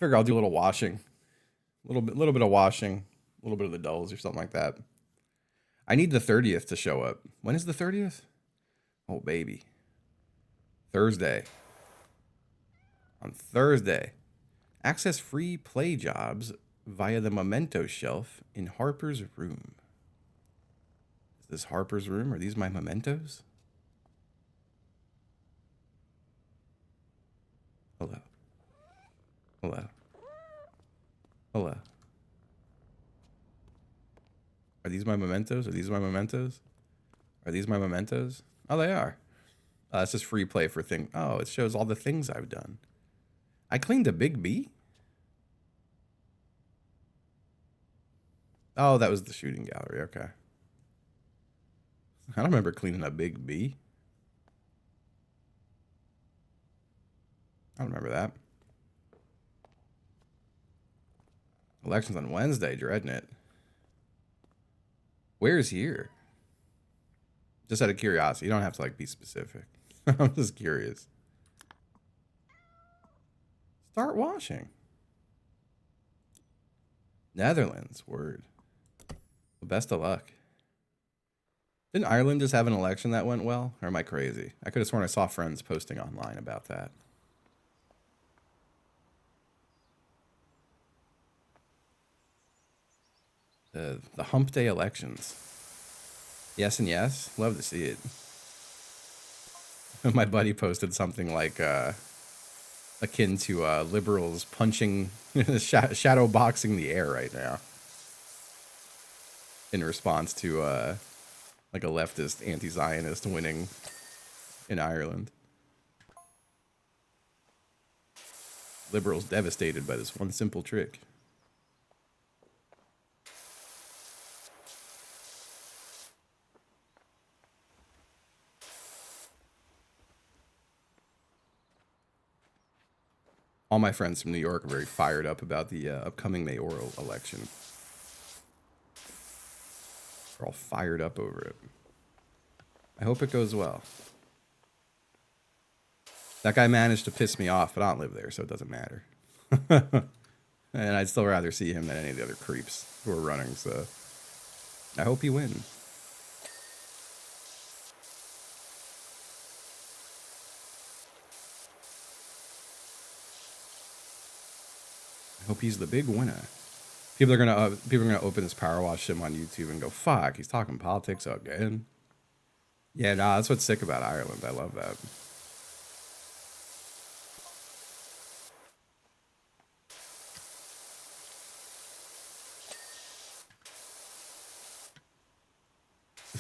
figure I'll do a little washing, little bit of washing, a little bit of the dulls or something like that. I need the 30th to show up. When is the 30th? Oh baby, Thursday. On Thursday, access free play jobs via the memento shelf in Harper's room. Is this Harper's room? Are these my mementos? Hello. Hello. Hello. Are these my mementos? Are these my mementos? Are these my mementos? Oh, they are. It's just free play for thing. Oh, it shows all the things I've done. I cleaned a big B? Oh, that was the shooting gallery. Okay. I don't remember cleaning a big B. I don't remember that. Elections on Wednesday, dreading it. Where's here? Just out of curiosity. You don't have to like be specific. I'm just curious. Start washing. Netherlands, word. Well, best of luck. Didn't Ireland just have an election that went well? Or am I crazy? I could have sworn I saw friends posting online about that. The hump day elections. Yes and yes. Love to see it. My buddy posted something like akin to liberals punching, shadow boxing the air right now. In response to like a leftist anti-Zionist winning in Ireland. Liberals devastated by this one simple trick. All my friends from New York are very fired up about the upcoming mayoral election. They're all fired up over it. I hope it goes well. That guy managed to piss me off, but I don't live there, so it doesn't matter. And I'd still rather see him than any of the other creeps who are running, so I hope he wins. I hope he's the big winner. People are gonna open this PowerWash Sim on YouTube and go, "Fuck, he's talking politics again." Yeah, nah, that's what's sick about Ireland. I love that.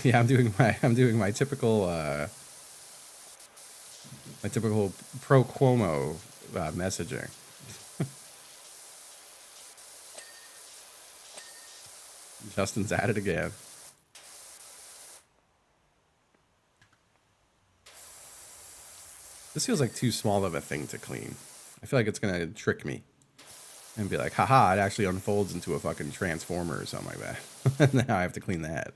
Yeah, I'm doing my typical pro Cuomo messaging. Justin's at it again. This feels like too small of a thing to clean. I feel like it's gonna trick me and be like, haha, it actually unfolds into a fucking transformer or something like that. Now I have to clean that.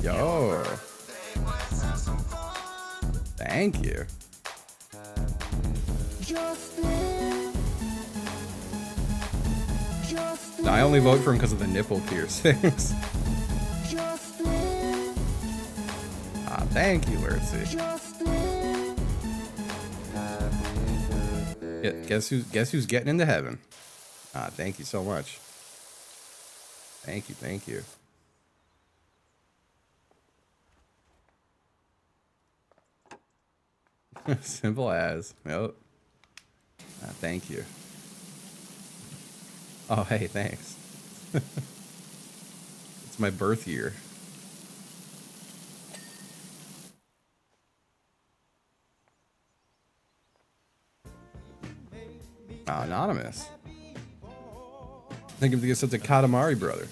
Yo. Thank you. No, I only vote for him because of the nipple piercings. Thank you, Lurtsy. Guess who's getting into heaven? Thank you so much. Thank you. Simple as. Yep. Thank you. Oh, hey, thanks. It's my birth year. Anonymous. Thank you for the gift to Katamari brother.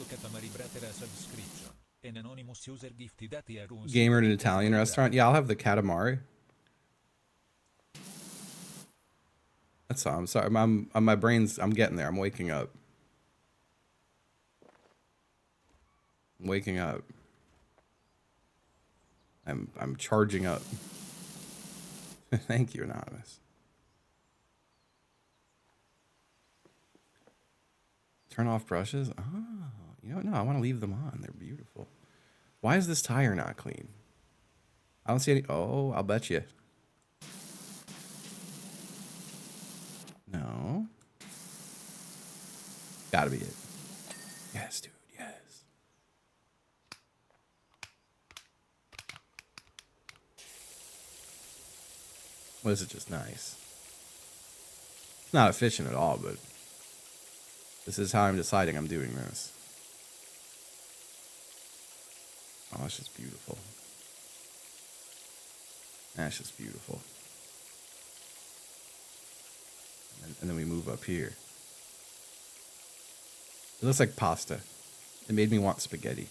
Gamer at an Italian restaurant. Yeah, I'll have the Katamari. That's all. I'm sorry. My brain's. I'm getting there. I'm waking up. waking up. I'm charging up. Thank you, Anonymous. Turn off brushes? Oh, you know what? No, I want to leave them on. They're beautiful. Why is this tire not clean? I don't see any. Oh, I'll bet you. No. Gotta be it. Yes, dude. Yes. Well, this is just nice. It's not efficient at all, but this is how I'm deciding I'm doing this. Oh, that's just beautiful. That's just beautiful. And then we move up here. It looks like pasta. It made me want spaghetti.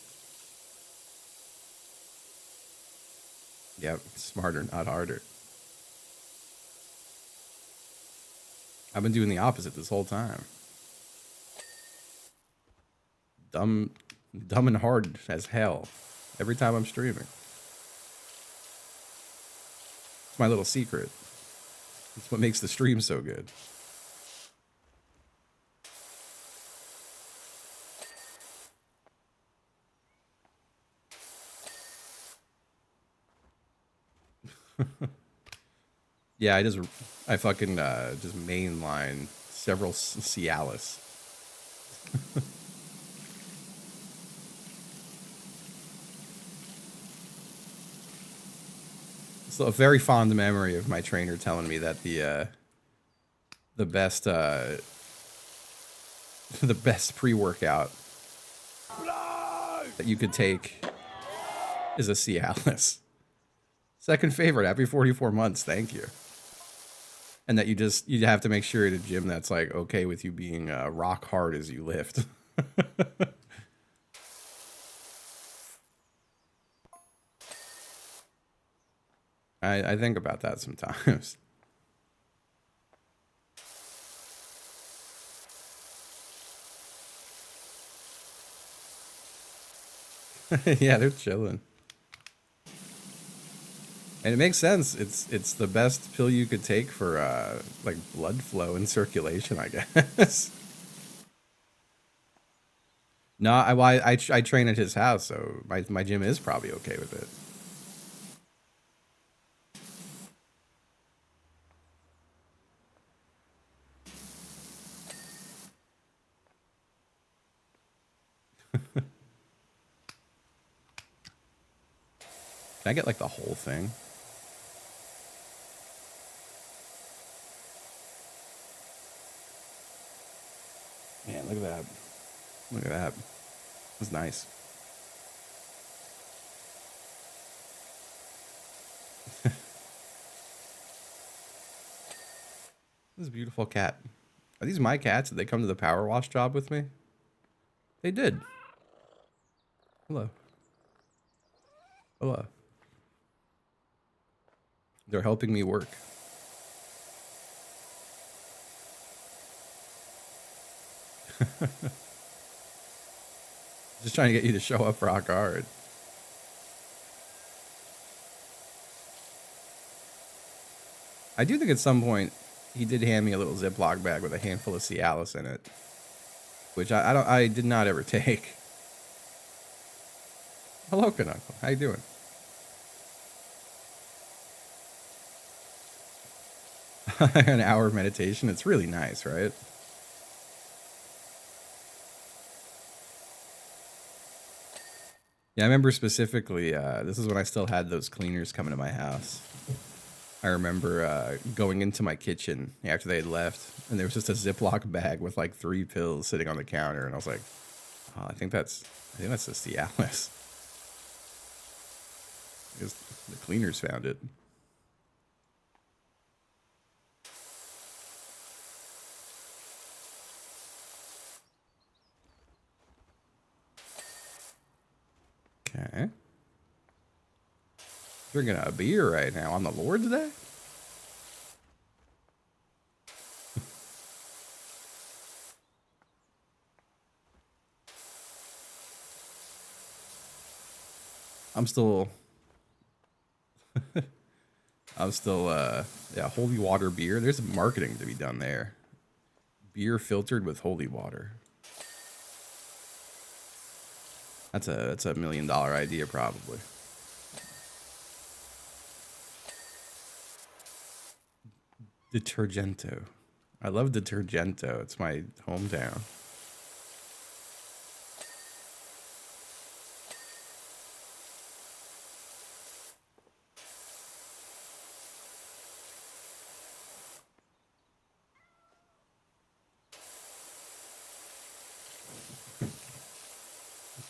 Yep, smarter, not harder. I've been doing the opposite this whole time. Dumb and hard as hell every time I'm streaming. It's my little secret. It's what makes the stream so good. Yeah, I fucking just mainline several Cialis. It's a very fond memory of my trainer telling me that the best the best pre-workout that you could take is a Cialis. Second favorite. Happy 44 months. Thank you. And that you have to make sure at a gym that's like okay with you being rock hard as you lift. I think about that sometimes. Yeah, they're chilling. And it makes sense. It's the best pill you could take for like blood flow and circulation, I guess. No, I train at his house, so my gym is probably okay with it. Can I get like the whole thing? Man, look at that. Look at that. That's nice. This is a beautiful cat. Are these my cats? Did they come to the power wash job with me? They did. Hello. Hello. They're helping me work. Just trying to get you to show up rock hard. I do think at some point he did hand me a little Ziploc bag with a handful of Cialis in it, which I did not ever take. Hello, Kanuncle. How you doing? An hour of meditation. It's really nice, right? Yeah, I remember specifically, this is when I still had those cleaners coming to my house. I remember going into my kitchen after they had left, and there was just a Ziploc bag with like 3 pills sitting on the counter, and I was like, oh, I think that's the Cialis. Because the cleaners found it. Okay. Drinking a beer right now on the Lord's Day? I'm still yeah, holy water beer. There's marketing to be done there. Beer filtered with holy water. That's a $1 million idea probably. Detergento. I love Detergento. It's my hometown.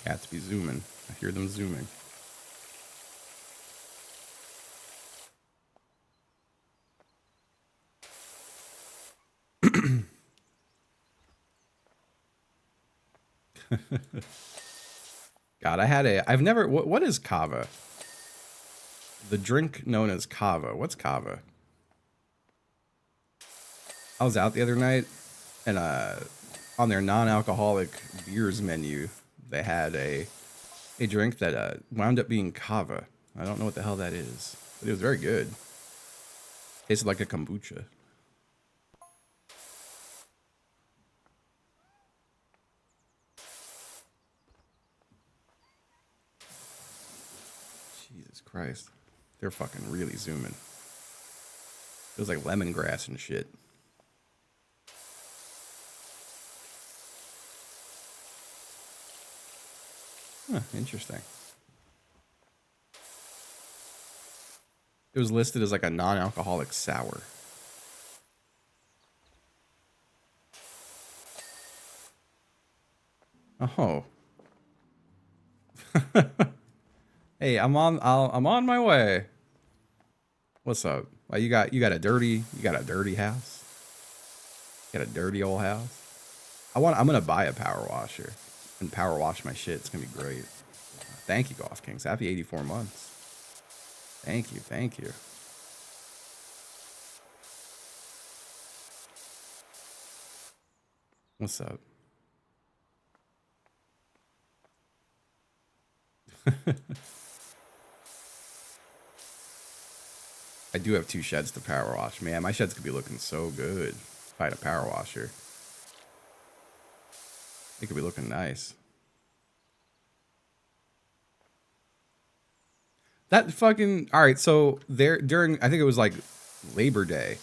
Cats be zooming. I hear them zooming. God, I've never, what is kava? The drink known as kava. What's kava? I was out the other night, and on their non-alcoholic beers menu, they had a drink that wound up being kava. I don't know what the hell that is, but it was very good. Tasted like a kombucha. Jesus Christ. They're fucking really zooming. It was like lemongrass and shit. Huh, interesting. It was listed as like a non-alcoholic sour. Oh. Hey, I'm on my way. What's up? Well, you got a dirty house. You got a dirty old house. I'm gonna buy a power washer and power wash my shit. It's gonna be great. Thank you, Golf Kings. Happy 84 months. Thank you, thank you. What's up? I do have 2 sheds to power wash. Man, my sheds could be looking so good if I had a power washer. It could be looking nice. That fucking, all right. So there during, I think it was like Labor Day.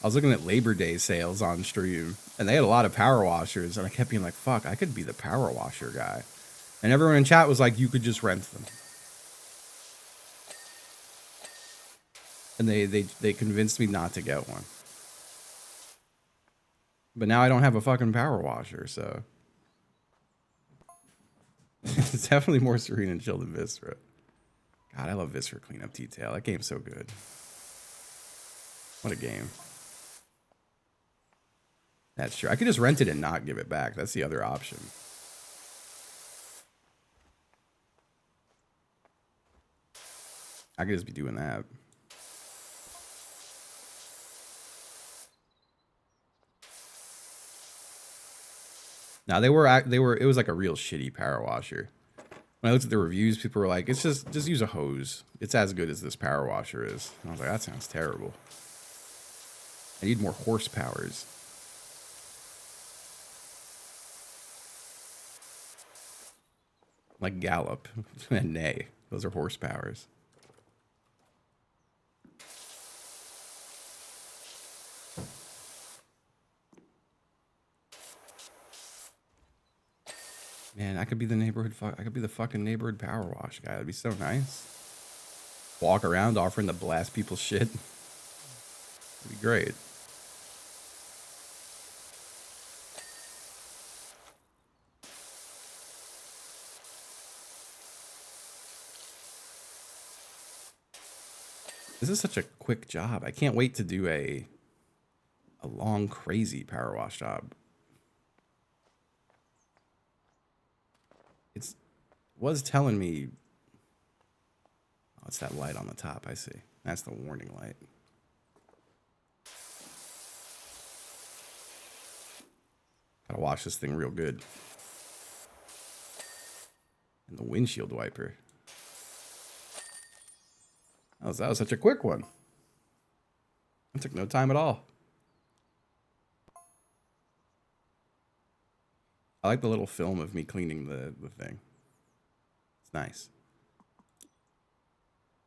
I was looking at Labor Day sales on stream, and they had a lot of power washers, and I kept being like, "Fuck, I could be the power washer guy." And everyone in chat was like, "You could just rent them." And they convinced me not to get one. But now I don't have a fucking power washer, so it's definitely more serene and chill than Viscera. God, I love Viscera Cleanup Detail. That game's so good. What a game. That's true. I could just rent it and not give it back. That's the other option. I could just be doing that. Now it was like a real shitty power washer. When I looked at the reviews, people were like, "It's just use a hose. It's as good as this power washer is." And I was like, "That sounds terrible. I need more horsepowers." Like gallop and neigh. Those are horsepowers. Man, I could be the neighborhood. I could be the fucking neighborhood power wash guy. That'd be so nice. Walk around offering to blast people's shit. It'd be great. This is such a quick job. I can't wait to do a long, crazy power wash job. It was telling me. Oh, it's that light on the top. I see. That's the warning light. Gotta wash this thing real good. And the windshield wiper. That was such a quick one. It took no time at all. I like the little film of me cleaning the thing. It's nice.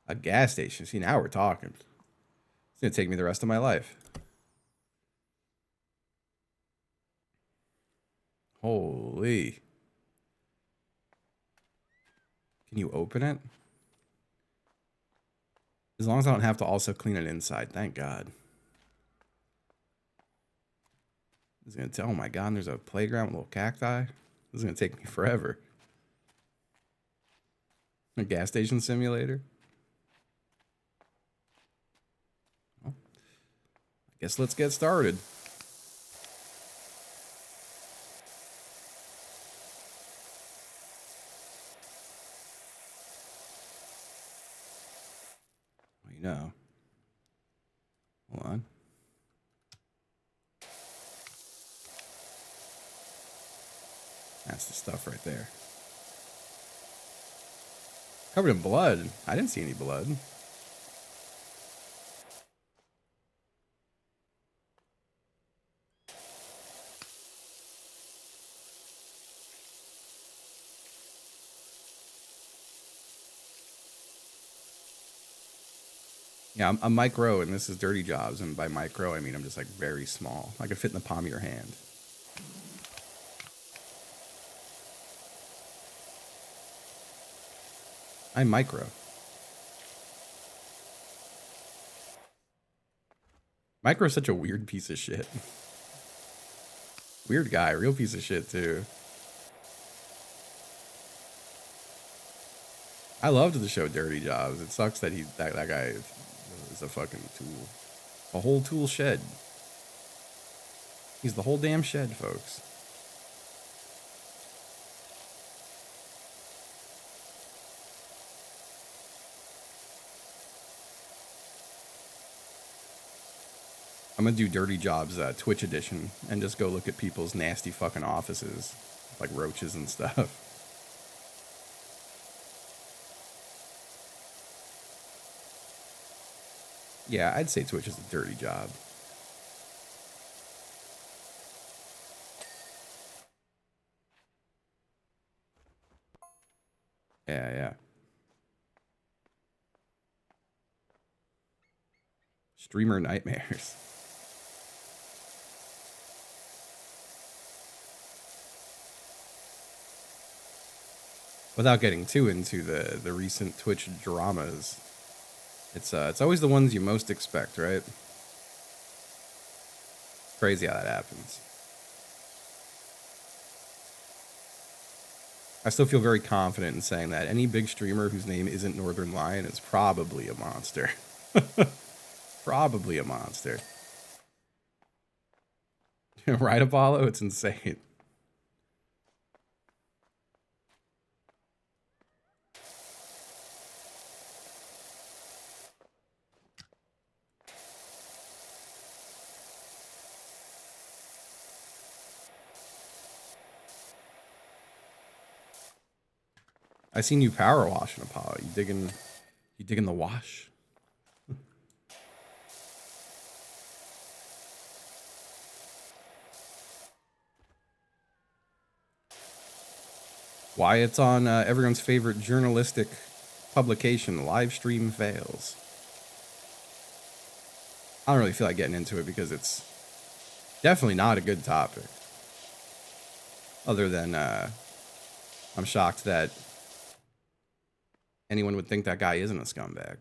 A gas station. See, now we're talking. It's going to take me the rest of my life. Holy. Can you open it? As long as I don't have to also clean it inside. Thank God. It's going to tell, oh my God, there's a playground with little cacti. This is going to take me forever. A gas station simulator. Well, I guess let's get started. Well, you know. Hold on. That's the stuff right there. Covered in blood. I didn't see any blood. Yeah, I'm micro, and this is dirty jobs. And by micro, I mean I'm just like very small. I could fit in the palm of your hand. I'm micro. Micro's such a weird piece of shit. Weird guy, real piece of shit too. I loved the show Dirty Jobs. It sucks that that guy is a fucking tool. A whole tool shed. He's the whole damn shed, folks. I'm gonna do Dirty Jobs Twitch edition and just go look at people's nasty fucking offices, like roaches and stuff. Yeah, I'd say Twitch is a dirty job. Yeah. Streamer nightmares. Without getting too into the recent Twitch dramas, it's always the ones you most expect, right? Crazy how that happens. I still feel very confident in saying that any big streamer whose name isn't Northern Lion is probably a monster. Probably a monster. Right, Apollo? It's insane. I seen you power washing, Apollo. You digging the wash? Why it's on everyone's favorite journalistic publication, Live Stream Fails. I don't really feel like getting into it because it's definitely not a good topic. Other than I'm shocked that anyone would think that guy isn't a scumbag.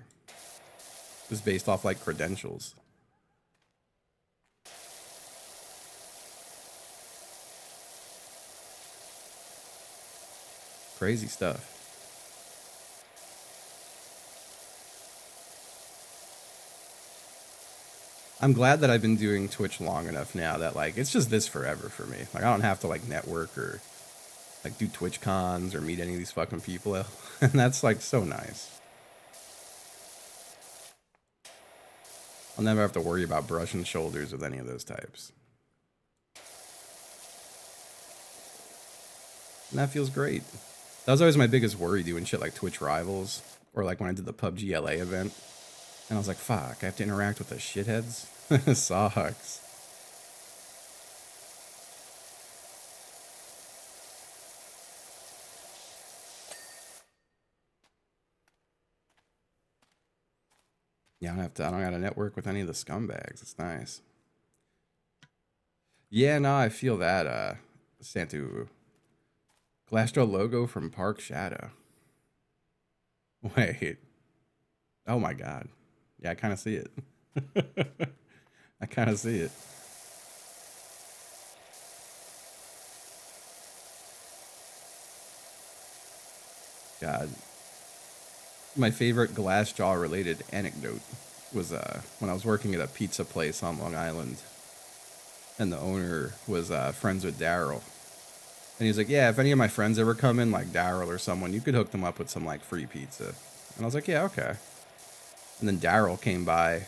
Just based off like credentials. Crazy stuff. I'm glad that I've been doing Twitch long enough now that like it's just this forever for me. Like I don't have to like network or like do Twitch cons or meet any of these fucking people. And that's like so nice. I'll never have to worry about brushing shoulders with any of those types. And that feels great. That was always my biggest worry doing shit like Twitch Rivals or like when I did the PUBG LA event. And I was like, fuck, I have to interact with the shitheads? This sucks. Yeah, I don't gotta network with any of the scumbags. It's nice. Yeah, no, I feel that, Santu. Glassjaw logo from Park Shadow. Wait. Oh my god. Yeah, I kind of see it. I kind of see it. God. My favorite Glassjaw related anecdote was when I was working at a pizza place on Long Island, and the owner was friends with Daryl. And he's like, yeah, if any of my friends ever come in, like Daryl or someone, you could hook them up with some like free pizza. And I was like, yeah, okay. And then Daryl came by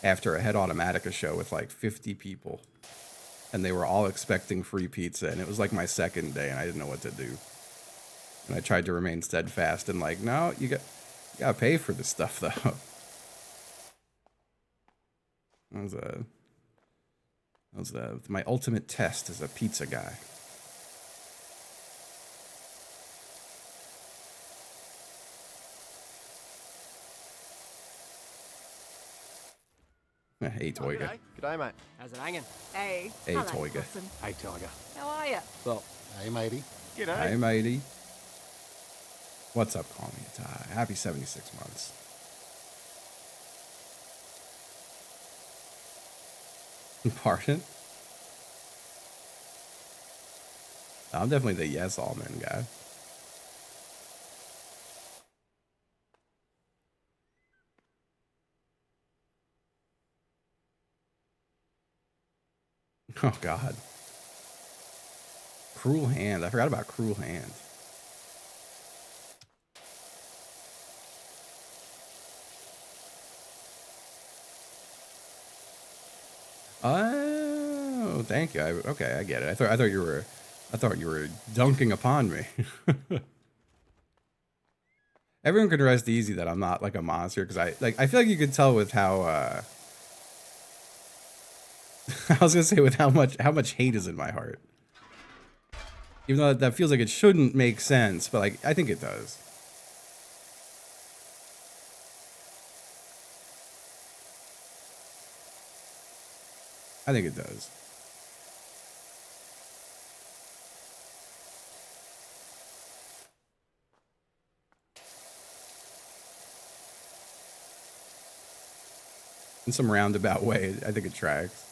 after a Head Automatica show with like 50 people. And they were all expecting free pizza. And it was like my second day and I didn't know what to do. And I tried to remain steadfast and like, no, you gotta pay for this stuff though. That was my ultimate test as a pizza guy. Hey, Toyga. G'day, mate. How's it hanging? Hey. Hey, Hello, Toyga. Wilson. Hey, Tiger. How are you? Well, Hey, matey. g'day. Hey, matey. What's up, Call Me a Ty? Happy 76 months. Pardon? I'm definitely the yes all men guy. Oh, God. Cruel Hand. I forgot about Cruel Hand. Oh, thank you. Okay, I get it. I thought you were dunking upon me. Everyone can rest easy that I'm not like a monster because I feel like you could tell with how I was gonna say with how much hate is in my heart. Even though that feels like it shouldn't make sense, but like I think it does. I think it does. In some roundabout way, I think it tracks.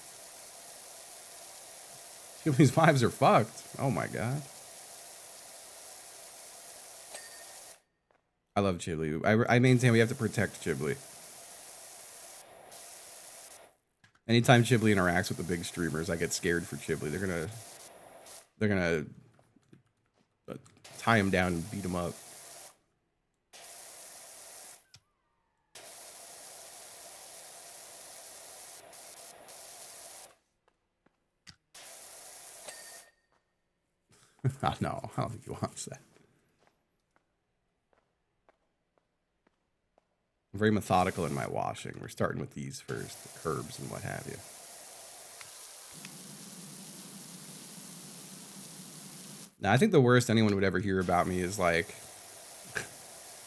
These vibes are fucked. Oh my god. I love Ghibli. I maintain we have to protect Ghibli. Anytime Ghibli interacts with the big streamers, I get scared for Ghibli. They're gonna tie him down and beat him up. Oh, no, I don't think he wants that. I'm very methodical in my washing. We're starting with these first, the curbs and what have you. Now, I think the worst anyone would ever hear about me is like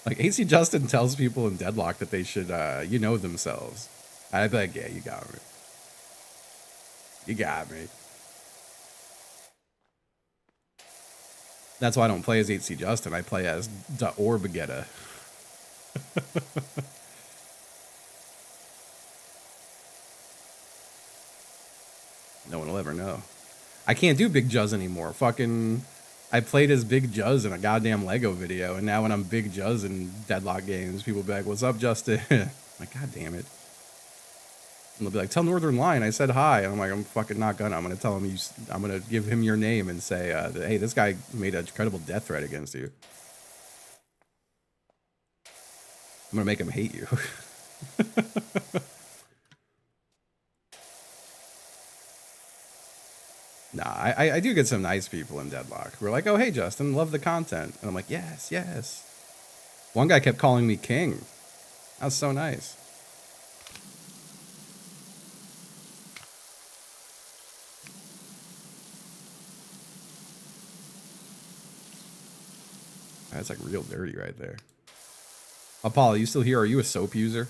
AC Justin tells people in Deadlock that they should, themselves. I'd be like, yeah, you got me. You got me. That's why I don't play as AC Justin. I play as the Orbagetta. No one will ever know. I can't do Big Juzz anymore. I played as Big Juzz in a goddamn Lego video, and now when I'm Big Juzz in Deadlock games, people be like, "What's up, Justin?" Like, god damn it. And they'll be like, "Tell Northern Lion I said hi." And I'm like, I'm fucking not gonna. I'm gonna tell him I'm gonna give him your name and say, "Hey, this guy made a credible death threat against you." I'm gonna make him hate you. Nah, I do get some nice people in Deadlock who are like, "Oh, hey, Justin, love the content." And I'm like, yes, yes. One guy kept calling me king. That was so nice. That's like real dirty right there. Apollo, you still here? Are you a soap user?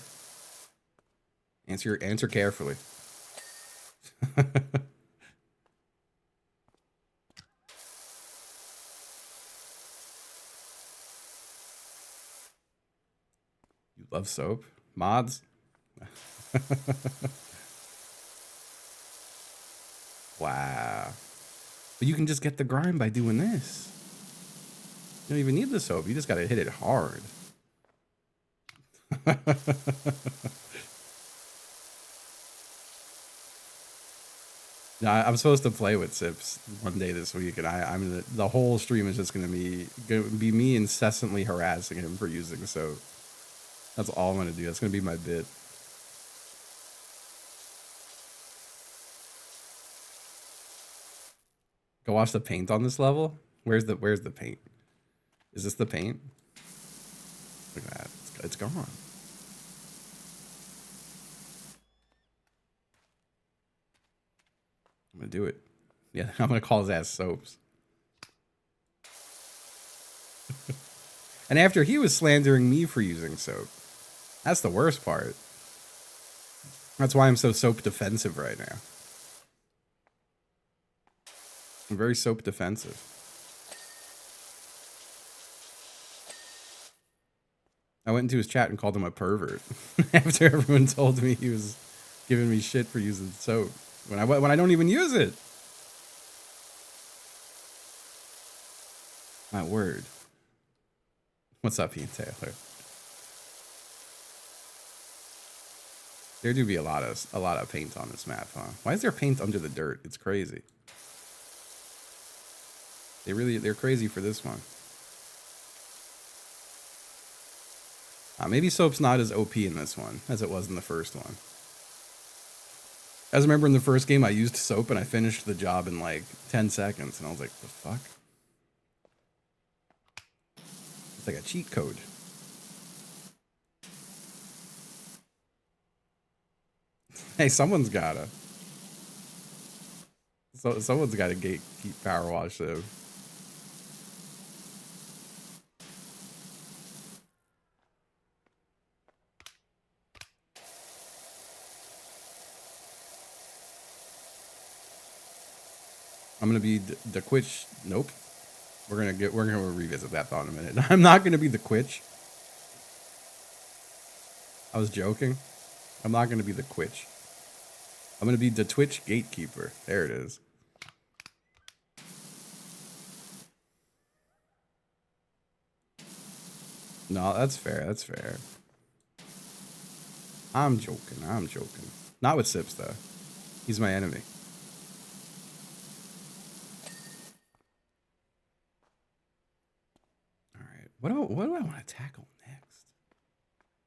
Answer carefully. You love soap? Mods? Wow. But you can just get the grime by doing this. You don't even need the soap. You just got to hit it hard. No, I'm supposed to play with Sips one day this week, and the whole stream is just gonna be me incessantly harassing him for using soap. That's all I'm gonna do. That's gonna be my bit. Go watch the paint on this level. Where's the paint? Is this the paint? Look at that. It's gone. I'm gonna do it. Yeah, I'm gonna call his ass Soaps. And after he was slandering me for using soap. That's the worst part. That's why I'm so soap defensive right now. I'm very soap defensive. I went into his chat and called him a pervert after everyone told me he was giving me shit for using soap when I don't even use it. My word. What's up, Ian Taylor? There do be a lot of paint on this map, huh? Why is there paint under the dirt? It's crazy. They're crazy for this one. Maybe soap's not as OP in this one as it was in the first one. I just remember in the first game I used soap and I finished the job in like 10 seconds and I was like, the fuck? It's like a cheat code. Hey, someone's gotta keep PowerWash Sim. I'm gonna be the Quitch. Nope. We're gonna revisit that thought in a minute. I'm not gonna be the Quitch. I was joking. I'm not gonna be the Quitch. I'm gonna be the Twitch gatekeeper. There it is. No, that's fair. That's fair. I'm joking. I'm joking. Not with Sips though. He's my enemy. What do I want to tackle next?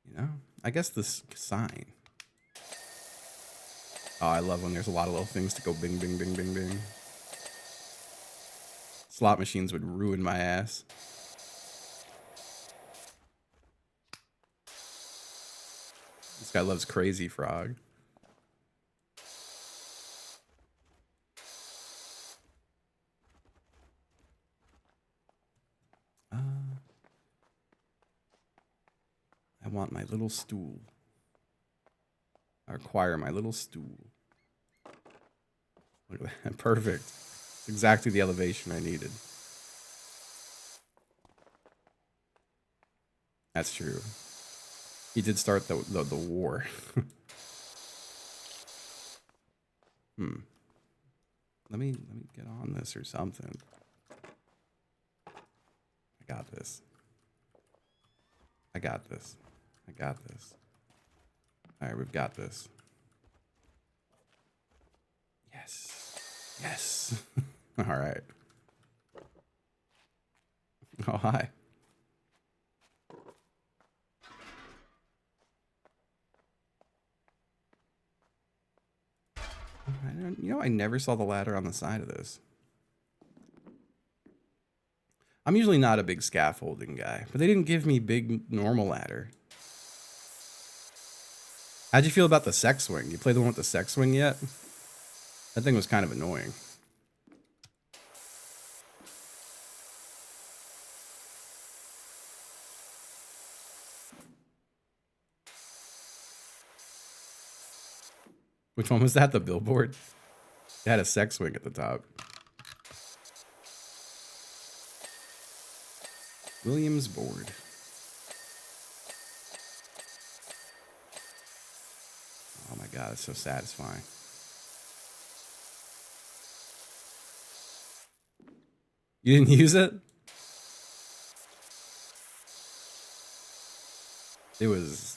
You know, I guess this sign. Oh, I love when there's a lot of little things to go bing, bing, bing, bing, bing. Slot machines would ruin my ass. This guy loves Crazy Frog. I want my little stool. I require my little stool. Look at that. Perfect. It's exactly the elevation I needed. That's true. He did start the war. Let me get on this or something. I got this. I got this. I got this. All right, we've got this. Yes. Yes. All right. Oh, hi. You know, I never saw the ladder on the side of this. I'm usually not a big scaffolding guy, but they didn't give me big normal ladder. How'd you feel about the sex swing? You played the one with the sex swing yet? That thing was kind of annoying. Which one was that? The billboard? It had a sex swing at the top. Williams board. Oh my god, it's so satisfying. You didn't use it? It was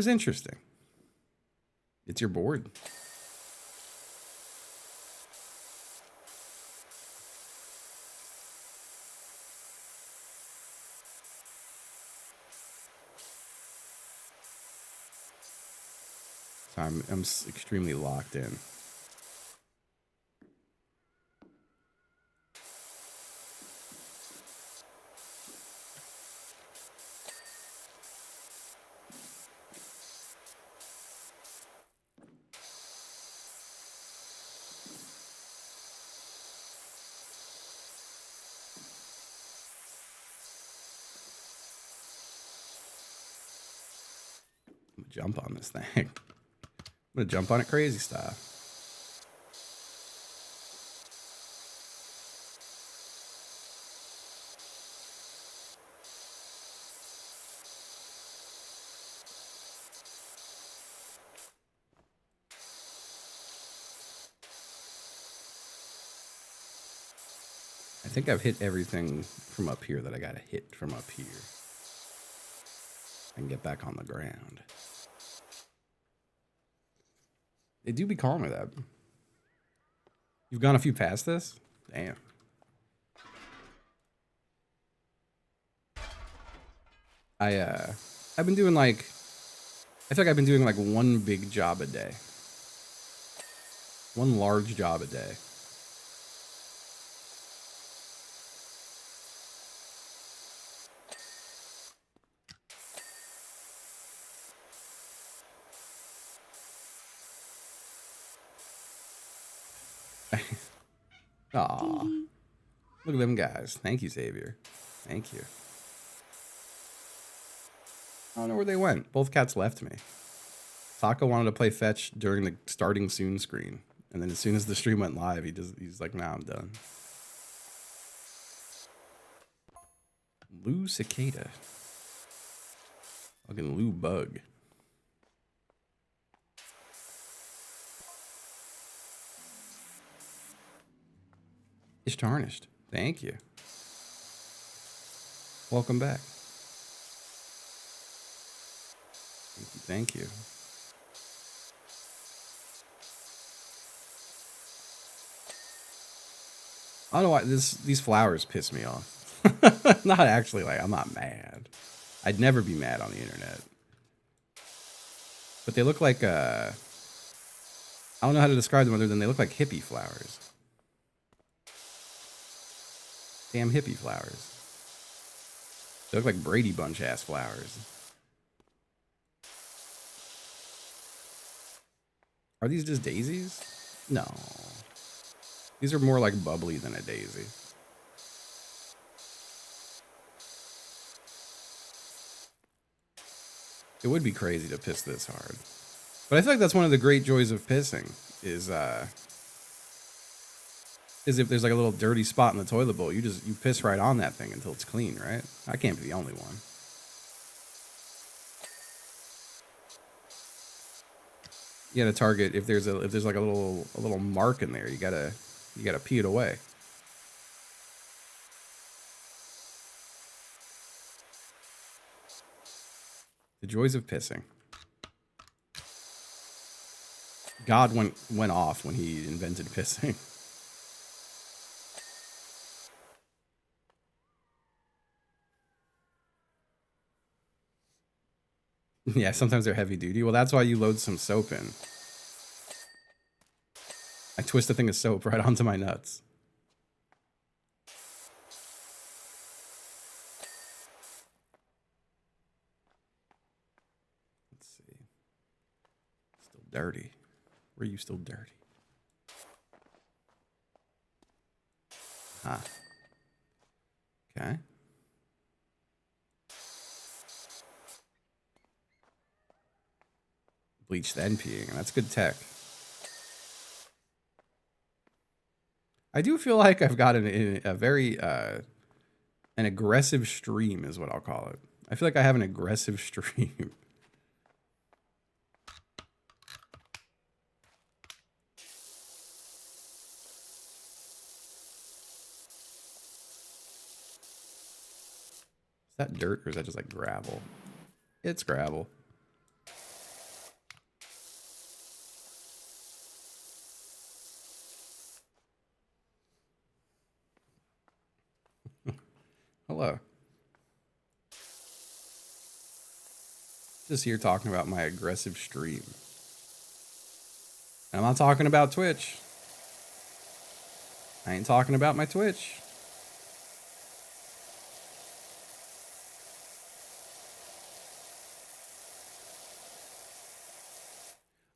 interesting. It's your board. So I'm extremely locked in. I'm gonna jump on this thing. I'm gonna jump on it crazy style. I think I've hit everything from up here that I gotta hit from up here. And get back on the ground. They do be calling me that. You've gone a few past this? Damn. I've been doing like, I feel like I've been doing like one big job a day. One large job a day. Aw. Look at them guys. Thank you, Xavier. Thank you. I don't know where they went. Both cats left me. Taco wanted to play fetch during the starting soon screen. And then as soon as the stream went live, he's like, nah, I'm done. Lou Cicada. Fucking Lou Bug. It's tarnished. Thank you. Welcome back. Thank you. I don't know why these flowers piss me off. Not actually, like, I'm not mad. I'd never be mad on the internet. But they look like, I don't know how to describe them other than they look like hippie flowers. Damn hippie flowers. They look like Brady Bunch ass flowers. Are these just daisies? No. These are more like bubbly than a daisy. It would be crazy to piss this hard. But I feel like that's one of the great joys of pissing is if there's like a little dirty spot in the toilet bowl, you piss right on that thing until it's clean, right? I can't be the only one. You gotta target if there's like a little mark in there, you gotta pee it away. The joys of pissing. God went off when he invented pissing. Yeah, sometimes they're heavy duty. Well, that's why you load some soap in. I twist a thing of soap right onto my nuts. Let's see. Still dirty. Were you still dirty? Huh. Okay. bleach then peeing. That's good tech. I do feel like I've got a very an aggressive stream is what I'll call it. I feel like I have an aggressive stream. Is that dirt or is that just like gravel? It's gravel. Hello. Just here talking about my aggressive stream. And I'm not talking about Twitch. I ain't talking about my Twitch.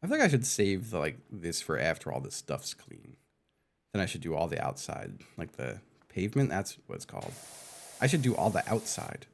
I think I should save this for after all this stuff's clean. Then I should do all the outside, like the pavement. That's what it's called. I should do all the outside.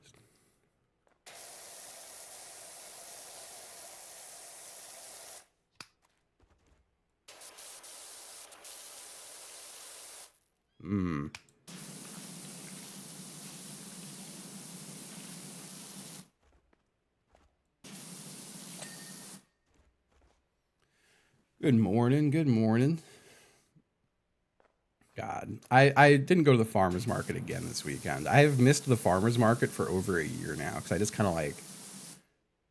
Good morning. Good morning. God, I didn't go to the farmer's market again this weekend. I have missed the farmer's market for over a year now because I just kind of like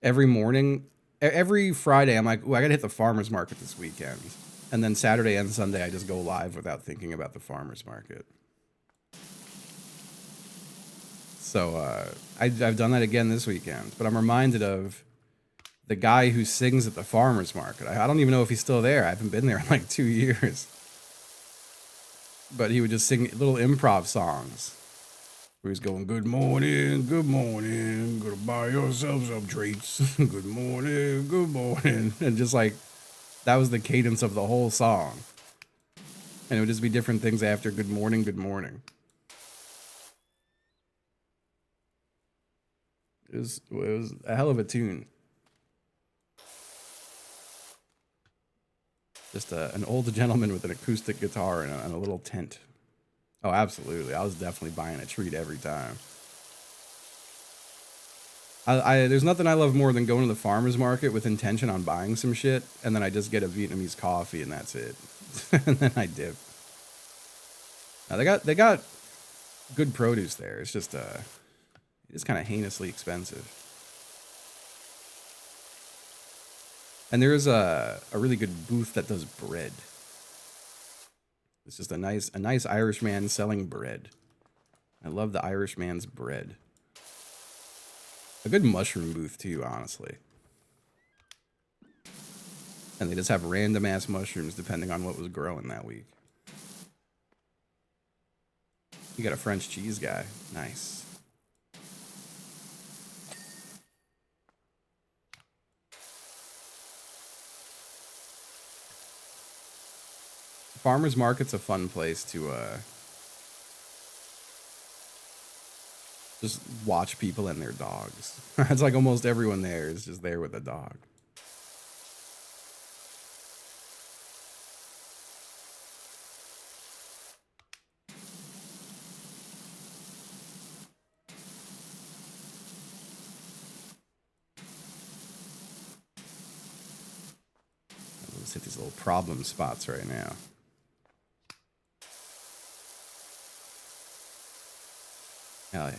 every morning, every Friday, I'm like, oh, I gotta hit the farmer's market this weekend. And then Saturday and Sunday, I just go live without thinking about the farmer's market. So I've done that again this weekend, but I'm reminded of the guy who sings at the farmer's market. I don't even know if he's still there. I haven't been there in like 2 years. But he would just sing little improv songs. Where he's going, good morning, gonna buy yourself some treats. Good morning. And just like, that was the cadence of the whole song. And it would just be different things after good morning, good morning. It was a hell of a tune. Just an old gentleman with an acoustic guitar and a little tent. Oh, absolutely. I was definitely buying a treat every time. There's nothing I love more than going to the farmer's market with intention on buying some shit, and then I just get a Vietnamese coffee and that's it. And then I dip. Now they got good produce there. It's just it's kind of heinously expensive. And there is a really good booth that does bread. It's just a nice Irish man selling bread. I love the Irish man's bread. A good mushroom booth too, honestly. And they just have random ass mushrooms depending on what was growing that week. You got a French cheese guy. Nice. Farmer's market's a fun place to just watch people and their dogs. It's like almost everyone there is just there with a dog. Let's hit these little problem spots right now. Hell yeah.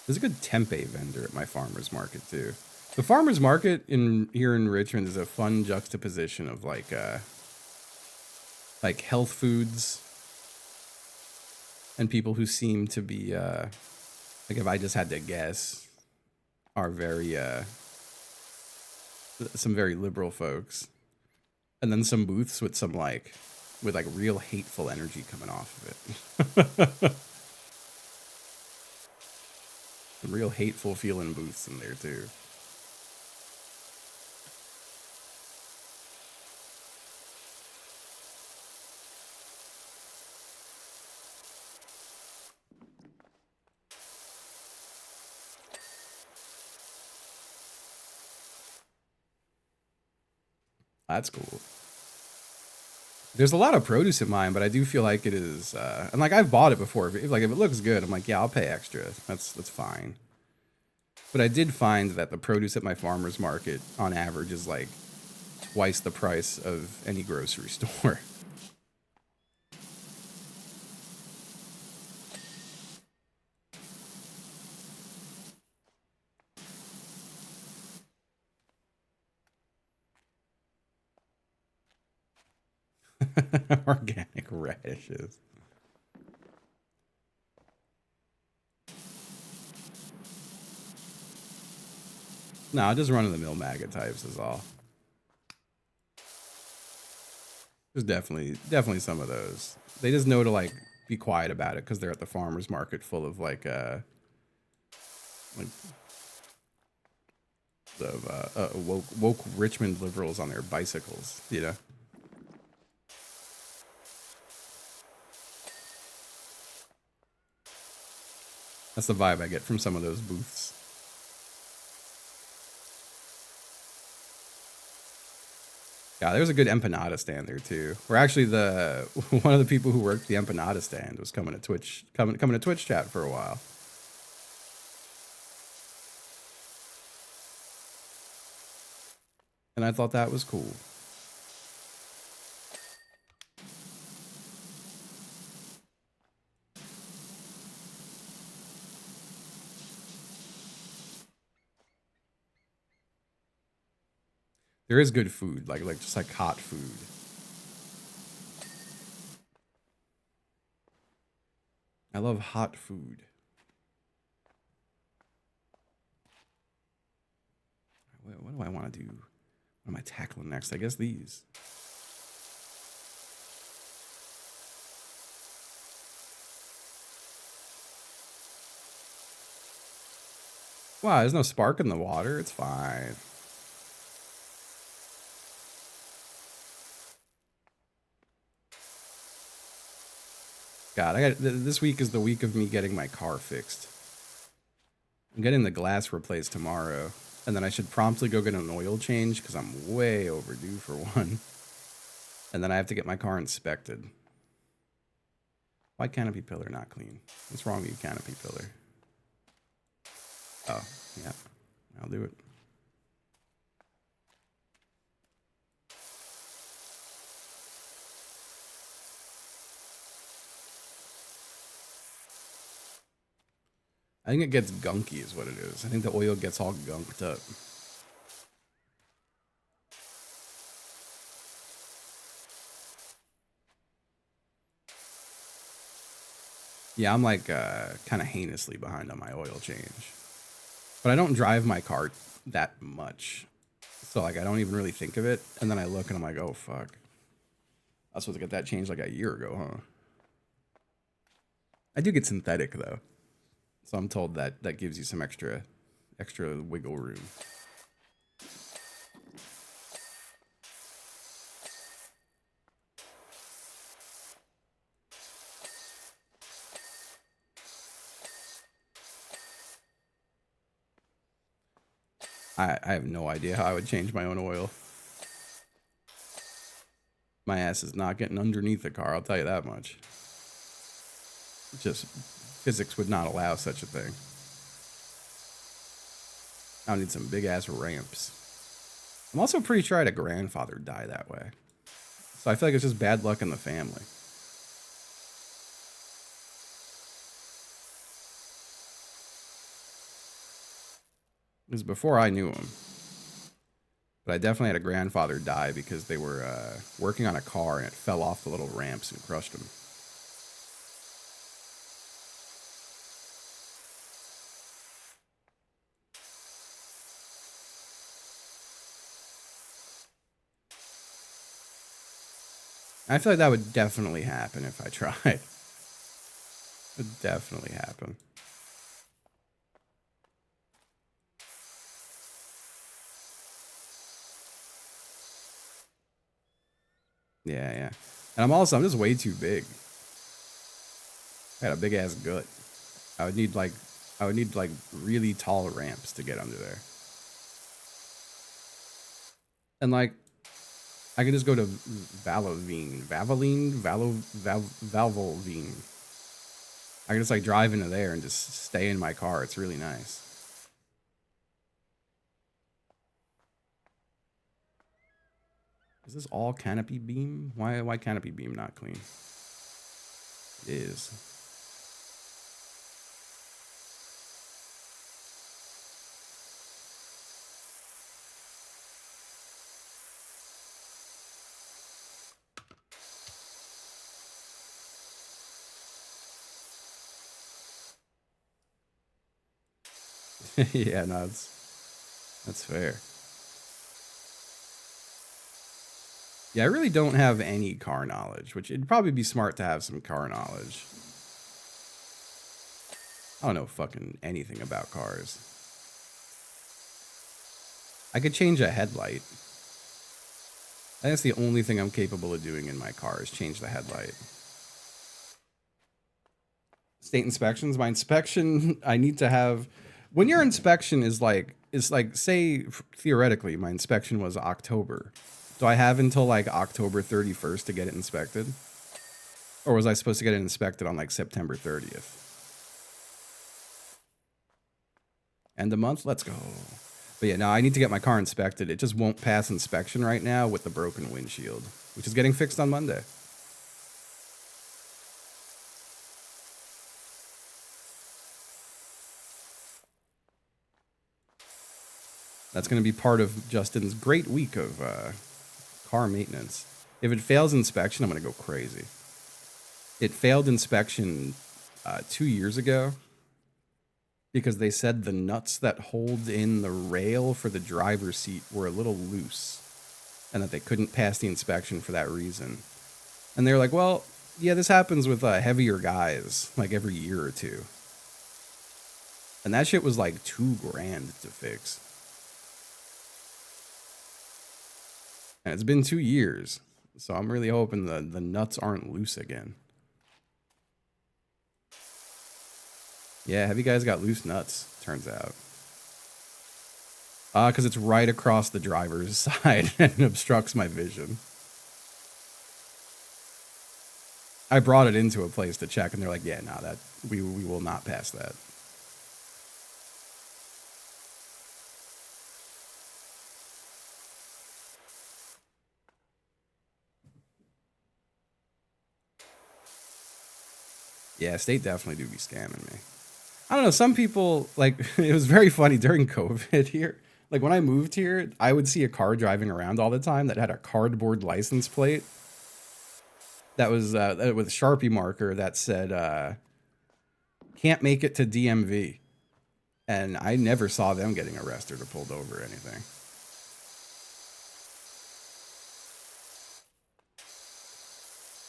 There's a good tempeh vendor at my farmer's market too. The farmer's market here in Richmond is a fun juxtaposition of like health foods and people who seem to be like, if I just had to guess, are very some very liberal folks, and then some booths with some with real hateful energy coming off of it. Some real hateful feeling booths in there too. That's cool. There's a lot of produce in mine, but I do feel like it is, and like I've bought it before. If it looks good, I'm like, yeah, I'll pay extra. That's fine. But I did find that the produce at my farmer's market, on average, is like twice the price of any grocery store. Organic radishes. No, just run-of-the-mill maggot types is all. There's definitely some of those. They just know to like be quiet about it because they're at the farmer's market full of like woke Richmond liberals on their bicycles, you know. That's the vibe I get from some of those booths. Yeah, there's a good empanada stand there too. Where actually the one of the people who worked the empanada stand was coming to Twitch chat for a while. And I thought that was cool. There is good food, like just like hot food. I love hot food. What do I want to do? What am I tackling next? I guess these. Wow, there's no spark in the water. It's fine. God, this week is the week of me getting my car fixed. I'm getting the glass replaced tomorrow, and then I should promptly go get an oil change because I'm way overdue for one. And then I have to get my car inspected. Why canopy pillar not clean? What's wrong with you, canopy pillar? Oh, yeah. I'll do it. I think it gets gunky is what it is. I think the oil gets all gunked up. Yeah, I'm like kind of heinously behind on my oil change. But I don't drive my car that much. So like I don't even really think of it. And then I look and I'm like, oh fuck. I was supposed to get that changed like a year ago, huh? I do get synthetic though. So I'm told that that gives you some extra wiggle room. I have no idea how I would change my own oil. My ass is not getting underneath the car, I'll tell you that much. Just physics would not allow such a thing. I'll need some big ass ramps. I'm also pretty sure I had a grandfather die that way. So I feel like it's just bad luck in the family. It was before I knew him. But I definitely had a grandfather die because they were working on a car and it fell off the little ramps and crushed him. I feel like that would definitely happen if I tried. It would definitely happen. Yeah, yeah. And I'm just way too big. I got a big ass gut. I would need like really tall ramps to get under there. And like I could just go to Valvoline. I can just like drive into there and just stay in my car. It's really nice. Is this all canopy beam? Why canopy beam not clean? It is. Yeah, no, that's fair. Yeah, I really don't have any car knowledge, which it'd probably be smart to have some car knowledge. I don't know fucking anything about cars. I could change a headlight. That's the only thing I'm capable of doing in my car is change the headlight. State inspections. My inspection, I need to have. When your inspection is like, say theoretically, my inspection was October. Do I have until like October 31st to get it inspected? Or was I supposed to get it inspected on like September 30th? End of month? Let's go. But yeah, no, I need to get my car inspected. It just won't pass inspection right now with the broken windshield, which is getting fixed on Monday. That's going to be part of Justin's great week of car maintenance. If it fails inspection, I'm going to go crazy. It failed inspection 2 years ago because they said the nuts that hold in the rail for the driver's seat were a little loose and that they couldn't pass the inspection for that reason. And they're like, well, yeah, this happens with heavier guys like every year or two. And that shit was like $2,000 to fix. And it's been 2 years. So I'm really hoping the nuts aren't loose again. Yeah, heavy guys got loose nuts, turns out. Because it's right across the driver's side and it obstructs my vision. I brought it into a place to check, and they're like, yeah, no, that we will not pass that. Yeah, state definitely do be scamming me. I don't know. Some people, like, it was very funny during COVID here. Like, when I moved here, I would see a car driving around all the time that had a cardboard license plate that was with a Sharpie marker that said, can't make it to DMV. And I never saw them getting arrested or pulled over or anything.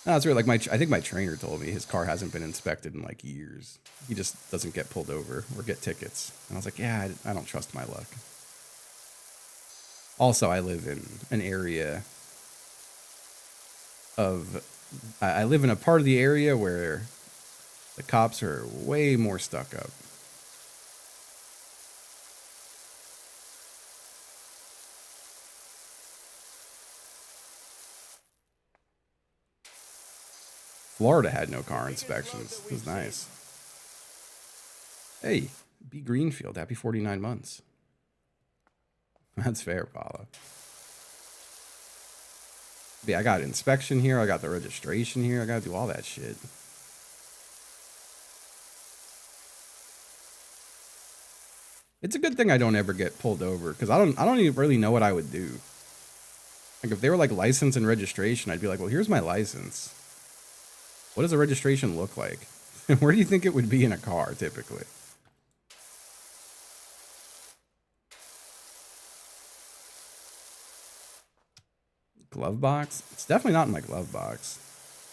No, it's weird. Like I think my trainer told me his car hasn't been inspected in like years. He just doesn't get pulled over or get tickets. And I was like, yeah, I don't trust my luck. Also, I live in an area of, I live in a part of the area where the cops are way more stuck up. Florida had no car inspections. It was nice. Hey, B. Greenfield, happy 49 months. That's fair, Paula. But yeah, I got inspection here. I got the registration here. I got to do all that shit. It's a good thing I don't ever get pulled over because I don't even really know what I would do. Like if they were like license and registration, I'd be like, well, here's my license. What does a registration look like? Where do you think it would be in a car typically? Glove box? It's definitely not in my glove box.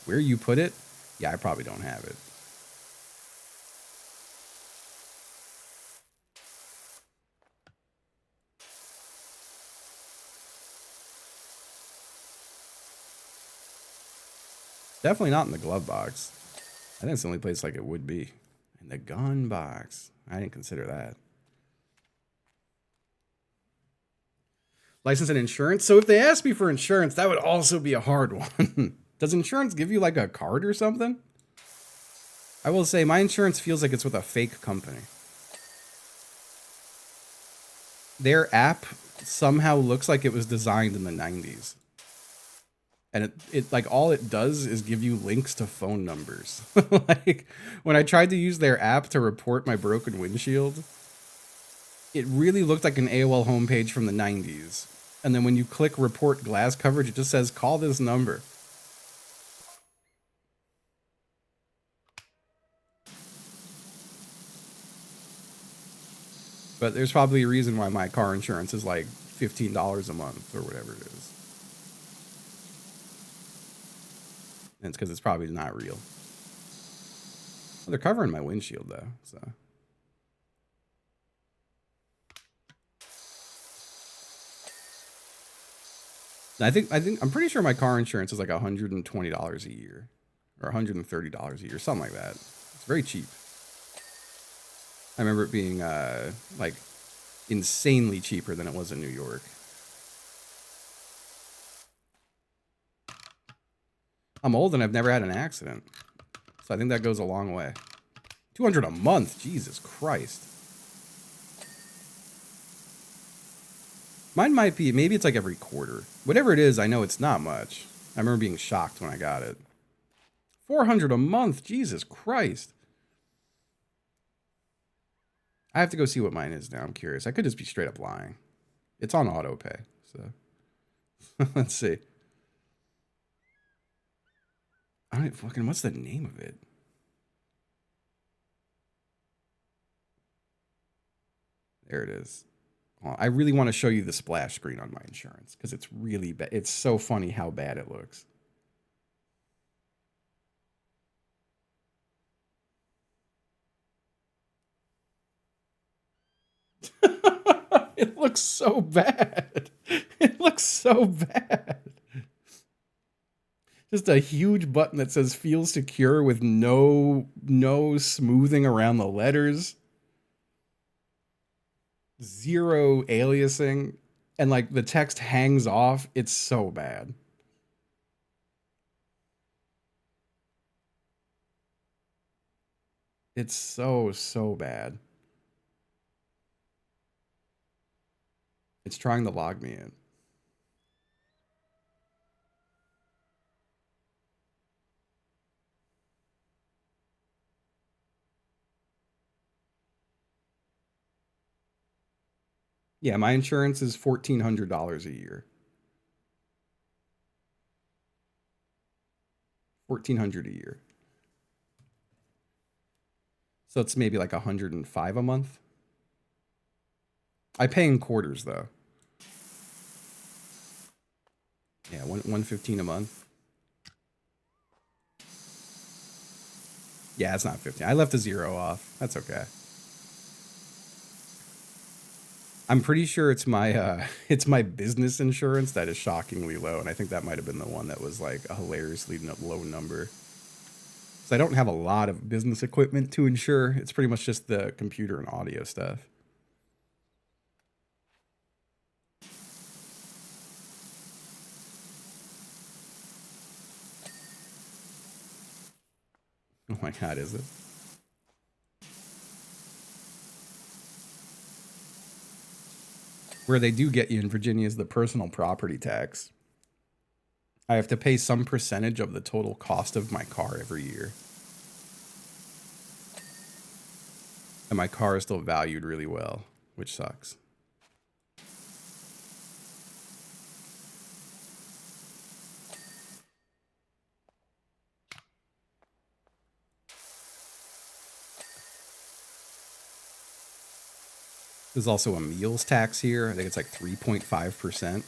Where you put it? Yeah, I probably don't have it. Definitely not in the glove box. I think it's the only place like it would be. In the gun box. I didn't consider that. License and insurance. So if they asked me for insurance, that would also be a hard one. Does insurance give you like a card or something? I will say my insurance feels like it's with a fake company. Their app somehow looks like it was designed in the 90s. And it like all it does is give you links to phone numbers. Like when I tried to use their app to report my broken windshield, it really looked like an AOL homepage from the 90s. And then when you click report glass coverage, it just says call this number. But there's probably a reason why my car insurance is like $15 a month or whatever it is. And it's because it's probably not real. Well, they're covering my windshield though, so. I'm pretty sure my car insurance is like $120 a year or $130 a year, something like that. It's very cheap. I remember it being like insanely cheaper than it was in New York. I'm old and I've never had an accident, so I think that goes a long way. $200 a month, Jesus Christ. Mine might be, maybe it's like every quarter. Whatever it is, I know it's not much. I remember being shocked when I got it. $400 a month, Jesus Christ. I have to go see what mine is now. I'm curious. I could just be straight up lying. It's on auto pay, so let's see. I don't fucking, what's the name of it? There it is. Well, I really want to show you the splash screen on my insurance because it's really bad. It's so funny how bad it looks. It looks so bad. It looks so bad. Just a huge button that says feel secure with no smoothing around the letters. Zero aliasing. And like the text hangs off. It's so bad. It's so bad. It's trying to log me in. Yeah, my insurance is $1,400 a year. $1,400 a year. So it's maybe like $105 a month. I pay in quarters though. Yeah, $115 a month. Yeah, it's not 15. I left a zero off. That's okay. I'm pretty sure it's my business insurance that is shockingly low, and I think that might have been the one that was like a hilariously low number. So I don't have a lot of business equipment to insure. It's pretty much just the computer and audio stuff. Oh my God, is it? Where they do get you in Virginia is the personal property tax. I have to pay some percentage of the total cost of my car every year. And my car is still valued really well, which sucks. There's also a meals tax here. I think it's like 3.5%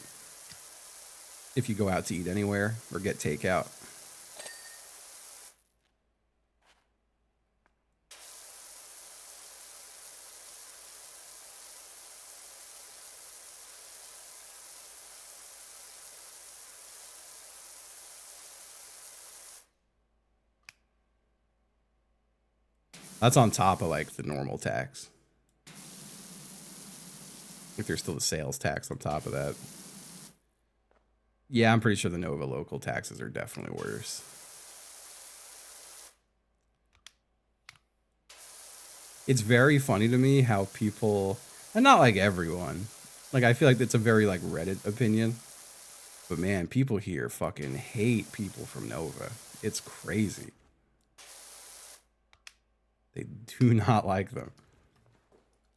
if you go out to eat anywhere or get takeout. That's on top of like the normal tax. If there's still the sales tax on top of that. Yeah, I'm pretty sure the Nova local taxes are definitely worse. It's very funny to me how people, and not like everyone, like I feel like it's a very like Reddit opinion, but man, people here fucking hate people from Nova. It's crazy. They do not like them.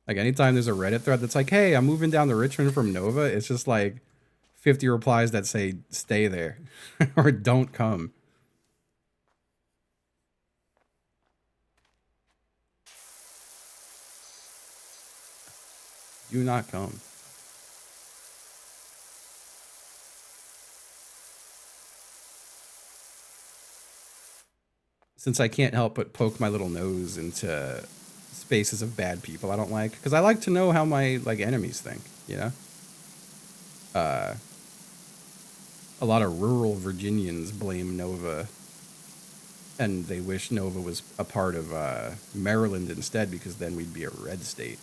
Like anytime there's a Reddit thread that's like, "Hey, I'm moving down to Richmond from Nova," it's just like 50 replies that say "Stay there" or "Don't come." Do not come. Since I can't help but poke my little nose into spaces of bad people I don't like, because I like to know how my like enemies think. You know, uh, a lot of rural Virginians blame Nova, and they wish Nova was a part of Maryland instead, because then we'd be a red state.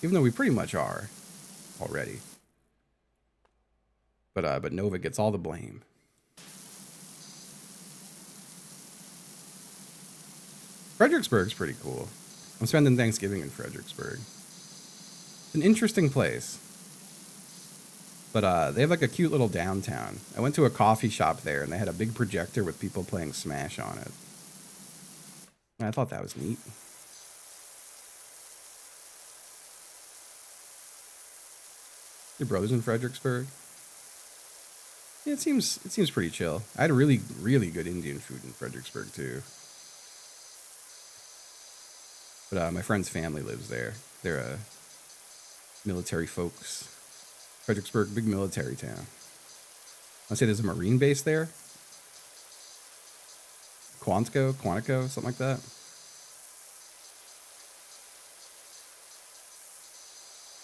Even though we pretty much are already, but Nova gets all the blame. Fredericksburg's pretty cool. I'm spending Thanksgiving in Fredericksburg. It's an interesting place. But they have like a cute little downtown. I went to a coffee shop there and they had a big projector with people playing Smash on it. And I thought that was neat. Your brother's in Fredericksburg? Yeah, it seems pretty chill. I had a really good Indian food in Fredericksburg too. But my friend's family lives there. They're military folks. Fredericksburg, big military town. I say there's a Marine base there. Quantico, something like that.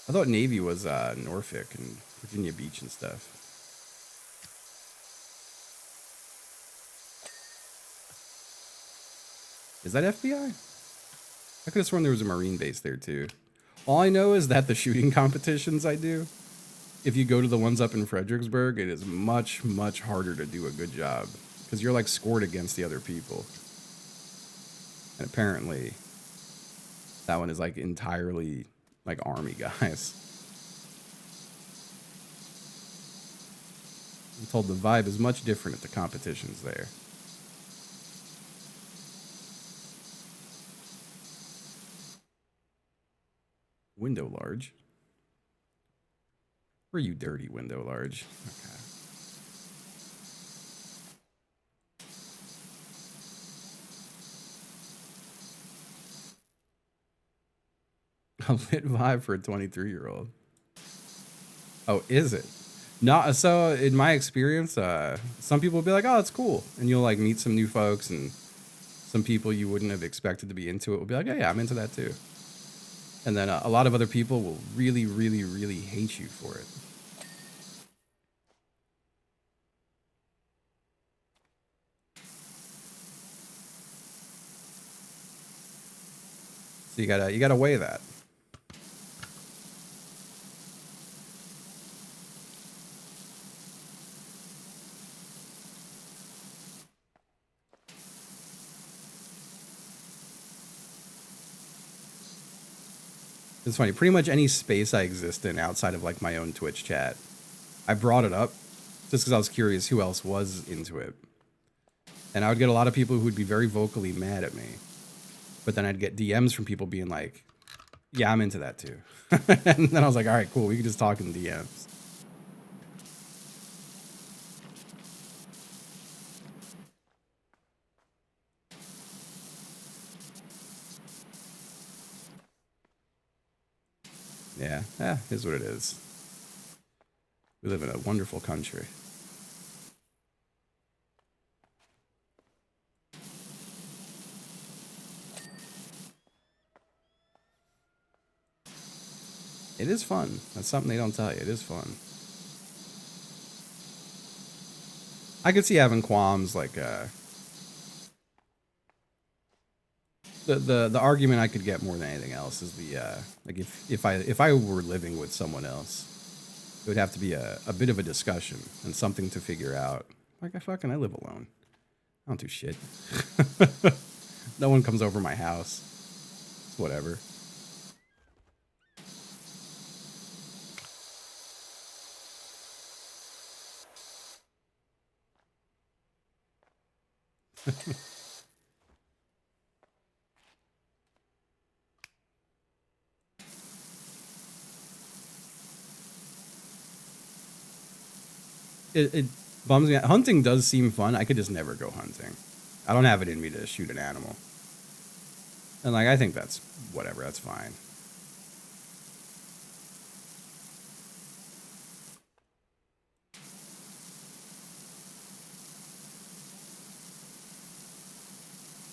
I thought Navy was Norfolk and Virginia Beach and stuff. Is that FBI? I could have sworn there was a Marine base there too. All I know is that the shooting competitions I do, if you go to the ones up in Fredericksburg, it is much harder to do a good job because you're like scored against the other people. And apparently, that one is like entirely like army guys. I'm told the vibe is much different at the competitions there. Window large. Where you dirty window large? Okay. A lit vibe for a 23-year-old. Oh, is it? Not so. In my experience, some people will be like, "Oh, it's cool," and you'll like meet some new folks, and some people you wouldn't have expected to be into it will be like, "Oh yeah, I'm into that too." And then a lot of other people will really hate you for it. So you gotta weigh that. It's funny. Pretty much any space I exist in outside of like my own Twitch chat, I brought it up just because I was curious who else was into it. And I would get a lot of people who would be very vocally mad at me. But then I'd get DMs from people being like, "Yeah, I'm into that too." And then I was like, "All right, cool. We can just talk in DMs." Yeah, here's what it is. We live in a wonderful country. It is fun. That's something they don't tell you. It is fun. I could see having qualms like the argument I could get more than anything else is the like if I were living with someone else It would have to be a bit of a discussion and something to figure out. Like I live alone. I don't do shit. No one comes over my house. It's whatever. It bums me out. Hunting does seem fun. I could just never go hunting. I don't have it in me to shoot an animal. And like I think that's whatever, that's fine.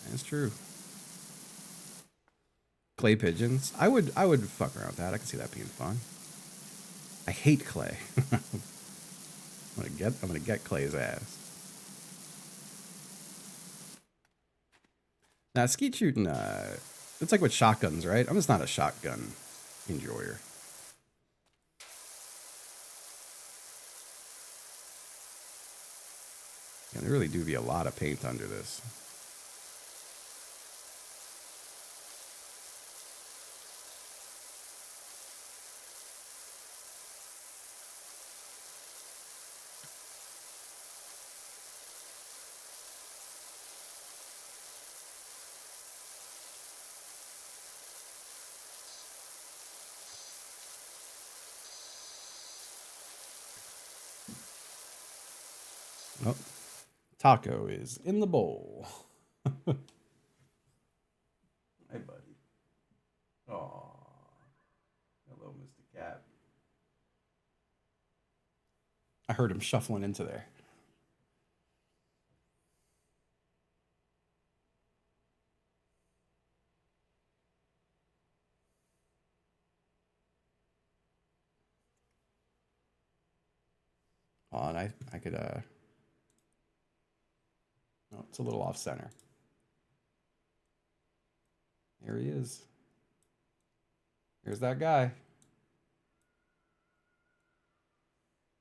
That's true. Clay pigeons. I would fuck around with that. I can see that being fun. I hate clay. I'm gonna get Clay's ass. Now skeet shooting, it's like with shotguns, right? I'm just not a shotgun enjoyer. Yeah, there really do be a lot of paint under this. Oh, taco is in the bowl. Hey, buddy. Oh, hello, Mr. Cat. I heard him shuffling into there. Oh, and I could oh, it's a little off center. There he is. There's that guy.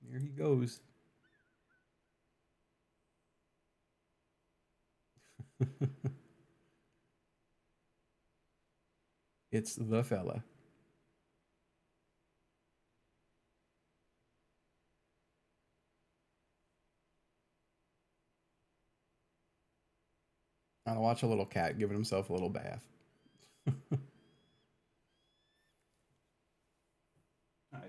There he goes. It's the fella. I watch a little cat giving himself a little bath. Hi, buddy.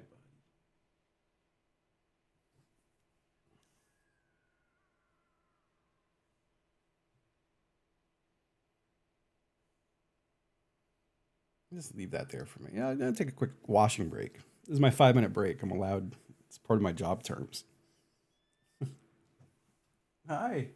Just leave that there for me. Yeah, I'm gonna take a quick washing break. This is my 5 minute break. I'm allowed. It's part of my job terms. Hi.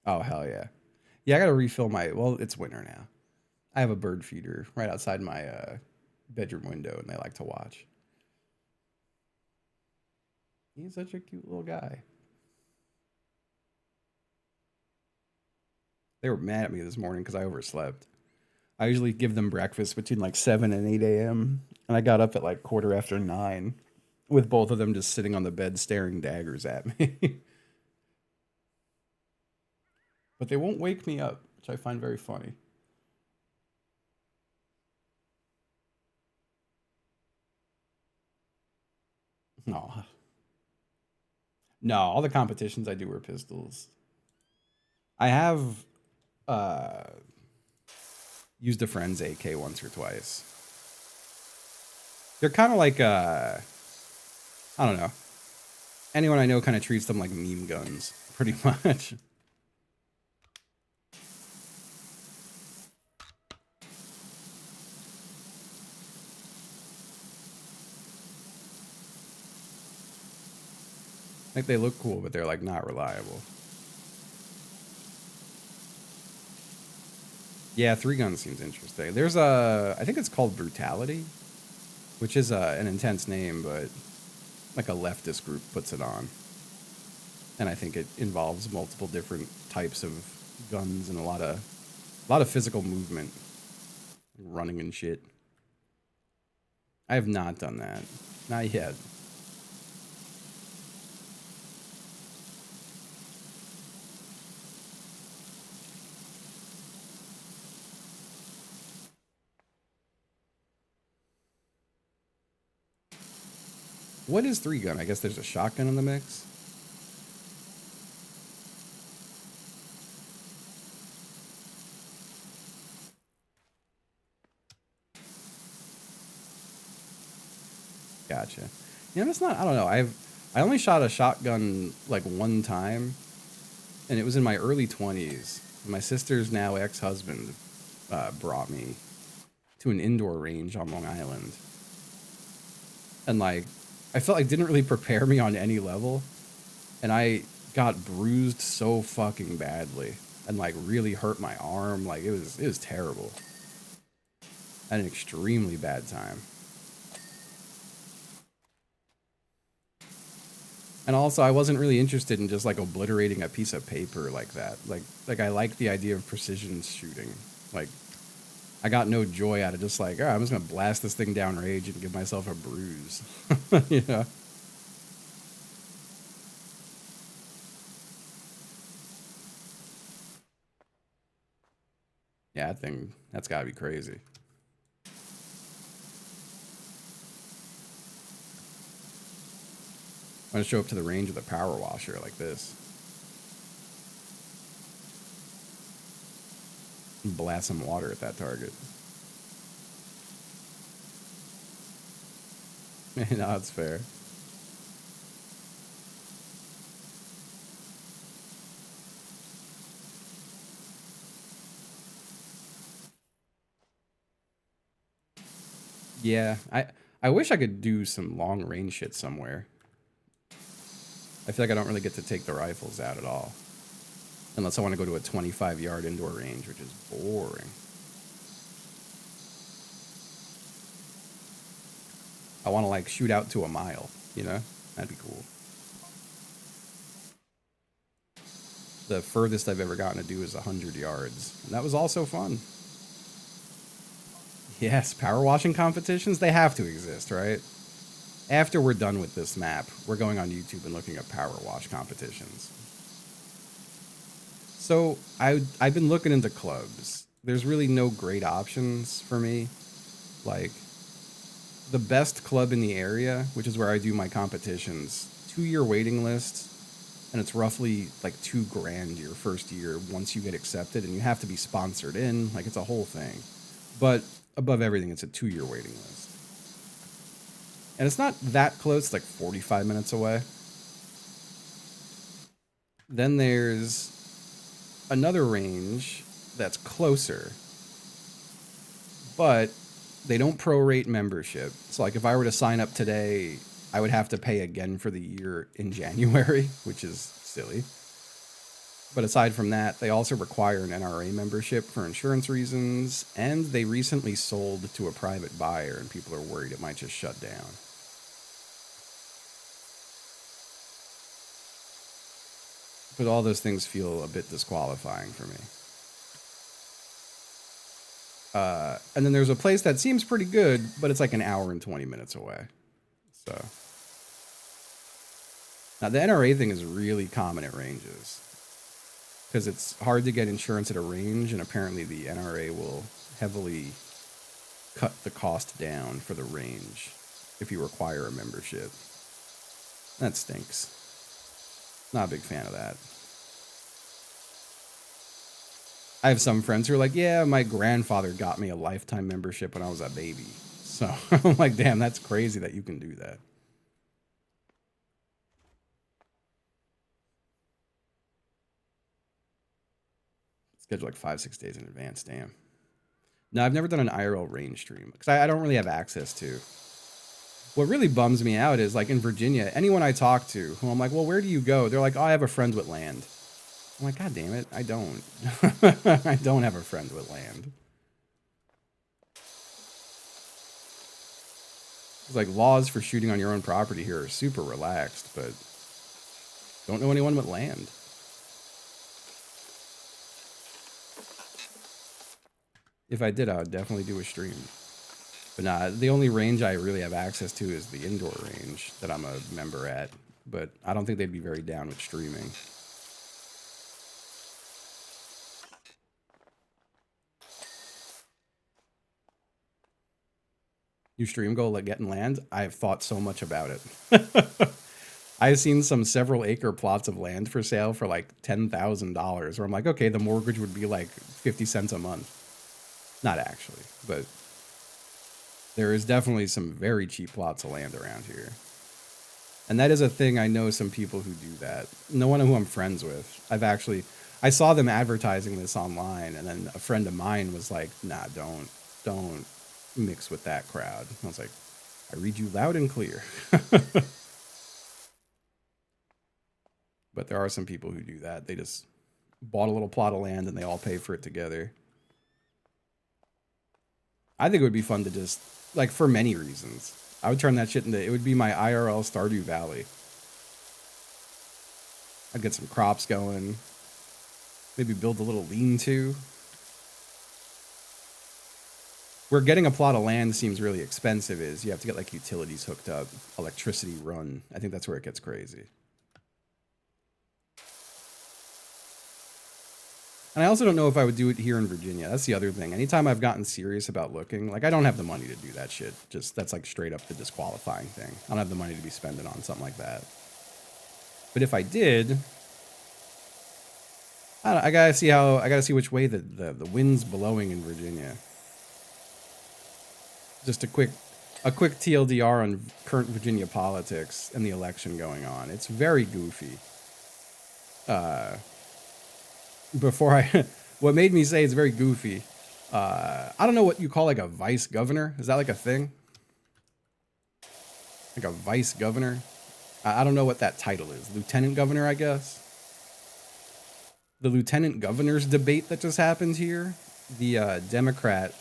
Oh hell yeah. Yeah, I gotta refill my. Well, it's winter now. I have a bird feeder right outside my bedroom window, and they like to watch. He's such a cute little guy. They were mad at me this morning because I overslept. I usually give them breakfast between like 7 and 8 a.m. And I got up at like quarter after 9 with both of them just sitting on the bed staring daggers at me. But they won't wake me up, which I find very funny. No, no, all the competitions I do are pistols. I have uh, used a friend's AK once or twice. They're kind of like I don't know. Anyone I know kind of treats them like meme guns, pretty much. Like they look cool, but they're like not reliable. Yeah, three guns seems interesting. There's a, I think it's called Brutality, which is an intense name, but like a leftist group puts it on. and I think it involves multiple different types of guns and a lot of physical movement, running and shit. I have not done that, not yet. What is three gun? I guess there's a shotgun in the mix. Gotcha. Yeah, that's not. I don't know. I only shot a shotgun like one time, and it was in my early 20s. My sister's now ex-husband brought me to an indoor range on Long Island, and like I felt like didn't really prepare me on any level, and I got bruised so fucking badly, and like really hurt my arm. Like it was terrible. I had an extremely bad time. And also, I wasn't really interested in just like obliterating a piece of paper like that. Like I like the idea of precision shooting. Like, I got no joy out of just like, oh, I'm just gonna blast this thing down range and give myself a bruise. You know? Yeah, that's gotta be crazy. I'm gonna show up to the range with a power washer like this and blast some water at that target. No, that's fair. Yeah, I wish I could do some long range shit somewhere. I feel like I don't really get to take the rifles out at all. Unless I want to go to a 25-yard indoor range, which is boring. I want to like shoot out to a mile, you know? That'd be cool. The furthest I've ever gotten to do is 100 yards. And that was also fun. Yes, power washing competitions, they have to exist, right? After we're done with this map, we're going on YouTube and looking at power wash competitions. So I've been looking into clubs. There's really no great options for me. Like, the best club in the area, which is where I do my competitions, 2-year waiting list, and it's roughly like $2,000 your first year once you get accepted, and you have to be sponsored in. Like, it's a whole thing. But above everything, it's a 2-year waiting list, and it's not that close. It's like 45 minutes away. Then there's another range that's closer, but they don't prorate membership. So like if I were to sign up today, I would have to pay again for the year in January, which is silly. But aside from that, they also require an NRA membership for insurance reasons, and they recently sold to a private buyer, and people are worried it might just shut down. But all those things feel a bit disqualifying for me. And then there's a place that seems pretty good, but it's like an hour and 20 minutes away. So now the NRA thing is really common at ranges because it's hard to get insurance at a range, and apparently the NRA will heavily cut the cost down for the range if you require a membership. That stinks. Not a big fan of that. I have some friends who are like, yeah, my grandfather got me a lifetime membership when I was a baby. So I'm like, damn, that's crazy that you can do that. Schedule like 5, 6 days in advance. Damn. No, I've never done an IRL range stream because I don't really have access to. What really bums me out is like in Virginia, anyone I talk to who I'm like, well, where do you go? They're like, oh, I have a friend with land. I'm like, God damn it, I don't. I don't have a friend with land. It's like laws for shooting on your own property here are super relaxed, but Don't know anyone with land. If I did, I would definitely do a stream. But nah, the only range I really have access to is the indoor range that I'm a member at. But I don't think they'd be very down with streaming. You stream goal like getting land? I've thought so much about it. I've seen some several acre plots of land for sale for like $10,000 where I'm like, okay, the mortgage would be like 50 cents a month. Not actually, but there is definitely some very cheap plots of land around here. And that is a thing. I know some people who do that. No one who I'm friends with. I saw them advertising this online, and then a friend of mine was like, nah, don't mix with that crowd. I was like, I read you loud and clear. But there are some people who do that. They just bought a little plot of land and they all pay for it together. I think it would be fun to just, like, for many reasons. I would turn that shit into, it would be my IRL Stardew Valley. I'd get some crops going. Maybe build a little lean-to. Where getting a plot of land seems really expensive is you have to get, like, utilities hooked up, electricity run. I think that's where it gets crazy. And I also don't know if I would do it here in Virginia. That's the other thing. Anytime I've gotten serious about looking, like, I don't have the money to do that shit. Just, that's like straight up the disqualifying thing. I don't have the money to be spending on something like that. But if I did, I gotta see which way the wind's blowing in Virginia. Just a quick TLDR on current Virginia politics and the election going on. It's very goofy. What made me say it's very goofy, I don't know what you call like a vice governor. Is that like a thing? Like a vice governor? I don't know what that title is. Lieutenant governor, I guess. The lieutenant governor's debate that just happened here, the Democrat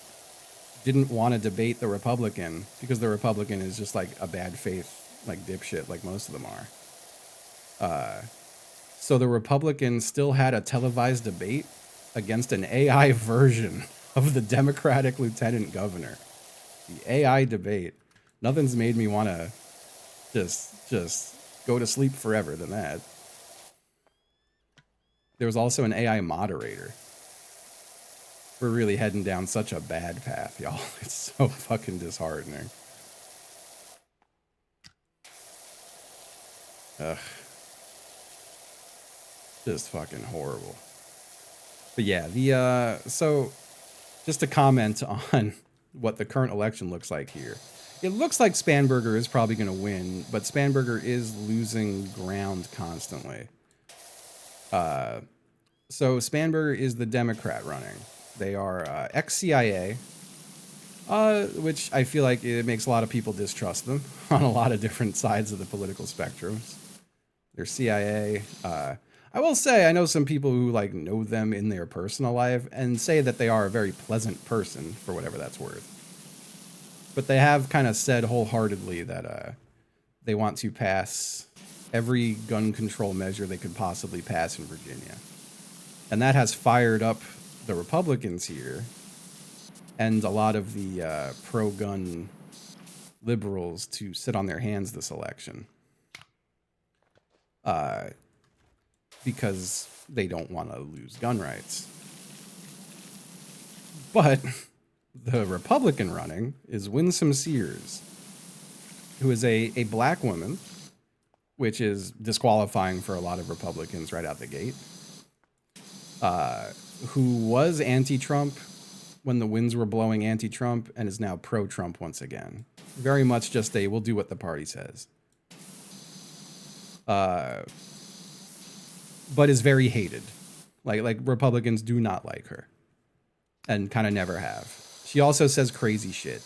didn't want to debate the Republican because the Republican is just like a bad faith, like dipshit, like most of them are. So the Republicans still had a televised debate against an AI version of the Democratic lieutenant governor. The AI debate. Nothing's made me want to just go to sleep forever than that. There was also an AI moderator. We're really heading down such a bad path, y'all. It's so fucking disheartening. Ugh. Just fucking horrible. But yeah, so just to comment on what the current election looks like here. It looks like Spanberger is probably going to win, but Spanberger is losing ground constantly. So Spanberger is the Democrat running. They are ex-CIA, which I feel like it makes a lot of people distrust them on a lot of different sides of the political spectrums. They're CIA. I will say I know some people who like know them in their personal life and say that they are a very pleasant person for whatever that's worth. But they have kind of said wholeheartedly that they want to pass every gun control measure they could possibly pass in Virginia. And that has fired up the Republicans here and a lot of the pro-gun liberals to sit on their hands this election. Because they don't want to lose gun rights. But the Republican running is Winsome Sears, who is a black woman, which is disqualifying for a lot of Republicans right out the gate, who was anti-Trump when the winds were blowing anti-Trump and is now pro-Trump once again. Very much just we'll do what the party says. But is very hated. Like Republicans do not like her. And kind of never have. She also says crazy shit.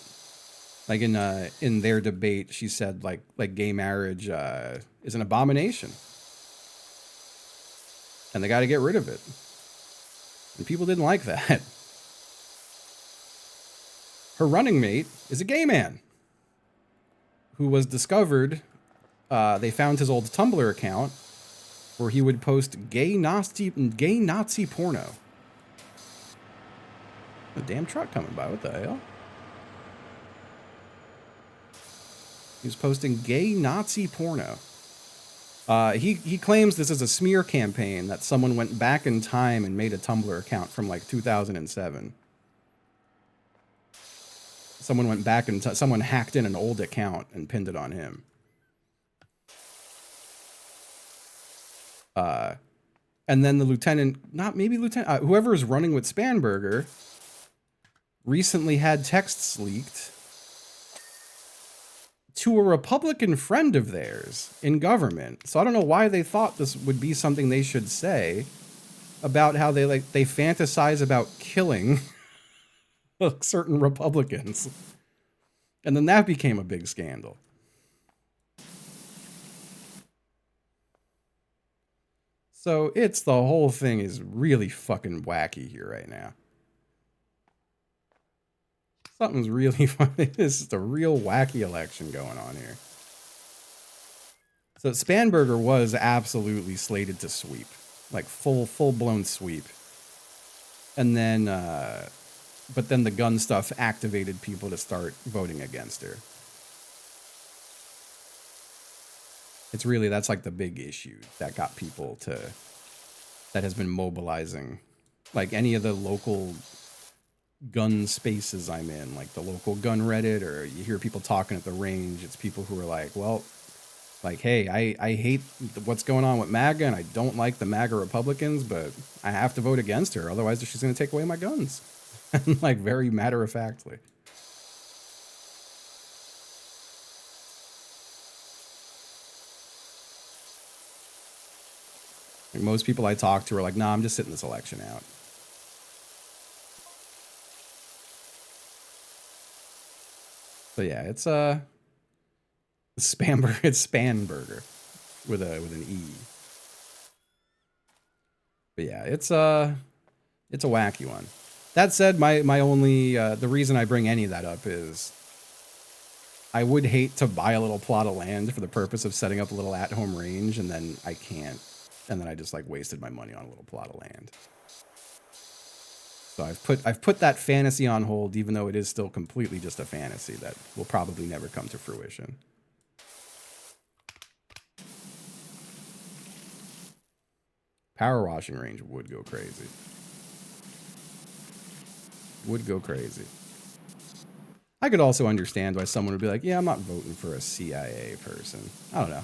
Like in their debate, she said like gay marriage is an abomination. And they got to get rid of it. And people didn't like that. Her running mate is a gay man who was discovered. They found his old Tumblr account where he would post gay Nazi porno. A damn truck coming by. What the hell? He was posting gay Nazi porno. He claims this is a smear campaign that someone went back in time and made a Tumblr account from like 2007. Someone went back and someone hacked in an old account and pinned it on him. And then the whoever is running with Spanberger recently had texts leaked to a Republican friend of theirs in government. So I don't know why they thought this would be something they should say about how they fantasize about killing certain Republicans. And then that became a big scandal. So the whole thing is really fucking wacky here right now. Something's really funny. This is a real wacky election going on here. So Spanberger was absolutely slated to sweep, like full-blown sweep. And then, but then the gun stuff activated people to start voting against her. That's like the big issue that got people that has been mobilizing, like any of the local gun spaces I'm in, like the local gun Reddit, or you hear people talking at the range. It's people who are like, well, like, hey, I hate what's going on with MAGA, and I don't like the MAGA Republicans, but I have to vote against her, otherwise she's going to take away my guns. And like very matter-of-factly. Like most people I talk to are like, nah, I'm just sitting this election out. So yeah, it's Spanberger with an E. But yeah, it's a wacky one. That said, my only the reason I bring any of that up is I would hate to buy a little plot of land for the purpose of setting up a little at-home range, and then I can't, and then I just like wasted my money on a little plot of land. So I've put that fantasy on hold, even though it is still completely just a fantasy that will probably never come to fruition. Power washing range would go crazy. Would go crazy. I could also understand why someone would be like, yeah, I'm not voting for a CIA person. I don't know.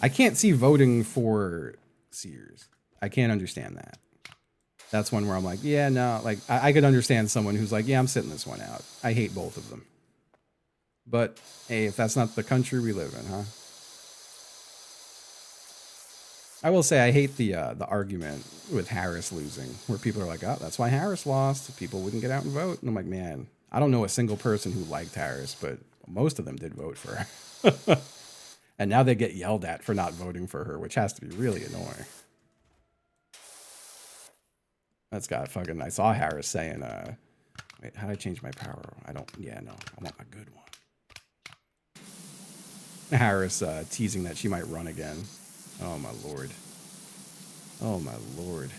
I can't see voting for Sears. I can't understand that. That's one where I'm like, yeah, no, like I could understand someone who's like, yeah, I'm sitting this one out. I hate both of them. But hey, if that's not the country we live in, huh? I will say I hate the argument with Harris losing, where people are like, oh, that's why Harris lost. People wouldn't get out and vote. And I'm like, man, I don't know a single person who liked Harris, but most of them did vote for her. And now they get yelled at for not voting for her, which has to be really annoying. That's got fucking, I saw Harris saying, wait, how did I change my power? I want my good one. Harris teasing that she might run again. Oh my lord. Oh my lord.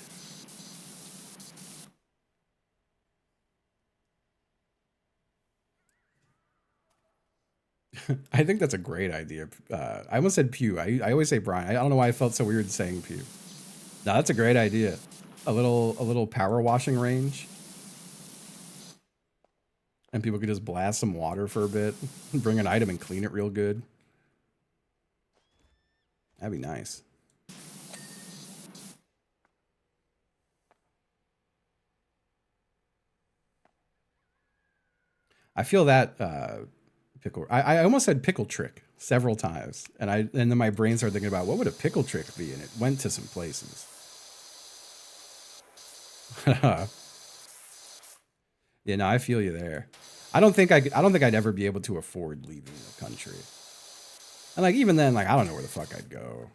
I think that's a great idea. I almost said Pew. I always say Brian. I don't know why I felt so weird saying Pew. No, that's a great idea. A little power washing range. And people could just blast some water for a bit, bring an item and clean it real good. That'd be nice. I feel that pickle. I almost said pickle trick several times, and then my brain started thinking about what would a pickle trick be, and it went to some places. Yeah, no, I feel you there. I don't think I'd ever be able to afford leaving the country. And like even then, like I don't know where the fuck I'd go.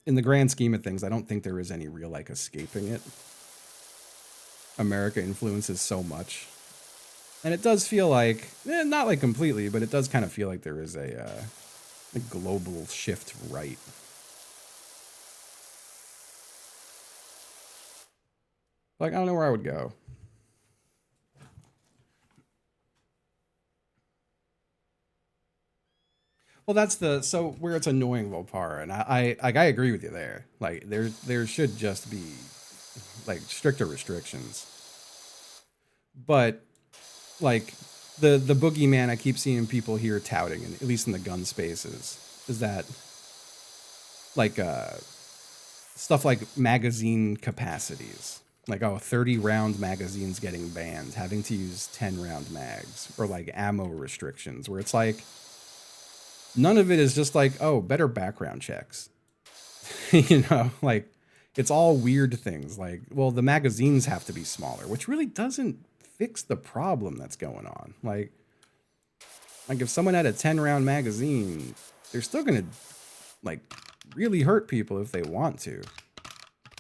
In the grand scheme of things, I don't think there is any real like escaping it. America influences so much. And it does feel like, not like completely, but it does kind of feel like there is a global shift right. Like, I don't know where I would go. Well, that's the so where it's annoying, Volpara, and I agree with you there. Like there should just be like stricter restrictions, but like the boogeyman I keep seeing people here touting, and at least in the gun spaces, is that like stuff like magazine capacities. Like, oh, 30 round magazines getting banned, having to use 10 round mags, or like ammo restrictions, where it's like, none of it is just like, oh, better background checks. You know, like, it's all weird things. Like, well, the magazines have to be smaller, which really doesn't fix the problem that's going on. Like if someone had a 10 round magazine, they're still going to, like, really hurt people if they want to.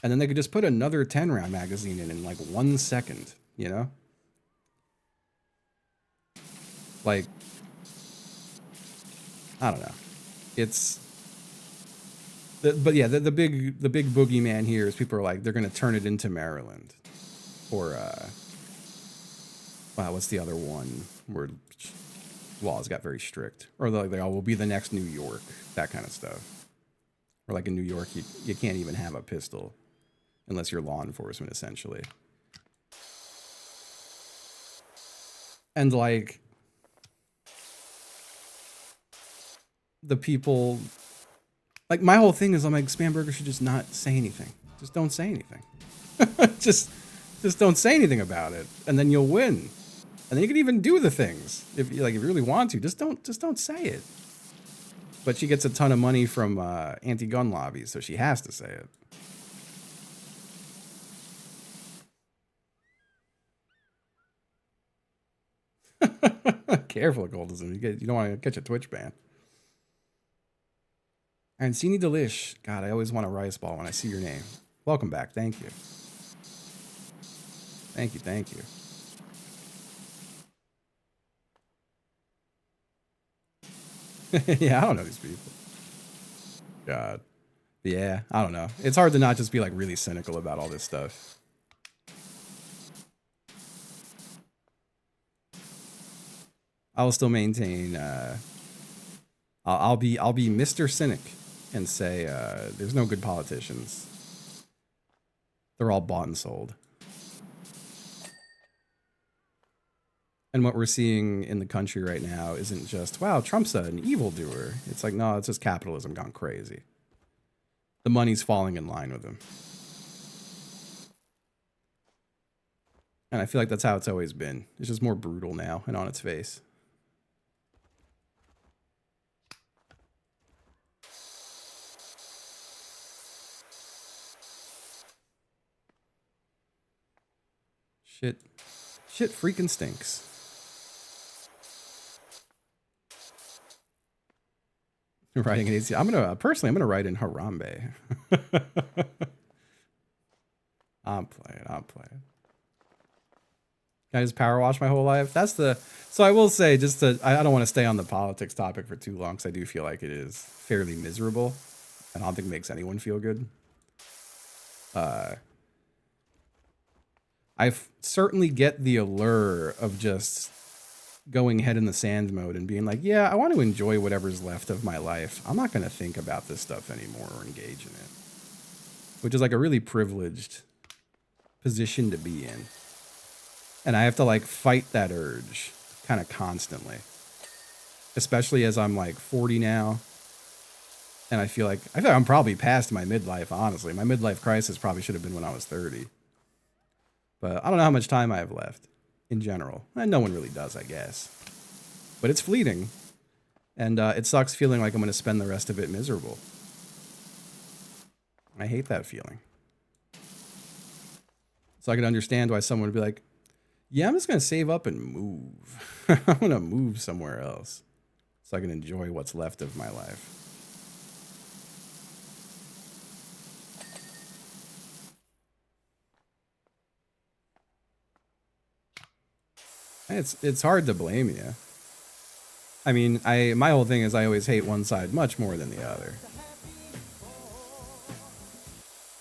And then they could just put another 10 round magazine in like 1 second, you know? Like, I don't know. It's, but yeah, the big boogeyman here is people are like, they're going to turn it into Maryland. Or, wow, what's the other one where laws got very strict? Or like, oh, we'll be the next New York, that kind of stuff. Or like in New York, you can't even have a pistol unless you're law enforcement, essentially. And like, the people, like my whole thing is I'm like, Spamberger should just not say anything. Just don't say anything. just don't say anything about it, and then you'll win. And then you can even do the things if you really want to. Just don't say it. But she gets a ton of money from anti-gun lobbies, so she has to say it. Careful, Goldism. You don't want to catch a Twitch ban. And Cini Delish. God, I always want a rice ball when I see your name. Welcome back. Thank you. Thank you. Thank you. Yeah, I don't know these people. God. Yeah, I don't know. It's hard to not just be like really cynical about all this stuff. I will still maintain. I'll be Mr. Cynic and say there's no good politicians. They're all bought and sold. And what we're seeing in the country right now isn't just, wow, Trump's an evildoer. It's like, no, it's just capitalism gone crazy. The money's falling in line with him. And I feel like that's how it's always been. It's just more brutal now and on its face. Shit freaking stinks. Writing an AC. I'm gonna write in Harambe. I'm playing. Can I just power wash my whole life? So I will say, I don't want to stay on the politics topic for too long, because I do feel like it is fairly miserable, and I don't think it makes anyone feel good. I certainly get the allure of just going head in the sand mode and being like, yeah, I want to enjoy whatever's left of my life. I'm not going to think about this stuff anymore or engage in it, which is like a really privileged position to be in. And I have to like fight that urge kind of constantly, especially as I'm like 40 now. And I feel like I'm probably past my midlife, honestly. My midlife crisis probably should have been when I was 30. But I don't know how much time I have left in general. And no one really does, I guess. But it's fleeting. And it sucks feeling like I'm going to spend the rest of it miserable. I hate that feeling. So I can understand why someone would be like, yeah, I'm just going to save up and move. I'm going to move somewhere else so I can enjoy what's left of my life. It's hard to blame you. I mean, my whole thing is I always hate one side much more than the other.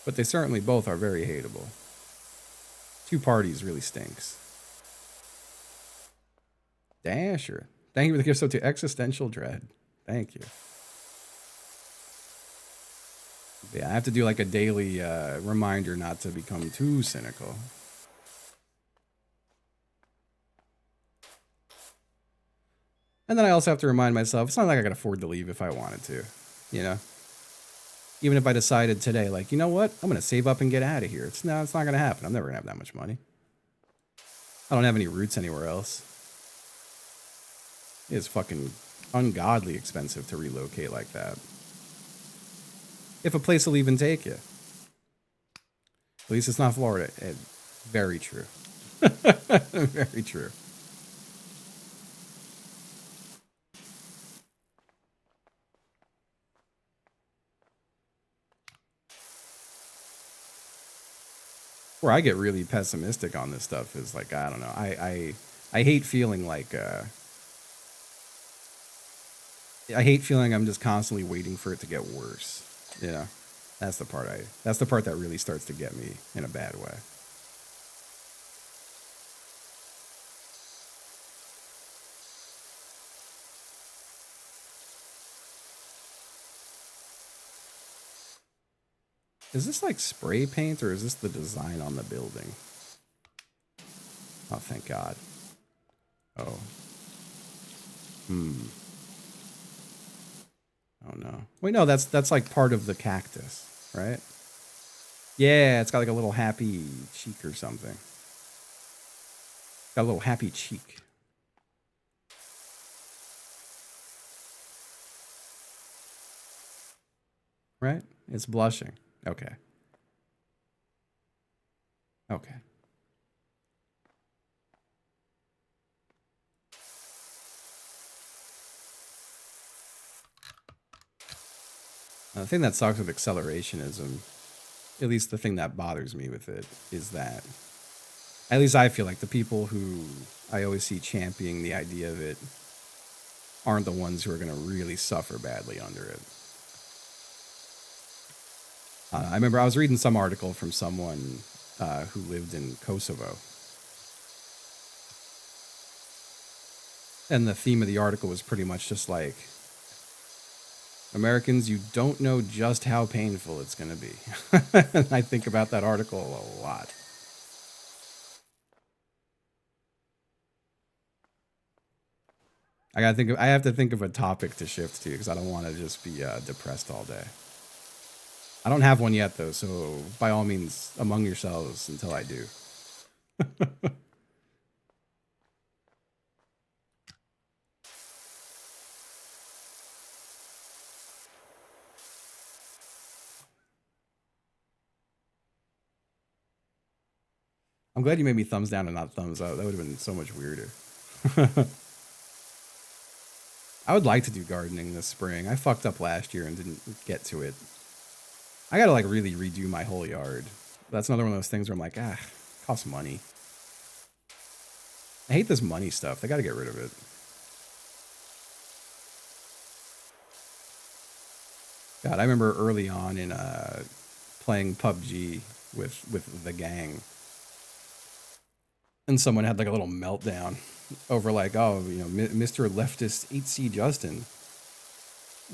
But they certainly both are very hateable. Two parties really stinks. Dasher. Thank you for the gift sub to Existential Dread. Thank you. Yeah, I have to do like a daily reminder not to become too cynical. And then I also have to remind myself, it's not like I could afford to leave if I wanted to, you know? Even if I decided today, like, you know what? I'm going to save up and get out of here. It's not going to happen. I'm never going to have that much money. I don't have any roots anywhere else. It's fucking ungodly expensive to relocate like that. If a place will even take you. At least it's not Florida. Very true. Very true. Where I get really pessimistic on this stuff is like, I don't know. I hate feeling like I hate feeling I'm just constantly waiting for it to get worse. You know? That's the part that really starts to get me in a bad way. Is this like spray paint or is this the design on the building? Oh, thank God. Oh. Oh no. Wait, no, that's like part of the cactus, right? Yeah, it's got like a little happy cheek or something. Got a little happy cheek. Right? It's blushing. Okay. Okay. The thing that sucks with accelerationism, at least the thing that bothers me with it, is that, at least I feel like the people who I always see championing the idea of it aren't the ones who are going to really suffer badly under it. I remember I was reading some article from someone who lived in Kosovo. And the theme of the article was pretty much just like, Americans, you don't know just how painful it's going to be. And I think about that article a lot. I have to think of a topic to shift to because I don't want to just be depressed all day. I don't have one yet though, so by all means, among yourselves until I do. I'm glad you made me thumbs down and not thumbs up. That would have been so much weirder. I would like to do gardening this spring. I fucked up last year and didn't get to it. I gotta like really redo my whole yard. That's another one of those things where I'm like, it costs money. I hate this money stuff. They gotta get rid of it. God, I remember early on in playing PUBG with the gang, and someone had like a little meltdown over like, oh, you know, Mr. Leftist 8C Justin,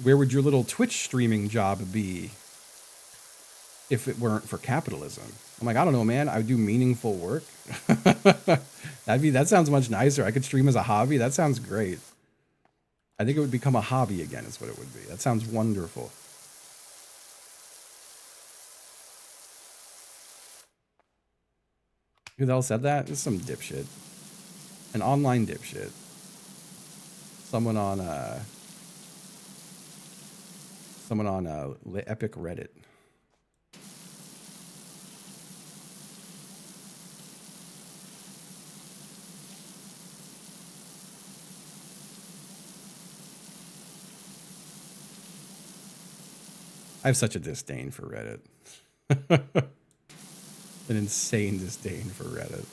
where would your little Twitch streaming job be if it weren't for capitalism? I'm like, I don't know, man. I would do meaningful work. That sounds much nicer. I could stream as a hobby. That sounds great. I think it would become a hobby again is what it would be. That sounds wonderful. Who the hell said that? It's some dipshit. An online dipshit. Someone on Epic Reddit. I have such a disdain for Reddit. An insane disdain for Reddit.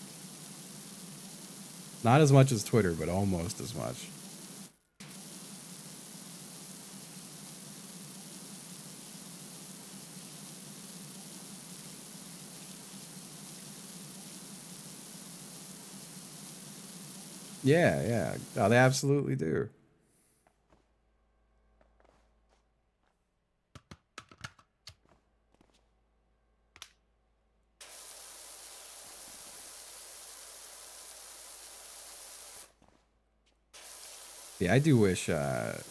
Not as much as Twitter, but almost as much. Yeah, yeah. Oh, they absolutely do. Yeah, I do wish, and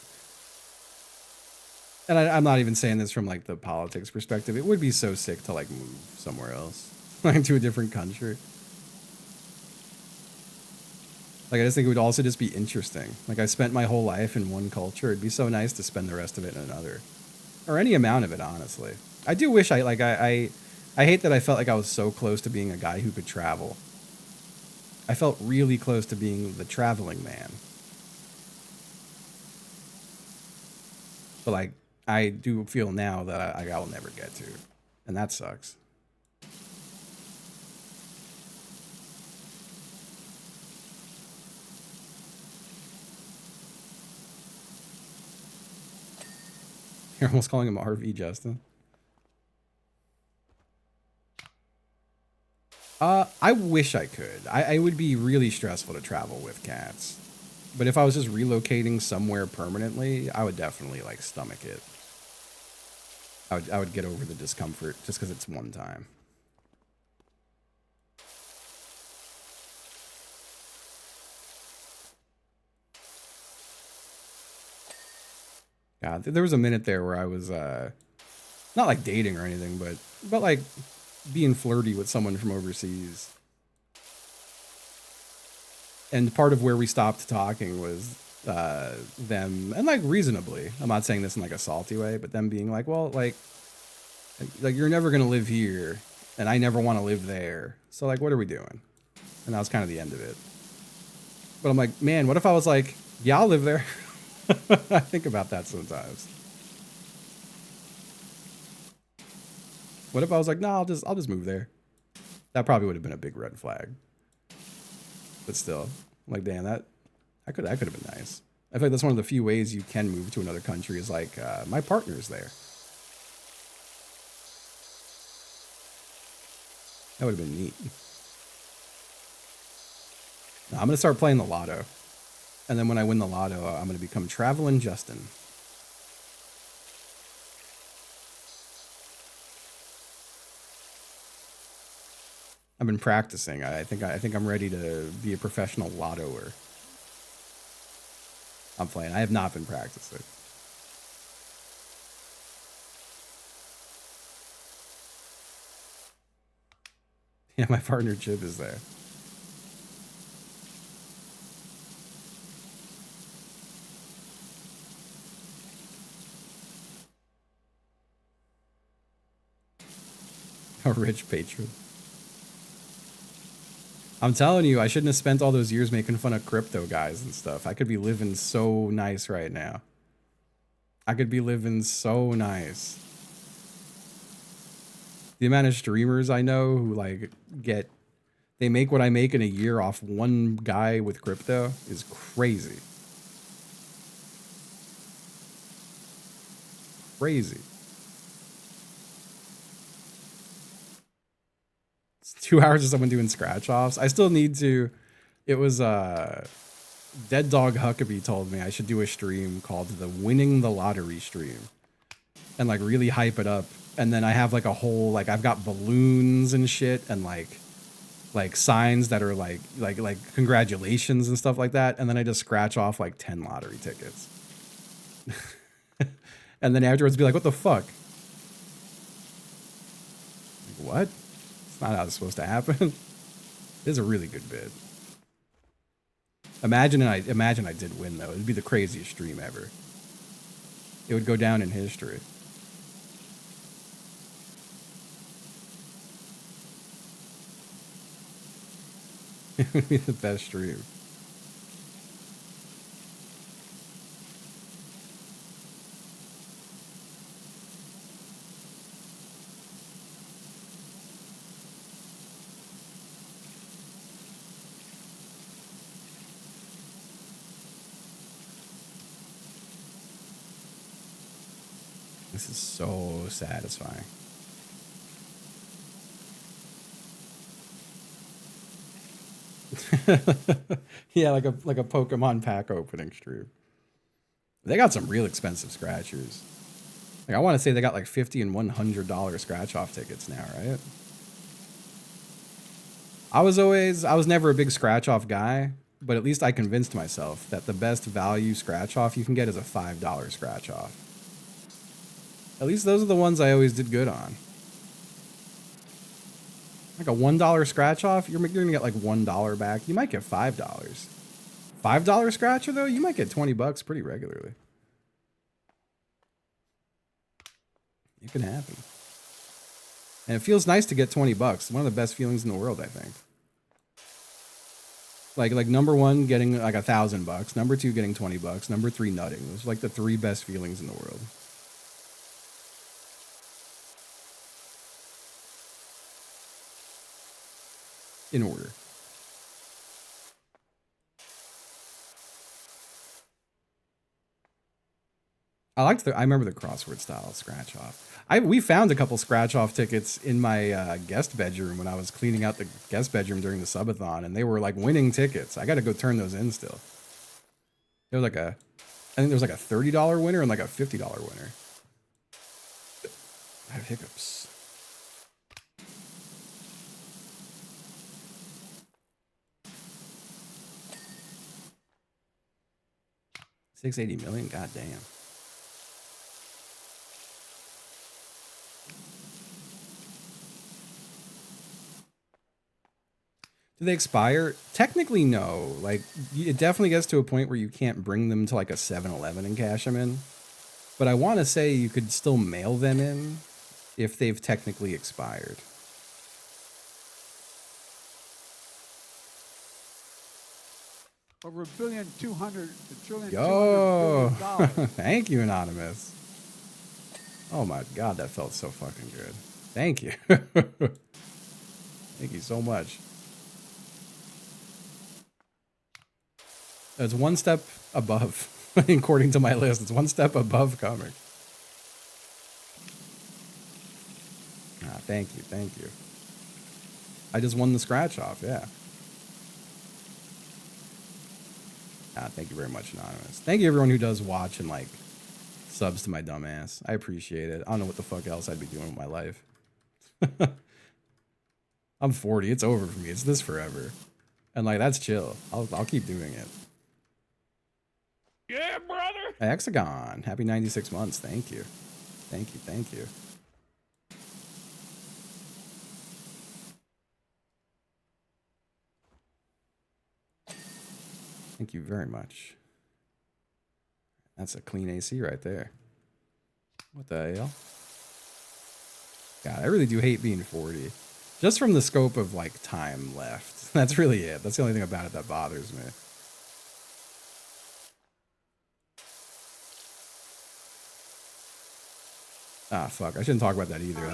I'm not even saying this from like the politics perspective. It would be so sick to like move somewhere else, like to a different country. Like I just think it would also just be interesting. Like I spent my whole life in one culture. It'd be so nice to spend the rest of it in another, or any amount of it. Honestly, I do wish I hate that I felt like I was so close to being a guy who could travel. I felt really close to being the traveling man, but like I do feel now that I will never get to, and that sucks. You're almost calling him RV Justin. I wish I could. I would be really stressful to travel with cats. But if I was just relocating somewhere permanently, I would definitely like stomach it. I would get over the discomfort just because it's one time. God, there was a minute there where I was not like dating or anything, but like being flirty with someone from overseas. And part of where we stopped talking was them, and like reasonably. I'm not saying this in like a salty way, but them being like, well, like you're never gonna live here, and I never want to live there. So like, what are we doing? And that was kind of the end of it. But I'm like, man, what if I was like, yeah, I'll live there? I think about that sometimes. What if I was like, no, I'll just move there? That probably would have been a big red flag. But still, I'm like, damn, that could have been nice. I feel like that's one of the few ways you can move to another country is like my partner's there. That would have been neat. Now, I'm gonna start playing the lotto, and then when I win the lotto, I'm gonna become traveling Justin. I've been practicing. I think I'm ready to be a professional lottoer. I'm playing. I have not been practicing. Yeah, my partner Chip is there. A rich patron. I'm telling you, I shouldn't have spent all those years making fun of crypto guys and stuff. I could be living so nice right now. I could be living so nice. The amount of streamers I know who like get they make what I make in a year off one guy with crypto is crazy. Crazy. It's 2 hours of someone doing scratch offs. I still need to. It was Dead Dog Huckabee told me I should do a stream called the Winning the Lottery stream and like really hype it up. And then I have like a whole like I've got balloons and shit and like signs that are like congratulations and stuff like that. And then I just scratch off like 10 lottery tickets. And then afterwards be like, what the fuck? Like, what? It's not how it's supposed to happen. It is a really good bid. Imagine I did win though. It'd be the craziest stream ever. It would go down in history. It would be the best stream. This is so satisfying. Yeah, like a Pokemon pack opening stream. They got some real expensive scratchers. Like I want to say they got like $50 and $100 scratch off tickets now, right? I was never a big scratch off guy, but at least I convinced myself that the best value scratch off you can get is a $5 scratch off. At least those are the ones I always did good on. Like a $1 scratch off, you're gonna get like $1 back. You might get $5. $5 scratcher though, you might get 20 bucks pretty regularly. It can happen. And it feels nice to get 20 bucks. One of the best feelings in the world, I think. Like number one, getting like $1,000. Number two, getting 20 bucks. Number three, nutting. Those are like the three best feelings in the world. In order. I remember the crossword style scratch off. We found a couple scratch off tickets in my guest bedroom when I was cleaning out the guest bedroom during the subathon, and they were like winning tickets. I got to go turn those in still. There was I think there was like a $30 winner and like a $50 winner. I have hiccups. $680 million, goddamn. Do they expire? Technically, no. Like, it definitely gets to a point where you can't bring them to like a 7-Eleven and cash them in. But I want to say you could still mail them in if they've technically expired. Over $1.2 trillion. Yo, thank you, Anonymous. Oh my God, that felt so fucking good. Thank you. Thank you so much. It's one step above, according to my list. It's one step above comic. Ah, thank you, thank you. I just won the scratch off, yeah. Ah, thank you very much, Anonymous. Thank you everyone who does watch and like subs to my dumb ass. I appreciate it. I don't know what the fuck else I'd be doing with my life. I'm 40. It's over for me. It's this forever. And like, that's chill. I'll keep doing it. Yeah, brother. Hexagon. Happy 96 months. Thank you. Thank you. Thank you. Thank you very much. That's a clean AC right there. What the hell? God, I really do hate being 40. Just from the scope of like time left. That's really it. That's the only thing about it that bothers me. Ah, fuck. I shouldn't talk about that either.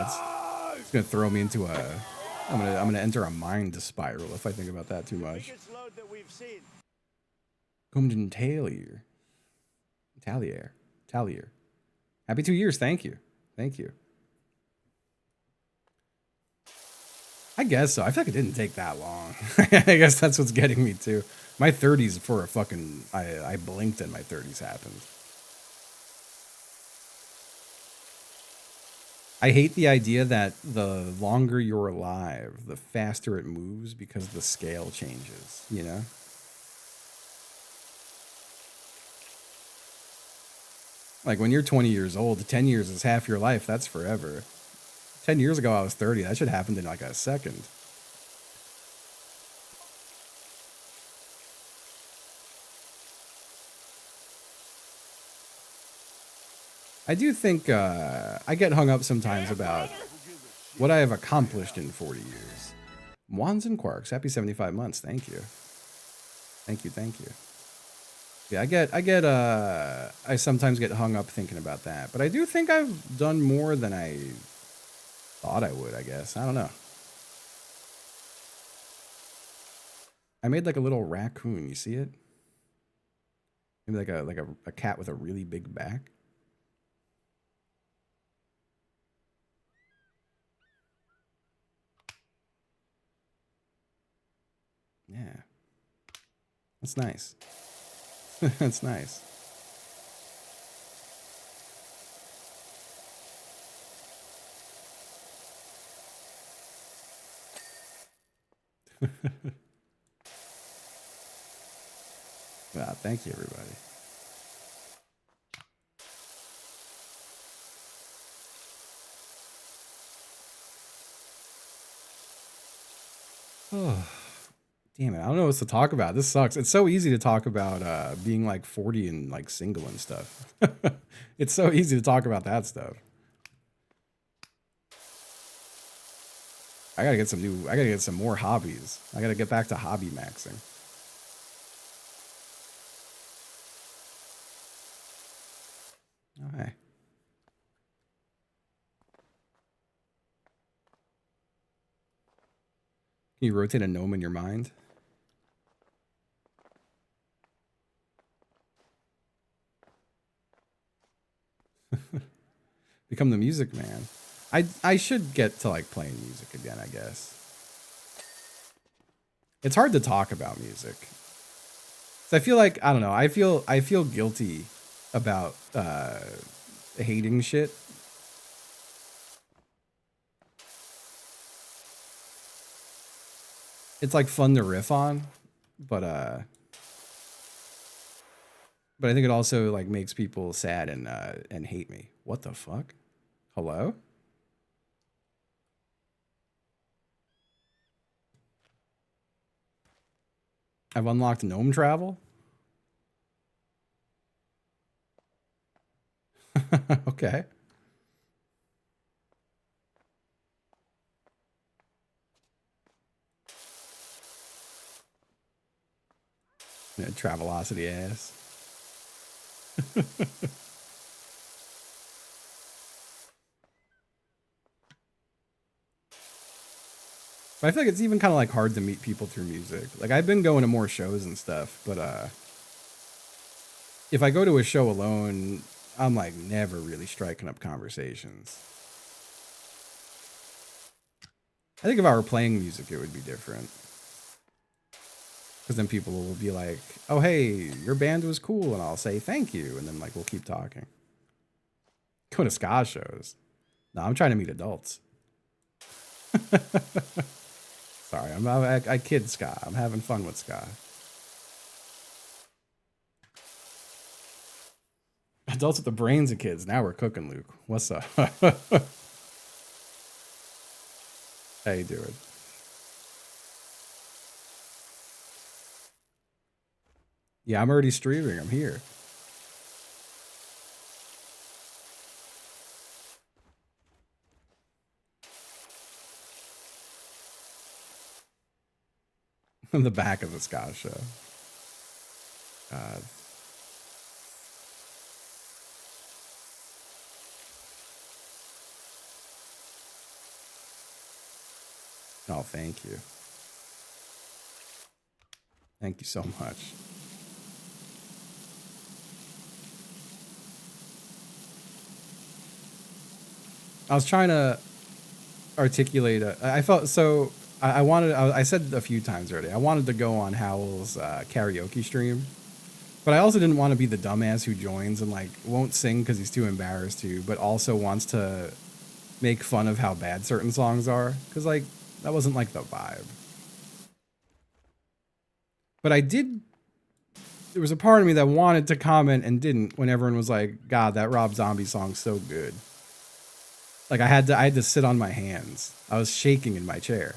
It's gonna throw me into a. I'm gonna enter a mind spiral if I think about that too much. Comden Talier. Talier. Happy 2 years. Thank you. Thank you. I guess so. I feel like it didn't take that long. I guess that's what's getting me too. My 30s for a fucking. I blinked and my 30s happened. I hate the idea that the longer you're alive, the faster it moves because the scale changes, you know? Like when you're 20 years old, 10 years is half your life. That's forever. 10 years ago, I was 30. That should happen in like a second. I do think I get hung up sometimes about what I have accomplished in 40 years. Wands and Quarks, happy 75 months. Thank you. Thank you, thank you. Yeah, I sometimes get hung up thinking about that. But I do think I've done more than I thought I would, I guess. I don't know. I made like a little raccoon, you see it? Maybe like a cat with a really big back. Yeah. That's nice. That's nice. Thank you, everybody. Oh, damn it. I don't know what to talk about. This sucks. It's so easy to talk about being like 40 and like single and stuff. It's so easy to talk about that stuff. I gotta get some more hobbies. I gotta get back to hobby maxing. Okay. Can you rotate a gnome in your mind? Become the music man. I should get to like playing music again, I guess. It's hard to talk about music. So I feel like, I don't know, I feel guilty about hating shit. It's like fun to riff on, but I think it also like makes people sad and hate me. What the fuck? Hello? I've unlocked gnome travel. Okay. Yeah, Travelocity ass. But I feel like it's even kind of like hard to meet people through music. Like I've been going to more shows and stuff, but if I go to a show alone, I'm like never really striking up conversations. I think if I were playing music, it would be different. Because then people will be like, oh, hey, your band was cool. And I'll say, thank you. And then like, we'll keep talking. Go to ska shows. No, I'm trying to meet adults. Sorry, I kid ska. I'm having fun with ska. Adults with the brains of kids. Now we're cooking, Luke. What's up? How you doing? Yeah, I'm already streaming. I'm here. In the back of the ska show. God. Oh, thank you. Thank you so much. I was trying to articulate. I felt so. I wanted. I said a few times already. I wanted to go on Howell's karaoke stream, but I also didn't want to be the dumbass who joins and like won't sing because he's too embarrassed to, but also wants to make fun of how bad certain songs are. Because like that wasn't like the vibe. But I did. There was a part of me that wanted to comment and didn't when everyone was like, "God, that Rob Zombie song's so good." Like I had to sit on my hands. I was shaking in my chair.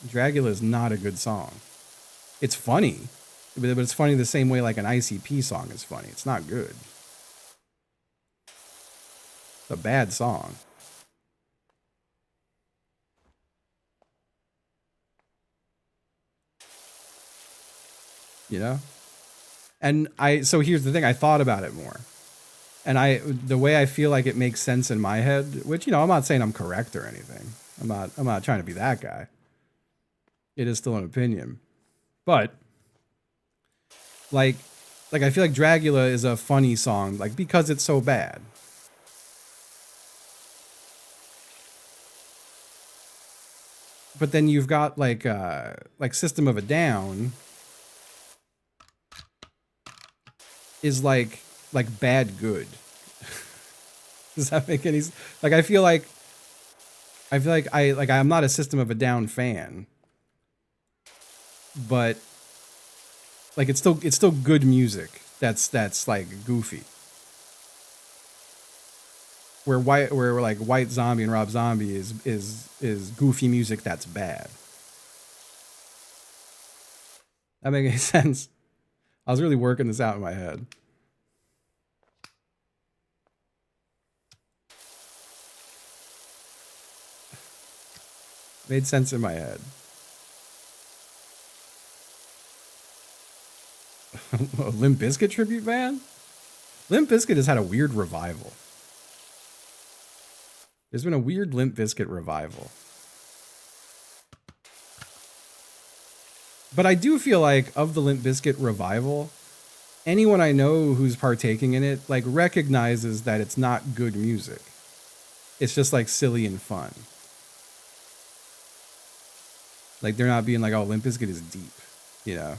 Dragula is not a good song. It's funny, but it's funny the same way like an ICP song is funny. It's not good. It's a bad song. You know? And so here's the thing, I thought about it more. And the way I feel like it makes sense in my head, which, you know, I'm not saying I'm correct or anything. I'm not trying to be that guy. It is still an opinion. But like I feel like Dragula is a funny song, like because it's so bad. but then you've got like System of a Down is like bad good. Does that make any like I feel like I'm not a System of a Down fan, but like it's still good music that's like goofy. Where White Zombie and Rob Zombie is goofy music that's bad. That makes any sense? I was really working this out in my head. Made sense in my head. A Limp Bizkit tribute band? Limp Bizkit has had a weird revival. There's been a weird Limp Bizkit revival. But I do feel like of the Limp Bizkit revival, anyone I know who's partaking in it like recognizes that it's not good music. It's just like silly and fun. Like they're not being like, oh, Limp Bizkit is deep, you know?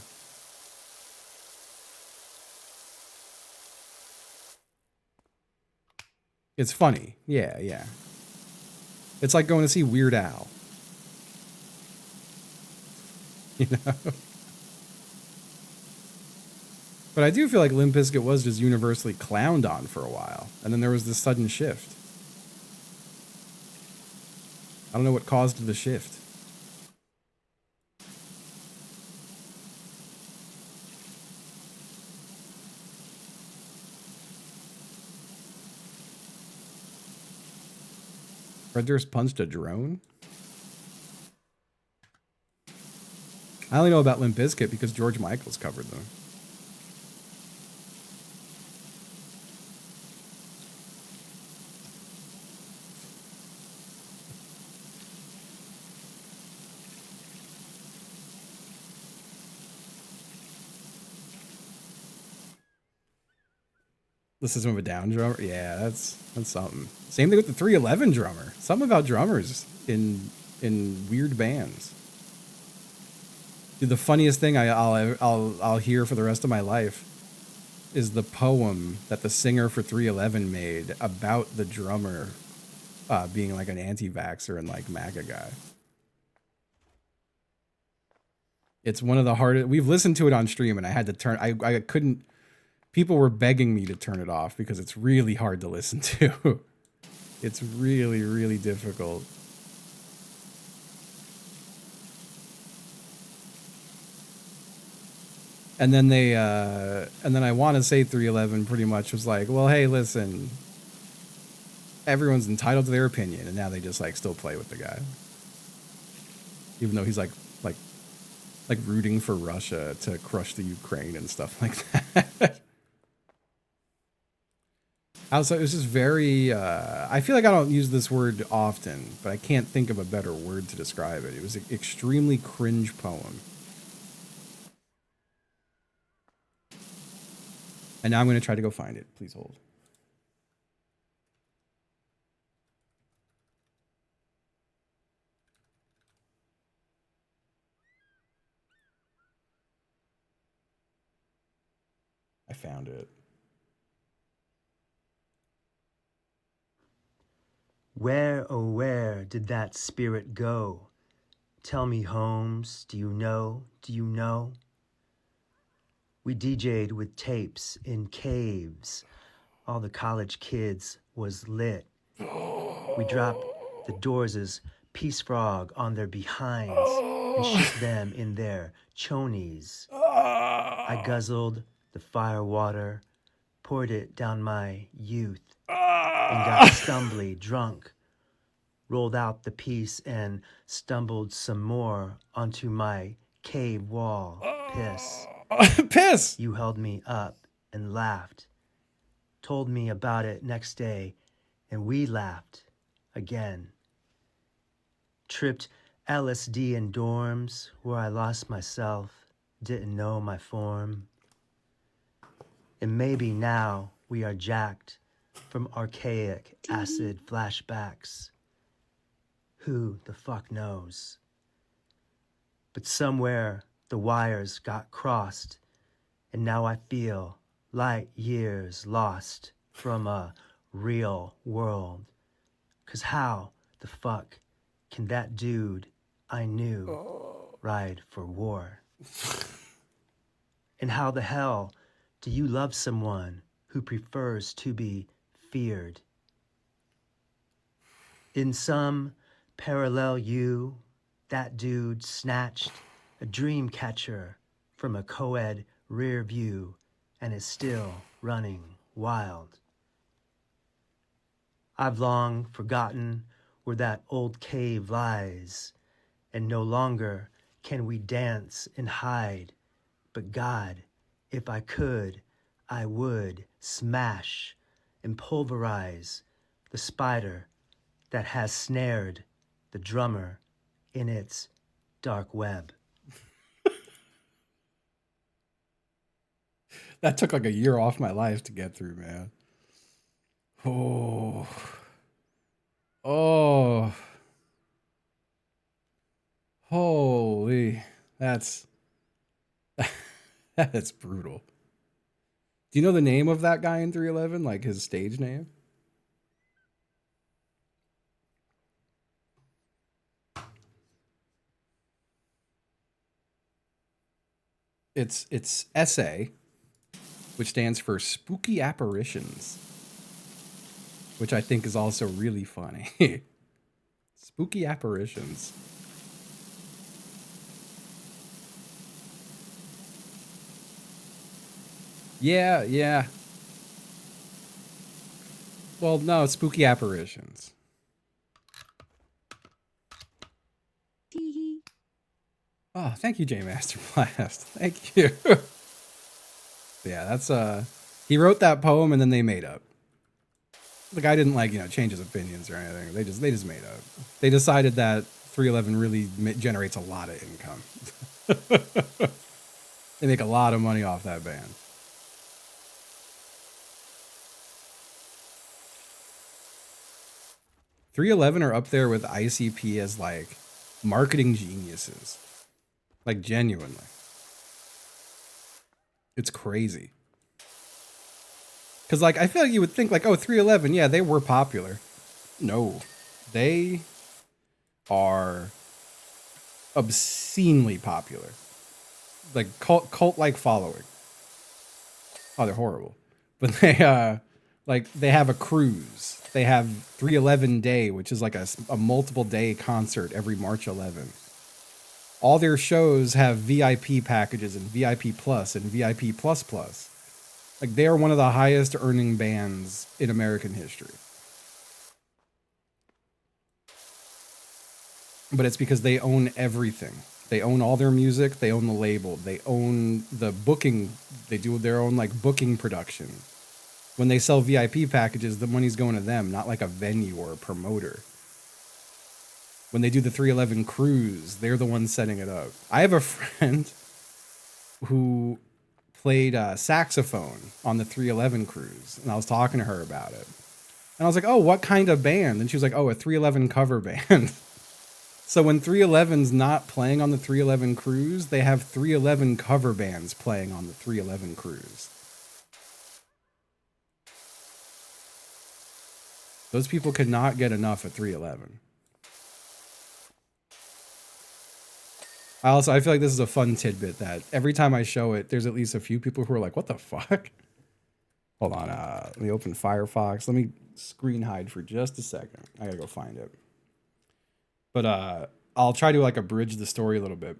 It's funny. Yeah, yeah. It's like going to see Weird Al. You know? But I do feel like Limp Bizkit was just universally clowned on for a while. And then there was this sudden shift. I don't know what caused the shift. Fred Durst punched a drone? I only know about Limp Bizkit because George Michael's covered them. The System of a Down drummer? Yeah, that's something. Same thing with the 311 drummer. Something about drummers in weird bands. Dude, the funniest thing I'll hear for the rest of my life is the poem that the singer for 311 made about the drummer being like an anti-vaxxer and like MAGA guy. It's one of the hardest. We've listened to it on stream, and I had to turn. I couldn't. People were begging me to turn it off because it's really hard to listen to. It's really, really difficult. And then I want to say 311 pretty much was like, well, hey, listen, everyone's entitled to their opinion, and now they just like still play with the guy, even though he's like rooting for Russia to crush the Ukraine and stuff like that. Also, it was just very. I feel like I don't use this word often, but I can't think of a better word to describe it. It was an extremely cringe poem. And now I'm going to try to go find it. Please hold. I found it. Where, oh where did that spirit go? Tell me, Holmes, do you know, do you know? We DJ'd with tapes in caves. All the college kids was lit. We dropped the Doors' Peace Frog on their behinds and shook them in their chonies. I guzzled the fire water, poured it down my youth, and got stumbly drunk, rolled out the piece and stumbled some more onto my cave wall. Piss. Piss! You held me up and laughed, told me about it next day, and we laughed again. Tripped LSD in dorms where I lost myself, didn't know my form. And maybe now we are jacked from archaic acid flashbacks. Who the fuck knows? but somewhere the wires got crossed, and now I feel light years lost from a real world. 'Cause how the fuck can that dude I knew ride for war? And how the hell do you love someone who prefers to be feared? In some parallel you, that dude snatched a dream catcher from a co-ed rear view and is still running wild. I've long forgotten where that old cave lies, and no longer can we dance and hide. But God, if I could, I would smash and pulverize the spider that has snared the drummer in its dark web. That took like a year off my life to get through, man. Oh. Oh. Holy. That's that's brutal. Do you know the name of that guy in 311? Like his stage name? It's SA, which stands for Spooky Apparitions, which I think is also really funny. Spooky Apparitions. Yeah, yeah. Well, no, Spooky Apparitions. Oh, thank you, J Master Blast. Thank you. Yeah, that's he wrote that poem and then they made up. The guy didn't like, change his opinions or anything. They just made up. They decided that 311 really generates a lot of income. They make a lot of money off that band. .311 are up there with ICP as like marketing geniuses. Like genuinely. It's crazy. Because like I feel like you would think like, oh, 311, yeah, they were popular. No. They are obscenely popular. Like cult-like following. Oh, they're horrible. But they they have a cruise. They have 311 Day, which is like a multiple day concert every March 11. All their shows have VIP packages and VIP Plus and VIP Plus Plus. Like they are one of the highest earning bands in American history. But it's because they own everything. They own all their music. They own the label. They own the booking. They do their own like booking production. When they sell VIP packages, the money's going to them, not like a venue or a promoter. When they do the 311 cruise, they're the ones setting it up. I have a friend who played saxophone on the 311 cruise, and I was talking to her about it. And I was like, oh, what kind of band? And she was like, oh, a 311 cover band. So when 311's not playing on the 311 cruise, they have 311 cover bands playing on the 311 cruise. Those people could not get enough at 311. I feel like this is a fun tidbit that every time I show it, there's at least a few people who are like, what the fuck? Hold on. Let me open Firefox. Let me screen hide for just a second. I gotta go find it. But I'll try to like abridge the story a little bit.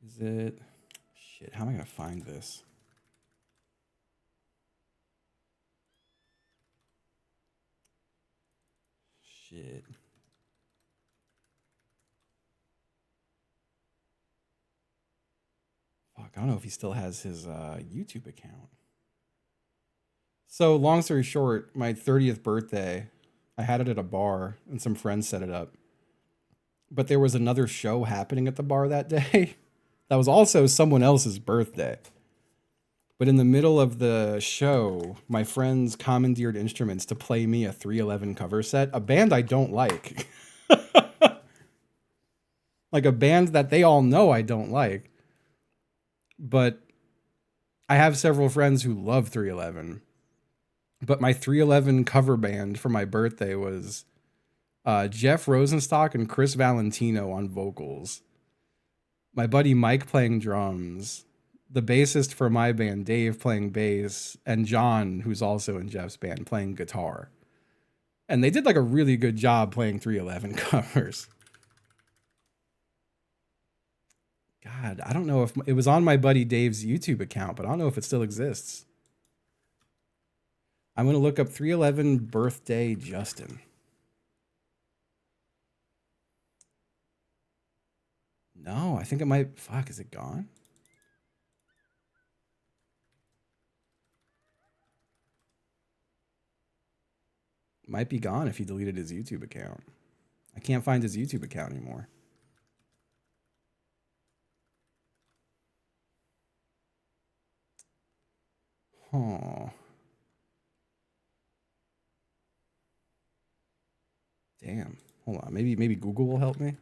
Is it? Shit, how am I gonna find this? Shit. Fuck, I don't know if he still has his YouTube account. So long story short, my 30th birthday, I had it at a bar and some friends set it up. But there was another show happening at the bar that day that was also someone else's birthday. But in the middle of the show, my friends commandeered instruments to play me a 311 cover set, a band I don't like. Like a band that they all know I don't like. But I have several friends who love 311. But my 311 cover band for my birthday was Jeff Rosenstock and Chris Valentino on vocals. My buddy Mike playing drums. The bassist for my band, Dave, playing bass. And John, who's also in Jeff's band, playing guitar. And they did like a really good job playing 311 covers. God, I don't know if it was on my buddy Dave's YouTube account, but I don't know if it still exists. I'm going to look up 311 birthday Justin. No, I think it might. Fuck, is it gone? Might be gone if he deleted his YouTube account. I can't find his YouTube account anymore. Huh. Damn. Hold on. Maybe Google will help me.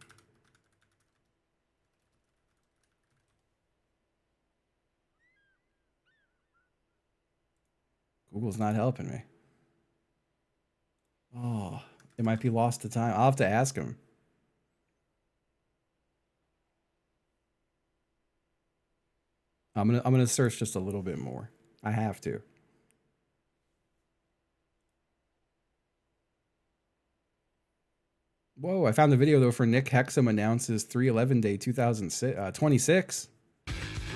Google's not helping me. Oh, it might be lost to time. I'll have to ask him. I'm gonna search just a little bit more. I have to. Whoa, I found the video though for Nick Hexum announces 311 Day 2026. The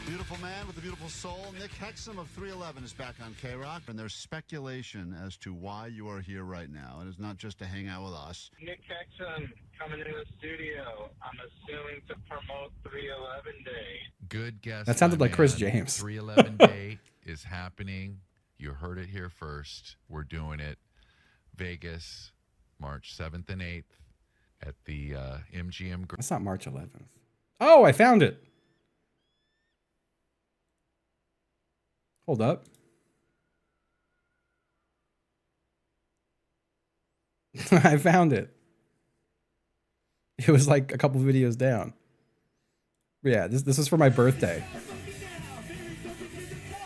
beautiful man with the beautiful soul, Nick Hexum of 311 is back on K-Rock, and there's speculation as to why you are here right now. It is not just to hang out with us. Nick Hexum coming in the studio. I'm assuming to promote 311 Day. Good guess. That sounded like Chris man. James. 311 Day is happening. You heard it here first. We're doing it. Vegas, March 7th and 8th at the MGM. That's not March 11th. Oh, I found it. Hold up. I found it. It was like a couple videos down. But yeah, this is for my birthday.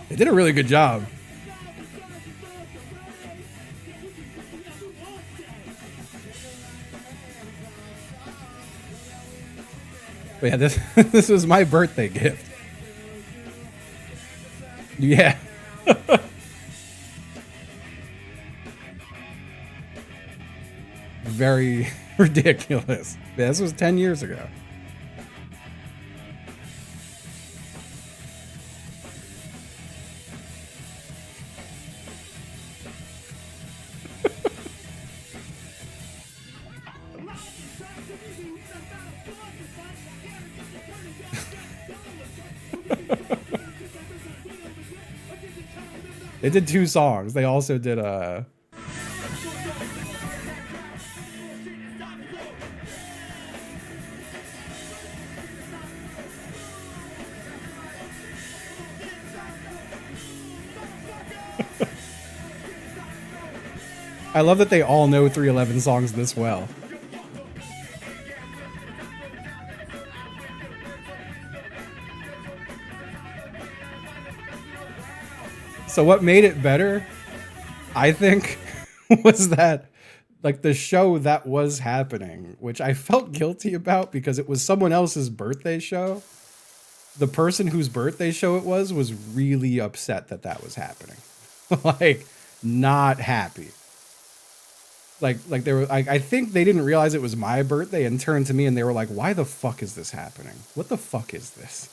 They did a really good job. But yeah, this was my birthday gift. Yeah. Very ridiculous. Yeah, this was 10 years ago. They did 2 songs. They also did I love that they all know 311 songs this well. So what made it better, I think, was that like the show that was happening, which I felt guilty about because it was someone else's birthday show. The person whose birthday show it was really upset that that was happening. Like, not happy. Like they were, I think they didn't realize it was my birthday and turned to me and they were like, why the fuck is this happening? What the fuck is this?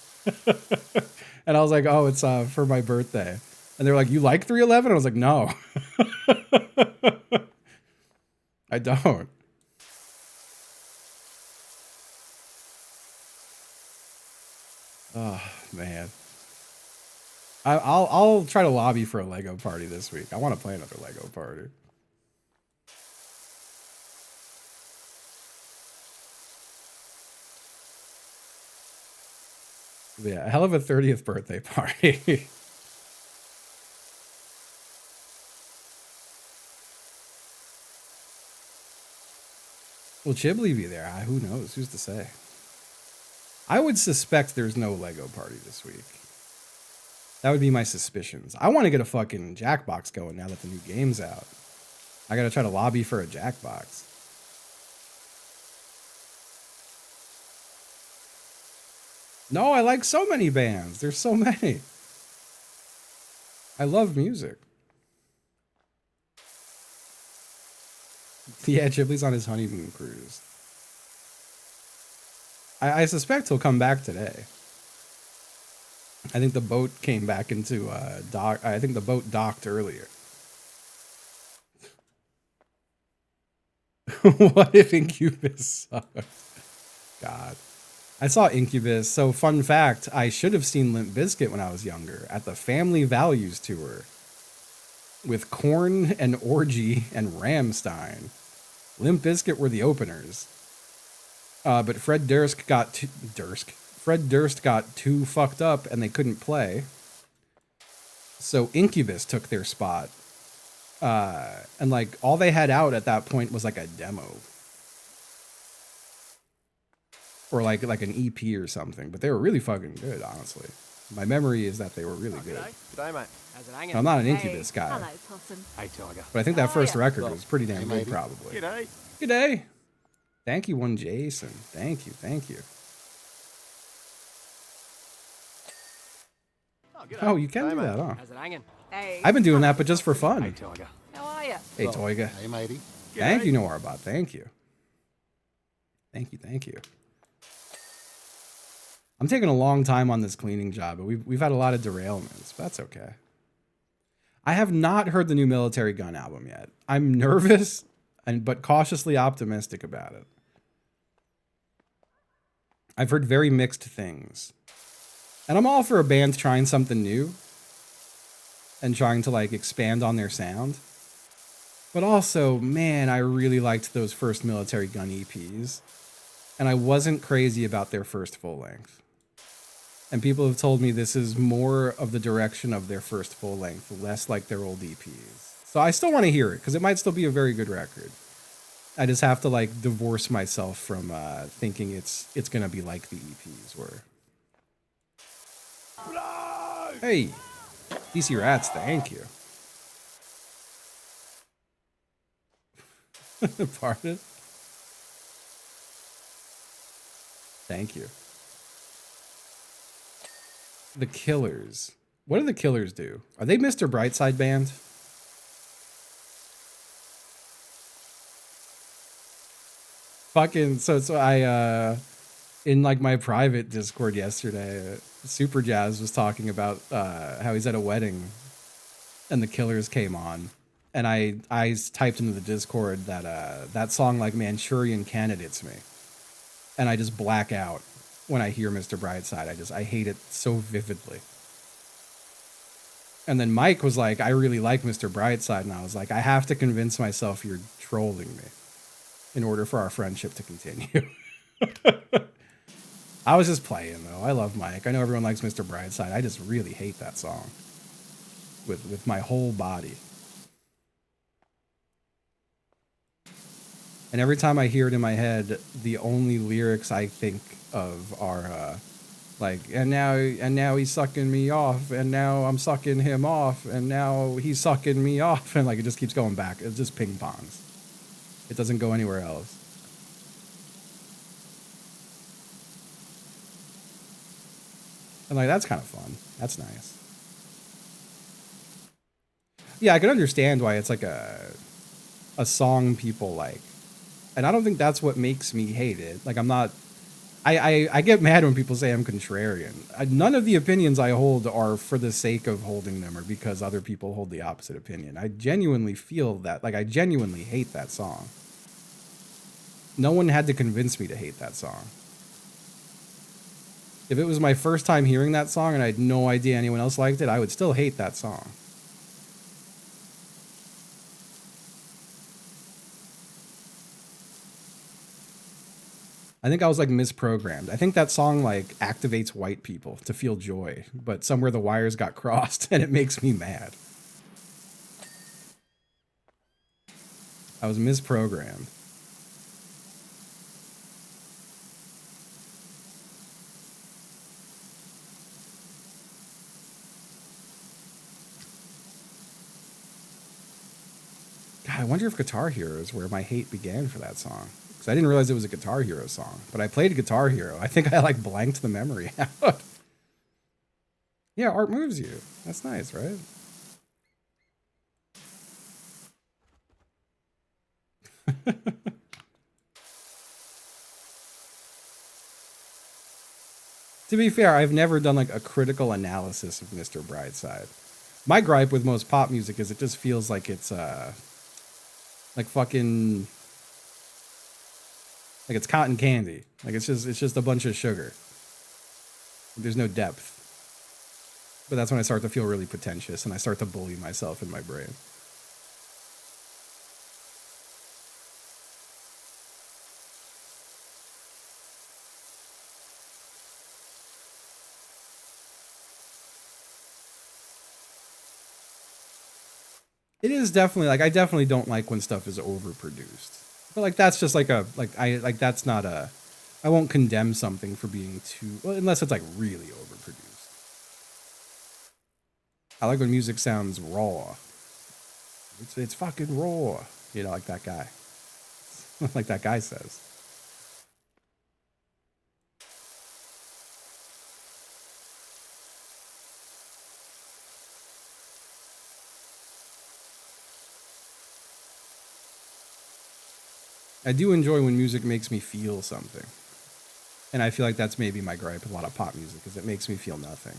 And I was like, oh, it's for my birthday. And they were like, you like 311? I was like, no. I don't. Oh, man. I'll try to lobby for a Lego party this week. I want to play another Lego party. Yeah, a hell of a 30th birthday party. Will Chiblee be there? Who knows? Who's to say? I would suspect there's no Lego party this week. That would be my suspicions. I want to get a fucking Jackbox going now that the new game's out. I gotta try to lobby for a Jackbox. No, I like so many bands. There's so many. I love music. Yeah, Chiblee's on his honeymoon cruise. I suspect he'll come back today. I think the boat came back into dock. I think the boat docked earlier. What if Incubus sucks? God. I saw Incubus. So fun fact, I should have seen Limp Bizkit when I was younger at the Family Values tour with Korn and Orgy and Rammstein. Limp Bizkit were the openers. But Fred Durst got too fucked up and they couldn't play. So Incubus took their spot. And like all they had out at that point was like a demo. Or like an EP or something. But they were really fucking good, honestly. My memory is that they were really good. G'day, mate. How's it hanging? I'm not an Incubus guy. Hello, Possum. Hey, Tiger. But I think that first yeah. record was pretty damn good, matey. probably. G'day. Good day. Thank you, one Jason. Thank you. G'day. Oh, you can G'day, do mate. that, huh? How's it hanging? Hey. I've been doing that, but just for Hey, fun. Tiger. How are you? Hey, Toyga. Hey, matey. Thank G'day. you, Noarbot. Thank you. Thank you. I'm taking a long time on this cleaning job, but we've had a lot of derailments, but that's okay. I have not heard the new Military Gun album yet. I'm nervous, but cautiously optimistic about it. I've heard very mixed things. And I'm all for a band trying something new and trying to like expand on their sound. But also, man, I really liked those first Military Gun EPs. And I wasn't crazy about their first full length. And people have told me this is more of the direction of their first full length, less like their old EPs. So I still want to hear it because it might still be a very good record. I just have to like divorce myself from thinking it's gonna be like the EPs were. Hey, DC Rats, thank you. Pardon? Thank you. The Killers. What do the Killers do? Are they Mr. Brightside band? Fucking so I in like my private Discord yesterday, Super Jazz was talking about how he's at a wedding and the Killers came on. And I typed into the Discord that that song like Manchurian Candidates me. And I just black out when I hear Mr. Brightside. I hate it so vividly. And then Mike was like, I really like Mr. Brightside. And I was like, I have to convince myself you're trolling me in order for our friendship to continue. I was just playing though. I love Mike. I know everyone likes Mr. Brightside. I just really hate that song with my whole body. And every time I hear it in my head, the only lyrics I think of are like, and now he's sucking me off, and now I'm sucking him off, and now he's sucking me off, and like it just keeps going back. It's just ping pongs. It doesn't go anywhere else. And like that's kind of fun. That's nice. Yeah, I can understand why it's like a song people like. And I don't think that's what makes me hate it. Like I'm not, I get mad when people say I'm contrarian. None of the opinions I hold are for the sake of holding them or because other people hold the opposite opinion. I genuinely feel that, like I genuinely hate that song. No one had to convince me to hate that song. If it was my first time hearing that song and I had no idea anyone else liked it, I would still hate that song. I think I was like misprogrammed. I think that song like activates white people to feel joy, but somewhere the wires got crossed and it makes me mad. I was misprogrammed. God, I wonder if Guitar Hero is where my hate began for that song. Because I didn't realize it was a Guitar Hero song. But I played Guitar Hero. I think I like blanked the memory out. Yeah, art moves you. That's nice, right? To be fair, I've never done like a critical analysis of Mr. Brightside. My gripe with most pop music is it just feels like it's like fucking like it's cotton candy. Like it's just a bunch of sugar. There's no depth. But that's when I start to feel really pretentious and I start to bully myself in my brain. It is definitely like I definitely don't like when stuff is overproduced. But like that's just like a that's not a I won't condemn something for being too well, unless it's like really overproduced. I like when music sounds raw. It's fucking raw. You know, like that guy. Like that guy says. I do enjoy when music makes me feel something. And I feel like that's maybe my gripe with a lot of pop music, is it makes me feel nothing.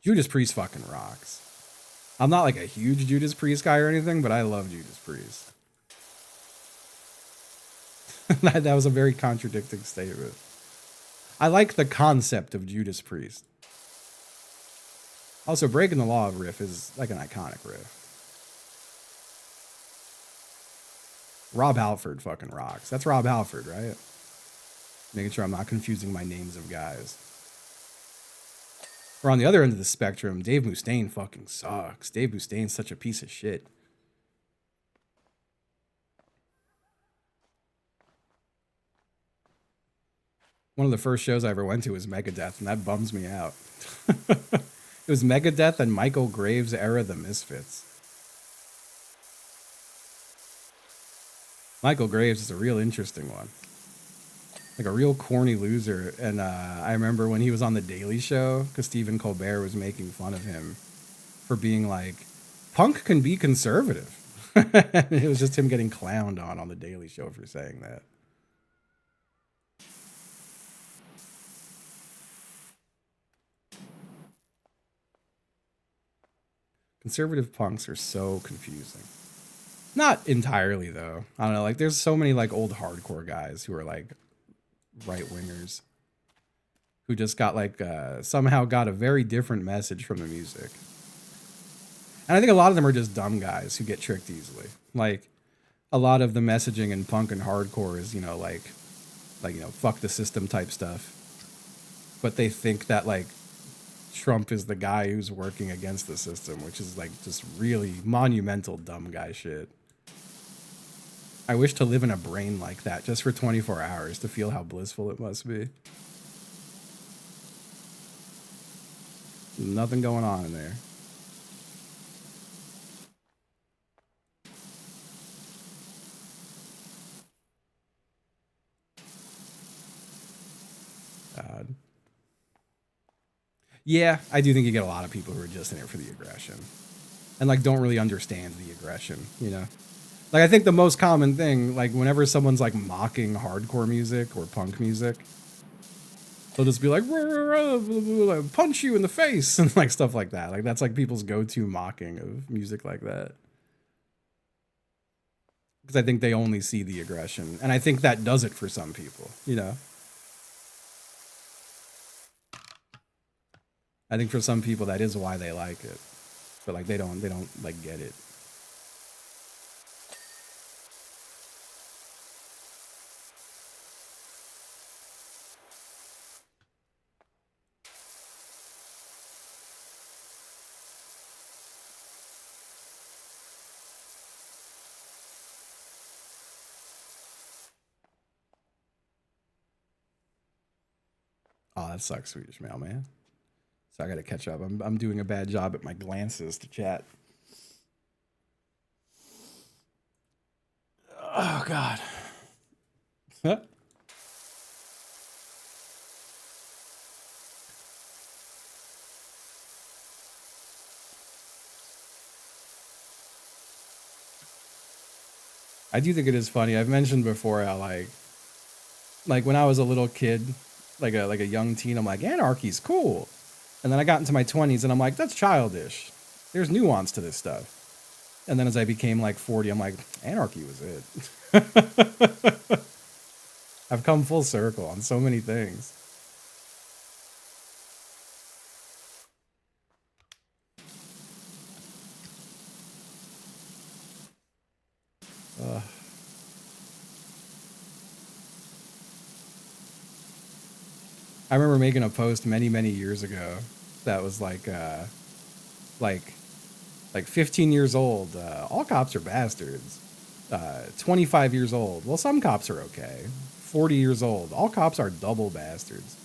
Judas Priest fucking rocks. I'm not like a huge Judas Priest guy or anything, but I love Judas Priest. That was a very contradicting statement. I like the concept of Judas Priest. Also, Breaking the Law riff is like an iconic riff. Rob Halford fucking rocks. That's Rob Halford, right? Making sure I'm not confusing my names of guys. Or on the other end of the spectrum, Dave Mustaine fucking sucks. Dave Mustaine's such a piece of shit. One of the first shows I ever went to was Megadeth, and that bums me out. It was Megadeth and Michael Graves' era The Misfits. Michael Graves is a real interesting one. Like a real corny loser. And I remember when he was on The Daily Show, because Stephen Colbert was making fun of him for being like, punk can be conservative. It was just him getting clowned on The Daily Show for saying that. Conservative punks are so confusing. Not entirely, though. I don't know. Like, there's so many like old hardcore guys who are like right wingers who just got like somehow got a very different message from the music. And I think a lot of them are just dumb guys who get tricked easily. Like a lot of the messaging in punk and hardcore is, you know, like you know, fuck the system type stuff. But they think that like Trump is the guy who's working against the system, which is like just really monumental dumb guy shit. I wish to live in a brain like that just for 24 hours to feel how blissful it must be. Nothing going on in there. God. Yeah, I do think you get a lot of people who are just in it for the aggression. And like don't really understand the aggression, you know? Like I think the most common thing, like whenever someone's like mocking hardcore music or punk music, they'll just be like, punch you in the face and like stuff like that. Like that's like people's go-to mocking of music like that. Because I think they only see the aggression. And I think that does it for some people, you know? I think for some people that is why they like it. But like they don't like get it. Oh, that sucks, Swedish Mailman. So I gotta catch up. I'm doing a bad job at my glances to chat. Oh God. I do think it is funny. I've mentioned before how like when I was a little kid, like a young teen, I'm like, anarchy's cool. And then I got into my 20s and I'm like, that's childish. There's nuance to this stuff. And then as I became like 40, I'm like, anarchy was it. I've come full circle on so many things. I remember making a post many years ago that was like 15 years old. All cops are bastards. 25 years old. Well, some cops are okay. 40 years old. All cops are double bastards.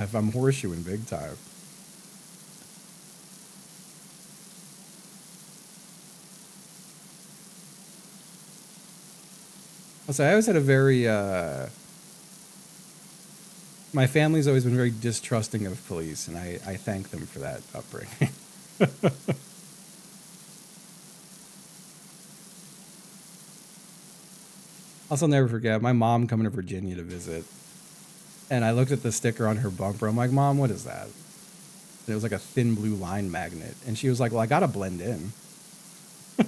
If I'm horseshoeing big time. I'll say I always had a very my family's always been very distrusting of police, and I thank them for that upbringing. Also, never forget my mom coming to Virginia to visit, and I looked at the sticker on her bumper. I'm like, Mom, what is that? And it was like a thin blue line magnet, and she was like, well, I gotta blend in. So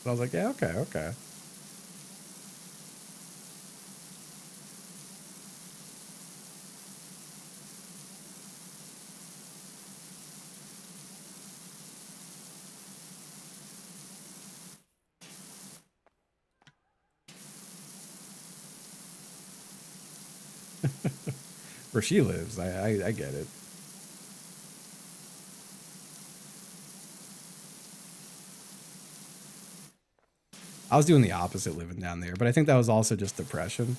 I was like, yeah, okay. Where she lives, I get it. I was doing the opposite living down there, but I think that was also just depression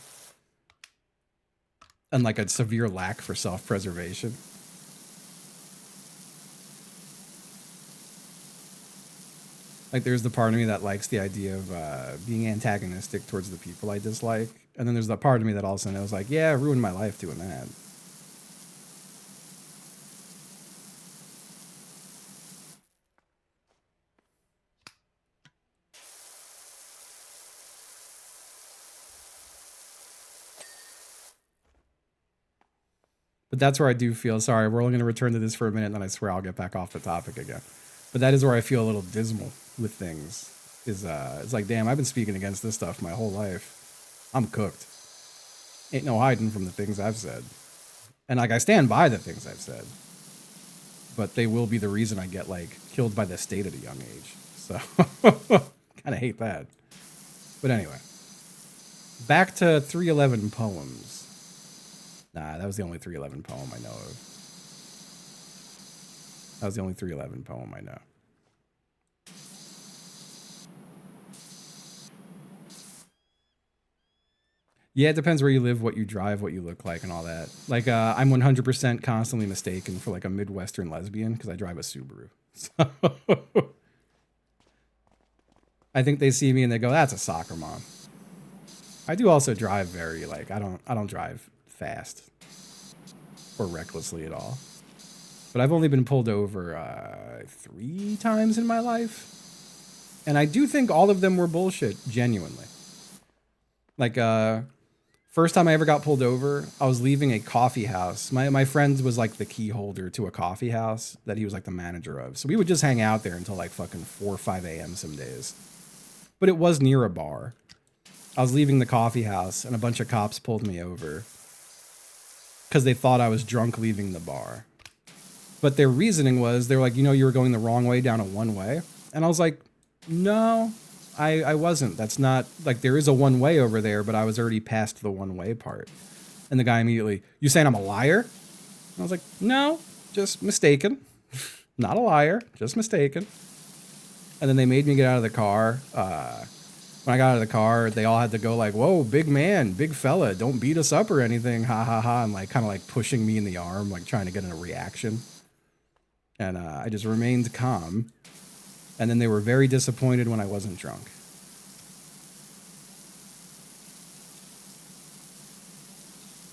and like a severe lack for self-preservation. Like there's the part of me that likes the idea of being antagonistic towards the people I dislike. And then there's that part of me that also knows like, yeah, I ruined my life doing that. But that's where I do feel, sorry, we're only going to return to this for a minute, and then I swear I'll get back off the topic again. But that is where I feel a little dismal with things. It's like, damn, I've been speaking against this stuff my whole life. I'm cooked. Ain't no hiding from the things I've said. And like, I stand by the things I've said. But they will be the reason I get like killed by the state at a young age. So, kind of hate that. But anyway, back to 311 poems. Nah, that was the only 311 poem I know of. That was the only 311 poem I know. Yeah, it depends where you live, what you drive, what you look like, and all that. Like, I'm 100% constantly mistaken for like a Midwestern lesbian because I drive a Subaru. So I think they see me and they go, "That's a soccer mom." I do also drive very like I don't drive fast or recklessly at all. But I've only been pulled over 3 times in my life, and I do think all of them were bullshit. Genuinely, like first time I ever got pulled over, I was leaving a coffee house. My friend was like the key holder to a coffee house that he was like the manager of. So we would just hang out there until like fucking 4 or 5 a.m. some days. But it was near a bar. I was leaving the coffee house and a bunch of cops pulled me over because they thought I was drunk leaving the bar. But their reasoning was, they were like, you know, you were going the wrong way down a one-way. And I was like, no, I wasn't. That's not, like, there is a one-way over there, but I was already past the one-way part. And the guy immediately, you saying I'm a liar? And I was like, no, just mistaken. Not a liar, just mistaken. And then they made me get out of the car. When I got out of the car, they all had to go like, whoa, big man, big fella, don't beat us up or anything, ha ha ha, and like kind of like pushing me in the arm, like trying to get a reaction. And I just remained calm. And then they were very disappointed when I wasn't drunk.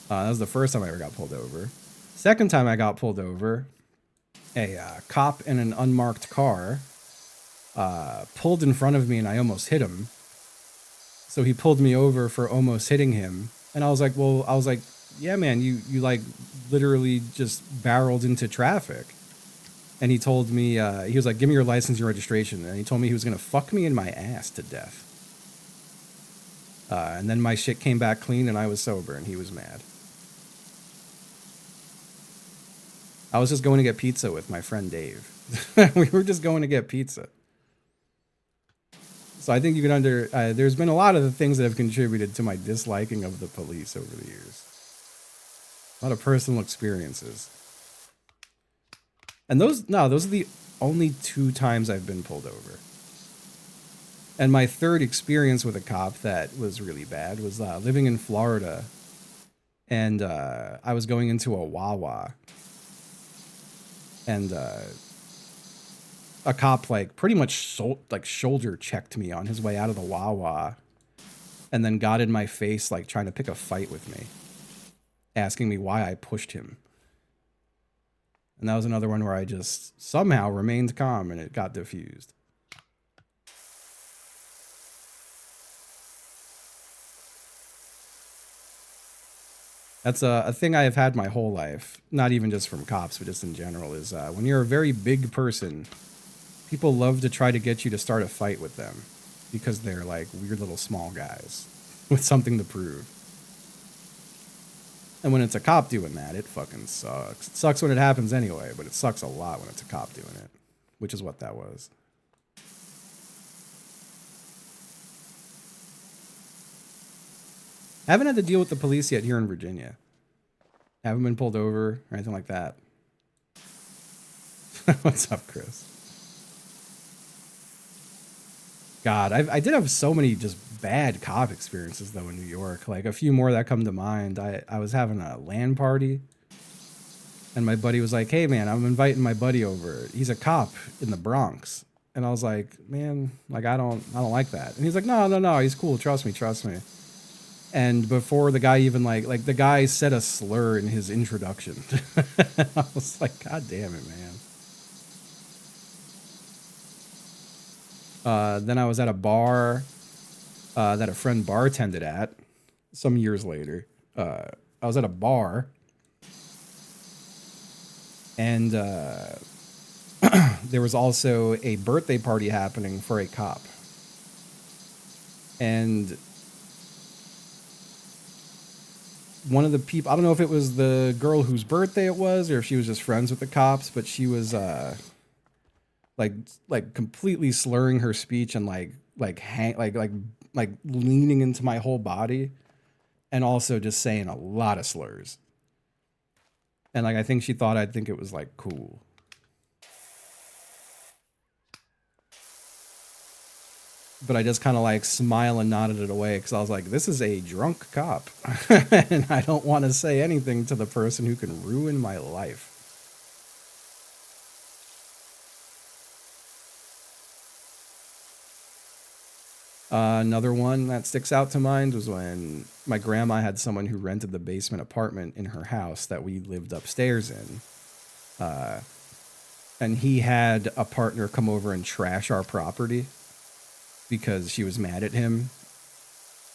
That was the first time I ever got pulled over. Second time I got pulled over, a cop in an unmarked car pulled in front of me and I almost hit him. So he pulled me over for almost hitting him. And I was like, yeah, man, you like literally just barreled into traffic. And he told me, he was like, give me your license and registration. And he told me he was going to fuck me in my ass to death. And then my shit came back clean and I was sober and he was mad. I was just going to get pizza with my friend Dave. We were just going to get pizza. So I think you can there's been a lot of the things that have contributed to my disliking of the police over the years. A lot of personal experiences. And those are the only 2 times I've been pulled over. And my third experience with a cop that was really bad was living in Florida. And I was going into a Wawa. And a cop like pretty much shoulder checked me on his way out of the Wawa. And then got in my face like trying to pick a fight with me. Asking me why I pushed him. And that was another one where I just somehow remained calm and it got diffused. That's a thing I have had my whole life, not even just from cops, but just in general, is when you're a very big person, people love to try to get you to start a fight with them because they're like weird little small guys with something to prove. And when it's a cop doing that, it fucking sucks. It sucks when it happens anyway, but it sucks a lot when it's a cop doing it, which is what that was. I haven't had to deal with the police yet here in Virginia. I haven't been pulled over or anything like that. What's up, Chris? God, I did have so many just bad cop experiences, though, in New York. Like, a few more that come to mind. I was having a LAN party, and my buddy was like, hey, man, I'm inviting my buddy over. He's a cop in the Bronx. And I was like, man, like, I don't like that. And he's like, no, he's cool. Trust me. And before the guy even like the guy said a slur in his introduction. I was like, God damn it, man. Then I was at a bar that a friend bartended at some years later. I was at a bar and there was also a birthday party happening for a cop. And one of the people, I don't know if it was the girl whose birthday it was or if she was just friends with the cops, but she was like completely slurring her speech and like leaning into my whole body and also just saying a lot of slurs. And like I think she thought I'd think it was like cool. But I just kind of like smile and nodded it away because I was like, this is a drunk cop. And I don't want to say anything to the person who can ruin my life. Another one that sticks out to mind was when my grandma had someone who rented the basement apartment in her house that we lived upstairs in. And he had a partner come over and trash our property because she was mad at him.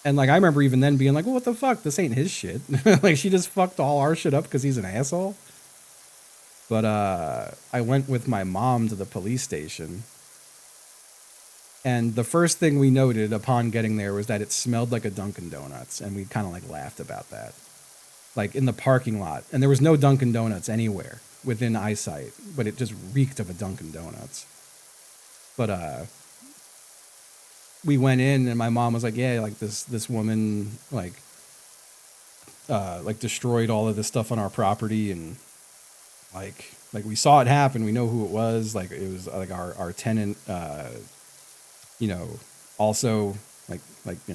And like I remember even then being like, well, what the fuck? This ain't his shit. Like she just fucked all our shit up because he's an asshole. But I went with my mom to the police station. And the first thing we noted upon getting there was that it smelled like a Dunkin' Donuts. And we kind of like laughed about that. Like in the parking lot. And there was no Dunkin' Donuts anywhere within eyesight. But it just reeked of a Dunkin' Donuts. But we went in and my mom was like, yeah, like this woman like destroyed all of this stuff on our property and Like we saw it happen. We know who it was. Like it was like our tenant, you know, also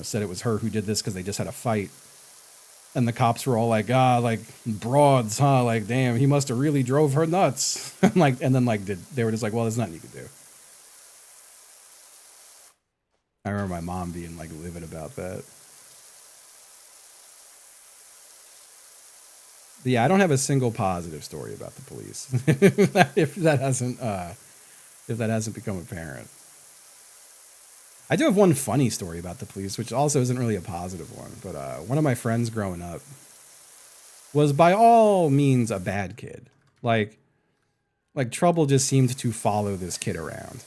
said it was her who did this because they just had a fight. And the cops were all like, like broads, huh? Like, damn, he must have really drove her nuts. and then they were just like, well, there's nothing you could do. I remember my mom being like livid about that. But yeah, I don't have a single positive story about the police. if that hasn't become apparent. I do have one funny story about the police, which also isn't really a positive one. But one of my friends growing up was by all means a bad kid. Like trouble just seemed to follow this kid around.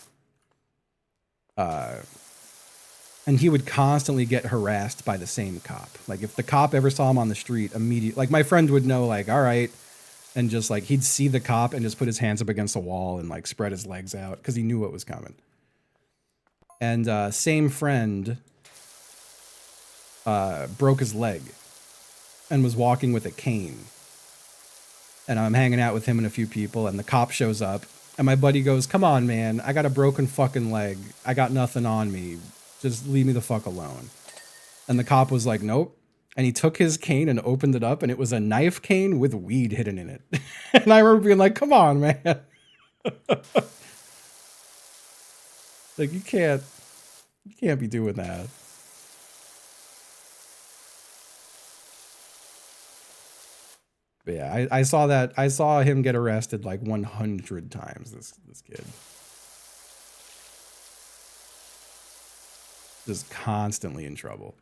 And he would constantly get harassed by the same cop. Like if the cop ever saw him on the street, immediately, like my friend would know, like, all right. And just like, he'd see the cop and just put his hands up against the wall and like spread his legs out because he knew what was coming. And same friend broke his leg and was walking with a cane. And I'm hanging out with him and a few people, and the cop shows up. And my buddy goes, come on, man. I got a broken fucking leg. I got nothing on me. Just leave me the fuck alone. And the cop was like, nope. And he took his cane and opened it up, and it was a knife cane with weed hidden in it. And I remember being like, come on, man. Like, you can't be doing that. But yeah, I saw that. I saw him get arrested like 100 times, this kid. Just constantly in trouble.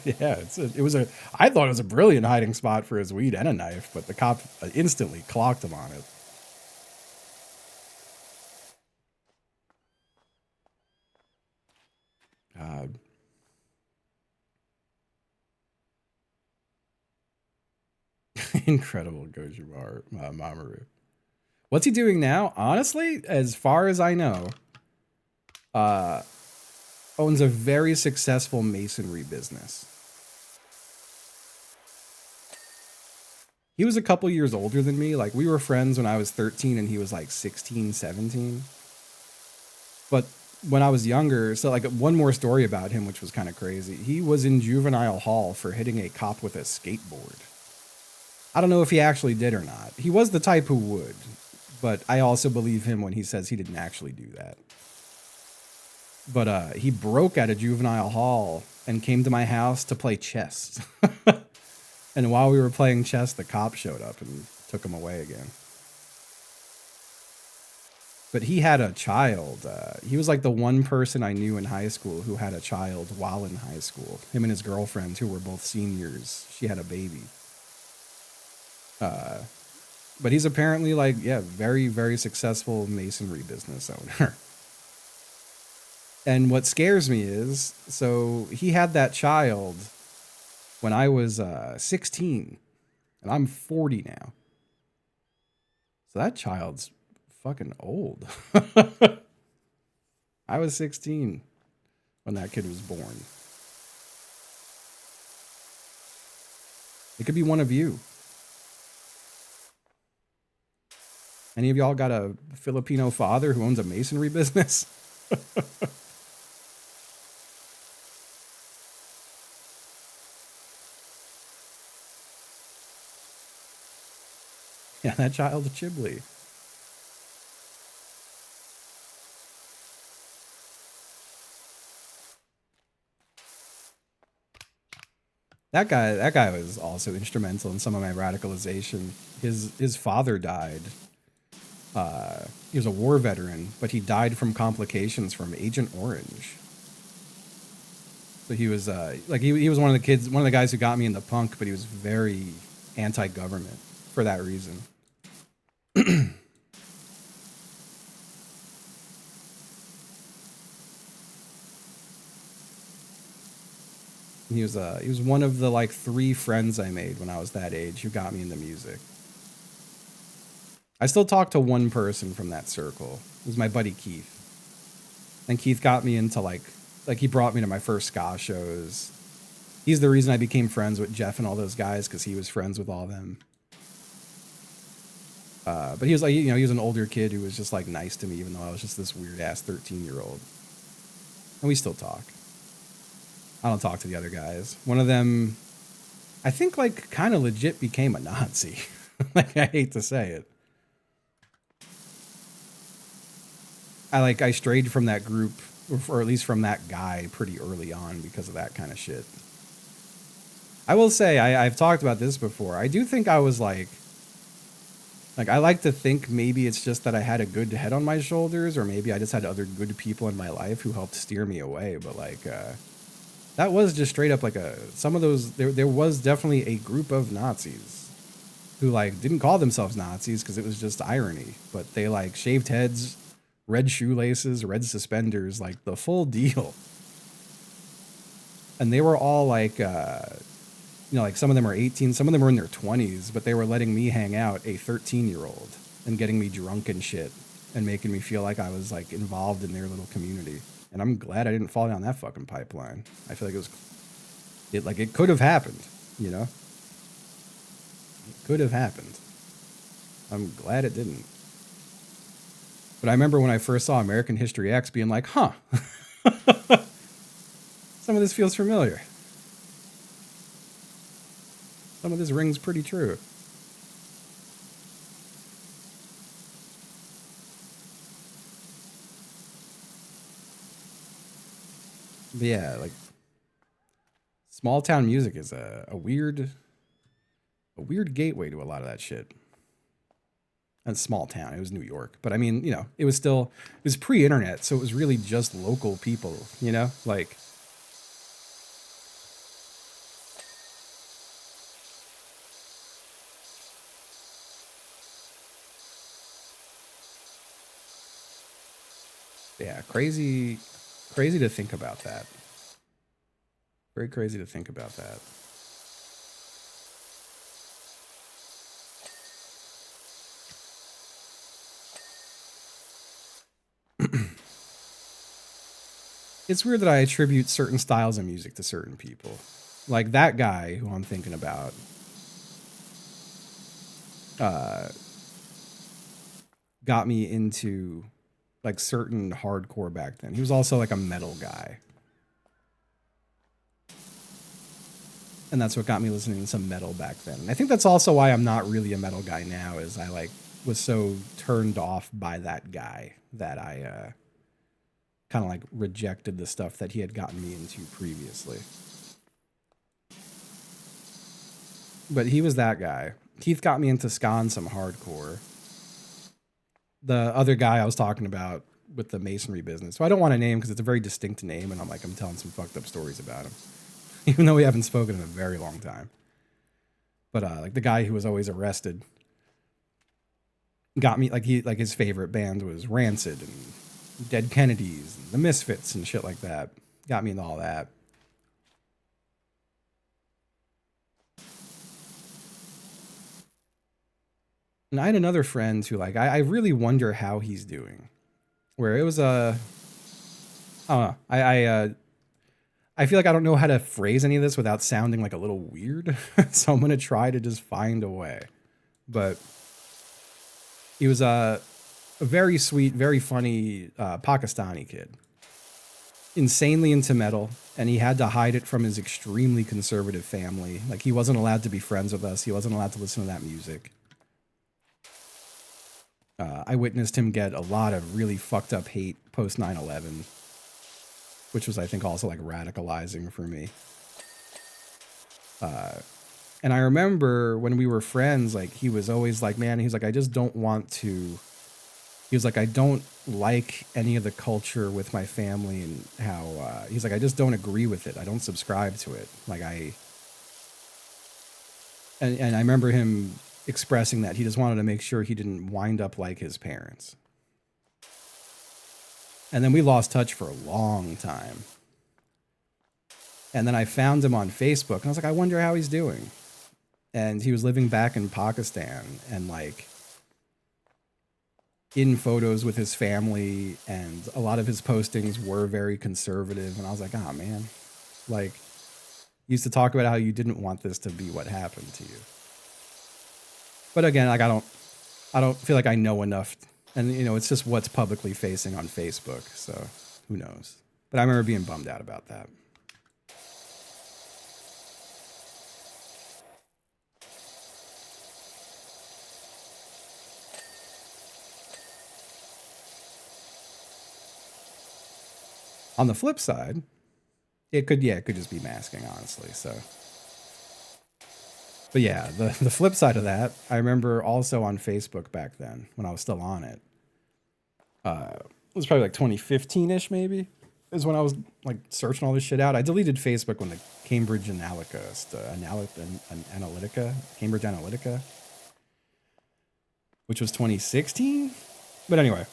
Yeah, I thought it was a brilliant hiding spot for his weed and a knife, but the cop instantly clocked him on it. God. Incredible Goju Mamoru. What's he doing now? Honestly, as far as I know, owns a very successful masonry business. He was a couple years older than me. Like, we were friends when I was 13 and he was like 16, 17. But when I was younger, so like one more story about him, which was kind of crazy. He was in juvenile hall for hitting a cop with a skateboard. I don't know if he actually did or not. He was the type who would, but I also believe him when he says he didn't actually do that. But he broke out of juvenile hall and came to my house to play chess. And while we were playing chess, the cop showed up and took him away again. But he had a child. He was like the one person I knew in high school who had a child while in high school. Him and his girlfriend, who were both seniors, she had a baby. But he's apparently like, yeah, very, very successful masonry business owner. And what scares me is, so he had that child when I was 16, and I'm 40 now. So that child's fucking old. I was 16 when that kid was born. It could be one of you. Any of y'all got a Filipino father who owns a masonry business? Yeah, that child's Chibli. That guy was also instrumental in some of my radicalization. His father died. He was a war veteran, but he died from complications from Agent Orange. So he was he was one of the guys who got me into punk, but he was very anti-government for that reason. He was one of the like 3 friends I made when I was that age who got me into music. I still talk to one person from that circle. It was my buddy Keith. And Keith got me into like he brought me to my first ska shows. He's the reason I became friends with Jeff and all those guys, because he was friends with all of them. But he was like, he was an older kid who was just like nice to me, even though I was just this weird ass 13-year-old. And we still talk. I don't talk to the other guys. One of them, I think, like, kind of legit became a Nazi. Like, I hate to say it. I strayed from that group, or at least from that guy, pretty early on because of that kind of shit. I will say, I've talked about this before. I do think I was like, I like to think maybe it's just that I had a good head on my shoulders, or maybe I just had other good people in my life who helped steer me away. But like, that was just straight up like some of those, there was definitely a group of Nazis who like didn't call themselves Nazis because it was just irony, but they like shaved heads, red shoelaces, red suspenders, like the full deal. And they were all like, like some of them are 18, some of them are in their 20s, but they were letting me hang out, a 13-year-old, and getting me drunk and shit and making me feel like I was like involved in their little community. And I'm glad I didn't fall down that fucking pipeline. I feel like it could have happened, you know? It could have happened. I'm glad it didn't. But I remember when I first saw American History X being like, huh, some of this feels familiar. Some of this rings pretty true. But yeah, like small town music is a weird gateway to a lot of that shit. And small town, it was New York, but I mean, it was pre-internet, so it was really just local people, like. Yeah, crazy to think about that. Very crazy to think about that. It's weird that I attribute certain styles of music to certain people. Like that guy who I'm thinking about. Got me into like certain hardcore back then. He was also like a metal guy. And that's what got me listening to some metal back then. And I think that's also why I'm not really a metal guy now, is I like was so turned off by that guy that I kind of like rejected the stuff that he had gotten me into previously. But he was that guy. Keith got me into ska and some hardcore. The other guy I was talking about with the masonry business, so I don't want to name because it's a very distinct name, and I'm telling some fucked up stories about him, even though we haven't spoken in a very long time. But like the guy who was always arrested got me, like his favorite band was Rancid and Dead Kennedys and the Misfits and shit like that. Got me into all that. And I had another friend who, like, I really wonder how he's doing. Where it was I don't know. I feel like I don't know how to phrase any of this without sounding like a little weird. So I'm gonna try to just find a way. But he was a very sweet, very funny Pakistani kid. Insanely into metal, and he had to hide it from his extremely conservative family. Like, he wasn't allowed to be friends with us. He wasn't allowed to listen to that music. I witnessed him get a lot of really fucked up hate post 9/11, which was, I think, also like radicalizing for me. And I remember when we were friends, like, he was always like, man, he's like, I just don't want to. He was like, I don't like any of the culture with my family, and how he's like, I just don't agree with it. I don't subscribe to it. Like, and I remember him expressing that he just wanted to make sure he didn't wind up like his parents. And then we lost touch for a long time. And then I found him on Facebook, and I was like, I wonder how he's doing. And he was living back in Pakistan, and like, in photos with his family, and a lot of his postings were very conservative. And I was like, oh man, like, you used to talk about how you didn't want this to be what happened to you. But again, like, I don't feel like I know enough, and you know, it's just what's publicly facing on Facebook, so who knows. But I remember being bummed out about that. On the flip side, it could just be masking, honestly. So, but yeah, the flip side of that, I remember also on Facebook back then when I was still on it. It was probably like 2015-ish, maybe, is when I was like searching all this shit out. I deleted Facebook when the Cambridge Analytica, which was 2016. But anyway,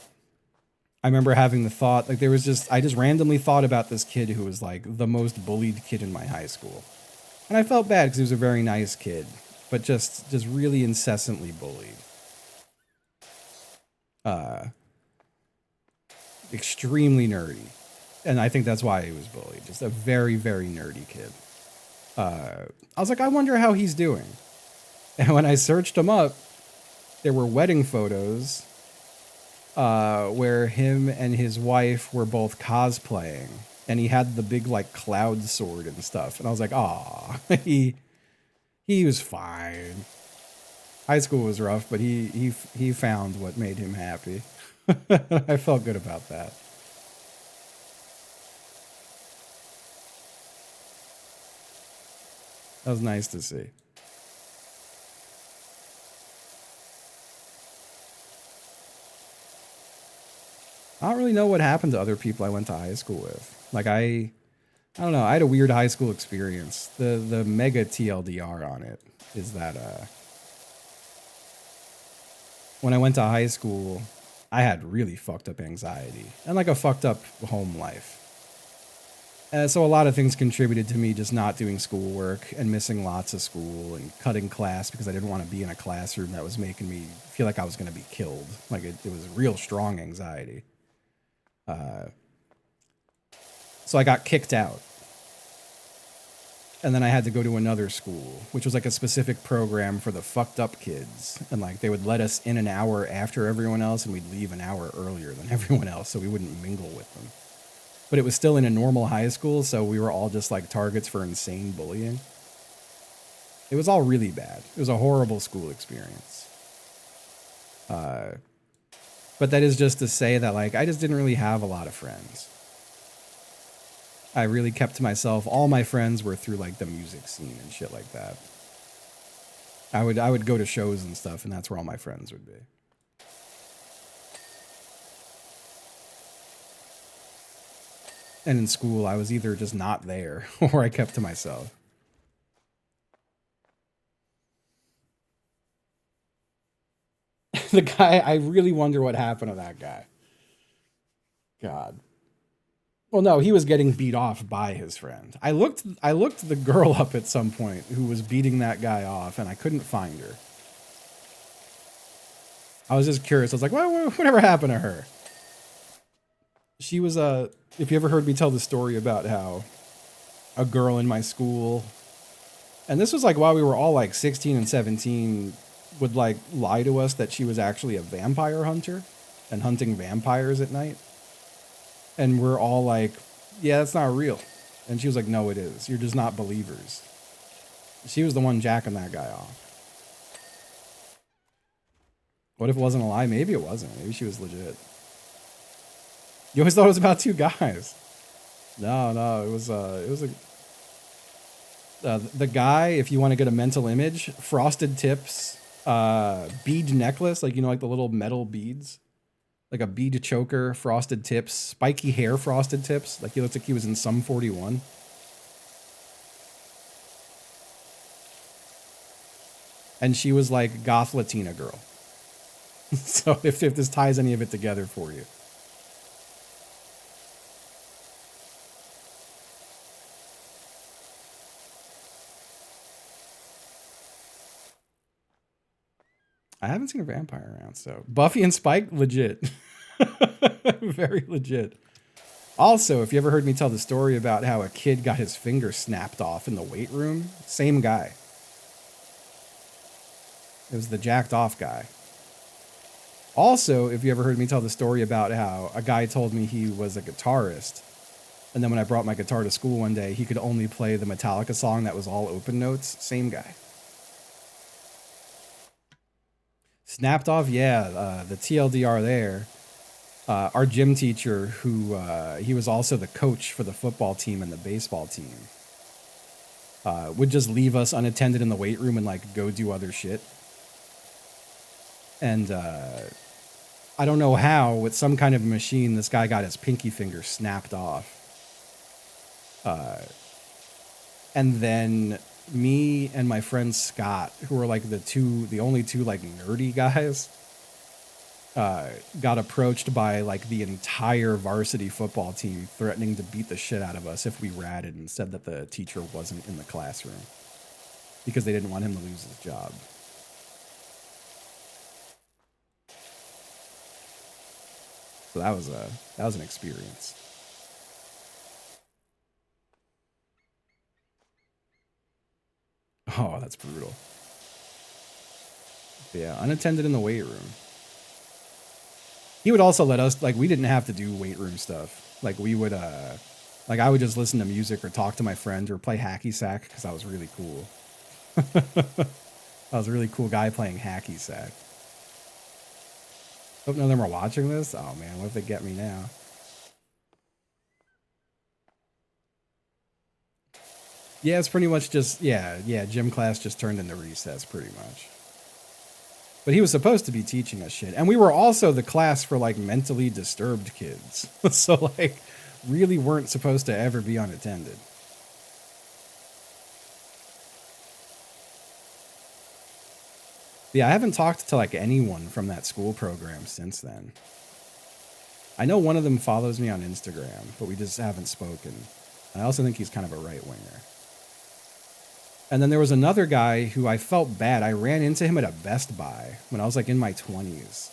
I remember having the thought, like, I just randomly thought about this kid who was like the most bullied kid in my high school. And I felt bad because he was a very nice kid, but just really incessantly bullied. Extremely nerdy. And I think that's why he was bullied. Just a very, very nerdy kid. I was like, I wonder how he's doing. And when I searched him up, there were wedding photos where him and his wife were both cosplaying. And he had the big, like, cloud sword and stuff. And I was like, aw, he was fine. High school was rough, but he found what made him happy. I felt good about that. That was nice to see. I don't really know what happened to other people I went to high school with. Like, I don't know. I had a weird high school experience. The mega TLDR on it is that when I went to high school, I had really fucked up anxiety and like a fucked up home life. So a lot of things contributed to me just not doing schoolwork and missing lots of school and cutting class because I didn't want to be in a classroom that was making me feel like I was going to be killed. Like, it was real strong anxiety. So I got kicked out. And then I had to go to another school, which was like a specific program for the fucked up kids. And like, they would let us in an hour after everyone else and we'd leave an hour earlier than everyone else so we wouldn't mingle with them. But it was still in a normal high school, so we were all just like targets for insane bullying. It was all really bad. It was a horrible school experience. But that is just to say that, like, I just didn't really have a lot of friends. I really kept to myself. All my friends were through like the music scene and shit like that. I would go to shows and stuff, and that's where all my friends would be. And in school, I was either just not there or I kept to myself. The guy, I really wonder what happened to that guy. God. Well, no, he was getting beat off by his friend. I looked the girl up at some point who was beating that guy off, and I couldn't find her. I was just curious. I was like, whatever happened to her? She was if you ever heard me tell the story about how a girl in my school, and this was like while we were all like 16 and 17, would like lie to us that she was actually a vampire hunter and hunting vampires at night. And we're all like, yeah, that's not real. And she was like, no, it is. You're just not believers. She was the one jacking that guy off. What if it wasn't a lie? Maybe it wasn't. Maybe she was legit. You always thought it was about two guys. No, it was the guy, if you want to get a mental image, frosted tips, bead necklace, like, you know, like the little metal beads, like a bead choker, frosted tips, spiky hair, frosted tips. Like, he looked like he was in Sum 41. And she was like goth Latina girl. So if this ties any of it together for you. I haven't seen a vampire around, so Buffy and Spike, legit. Very legit. Also, if you ever heard me tell the story about how a kid got his finger snapped off in the weight room, same guy. It was the jacked off guy. Also, if you ever heard me tell the story about how a guy told me he was a guitarist, and then when I brought my guitar to school one day, he could only play the Metallica song that was all open notes, same guy. Snapped off, yeah, the TLDR there. Our gym teacher, who he was also the coach for the football team and the baseball team, would just leave us unattended in the weight room and like go do other shit. And I don't know how, with some kind of machine, this guy got his pinky finger snapped off. And then me and my friend Scott, who were like the only two like nerdy guys, got approached by like the entire varsity football team threatening to beat the shit out of us if we ratted and said that the teacher wasn't in the classroom because they didn't want him to lose his job. So that was an experience. Oh, that's brutal. But yeah, unattended in the weight room. He would also let us, like, we didn't have to do weight room stuff. Like, we would, like, I would just listen to music or talk to my friend or play hacky sack because I was really cool. I was a really cool guy playing hacky sack. Hope none of them are watching this. Oh, man, what if they get me now? Yeah, it's pretty much just, yeah, gym class just turned into recess, pretty much. But he was supposed to be teaching us shit. And we were also the class for, like, mentally disturbed kids. So, like, really weren't supposed to ever be unattended. Yeah, I haven't talked to, like, anyone from that school program since then. I know one of them follows me on Instagram, but we just haven't spoken. And I also think he's kind of a right-winger. And then there was another guy who I felt bad. I ran into him at a Best Buy when I was like in my 20s.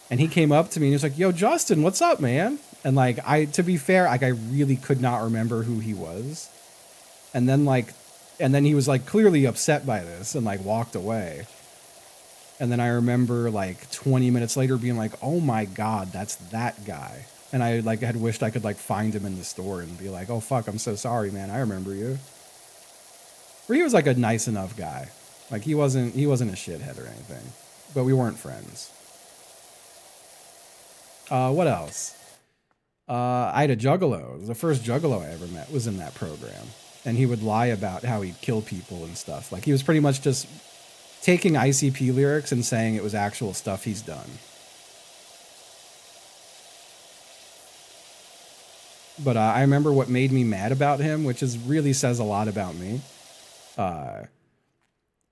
And he came up to me and he was like, "Yo, Justin, what's up, man?" And like, to be fair, like I really could not remember who he was. And then he was like clearly upset by this and like walked away. And then I remember like 20 minutes later being like, "Oh my God, that's that guy." And I like had wished I could like find him in the store and be like, "Oh fuck, I'm so sorry, man. I remember you." Where he was like a nice enough guy. Like he wasn't a shithead or anything. But we weren't friends. What else? I had a juggalo. The first juggalo I ever met was in that program. And he would lie about how he'd kill people and stuff. Like he was pretty much just taking ICP lyrics and saying it was actual stuff he's done. But I remember what made me mad about him, which really says a lot about me.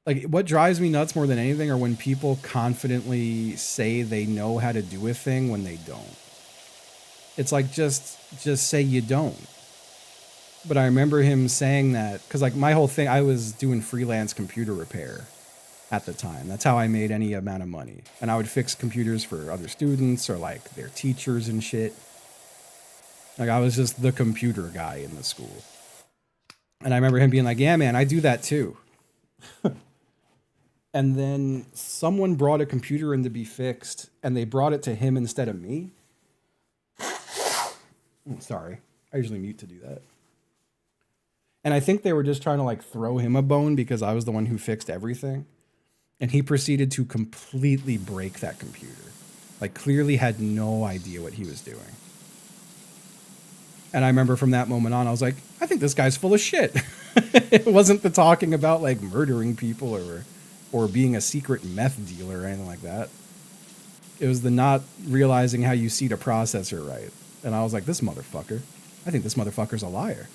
Like what drives me nuts more than anything are when people confidently say they know how to do a thing when they don't. It's like, just say you don't. But I remember him saying that because like my whole thing, I was doing freelance computer repair at the time. That's how I made any amount of money. And I would fix computers for other students or like their teachers and shit. Like I was just the computer guy in the school. And I remember him being like, "Yeah, man, I do that too." And then someone brought a computer in to be fixed, and they brought it to him instead of me. Sorry, I usually mute to do that. And I think they were just trying to like throw him a bone because I was the one who fixed everything. And he proceeded to completely break that computer. Like clearly had no idea what he was doing. And I remember from that moment on, I was like, I think this guy's full of shit. It wasn't the talking about like murdering people or being a secret meth dealer or anything like that. It was the not realizing how you seed a processor right. And I was like, this motherfucker, I think this motherfucker's a liar.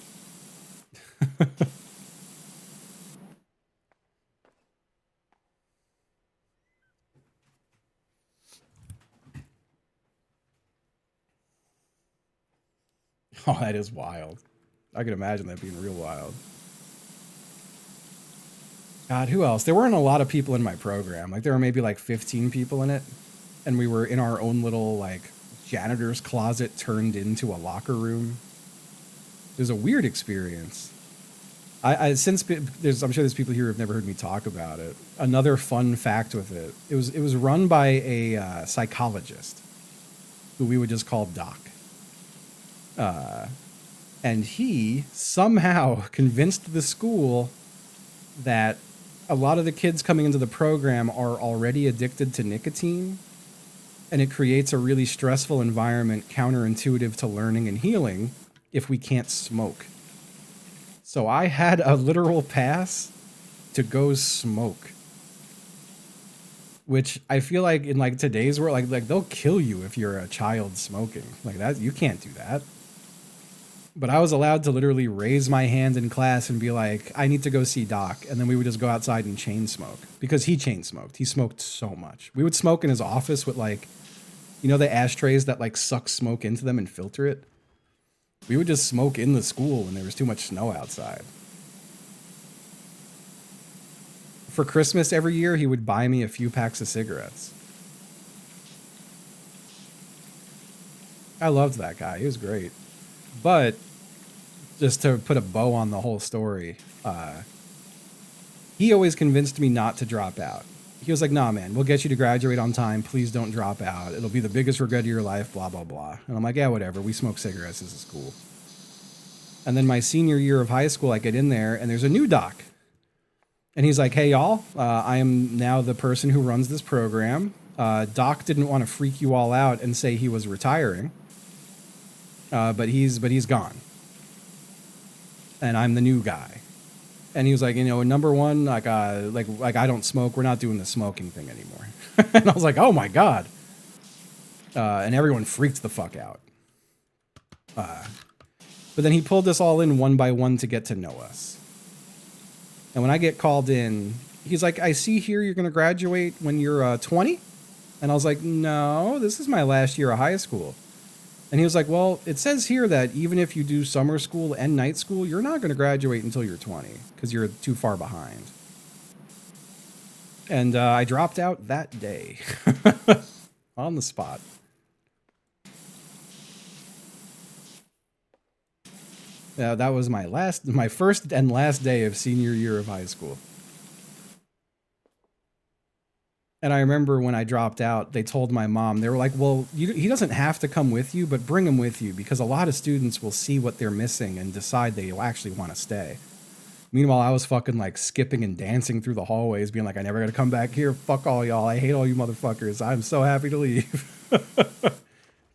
Oh, that is wild. I can imagine that being real wild. God, who else? There weren't a lot of people in my program. Like there were maybe like 15 people in it. And we were in our own little like janitor's closet turned into a locker room. It was a weird experience. I'm sure there's people here who have never heard me talk about it. Another fun fact with it, it was run by a psychologist who we would just call Doc. And he somehow convinced the school that a lot of the kids coming into the program are already addicted to nicotine, and it creates a really stressful environment counterintuitive to learning and healing if we can't smoke. So I had a literal pass to go smoke, which I feel like in like today's world, like they'll kill you if you're a child smoking like that. You can't do that. But I was allowed to literally raise my hand in class and be like, I need to go see Doc. And then we would just go outside and chain smoke because he chain smoked. He smoked so much. We would smoke in his office with like, you know, the ashtrays that like suck smoke into them and filter it. We would just smoke in the school when there was too much snow outside. For Christmas every year, he would buy me a few packs of cigarettes. I loved that guy. He was great. But just to put a bow on the whole story, he always convinced me not to drop out. He was like, nah, man, we'll get you to graduate on time. Please don't drop out. It'll be the biggest regret of your life, blah, blah, blah. And I'm like, yeah, whatever. We smoke cigarettes. This is cool. And then my senior year of high school, I get in there and there's a new Doc. And he's like, hey, y'all, I am now the person who runs this program. Doc didn't want to freak you all out and say he was retiring. But he's gone. And I'm the new guy. And he was like, you know, number one, like I don't smoke. We're not doing the smoking thing anymore. And I was like, oh my God. And everyone freaked the fuck out. But then he pulled us all in one by one to get to know us. And when I get called in, he's like, I see here you're going to graduate when you're 20. And I was like, no, this is my last year of high school. And he was like, well, it says here that even if you do summer school and night school, you're not going to graduate until you're 20 because you're too far behind. And I dropped out that day on the spot. Yeah, that was my first and last day of senior year of high school. And I remember when I dropped out, they told my mom, they were like, well, he doesn't have to come with you, but bring him with you because a lot of students will see what they're missing and decide they actually want to stay. Meanwhile, I was fucking like skipping and dancing through the hallways being like, I never got to come back here. Fuck all y'all. I hate all you motherfuckers. I'm so happy to leave.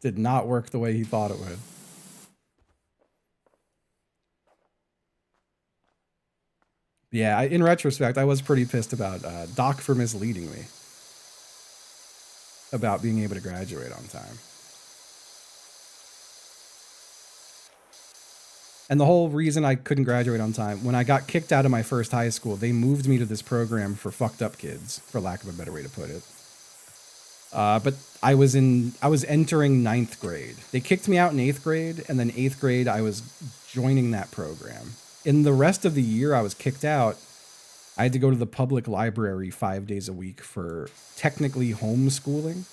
Did not work the way he thought it would. Yeah, in retrospect, I was pretty pissed about Doc for misleading me about being able to graduate on time. And the whole reason I couldn't graduate on time, when I got kicked out of my first high school, they moved me to this program for fucked up kids, for lack of a better way to put it. But I was entering 9th grade. They kicked me out in 8th grade, and then 8th grade, I was joining that program. In the rest of the year I was kicked out, I had to go to the public library 5 days a week for technically homeschooling.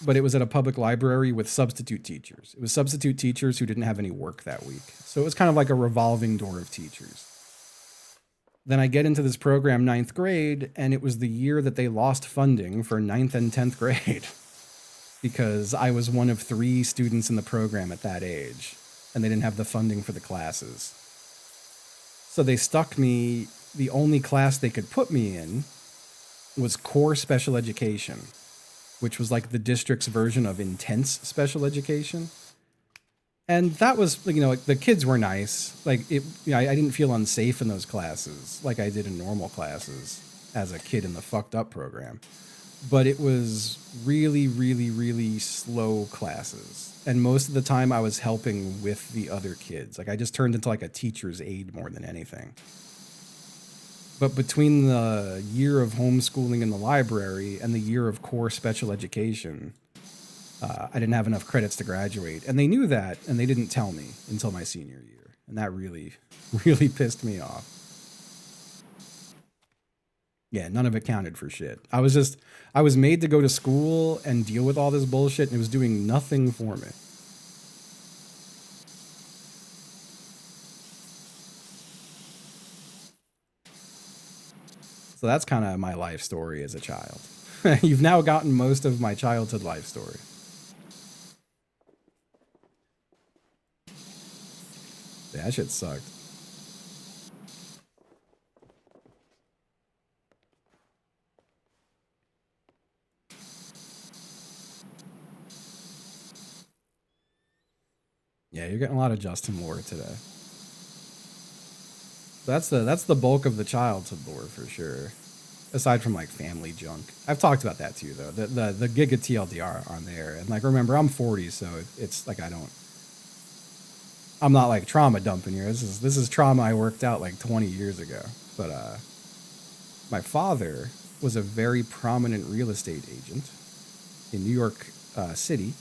But it was at a public library with substitute teachers. It was substitute teachers who didn't have any work that week. So it was kind of like a revolving door of teachers. Then I get into this program 9th grade, and it was the year that they lost funding for 9th and 10th grade because I was one of 3 students in the program at that age, and they didn't have the funding for the classes. So they stuck me, the only class they could put me in was core special education, which was like the district's version of intense special education. And that was, you know, like the kids were nice. Like it, you know, I didn't feel unsafe in those classes like I did in normal classes as a kid in the fucked up program. But it was really, really, really slow classes. And most of the time I was helping with the other kids. Like I just turned into like a teacher's aide more than anything. But between the year of homeschooling in the library and the year of core special education, I didn't have enough credits to graduate. And they knew that, and they didn't tell me until my senior year. And that really, really pissed me off. Yeah, none of it counted for shit. I was made to go to school and deal with all this bullshit, and it was doing nothing for me. So that's kind of my life story as a child. You've now gotten most of my childhood life story. Yeah, that shit sucked. Yeah, you're getting a lot of Justin lore today. That's the bulk of the childhood lore for sure. Aside from like family junk. I've talked about that too though. The Giga TLDR on there. And like remember, I'm 40, so it's like I'm not like trauma dumping here. This is trauma I worked out like 20 years ago. But my father was a very prominent real estate agent in New York City.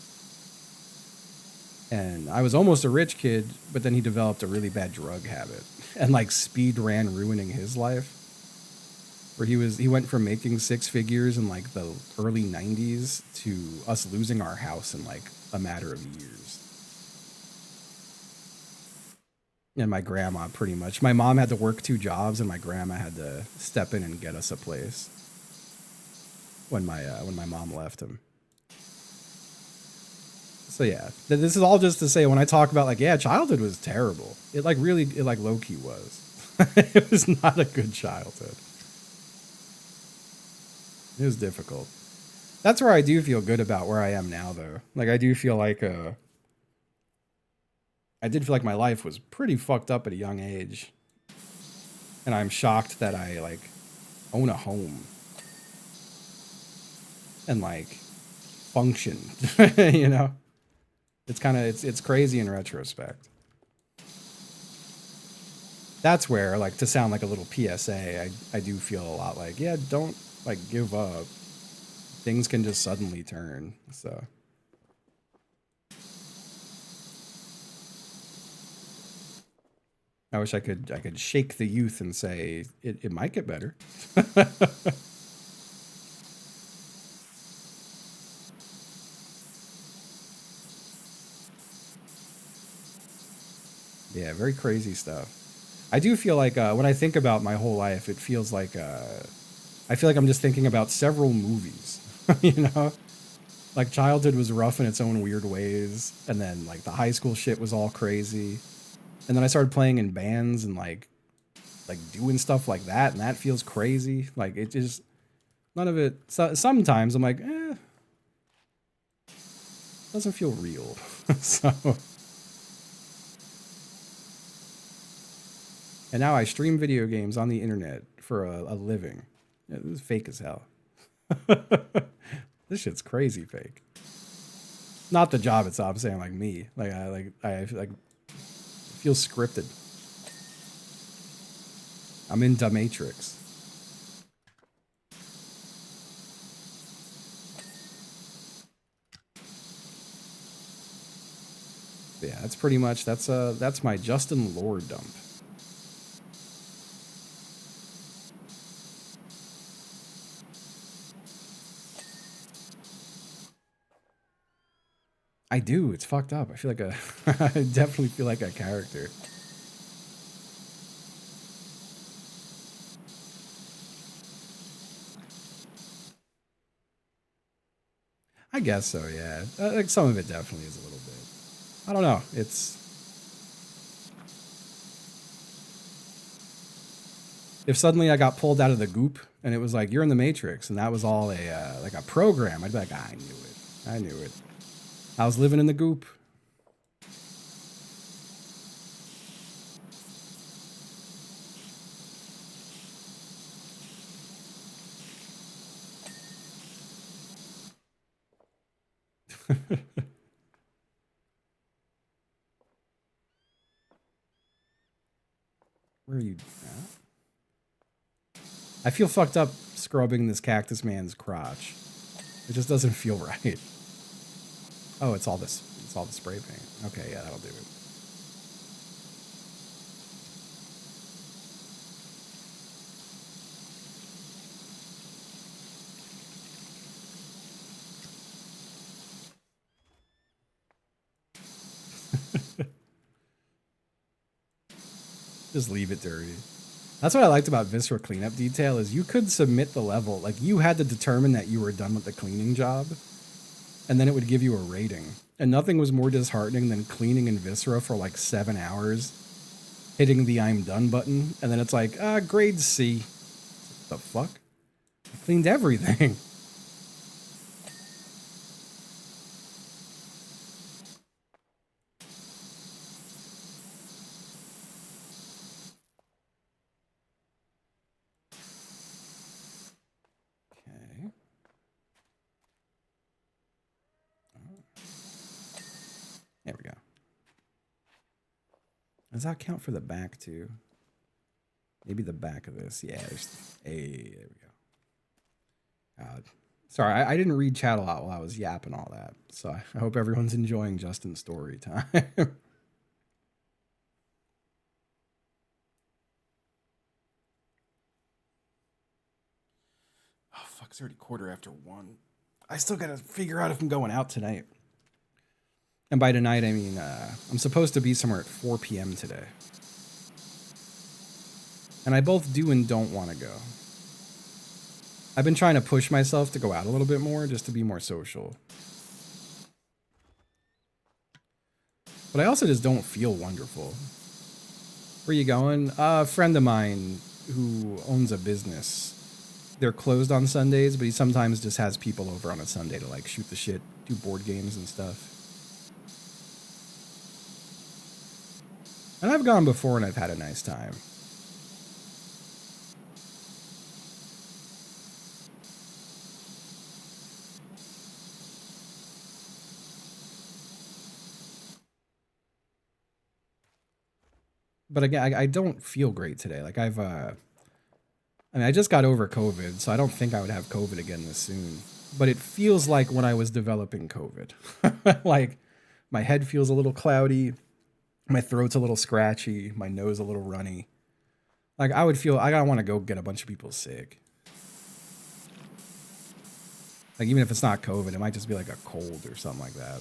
And I was almost a rich kid, but then he developed a really bad drug habit and like speed ran ruining his life. Where he went from making six figures in like the early 90s to us losing our house in like a matter of years. And my grandma pretty much. My mom had to work 2 jobs and my grandma had to step in and get us a place when my mom left him. So yeah, this is all just to say when I talk about like, yeah, childhood was terrible. It like low-key was. It was not a good childhood. It was difficult. That's where I do feel good about where I am now though. Like I do feel like I did feel like my life was pretty fucked up at a young age. And I'm shocked that I like own a home and like function, you know? It's crazy in retrospect. That's where, like, to sound like a little PSA, I do feel a lot like, yeah, don't like give up. Things can just suddenly turn. So I wish I could shake the youth and say it might get better. Yeah, very crazy stuff. I do feel like when I think about my whole life, it feels like I feel like I'm just thinking about several movies. You know, like childhood was rough in its own weird ways, and then like the high school shit was all crazy, and then I started playing in bands and like doing stuff like that, and that feels crazy. Like it just none of it. So, sometimes I'm like, doesn't feel real. So. And now I stream video games on the internet for a living. Yeah, this is fake as hell. This shit's crazy fake. Not the job itself. I'm saying like me. I feel scripted. I'm in the Matrix. Yeah, that's pretty much that's my Justin lore dump. I do. It's fucked up. I feel like I definitely feel like a character. I guess so, yeah. Like some of it definitely is a little bit. I don't know. It's if suddenly I got pulled out of the goop and it was like you're in the Matrix and that was all a like a program, I'd be like, I knew it. I knew it. I was living in the goop. Where are you at? I feel fucked up scrubbing this cactus man's crotch. It just doesn't feel right. Oh, it's all the spray paint. Okay, yeah, that'll do it. Just leave it dirty. That's what I liked about Viscera Cleanup Detail is you could submit the level. Like, you had to determine that you were done with the cleaning job, and then it would give you a rating. And nothing was more disheartening than cleaning in Viscera for like 7 hours, hitting the I'm done button, and then it's like, grade C. What the fuck? I cleaned everything. Okay. There we go. Does that count for the back too? Maybe the back of this. Yeah. Hey, there we go. Sorry, I didn't read chat a lot while I was yapping all that. So I hope everyone's enjoying Justin's story time. Oh, fuck, it's already 1:15. I still got to figure out if I'm going out tonight. And by tonight, I mean, I'm supposed to be somewhere at 4 p.m. today. And I both do and don't want to go. I've been trying to push myself to go out a little bit more, just to be more social. But I also just don't feel wonderful. Where you going? A friend of mine who owns a business. They're closed on Sundays, but he sometimes just has people over on a Sunday to like shoot the shit, do board games and stuff. And I've gone before and I've had a nice time. But again, I don't feel great today. Like I mean, I just got over COVID, so I don't think I would have COVID again this soon. But it feels like when I was developing COVID. Like my head feels a little cloudy. My throat's a little scratchy. My nose a little runny. Like I would feel, I gotta want to go get a bunch of people sick. Like even if it's not COVID, it might just be like a cold or something like that.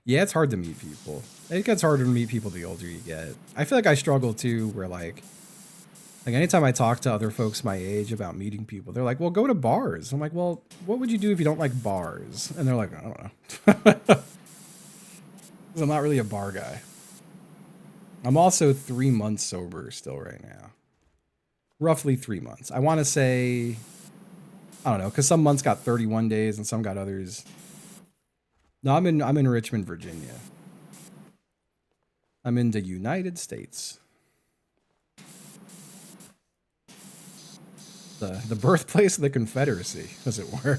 Yeah, it's hard to meet people. It gets harder to meet people the older you get. I feel like I struggle too, where like anytime I talk to other folks my age about meeting people, they're like, well, go to bars. I'm like, well, what would you do if you don't like bars? And they're like, I don't know. 'Cause I'm not really a bar guy. I'm also 3 months sober still right now. Roughly 3 months. I want to say, I don't know, because some months got 31 days and some got others. No, I'm in Richmond, Virginia. I'm in the United States. The birthplace of the Confederacy, as it were.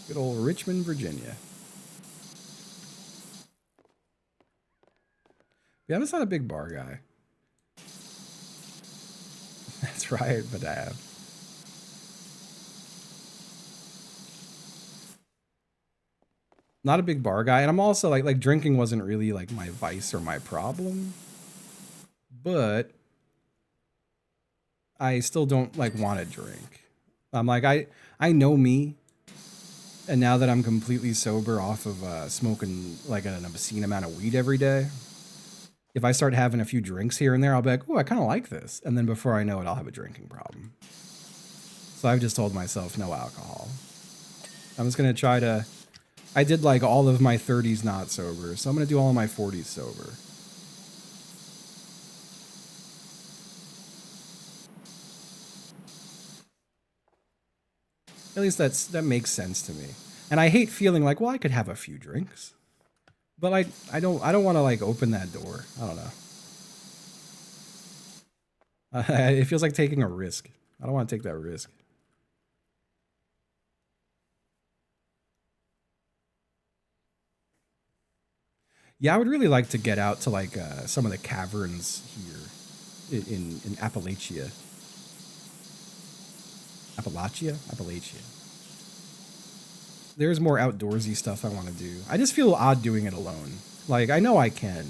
Good old Richmond, Virginia. Yeah, I'm just not a big bar guy. That's right, but not a big bar guy, and I'm also like drinking wasn't really like my vice or my problem, but I still don't like want to drink. I'm like I know me, and now that I'm completely sober off of smoking like an obscene amount of weed every day, if I start having a few drinks here and there, I'll be like, oh, I kind of like this, and then before I know it, I'll have a drinking problem. So I've just told myself no alcohol. I'm just gonna try to. I did like all of my 30s not sober, so I'm gonna do all of my 40s sober. At least that makes sense to me. And I hate feeling like, well, I could have a few drinks, but I don't want to like open that door. I don't know. It feels like taking a risk. I don't want to take that risk. Yeah, I would really like to get out to like some of the caverns here in Appalachia. Appalachia. There's more outdoorsy stuff I want to do. I just feel odd doing it alone. Like, I know I can.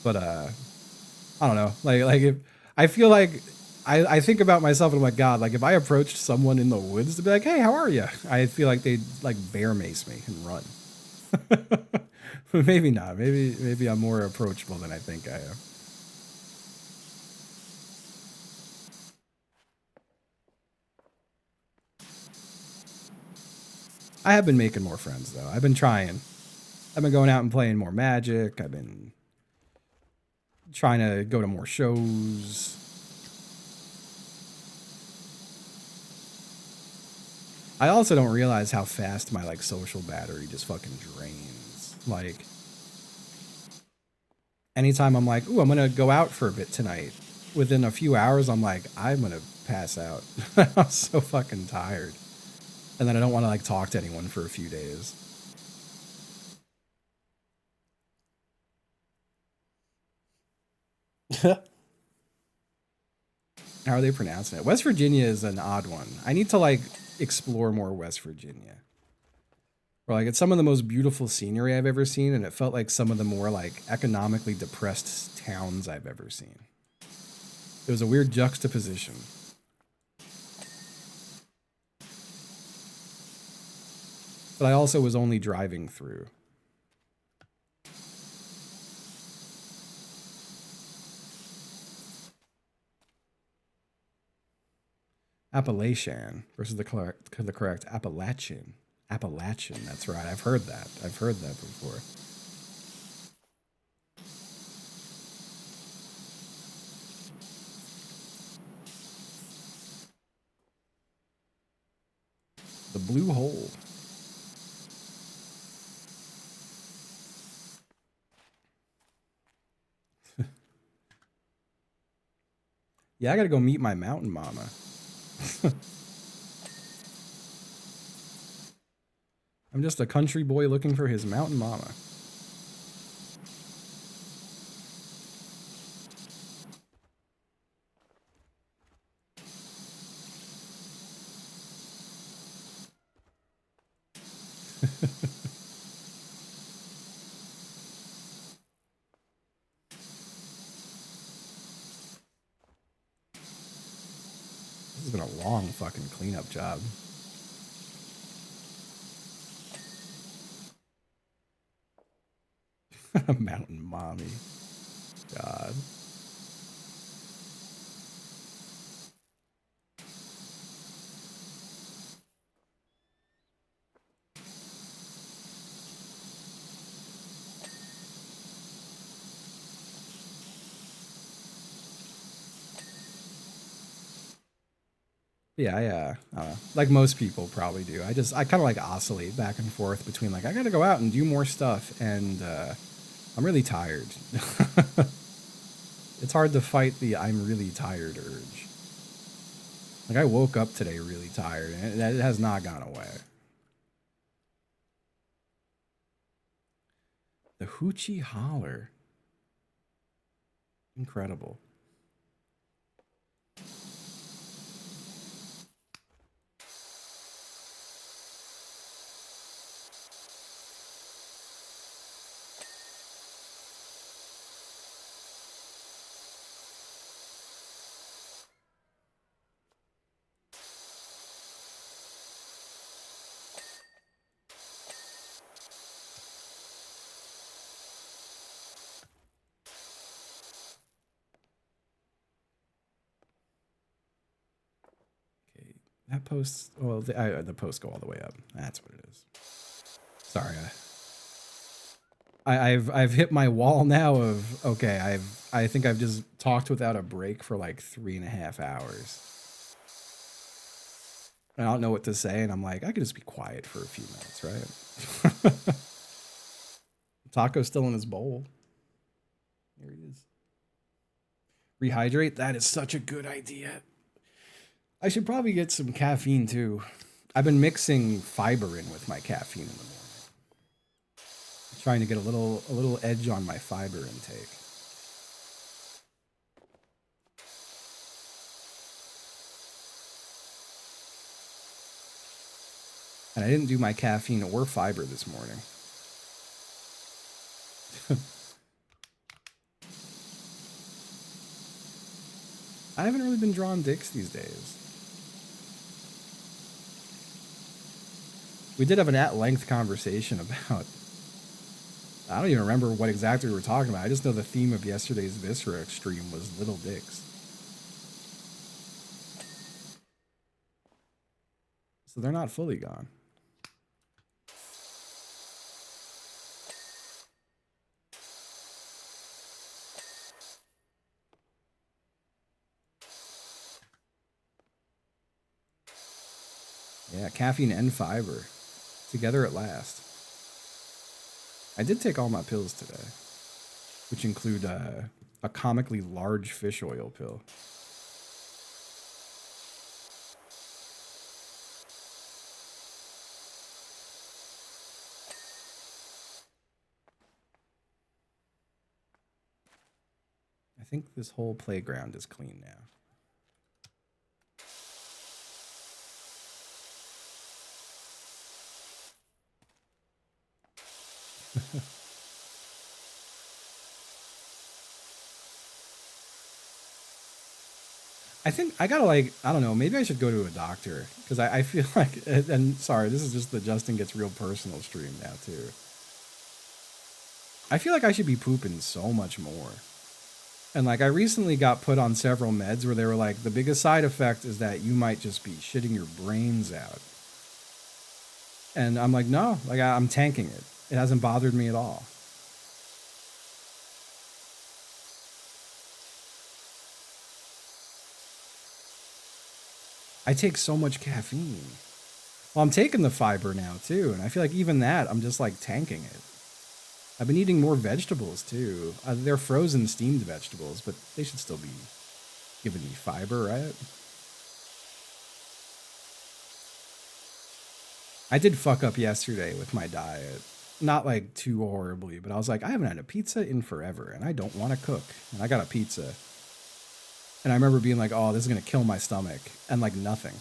But, I don't know. Like if I feel like I think about myself and I'm like, God, like if I approached someone in the woods to be like, hey, how are you? I feel like they'd like bear mace me and run. But maybe not. Maybe I'm more approachable than I think I am. I have been making more friends though. I've been trying. I've been going out and playing more Magic. I've been trying to go to more shows. I also don't realize how fast my like social battery just fucking drains. Like anytime I'm like, ooh, I'm gonna go out for a bit tonight, within a few hours I'm like, I'm gonna pass out. I'm so fucking tired. And then I don't want to like talk to anyone for a few days. How are they pronouncing it? West Virginia is an odd one. I need to like explore more West Virginia. Or like it's some of the most beautiful scenery I've ever seen, and it felt like some of the more like economically depressed towns I've ever seen. It was a weird juxtaposition. But I also was only driving through. Appalachian versus the correct Appalachian. Appalachian, that's right. I've heard that. I've heard that before. The blue hole. Yeah, I gotta go meet my mountain mama. I'm just a country boy looking for his mountain mama. This has been a long fucking cleanup job. Mountain mommy. God. Yeah, like most people probably do. I kind of like oscillate back and forth between like I gotta go out and do more stuff, and I'm really tired. It's hard to fight the I'm really tired urge. Like I woke up today really tired, and it has not gone away. The Hoochie Holler. Incredible. That post, well, the posts go all the way up. That's what it is. Sorry, I've hit my wall now of okay. I think I've just talked without a break for like 3.5 hours. I don't know what to say, and I'm like, I could just be quiet for a few minutes, right? Taco's still in his bowl. Here he is. Rehydrate. That is such a good idea. I should probably get some caffeine too. I've been mixing fiber in with my caffeine in the morning. Trying to get a little edge on my fiber intake. And I didn't do my caffeine or fiber this morning. I haven't really been drawing dicks these days. We did have an at-length conversation about... I don't even remember what exactly we were talking about. I just know the theme of yesterday's Viscera stream was little dicks. So they're not fully gone. Yeah, caffeine and fiber. Together at last. I did take all my pills today, which include a comically large fish oil pill. I think this whole playground is clean now. I think I gotta I don't know, maybe I should go to a doctor because I feel like, and sorry, this is just the Justin Gets Real Personal stream now too. I feel like I should be pooping so much more. And like I recently got put on several meds where they were like, the biggest side effect is that you might just be shitting your brains out. And I'm like, no, like I'm tanking it. It hasn't bothered me at all. I take so much caffeine. Well, I'm taking the fiber now too, and I feel like even that, I'm just like tanking it. I've been eating more vegetables too. They're frozen steamed vegetables, but they should still be giving me fiber, right? I did fuck up yesterday with my diet. Not like too horribly, but I was like, I haven't had a pizza in forever, and I don't want to cook. And I got a pizza. And I remember being like, oh, this is going to kill my stomach. And like nothing.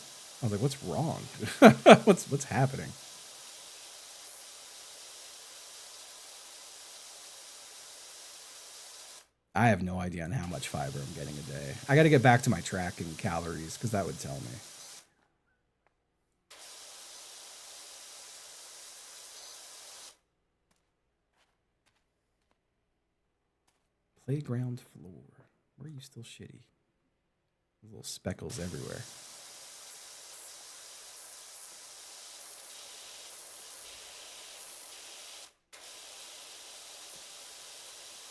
I was like, what's wrong? what's happening? I have no idea on how much fiber I'm getting a day. I got to get back to my tracking calories because that would tell me. Playground floor. Where are you still shitty? Little speckles everywhere.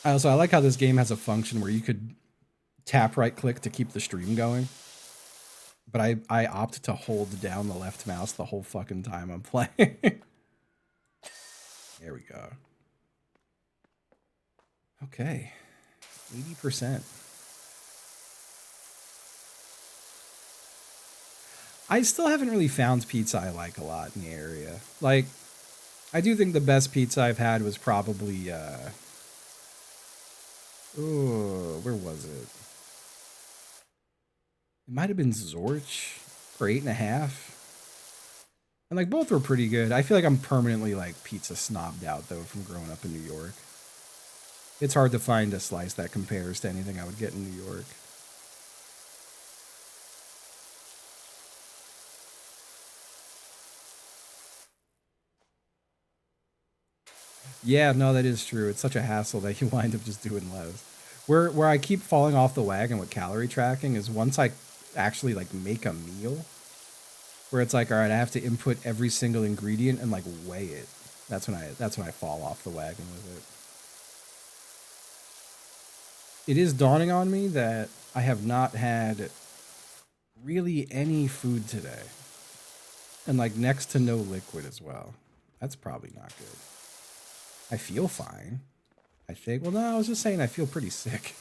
I like how this game has a function where you could tap right click to keep the stream going. But I opt to hold down the left mouse the whole fucking time I'm playing. There we go. Okay. 80%. I still haven't really found pizza I like a lot in the area. Like, I do think the best pizza I've had was probably, where was it? It might have been Zorch for 8.5. And like both were pretty good. I feel like I'm permanently like pizza snobbed out though from growing up in New York. It's hard to find a slice that compares to anything I would get in New York. Yeah, no, that is true. It's such a hassle that you wind up just doing less. Where I keep falling off the wagon with calorie tracking is once I actually like make a meal, where it's like, all right, I have to input every single ingredient and like weigh it. That's when I fall off the wagon with it. It is dawning on me that I have not had really any food today. And like next to no liquid as well. That's probably not good. I feel fine, I think. Well, no, I was just saying I feel pretty sick.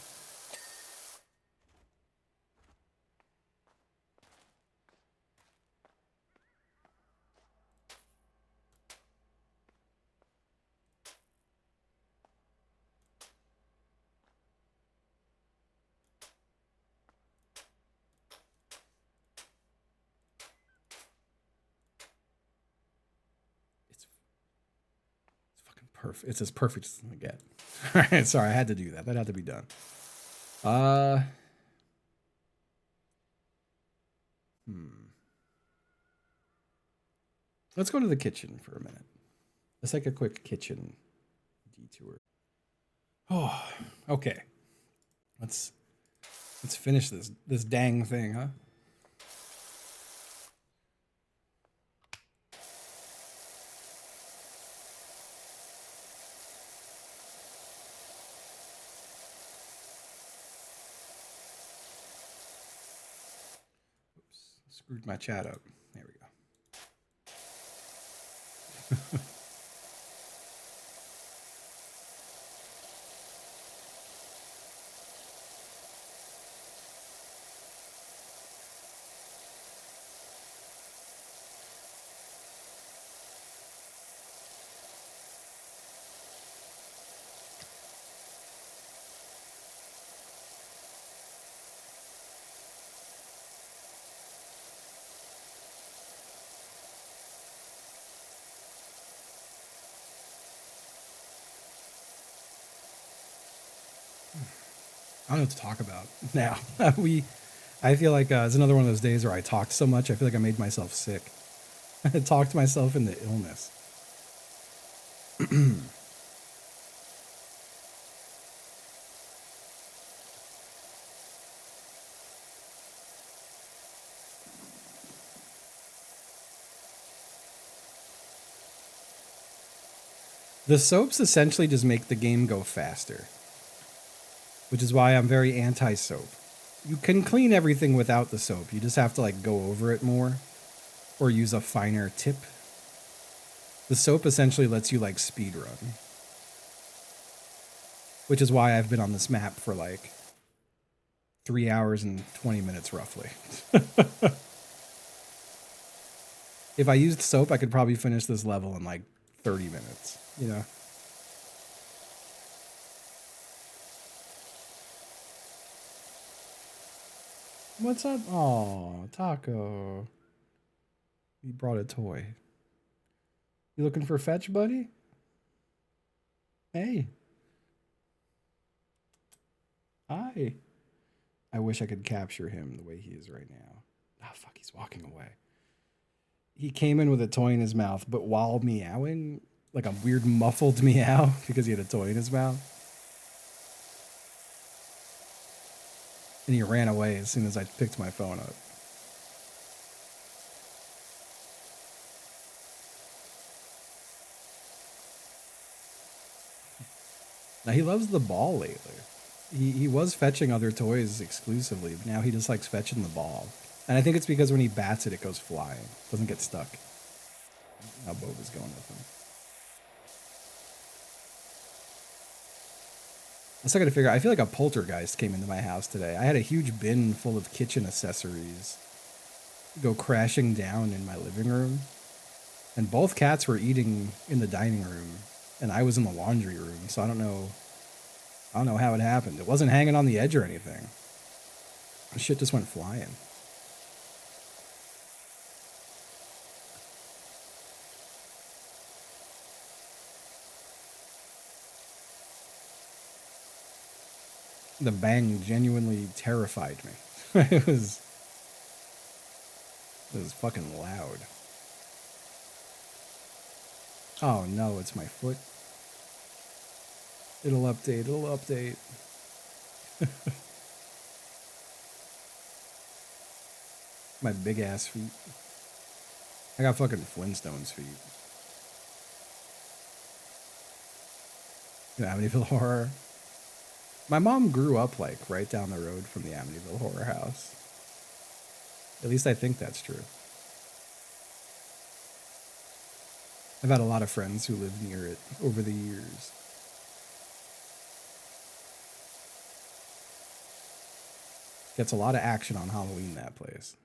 It's fucking perfect. It's as perfect as I get. All right, sorry, I had to do that. That had to be done. Let's go to the kitchen for a minute. Let's take a quick kitchen detour. Oh, okay. Let's finish this dang thing, huh? Oops, screwed my chat up. There we go. I don't know what to talk about now. I feel like it's another one of those days where I talked so much. I feel like I made myself sick. I talked myself into illness. The soaps essentially just make the game go faster, which is why I'm very anti-soap. You can clean everything without the soap. You just have to like go over it more or use a finer tip. The soap essentially lets you like speed run, which is why I've been on this map for like 3 hours and 20 minutes roughly. If I used soap, I could probably finish this level in like 30 minutes, you know? What's up? Oh, Taco. He brought a toy. You looking for fetch, buddy? Hey. Hi. I wish I could capture him the way he is right now. Ah, fuck, he's walking away. He came in with a toy in his mouth, but while meowing, like a weird muffled meow because he had a toy in his mouth. And he ran away as soon as I picked my phone up. Now he loves the ball lately. He was fetching other toys exclusively, but now he just likes fetching the ball. And I think it's because when he bats it, it goes flying. Doesn't get stuck. How Boba's going with him. I still gotta figure out, I feel like a poltergeist came into my house today. I had a huge bin full of kitchen accessories go crashing down in my living room. And both cats were eating in the dining room, and I was in the laundry room, so I don't know how it happened. It wasn't hanging on the edge or anything. The shit just went flying. The bang genuinely terrified me. It was fucking loud. Oh no, it's my foot. It'll update. My big ass feet. I got fucking Flintstones feet. You know, Amityville Horror. My mom grew up like right down the road from the Amityville Horror House. At least I think that's true. I've had a lot of friends who lived near it over the years. Gets a lot of action on Halloween, that place.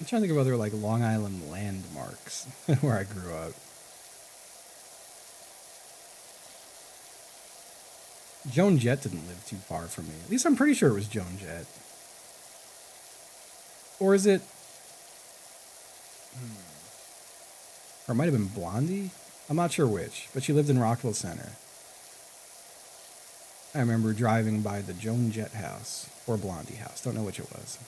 trying to think of other like Long Island landmarks where I grew up. Joan Jett didn't live too far from me. At least I'm pretty sure it was Joan Jett. Or is it? Or it might have been Blondie? I'm not sure which, but she lived in Rockville Center. I remember driving by the Joan Jett house or Blondie house. Don't know which it was.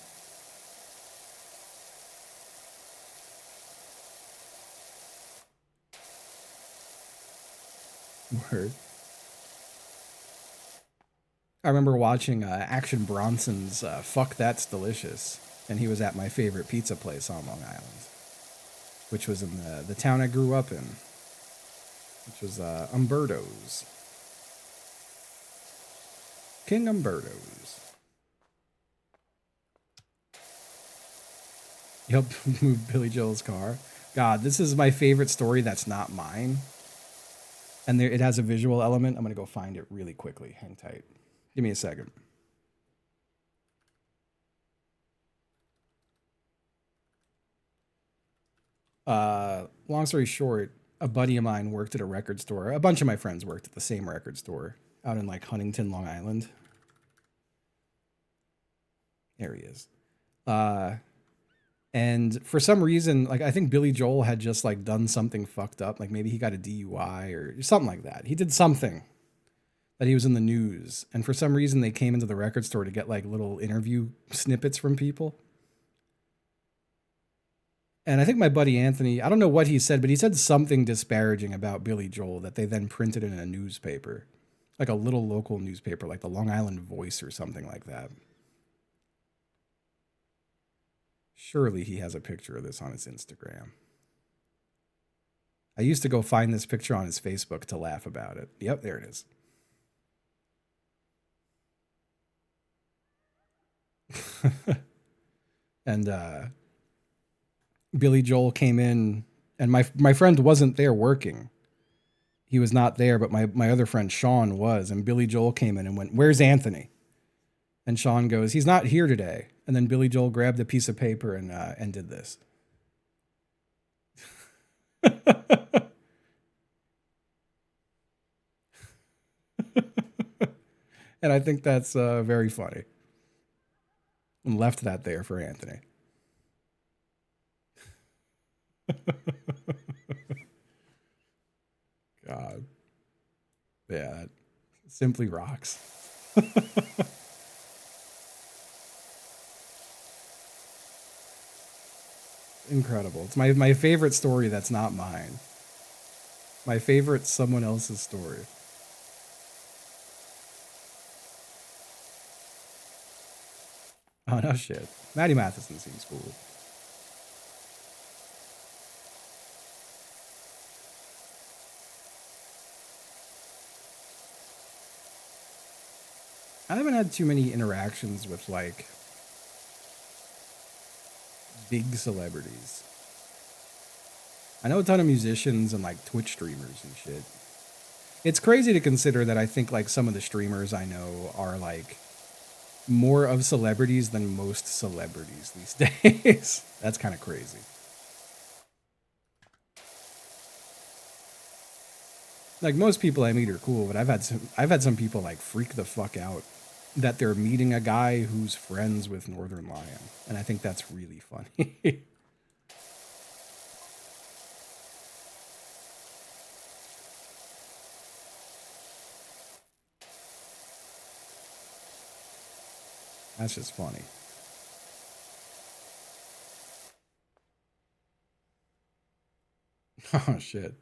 Word. I remember watching Action Bronson's Fuck That's Delicious, and he was at my favorite pizza place on Long Island, which was in the town I grew up in, which was Umberto's. King Umberto's. He helped move Billy Joel's car. God, this is my favorite story that's not mine. And it has a visual element. I'm going to go find it really quickly. Hang tight. Give me a second. Long story short, a buddy of mine worked at a record store. A bunch of my friends worked at the same record store out in like Huntington, Long Island. There he is. And for some reason, like I think Billy Joel had just like done something fucked up. Like maybe he got a DUI or something like that. He did something that he was in the news. And for some reason they came into the record store to get like little interview snippets from people. And I think my buddy Anthony, I don't know what he said, but he said something disparaging about Billy Joel that they then printed in a newspaper, like a little local newspaper, like the Long Island Voice or something like that. Surely he has a picture of this on his Instagram. I used to go find this picture on his Facebook to laugh about it. Yep, there it is. And Billy Joel came in, and my friend wasn't there working. He was not there, but my other friend Sean was, and Billy Joel came in and went, "Where's Anthony?" And Sean goes, "He's not here today." And then Billy Joel grabbed a piece of paper and did this. And I think that's very funny. And left that there for Anthony. God. Yeah, that simply rocks. Incredible. It's my favorite story that's not mine. My favorite someone else's story. Oh, no shit. Maddie Matheson seems cool. I haven't had too many interactions with, like, big celebrities. I know a ton of musicians and, like, Twitch streamers and shit. It's crazy to consider that I think, like, some of the streamers I know are, like, more of celebrities than most celebrities these days. That's kind of crazy. Like, most people I meet are cool, but I've had some people, like, freak the fuck out that they're meeting a guy who's friends with Northern Lion, and I think that's really funny. That's just funny. Oh shit.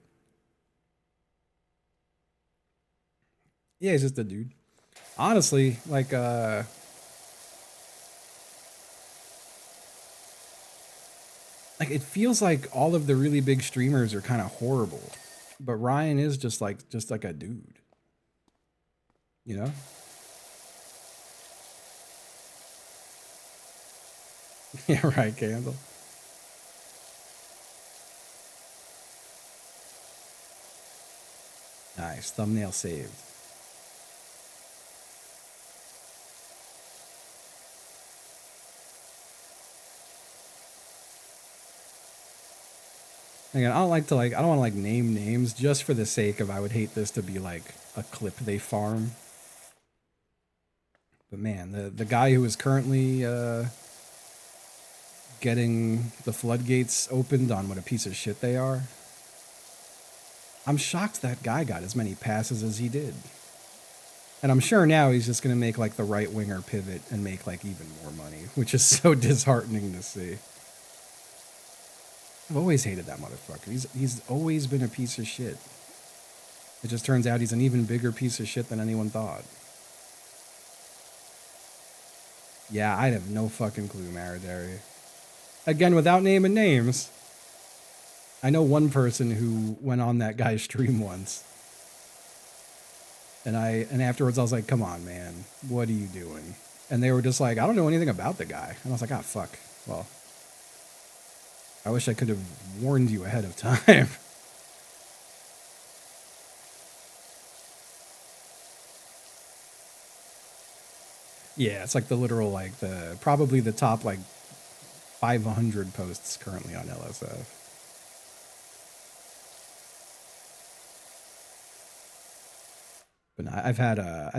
Yeah, he's just a dude. Honestly, like it feels like all of the really big streamers are kind of horrible, but Ryan is just like a dude. You know? Yeah, right, Candle. Nice, thumbnail saved. Again, I don't like to like. I don't want to like name names just for the sake of. I would hate this to be like a clip they farm. But man, the guy who is currently getting the floodgates opened on what a piece of shit they are. I'm shocked that guy got as many passes as he did. And I'm sure now he's just going to make like the right winger pivot and make like even more money, which is so disheartening to see. I've always hated that motherfucker. He's always been a piece of shit. It just turns out he's an even bigger piece of shit than anyone thought. Yeah, I have no fucking clue, Maradary. Again, without naming names, I know one person who went on that guy's stream once. And afterwards I was like, come on, man, what are you doing? And they were just like, I don't know anything about the guy. And I was like, ah, fuck. Well, I wish I could have warned you ahead of time. Yeah, it's like the literal, like probably the top like 500 posts currently on LSF. But I've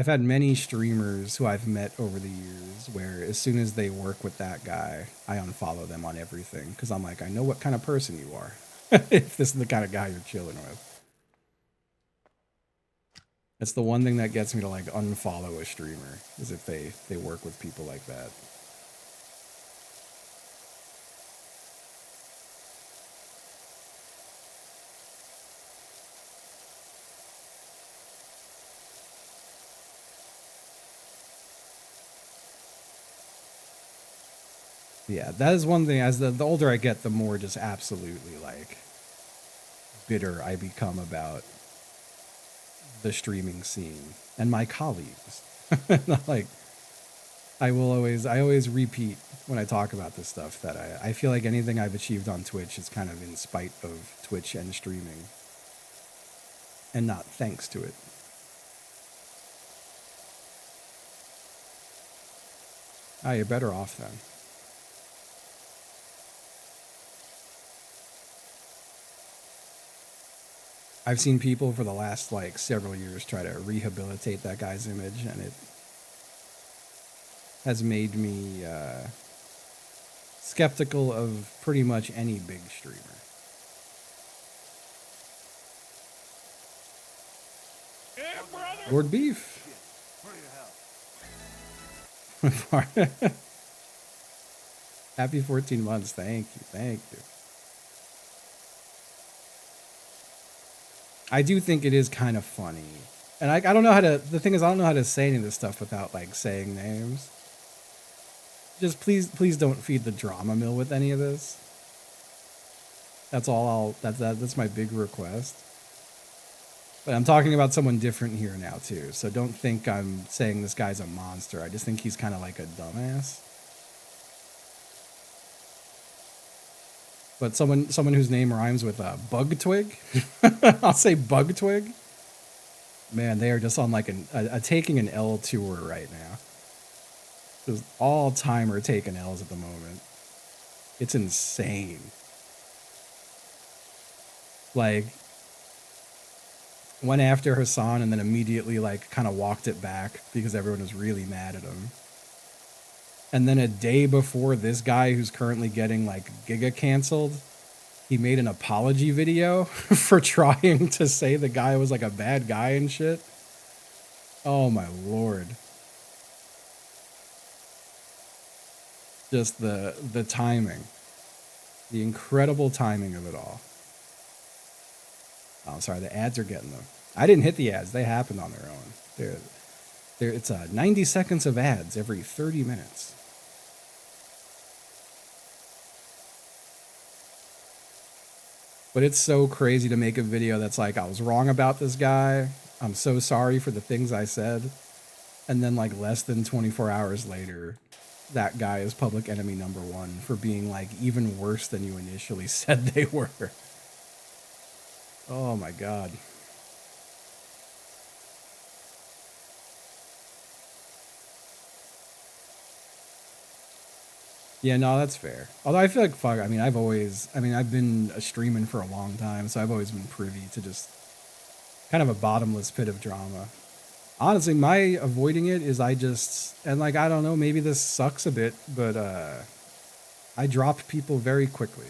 had many streamers who I've met over the years where as soon as they work with that guy, I unfollow them on everything because I'm like, I know what kind of person you are. If this is the kind of guy you're chilling with. That's the one thing that gets me to like unfollow a streamer is if they work with people like that. Yeah, that is one thing. As the older I get, the more just absolutely like bitter I become about the streaming scene and my colleagues. Like, I always repeat when I talk about this stuff that I feel like anything I've achieved on Twitch is kind of in spite of Twitch and streaming, and not thanks to it. Ah, you're better off then. I've seen people for the last like several years try to rehabilitate that guy's image, and it has made me skeptical of pretty much any big streamer. Yeah, brother. Lord Beef. Happy 14 months. Thank you. Thank you. I do think it is kind of funny. And I don't know how to, the thing is, I don't know how to say any of this stuff without like saying names. Just please don't feed the drama mill with any of this. That's all that's my big request. But I'm talking about someone different here now too. So don't think I'm saying this guy's a monster. I just think he's kind of like a dumbass. But someone whose name rhymes with Bug Twig, I'll say Bug Twig. Man, they are just on like a taking an L tour right now. Just all timer taking L's at the moment. It's insane. Like, went after Hassan and then immediately like kind of walked it back because everyone was really mad at him. And then a day before this guy who's currently getting like Giga canceled, he made an apology video for trying to say the guy was like a bad guy and shit. Oh my lord. Just the timing. The incredible timing of it all. Oh, sorry, the ads are getting them. I didn't hit the ads. They happened on their own. It's 90 seconds of ads every 30 minutes. But it's so crazy to make a video that's like, I was wrong about this guy. I'm so sorry for the things I said. And then like less than 24 hours later, that guy is public enemy number one for being like even worse than you initially said they were. Oh my God. Yeah, no, that's fair. Although I feel like, fuck, I mean, I've been a streaming for a long time, so I've always been privy to just kind of a bottomless pit of drama. Honestly, my avoiding it is and like, I don't know, maybe this sucks a bit, but I drop people very quickly.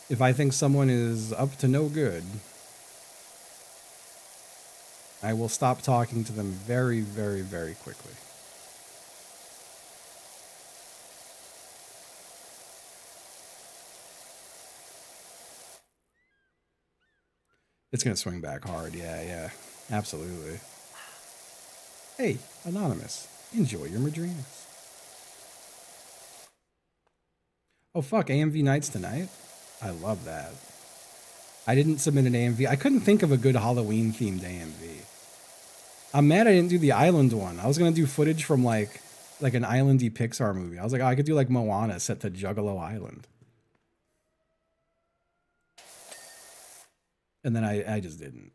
If I think someone is up to no good, I will stop talking to them very, very, very quickly. It's going to swing back hard. Yeah, yeah. Absolutely. Hey, Anonymous. Enjoy your Madrinas. Oh, fuck. AMV nights tonight? I love that. I didn't submit an AMV. I couldn't think of a good Halloween-themed AMV. I'm mad I didn't do the island one. I was going to do footage from, like an islandy Pixar movie. I was like, oh, I could do, like, Moana set to Juggalo Island. And then I just didn't.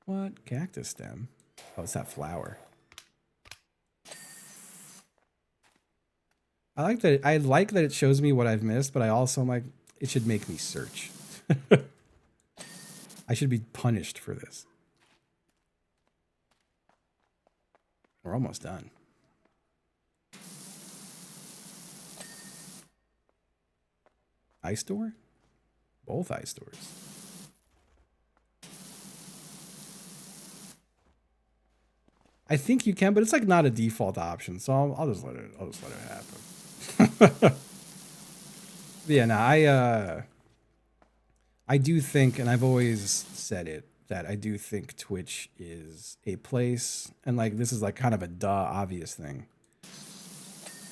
What? Cactus stem? Oh, it's that flower. I like that it shows me what I've missed, but I also am like, it should make me search. I should be punished for this. We're almost done. iStore? Both iStores. I think you can, but it's like not a default option, so I'll just let it happen. Yeah, no, I do think, and I've always said it, that I do think Twitch is a place, and like this is like kind of a obvious thing,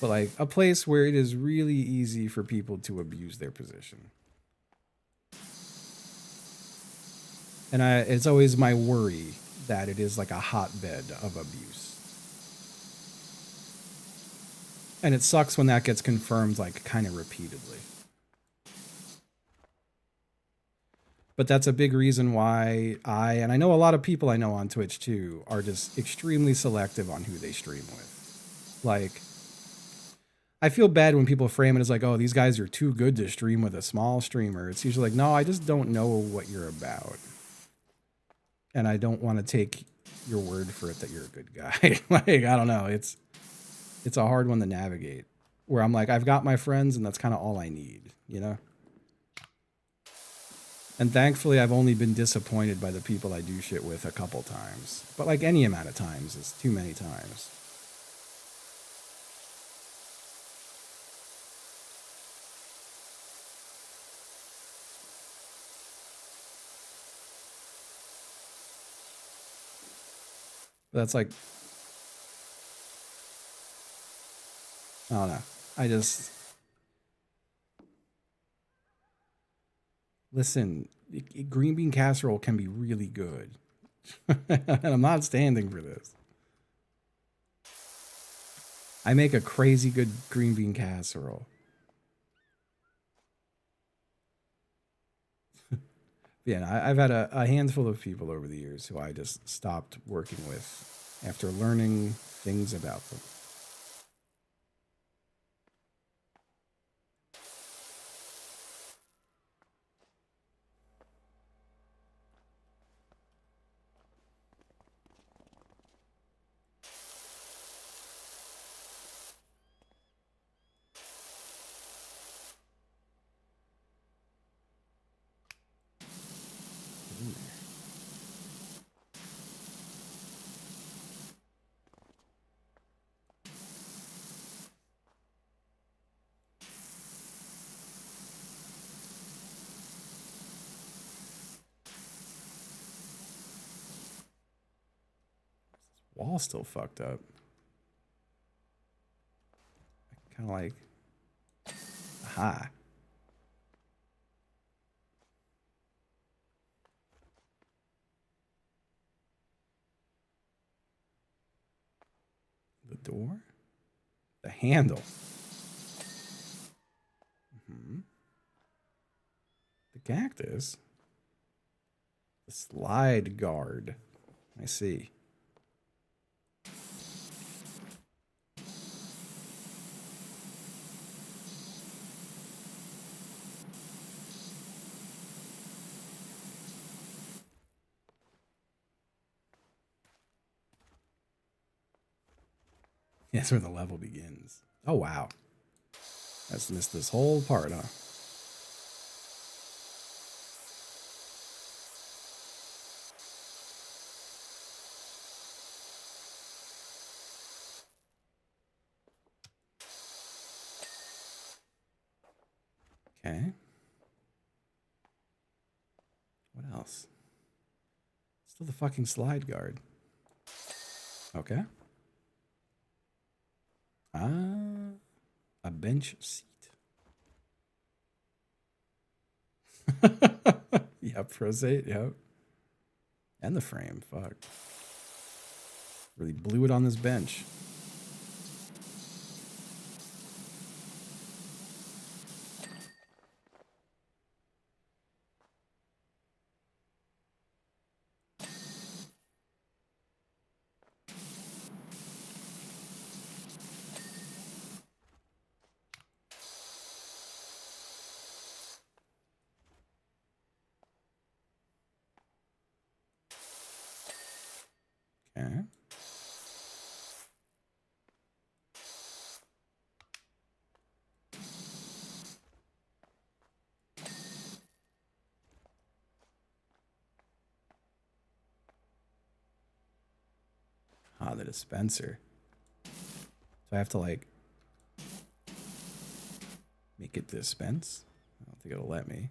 but like a place where it is really easy for people to abuse their position. And it's always my worry that it is like a hotbed of abuse. And it sucks when that gets confirmed like kind of repeatedly. But that's a big reason why and I know a lot of people I know on Twitch too, are just extremely selective on who they stream with. Like, I feel bad when people frame it as like, oh, these guys are too good to stream with a small streamer. It's usually like, no, I just don't know what you're about. And I don't want to take your word for it that you're a good guy. Like, I don't know. It's a hard one to navigate. Where I'm like, I've got my friends and that's kind of all I need, you know? And thankfully, I've only been disappointed by the people I do shit with a couple times. But like any amount of times is too many times. But that's like, I don't know. Listen, green bean casserole can be really good. And I'm not standing for this. I make a crazy good green bean casserole. Yeah, I've had a handful of people over the years who I just stopped working with after learning things about them. Wall's still fucked up. Kind of like, aha. The door? The handle. Mm-hmm. The cactus. The slide guard. I see. That's where the level begins. Oh, wow. That's missed this whole part, huh? Okay. What else? Still the fucking slide guard. Okay. A bench seat. Yep, prosate, yep. And the frame, fuck. Really blew it on this bench. Okay. Ah, the dispenser. So I have to like make it dispense. I don't think it'll let me.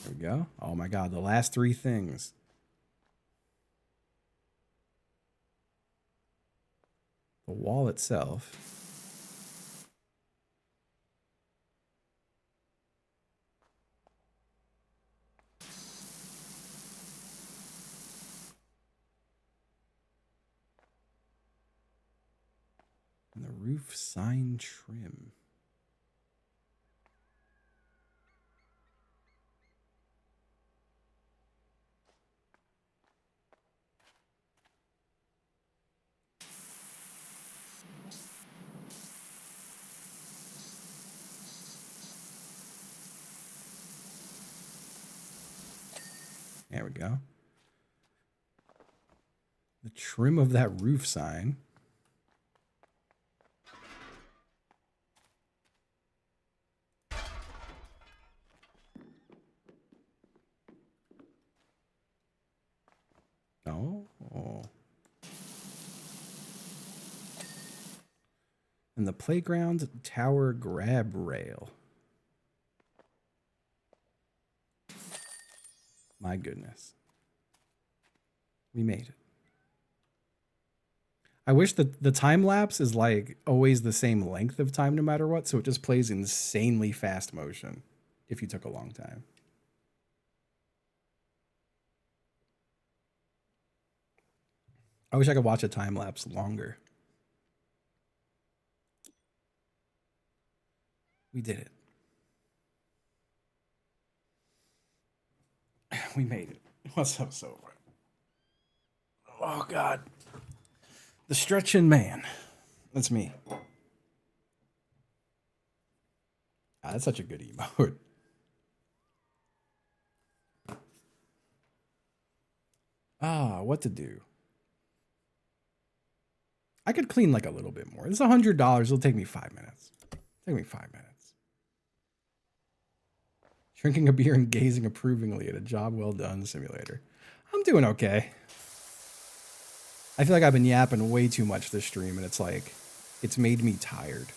There we go. Oh my god, the last three things. The wall itself. And the roof sign trim. There we go. The trim of that roof sign. Oh. And the playground tower grab rail. My goodness. We made it. I wish that the time lapse is like always the same length of time no matter what, so it just plays insanely fast motion if you took a long time. I wish I could watch a time lapse longer. We did it. We made it. What's up, so far? Oh, God. The stretching man. That's me. Ah, that's such a good emote. Ah, what to do? I could clean like a little bit more. It's $100. It'll take me 5 minutes. Take me 5 minutes. Drinking a beer and gazing approvingly at a job well done simulator. I'm doing okay. I feel like I've been yapping way too much this stream, and it's like, it's made me tired.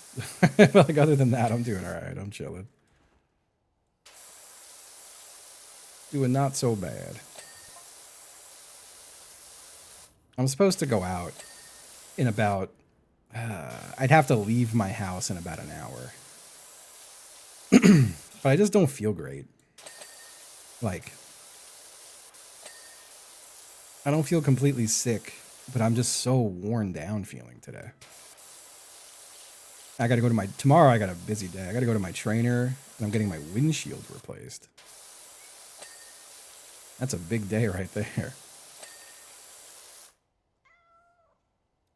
Like, other than that, I'm doing all right. I'm chilling. Doing not so bad. I'm supposed to go out in about, I'd have to leave my house in about an hour. But I just don't feel great. Like, I don't feel completely sick, but I'm just so worn down feeling today. I gotta go to tomorrow I got a busy day. I gotta go to my trainer, and I'm getting my windshield replaced. That's a big day right there.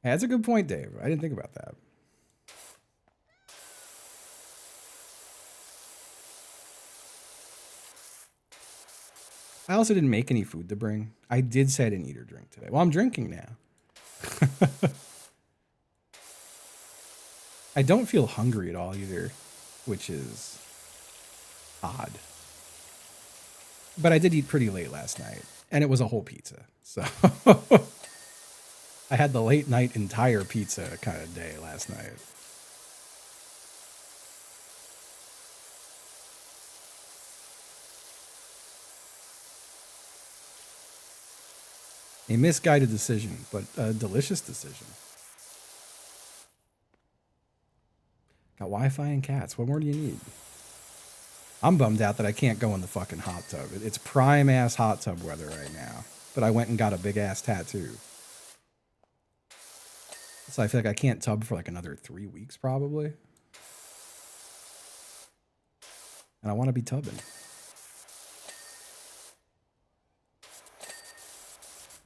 Hey, that's a good point, Dave. I didn't think about that. I also didn't make any food to bring. I did say I didn't eat or drink today. Well, I'm drinking now. I don't feel hungry at all either, which is odd. But I did eat pretty late last night, and it was a whole pizza. So I had the late night entire pizza kind of day last night. A misguided decision, but a delicious decision. Got Wi-Fi and cats. What more do you need? I'm bummed out that I can't go in the fucking hot tub. It's prime ass hot tub weather right now. But I went and got a big ass tattoo. So I feel like I can't tub for like another 3 weeks probably. And I want to be tubbing.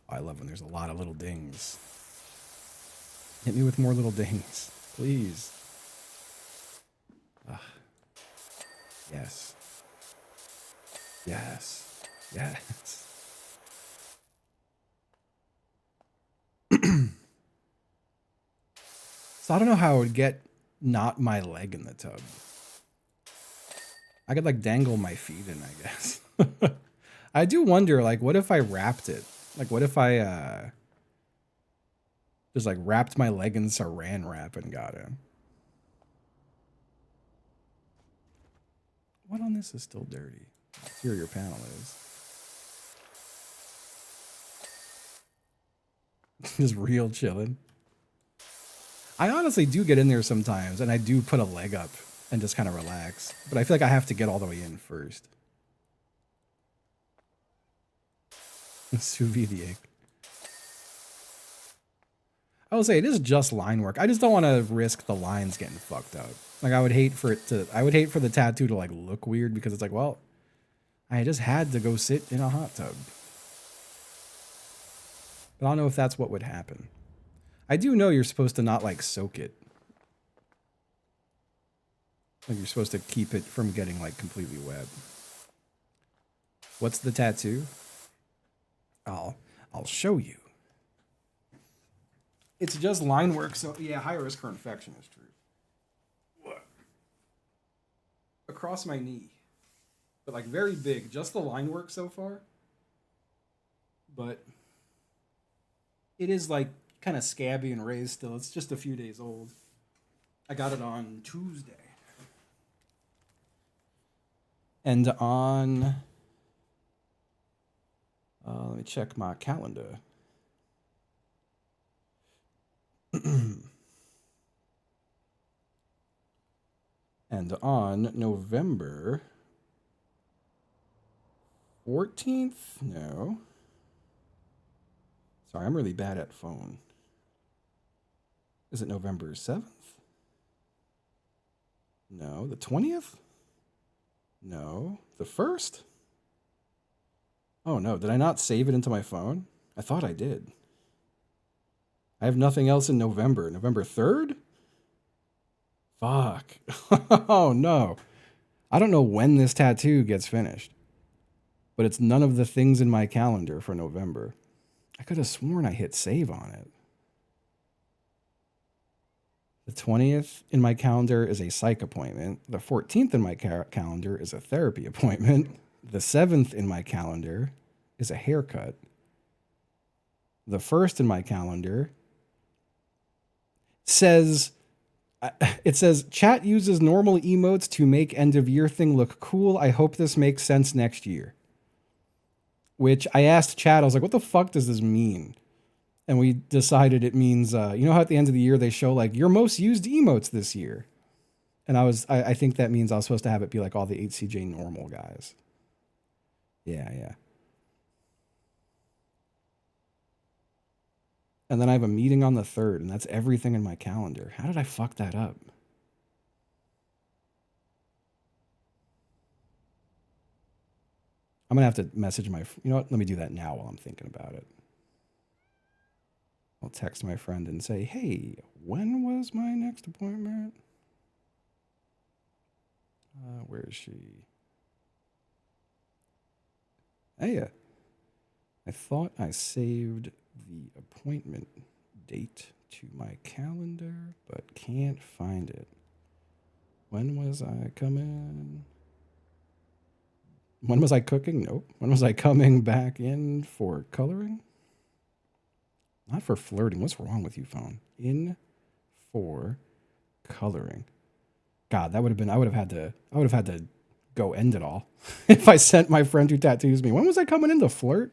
I love when there's a lot of little dings. Hit me with more little dings, please. Yes. Yes. Yes. So I don't know how I would get not my leg in the tub. I could like dangle my feet in, I guess. I do wonder, like, what if I wrapped it? Like, what if I just like wrapped my leg in saran wrap and got in? What on this is still dirty? Exterior panel is. Just real chilling. I honestly do get in there sometimes, and I do put a leg up and just kind of relax. But I feel like I have to get all the way in first. Sous vide the egg. I will say it is just line work. I just don't want to risk the lines getting fucked up. Like I would hate for the tattoo to like look weird because it's like, well, I just had to go sit in a hot tub. But I don't know if that's what would happen. I do know you're supposed to not like soak it. Like you're supposed to keep it from getting like completely wet. What's the tattoo? I'll show you. It's just line work, so yeah, high risk for infection is true. What? Across my knee. But like very big, just the line work so far. But it is like kind of scabby and raised still. It's just a few days old. I got it on Tuesday. And on let me check my calendar. And on November 14th? No. Sorry, I'm really bad at phone. Is it November 7th? No. The 20th? No. The 1st? Oh no, did I not save it into my phone? I thought I did. I have nothing else in November. November 3rd? Fuck. Oh no. I don't know when this tattoo gets finished. But it's none of the things in my calendar for November. I could have sworn I hit save on it. The 20th in my calendar is a psych appointment. The 14th in my calendar is a therapy appointment. The 7th in my calendar is a haircut. The 1st in my calendar says, it says, chat uses normal emotes to make end of year thing look cool. I hope this makes sense next year. Which I asked chat, I was like, what the fuck does this mean? And we decided it means, you know how at the end of the year they show like your most used emotes this year? And I think that means I was supposed to have it be like all the HCJ normal guys. Yeah. And then I have a meeting on the 3rd, and that's everything in my calendar. How did I fuck that up? I'm going to have to message my... You know what? Let me do that now while I'm thinking about it. I'll text my friend and say, hey, when was my next appointment? Where is she? Hey, I thought I saved the appointment date to my calendar, but can't find it. When was I coming? When was I cooking? Nope. When was I coming back in for coloring? Not for flirting. What's wrong with you, phone? In for coloring. God, that would have been. I would have had to go end it all if I sent my friend who tattoos me. When was I coming in to flirt?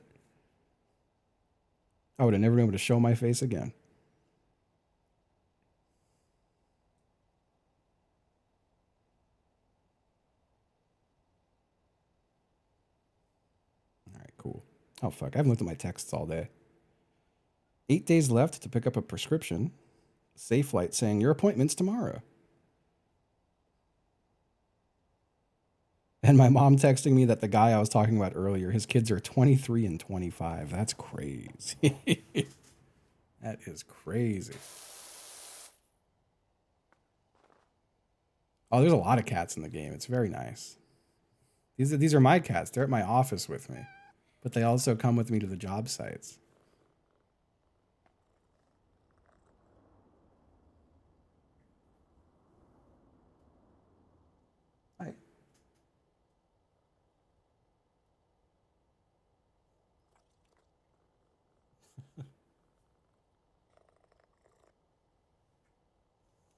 I would have never been able to show my face again. All right, cool. Oh, fuck. I haven't looked at my texts all day. 8 days left to pick up a prescription. Safe Light saying, your appointment's tomorrow. And my mom texting me that the guy I was talking about earlier, his kids are 23 and 25. That's crazy. That is crazy. Oh, there's a lot of cats in the game. It's very nice. These are my cats. They're at my office with me. But they also come with me to the job sites. Hi.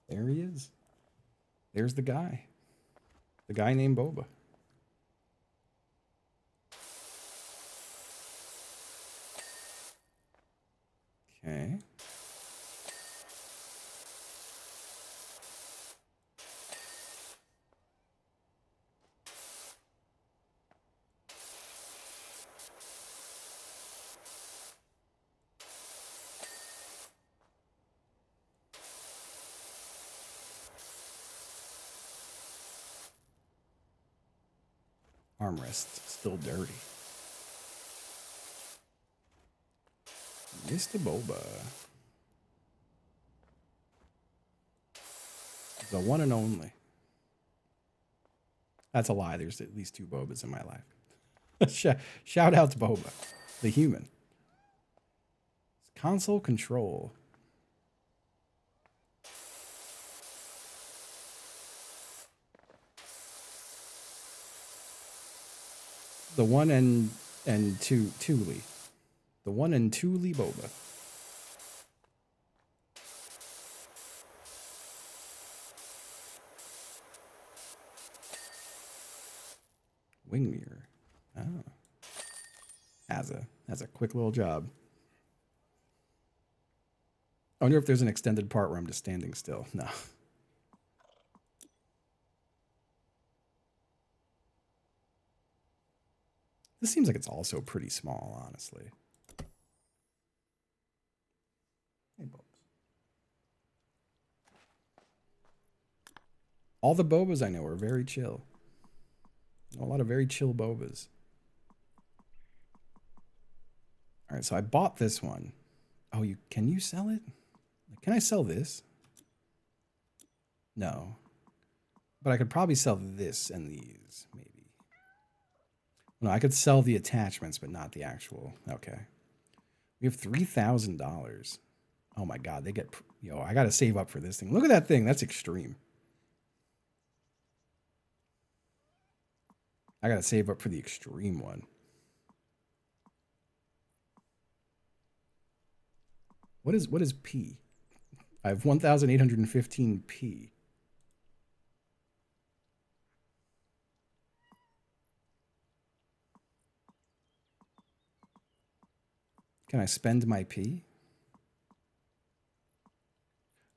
There he is. There's the guy. The guy named Boba. Okay. Armrest still dirty. Mr. Boba. The one and only. That's a lie. There's at least 2 Bobas in my life. Shout out to Boba, the human. Console control. The one and Tuli. The one and Tuli Boba. Wing mirror. Oh. Has a quick little job. I wonder if there's an extended part where I'm just standing still. No. This seems like it's also pretty small, honestly. Hey, Bobs. All the Bobas I know are very chill. A lot of very chill Bobas. All right, so I bought this one. Oh, can you sell it? Can I sell this? No. But I could probably sell this and these, maybe. No, I could sell the attachments, but not the actual. Okay. We have $3,000. Oh my God, they get... Yo, I got to save up for this thing. Look at that thing. That's extreme. I got to save up for the extreme one. What is P? I have 1,815 P. Can I spend my P?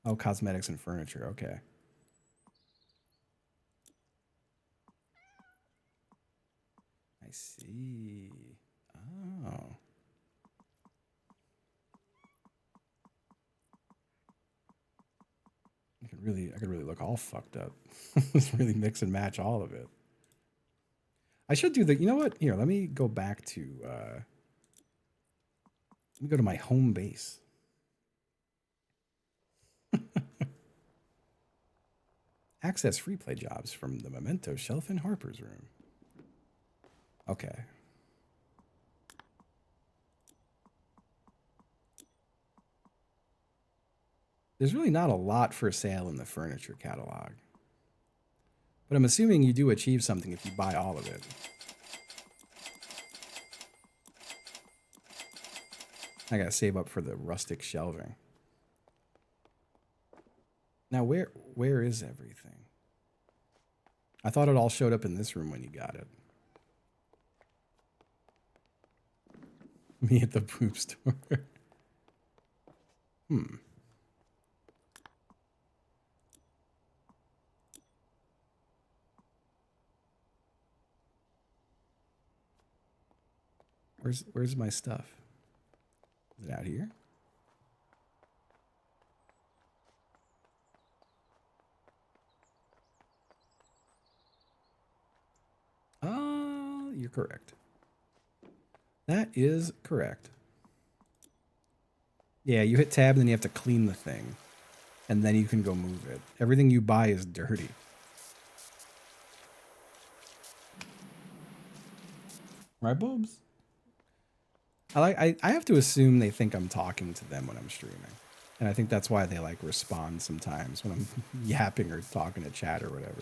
Oh, cosmetics and furniture. Okay. I see. Oh. I could really look all fucked up. Just really mix and match all of it. I should do you know what? Here, let me go back to let me go to my home base. Access free play jobs from the Memento shelf in Harper's room. Okay. There's really not a lot for sale in the furniture catalog. But I'm assuming you do achieve something if you buy all of it. I gotta save up for the rustic shelving. Now, where is everything? I thought it all showed up in this room when you got it. Me at the poop store. Where's my stuff? Is it out here? You're correct. That is correct. Yeah, you hit tab and then you have to clean the thing. And then you can go move it. Everything you buy is dirty. Right, Bobs? I have to assume they think I'm talking to them when I'm streaming. And I think that's why they like respond sometimes when I'm yapping or talking to chat or whatever.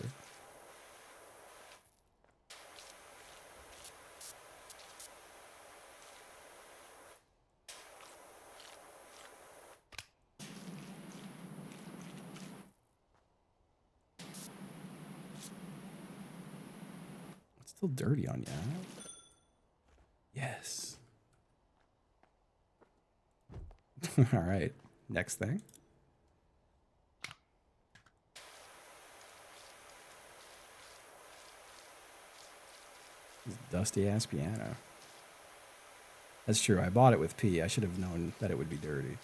It's still dirty on you. Yes. All right. Next thing. This dusty ass piano. That's true. I bought it with P. I should have known that it would be dirty.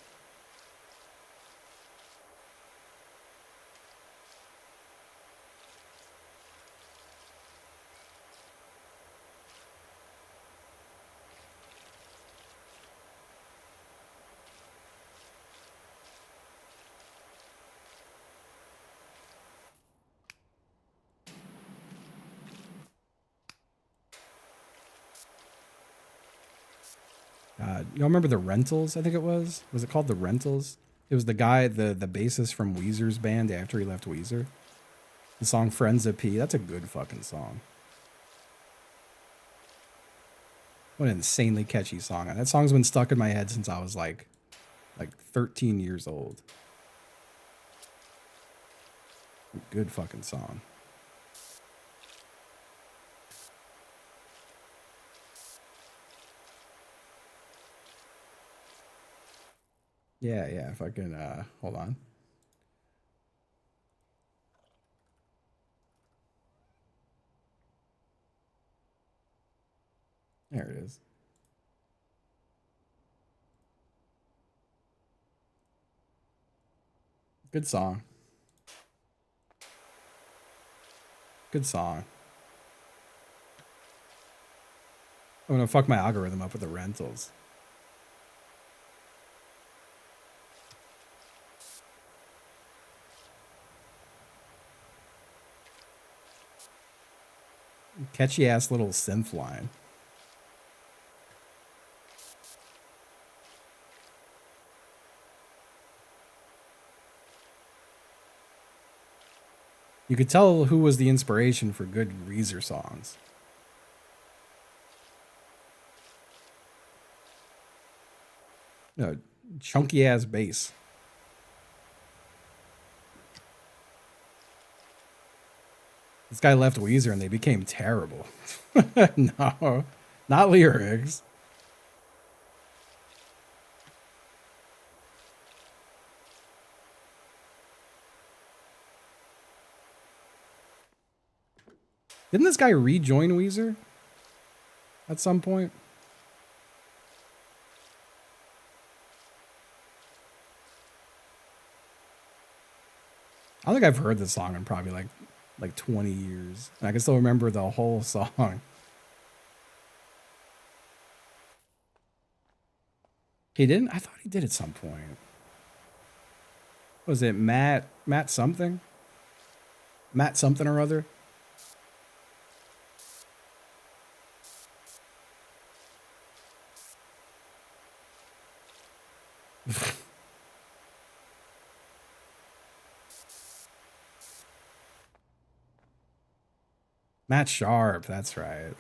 Y'all remember the Rentals? I think it was. Was it called the Rentals? It was the guy, the bassist from Weezer's band after he left Weezer. The song Friends of P. That's a good fucking song. What an insanely catchy song. That song's been stuck in my head since I was like 13 years old. Good fucking song. Yeah, if I can, hold on. There it is. Good song. Good song. I'm gonna fuck my algorithm up with the Rentals. Catchy ass little synth line. You could tell who was the inspiration for good Weezer songs. No, chunky ass bass. This guy left Weezer and they became terrible. No, not lyrics. Didn't this guy rejoin Weezer at some point? I don't think I've heard this song in probably like 20 years. And I can still remember the whole song. He didn't? I thought he did at some point. Was it Matt something? Matt something or other? Matt Sharp, that's right.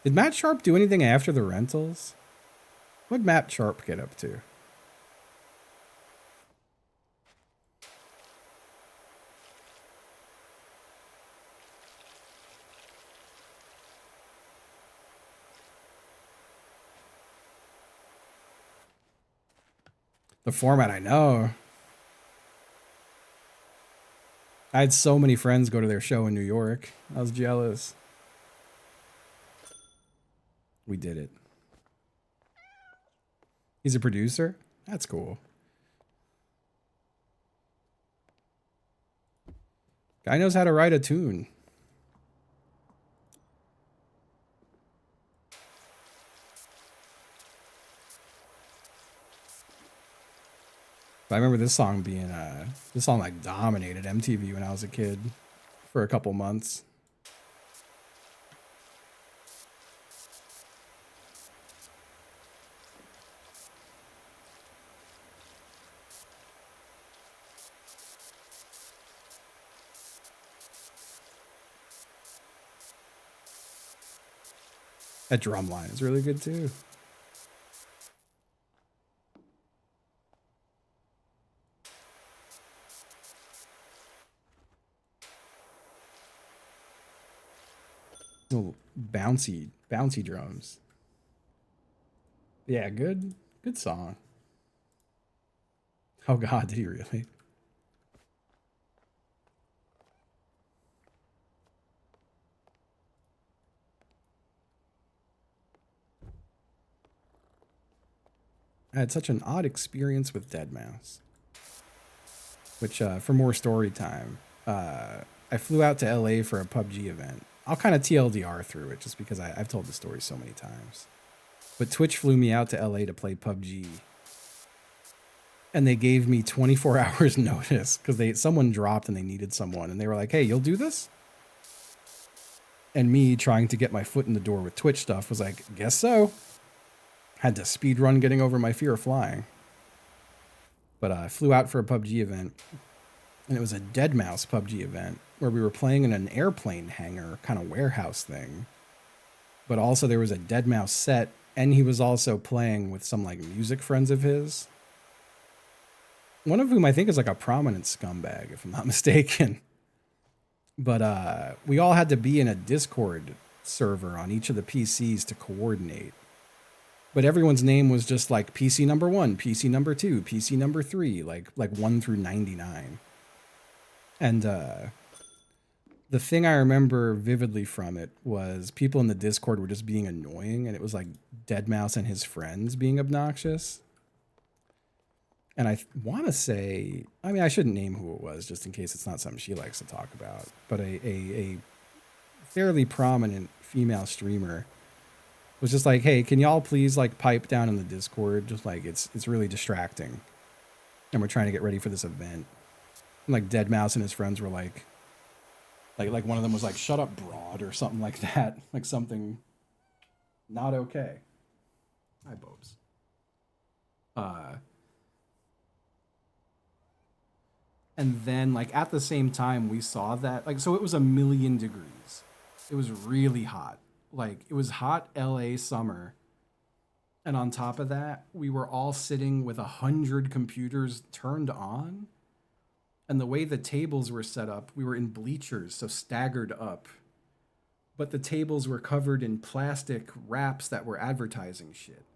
Did Matt Sharp do anything after the rentals? What'd Matt Sharp get up to? The format, I know. I had so many friends go to their show in New York. I was jealous. We did it. He's a producer? That's cool. Guy knows how to write a tune. I remember this song being this song like dominated MTV when I was a kid for a couple months. That drum line is really good too. Little bouncy drums. Yeah, good song. Oh God, did he really? I had such an odd experience with Deadmau5. Which, for more story time, I flew out to LA for a PUBG event. I'll kind of TLDR through it just because I've told the story so many times. But Twitch flew me out to LA to play PUBG. And they gave me 24 hours notice because someone dropped and they needed someone. And they were like, hey, you'll do this? And me trying to get my foot in the door with Twitch stuff was like, guess so. Had to speed run getting over my fear of flying. But I flew out for a PUBG event. And it was a Deadmau5 PUBG event where we were playing in an airplane hangar kind of warehouse thing. But also there was a Deadmau5 set. And he was also playing with some like music friends of his. One of whom I think is like a prominent scumbag, if I'm not mistaken. But we all had to be in a Discord server on each of the PCs to coordinate. But everyone's name was just like PC number 1, PC number 2, PC number 3, like 1 through 99. And the thing I remember vividly from it was people in the Discord were just being annoying, and it was like Deadmau5 and his friends being obnoxious. And I want to say, I mean, I shouldn't name who it was just in case it's not something she likes to talk about, but a fairly prominent female streamer was just like, hey, can y'all please like pipe down in the Discord? Just like it's really distracting. And we're trying to get ready for this event. And like Deadmau5 and his friends were like one of them was like, shut up, broad, or something like that. Like something not okay. Hi, Bobes. And then like at the same time we saw that, like, so it was 1,000,000 degrees. It was really hot. Like it was hot LA summer. And on top of that, we were all sitting with 100 computers turned on. And the way the tables were set up, we were in bleachers, so staggered up. But the tables were covered in plastic wraps that were advertising shit.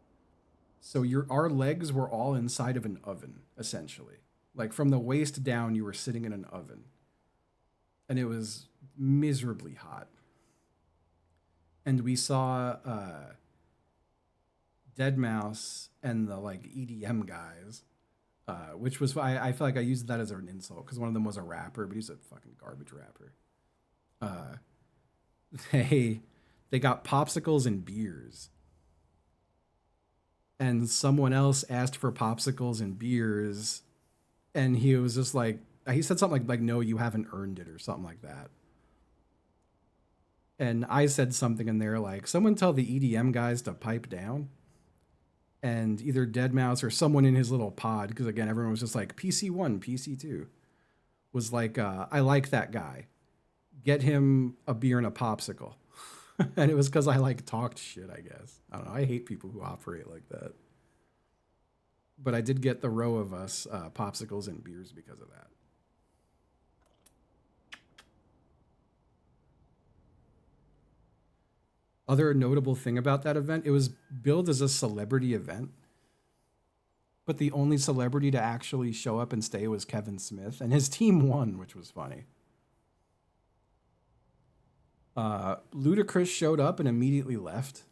So our legs were all inside of an oven, essentially. Like from the waist down, you were sitting in an oven. And it was miserably hot. And we saw Deadmau5 and the like EDM guys, which was, I feel like I used that as an insult because one of them was a rapper, but he's a fucking garbage rapper. They got popsicles and beers. And someone else asked for popsicles and beers. And he was just like, he said something like, no, you haven't earned it or something like that. And I said something in there like, someone tell the EDM guys to pipe down. and either Deadmau5 or someone in his little pod, because again, everyone was just like PC1, PC2, was like, I like that guy. Get him a beer and a popsicle. And it was because I like talked shit, I guess. I don't know. I hate people who operate like that. But I did get the row of us popsicles and beers because of that. Other notable thing about that event, it was billed as a celebrity event. But the only celebrity to actually show up and stay was Kevin Smith. And his team won, which was funny. Ludacris showed up and immediately left.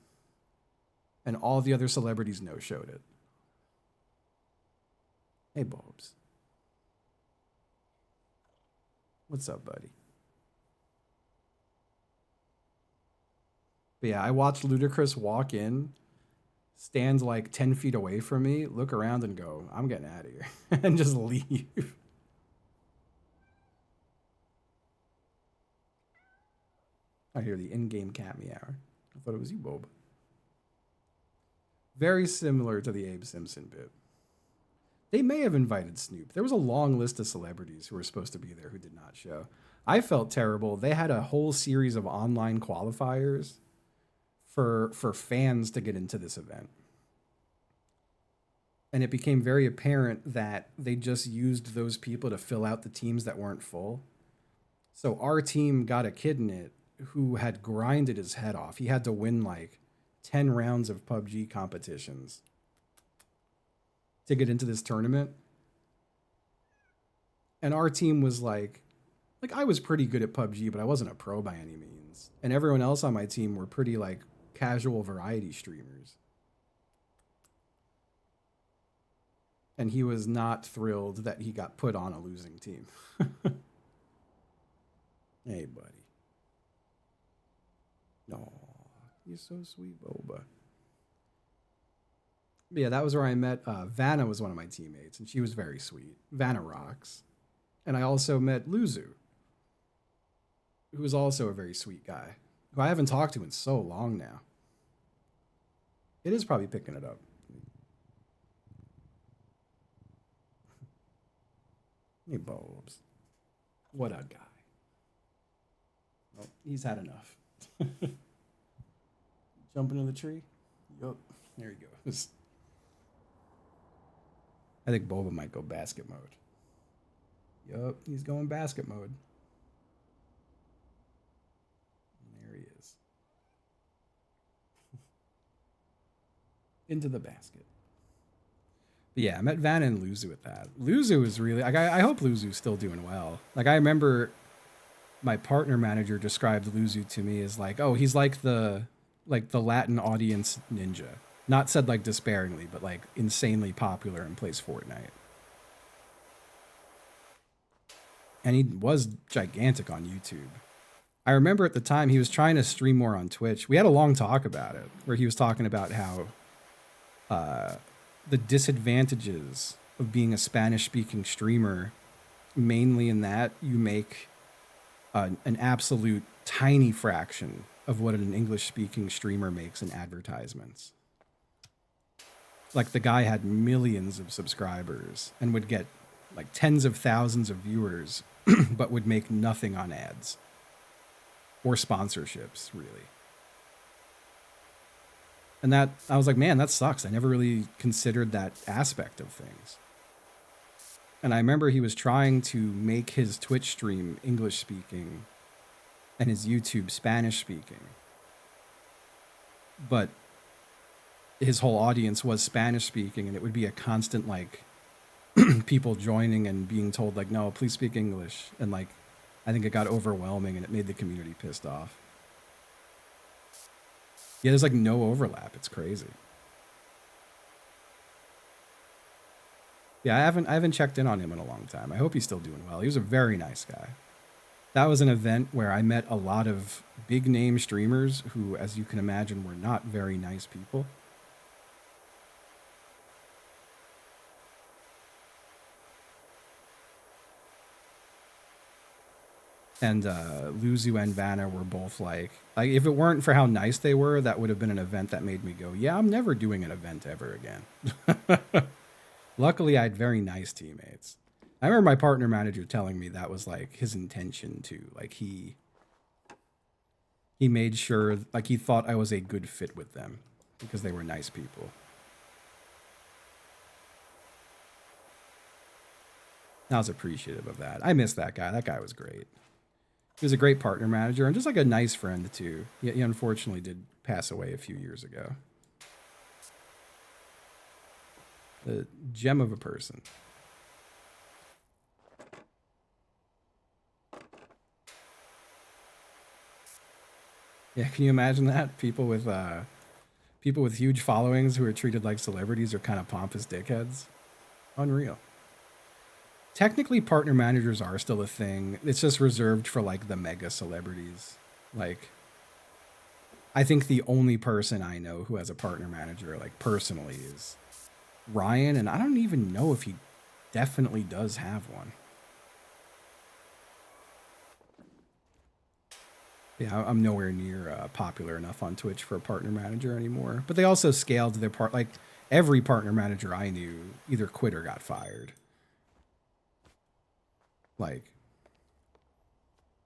And all the other celebrities no-showed it. Hey, Bobs. What's up, buddy? But yeah, I watched Ludacris walk in, stand like 10 feet away from me, look around and go, I'm getting out of here, and just leave. I hear the in-game cat meow. I thought it was you, Bob. Very similar to the Abe Simpson bit. They may have invited Snoop. There was a long list of celebrities who were supposed to be there who did not show. I felt terrible. They had a whole series of online qualifiers for fans to get into this event. And it became very apparent that they just used those people to fill out the teams that weren't full. So our team got a kid in it who had grinded his head off. He had to win like 10 rounds of PUBG competitions to get into this tournament. And our team was like I was pretty good at PUBG, but I wasn't a pro by any means. And everyone else on my team were pretty like casual variety streamers. And he was not thrilled that he got put on a losing team. Hey, buddy. No, you're so sweet, Boba. But yeah, that was where I met Vanna was one of my teammates, and she was very sweet. Vanna rocks. And I also met Luzu, who was also a very sweet guy, who I haven't talked to in so long now. It is probably picking it up. Hey, Bobs. What a guy. Well, he's had enough. Jump into the tree? Yup. There he goes. I think Boba might go basket mode. Yup, he's going basket mode. There he is. Into the basket. But yeah, I met Vanna and Luzu at that. Luzu is really, like, I hope Luzu's still doing well. Like, I remember my partner manager described Luzu to me as like, oh, he's like the Latin audience ninja. Not said like disparagingly, but like insanely popular and plays Fortnite. And he was gigantic on YouTube. I remember at the time he was trying to stream more on Twitch. We had a long talk about it, where he was talking about how the disadvantages of being a Spanish-speaking streamer, mainly in that you make an absolute tiny fraction of what an English-speaking streamer makes in advertisements. Like, the guy had millions of subscribers and would get like tens of thousands of viewers, but would make nothing on ads or sponsorships, really. And that, I was like, man, that sucks. I never really considered that aspect of things. And I remember he was trying to make his Twitch stream English speaking and his YouTube Spanish speaking. But his whole audience was Spanish speaking, and it would be a constant, like, people joining and being told, like, no, please speak English. And, like, I think it got overwhelming and it made the community pissed off. Yeah, there's like no overlap. It's crazy. Yeah, I haven't checked in on him in a long time. I hope he's still doing well. He was a very nice guy. That was an event where I met a lot of big name streamers who, as you can imagine, were not very nice people. And Luzu and Vanna were both like if it weren't for how nice they were, that would have been an event that made me go, yeah, I'm never doing an event ever again. Luckily, I had very nice teammates. I remember my partner manager telling me that was like his intention too. Like he made sure, like he thought I was a good fit with them because they were nice people. I was appreciative of that. I miss that guy. That guy was great. He was a great partner manager and just like a nice friend too. He unfortunately did pass away a few years ago. A gem of a person. Yeah, can you imagine that? People with huge followings who are treated like celebrities are kind of pompous dickheads. Unreal. Technically, partner managers are still a thing. It's just reserved for like the mega celebrities. Like, I think the only person I know who has a partner manager, like personally, is Ryan, and I don't even know if he definitely does have one. Yeah, I'm nowhere near popular enough on Twitch for a partner manager anymore. But they also scaled their part. Like every partner manager I knew either quit or got fired. Like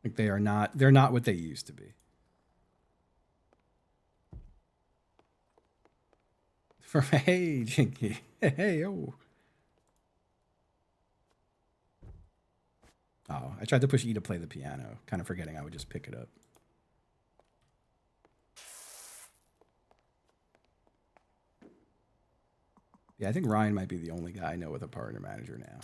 they're not what they used to be. Hey, Jinky. Hey, yo. Oh, I tried to push E to play the piano, kind of forgetting I would just pick it up. Yeah, I think Ryan might be the only guy I know with a partner manager now.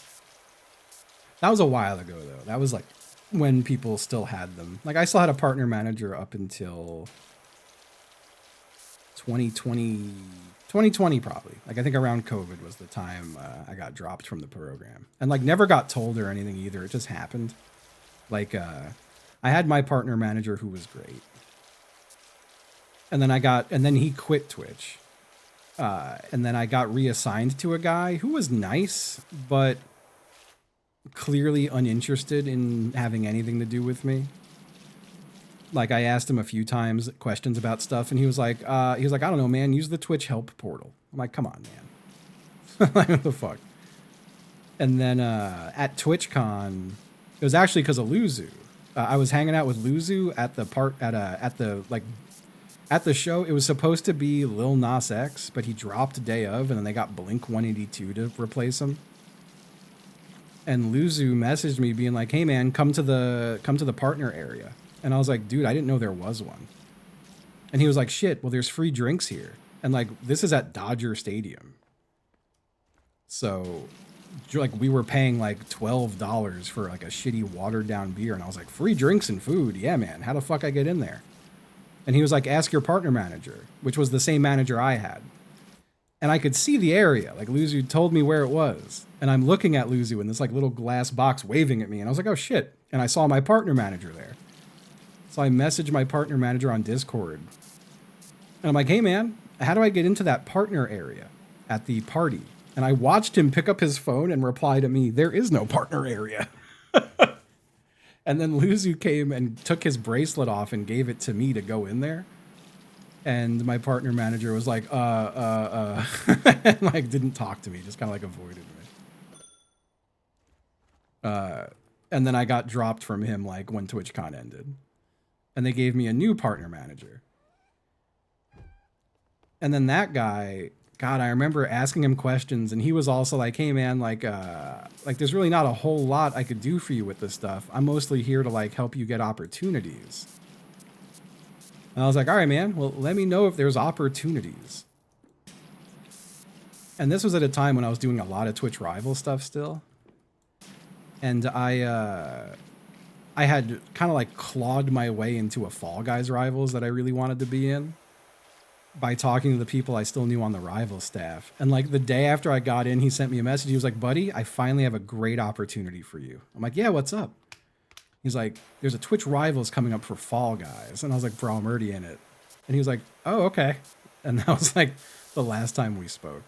That was a while ago, though. That was like when people still had them. Like I still had a partner manager up until 2020 probably. Like I think around COVID was the time I got dropped from the program. And like never got told or anything either. It just happened. Like I had my partner manager who was great. And then he quit Twitch. And then I got reassigned to a guy who was nice, but clearly uninterested in having anything to do with me. Like I asked him a few times questions about stuff, and he was like, I don't know, man, use the Twitch help portal. I'm like, come on, man. Like, what the fuck? And then at TwitchCon, it was actually because of Luzu. I was hanging out with Luzu at the show. It was supposed to be Lil Nas X, but he dropped day of, and then they got Blink 182 to replace him. And Luzu messaged me being like, "Hey man, come to the partner area." And I was like, "Dude, I didn't know there was one." And he was like, "Shit, well there's free drinks here." And like this is at Dodger Stadium. So like we were paying like $12 for like a shitty watered down beer, and I was like, "Free drinks and food? Yeah, man. How the fuck I get in there?" And he was like, "Ask your partner manager," which was the same manager I had. And I could see the area. Like Luzu told me where it was. And I'm looking at Luzu in this like little glass box waving at me. And I was like, oh shit. And I saw my partner manager there. So I messaged my partner manager on Discord. And I'm like, hey man, how do I get into that partner area at the party? And I watched him pick up his phone and reply to me, there is no partner area. And then Luzu came and took his bracelet off and gave it to me to go in there. And my partner manager was like, and like didn't talk to me, just kind of like avoided me. And then I got dropped from him like when TwitchCon ended. And they gave me a new partner manager. And then that guy, God, I remember asking him questions, and he was also like, hey man, like there's really not a whole lot I could do for you with this stuff. I'm mostly here to like help you get opportunities. And I was like, all right, man, well, let me know if there's opportunities. And this was at a time when I was doing a lot of Twitch rival stuff still. And I had kind of like clawed my way into a Fall Guys rivals that I really wanted to be in by talking to the people I still knew on the rival staff. And like the day after I got in, he sent me a message. He was like, buddy, I finally have a great opportunity for you. I'm like, yeah, what's up? He's like, there's a Twitch Rivals coming up for Fall Guys. And I was like, bro, I'm already in it. And he was like, oh, okay. And that was like the last time we spoke.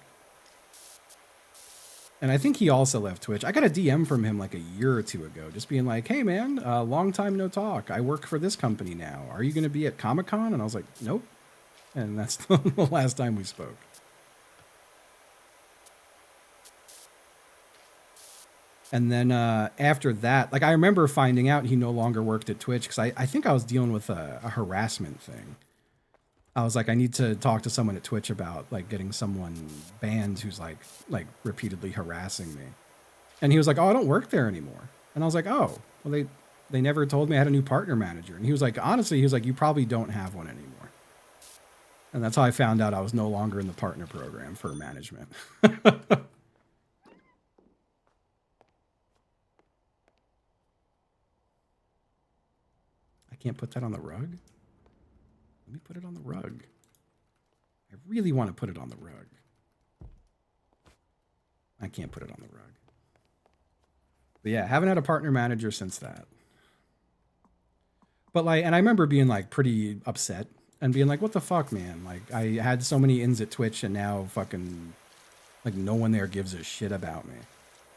And I think he also left Twitch. I got a DM from him like a year or two ago, just being like, "Hey man, long time no talk. I work for this company now. Are you going to be at Comic-Con?" And I was like, "Nope." And that's the last time we spoke. And then after that, like I remember finding out he no longer worked at Twitch because I think I was dealing with a harassment thing. I was like, I need to talk to someone at Twitch about like getting someone banned who's like repeatedly harassing me. And he was like, "Oh, I don't work there anymore." And I was like, "Oh, well they never told me I had a new partner manager." And he was like, honestly, he was like, "You probably don't have one anymore." And that's how I found out I was no longer in the partner program for management. I can't put that on the rug. Let me put it on the rug. I really want to put it on the rug. I can't put it on the rug. But yeah, haven't had a partner manager since that. But like, and I remember being like pretty upset and being like, "What the fuck, man? Like I had so many ins at Twitch and now fucking like no one there gives a shit about me."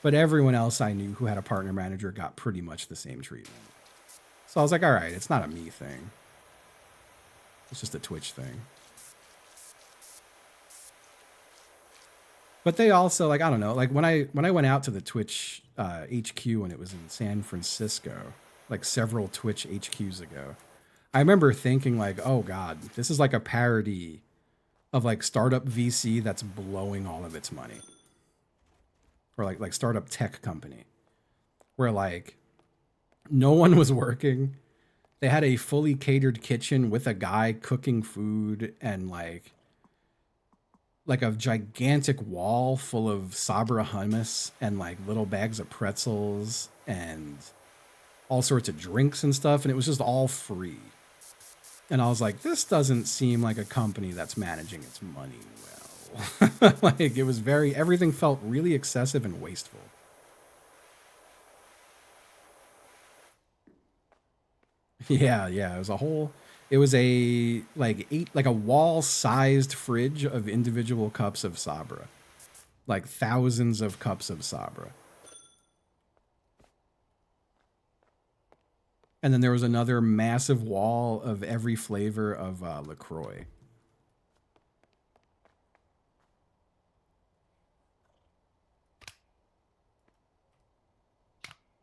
But everyone else I knew who had a partner manager got pretty much the same treatment. So I was like, all right, it's not a me thing. It's just a Twitch thing. But they also, like, I don't know, like when I went out to the Twitch HQ when it was in San Francisco, like several Twitch HQs ago, I remember thinking like, oh God, this is like a parody of like startup VC that's blowing all of its money. Or like startup tech company. Where like no one was working. They had a fully catered kitchen with a guy cooking food and like a gigantic wall full of Sabra hummus and like little bags of pretzels and all sorts of drinks and stuff. And it was just all free. And I was like, this doesn't seem like a company that's managing its money well. Like it was everything felt really excessive and wasteful. Yeah, it was a like a wall-sized fridge of individual cups of Sabra. Like thousands of cups of Sabra. And then there was another massive wall of every flavor of LaCroix.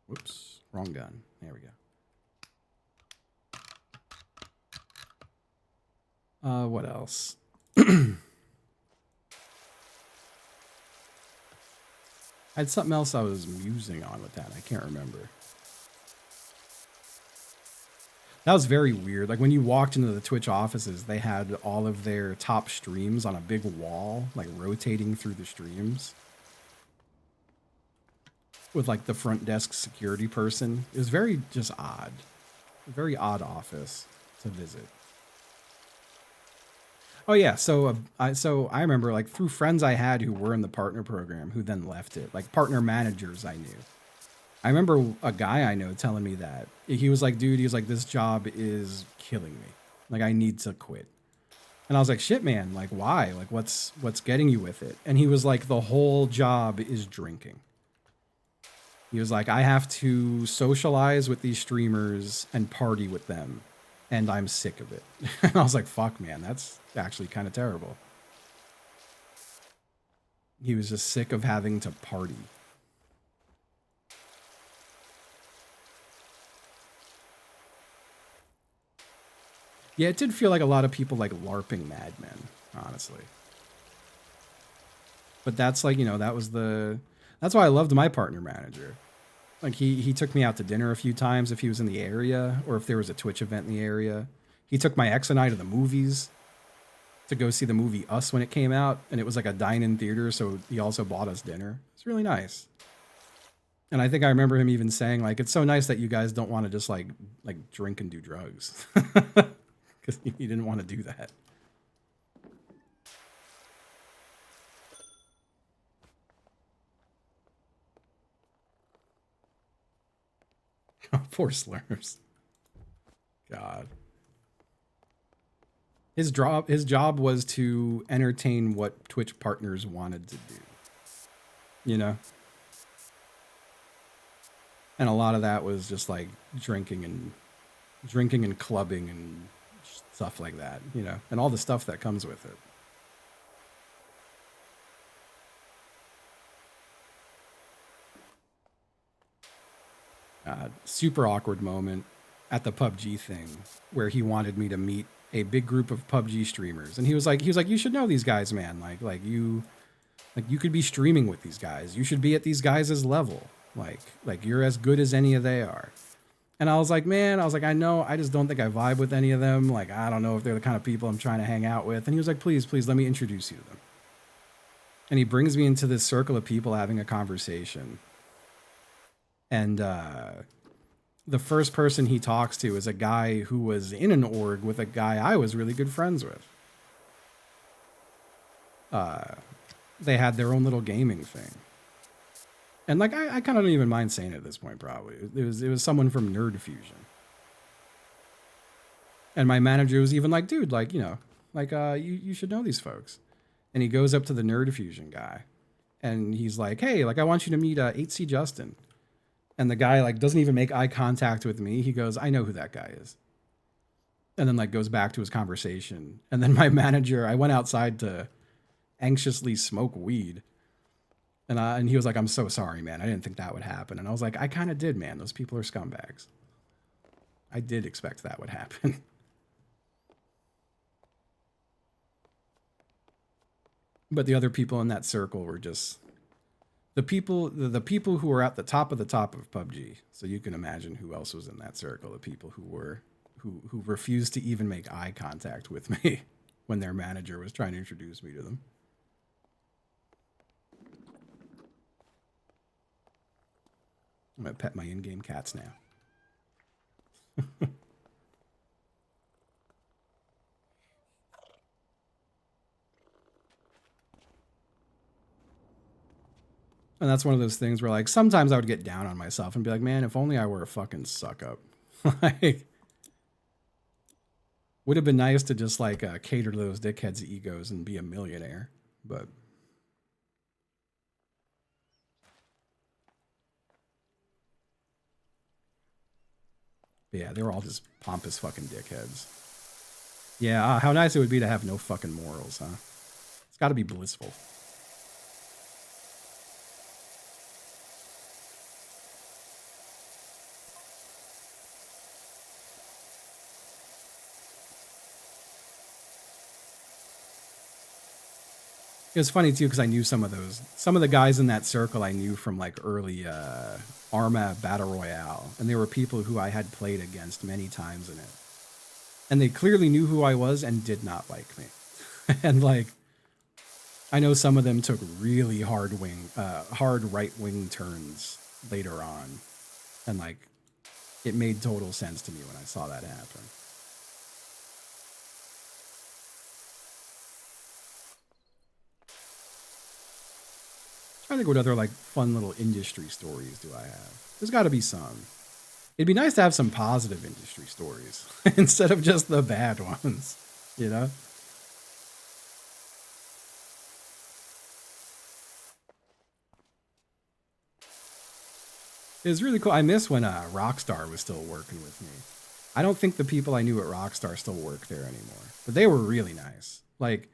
Whoops, wrong gun. There we go. What else? I had something else I was musing on with that. I can't remember. That was very weird. Like when you walked into the Twitch offices, they had all of their top streams on a big wall, like rotating through the streams. With like the front desk security person. It was very just odd. A very odd office to visit. Oh yeah, so I remember like through friends I had who were in the partner program who then left it, like partner managers I knew. I remember a guy I know telling me that. He was like, dude, he was like, this job is killing me. Like I need to quit. And I was like, shit, man, like why? Like what's getting you with it? And he was like, the whole job is drinking. He was like, I have to socialize with these streamers and party with them. And I'm sick of it. And I was like, fuck, man, that's actually kind of terrible. He was just sick of having to party. Yeah, it did feel like a lot of people like LARPing Mad Men, honestly. But that's like, you know, that's why I loved my partner manager. Like he took me out to dinner a few times if he was in the area or if there was a Twitch event in the area. He took my ex and I to the movies to go see the movie Us when it came out. And it was like a dine-in theater, so he also bought us dinner. It's really nice. And I think I remember him even saying, like, it's so nice that you guys don't want to just like drink and do drugs. Because he didn't want to do that. Poor Slurs. God. His job was to entertain what Twitch partners wanted to do. you know? And a lot of that was just like drinking and clubbing and stuff like that, you know, and all the stuff that comes with it. Super awkward moment at the PUBG thing where he wanted me to meet a big group of PUBG streamers, and he was like, you should know these guys, man. Like you could be streaming with these guys. You should be at these guys' level. Like you're as good as any of they are. And I was like, man, I know, I just don't think I vibe with any of them. Like, I don't know if they're the kind of people I'm trying to hang out with. And he was like, please, let me introduce you to them. And he brings me into this circle of people having a conversation. And the first person he talks to is a guy who was in an org with a guy I was really good friends with. They had their own little gaming thing. And like, I kind of don't even mind saying it at this point, probably. It was someone from Nerd Fusion. And my manager was even like, dude, like, you know, like, you should know these folks. And he goes up to the Nerd Fusion guy. And he's like, hey, like, I want you to meet 8C Justin. And the guy, like, doesn't even make eye contact with me. He goes, I know who that guy is. And then, like, goes back to his conversation. And then my manager, I went outside to anxiously smoke weed. And he was like, I'm so sorry, man. I didn't think that would happen. And I was like, I kind of did, man. Those people are scumbags. I did expect that would happen. But the other people in that circle were just the people who were at the top of PUBG. So you can imagine who else was in that circle. The people who refused to even make eye contact with me when their manager was trying to introduce me to them. I'm going to pet my in-game cats now. And that's one of those things where, like, sometimes I would get down on myself and be like, man, if only I were a fucking suck-up. Like, would have been nice to just, like, cater to those dickheads' egos and be a millionaire. But yeah, they were all just pompous fucking dickheads. Yeah, how nice it would be to have no fucking morals, huh? It's got to be blissful. It was funny too because I knew some of the guys in that circle I knew from like early Arma Battle Royale, and they were people who I had played against many times in it, and they clearly knew who I was and did not like me. And like, I know some of them took really hard right wing turns later on, and like, it made total sense to me when I saw that happen. I think what other like fun little industry stories do I have? There's got to be some. It'd be nice to have some positive industry stories instead of just the bad ones, you know? It was really cool. I miss when Rockstar was still working with me. I don't think the people I knew at Rockstar still work there anymore, but they were really nice. Like,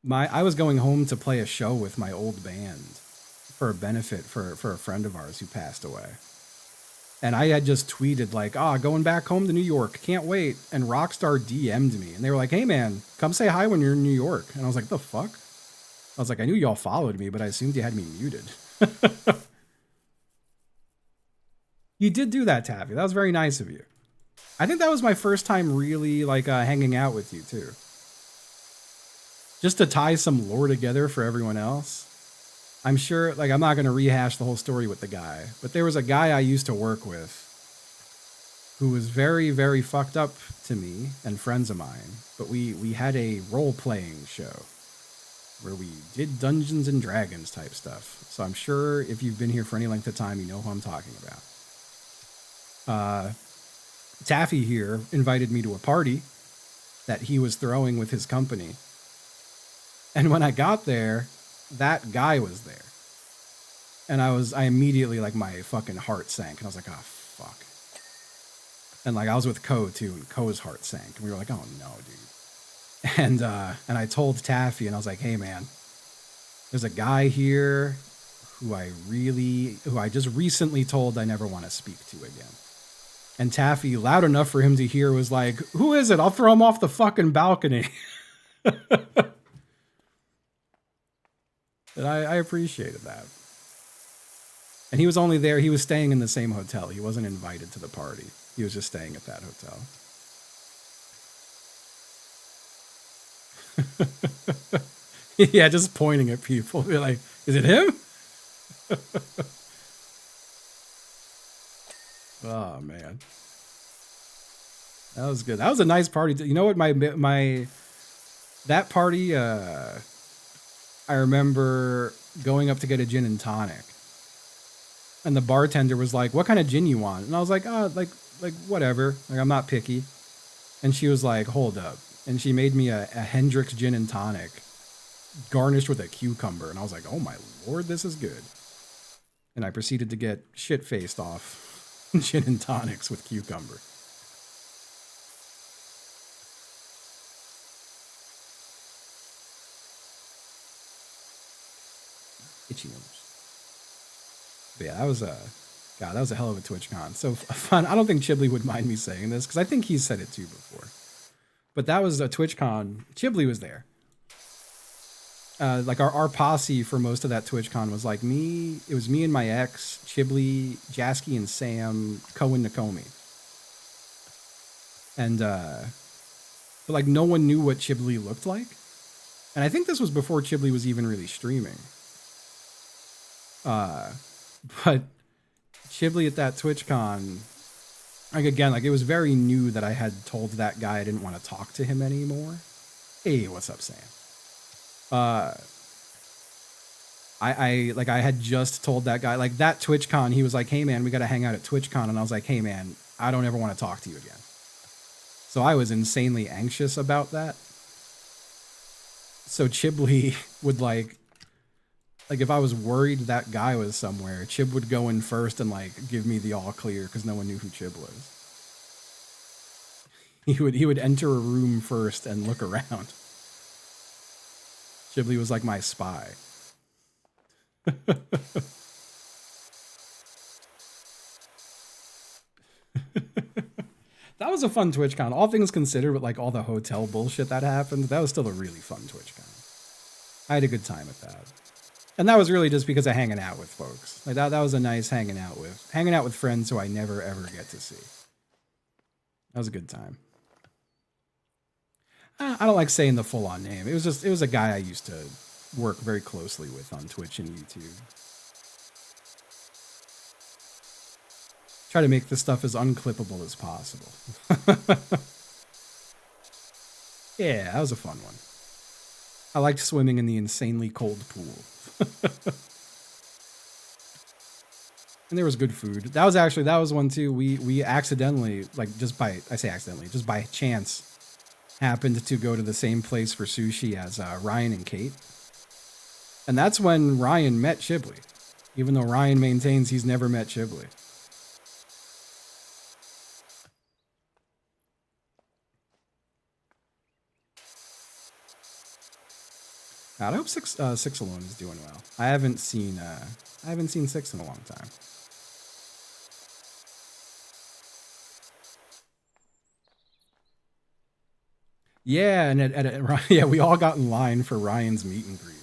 I was going home to play a show with my old band for a benefit for a friend of ours who passed away. And I had just tweeted like, going back home to New York, can't wait. And Rockstar DM'd me and they were like, hey man, come say hi when you're in New York. And I was like, the fuck? I was like, I knew y'all followed me, but I assumed you had me muted. You did do that, Taffy. That was very nice of you. I think that was my first time really like hanging out with you too. Just to tie some lore together for everyone else. I'm sure, like, I'm not going to rehash the whole story with the guy, but there was a guy I used to work with who was very, very fucked up to me and friends of mine. But we had a role-playing show where we did Dungeons and Dragons type stuff. So I'm sure if you've been here for any length of time, you know who I'm talking about. Taffy here invited me to a party that he was throwing with his company. And when I got there, that guy was there. And I immediately, like, my fucking heart sank. And I was like, oh, fuck. And, like, I was with Ko, too, and Ko's heart sank. And we were like, oh, no, dude. And I told Taffy, and I was like, hey, man, there's a guy here who I just recently told I never want to speak to again. And Taffy, loud enough for him to hear, was like, who is it? I'll throw him off the fucking balcony. And I appreciated that. And he was only there, he was staying in the same hotel. He wasn't invited to the party. He was just staying at that hotel. Yeah, just pointing at people. You're like, is it him? Oh, man. That was good. That was a nice party. You know what? That party, I remember going up to get a gin and tonic. And the bartender was like, what kind of gin you want? And I was like, oh, like whatever. Like, I'm not picky. And she was like, hold up. And she made me a Hendrix gin and tonic garnished with a cucumber. And I was like, oh my Lord, this is good. And I proceeded to get shit-faced off gin and tonics with cucumber. Itchy nose. But yeah, that was a hell of a TwitchCon. So fun. I don't think Chibley would mind me saying this because I think he's said it too before. But that was a TwitchCon. Chibley was there. Like our posse for most of that TwitchCon was like me. It was me and my ex, Chibley, Jasky, and Sam, Ko and Nakomi. And but like no one knew what Chibley looked like. And I think this was before Chibley was even really streaming. But Chibley at that TwitchCon, like again, like it was very new that I had told that guy I didn't want to talk to him anymore. Hey, what's up, Sam? I had just told that guy, like that TwitchCon, he was like, hey man, we got to hang out at TwitchCon. And I was like, hey man, I don't ever want to talk to you again. So I was insanely anxious about that. So Chibley would like if I was worried that guy was somewhere, Chib would go in first and like give me the all clear because no one knew who Chib was. He would enter a room first and look around. Chibley was like my spy. That was a fun TwitchCon. All things considered, with like all the hotel bullshit that happened, that was still a really fun TwitchCon. I had a good time at that. And that was really just because of hanging out with folks. Like that was a nice hanging out with friends who I never ever get to see. That was a good time. I don't like saying the full on name. It was a guy I used to work very closely with on Twitch and YouTube. Try to make this stuff as unclippable as possible. Yeah, that was a fun one. I liked swimming in the insanely cold pool. And there was good food. That was one too. We accidentally, just by chance, happened to go to the same place for sushi as Ryan and Kate. And that's when Ryan met Chibley, even though Ryan maintains he's never met Chibley. God, I hope Six Alone is doing well. I haven't seen Six in a long time. Yeah, and yeah, we all got in line for Ryan's meet and greet.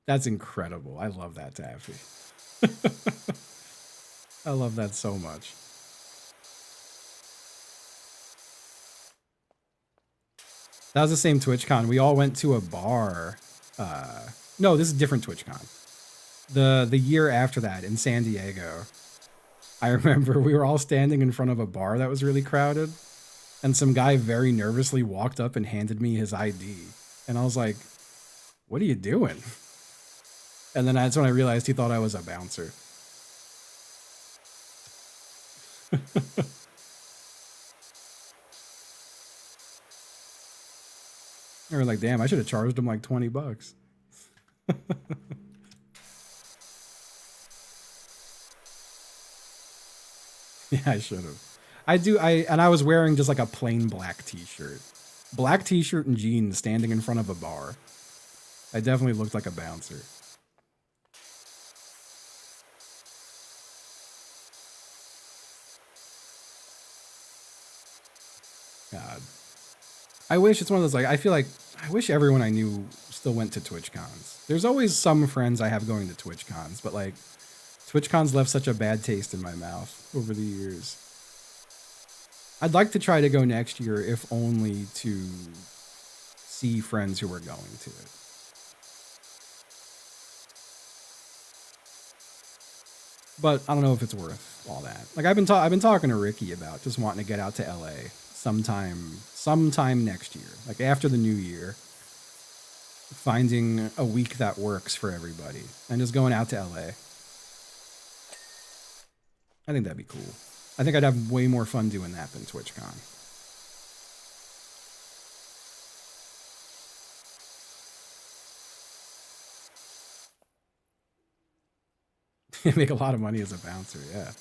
That's incredible. I love that, Taffy. I love that so much. That was the same TwitchCon. We all went to a bar. No, this is a different TwitchCon. The year after that in San Diego, I remember we were all standing in front of a bar that was really crowded, and some guy very nervously walked up and handed me his ID. And I was like, what are you doing? And then that's when I realized he thought I was a bouncer. They were like, damn, I should have charged him like $20. Yeah, I should have. I was wearing just like a plain black t-shirt. Black t-shirt and jeans standing in front of a bar. I definitely looked like a bouncer. God. I wish it's one of those, like, I feel like, I wish everyone I knew still went to TwitchCons. There's always some friends I have going to TwitchCons, but like, TwitchCons left such a bad taste in my mouth over the years. I'd like to try to go next year, if only to see friends who are going to it. But I don't know if it's worth all that. Like I've been talking to Ricky about just wanting to get out to LA sometime next year, like after the new year, finding a week that works for everybody and just going out to LA. I think that'd be cool. I think I'd have way more fun doing that than TwitchCon. Make a lot of money as a bouncer, yeah.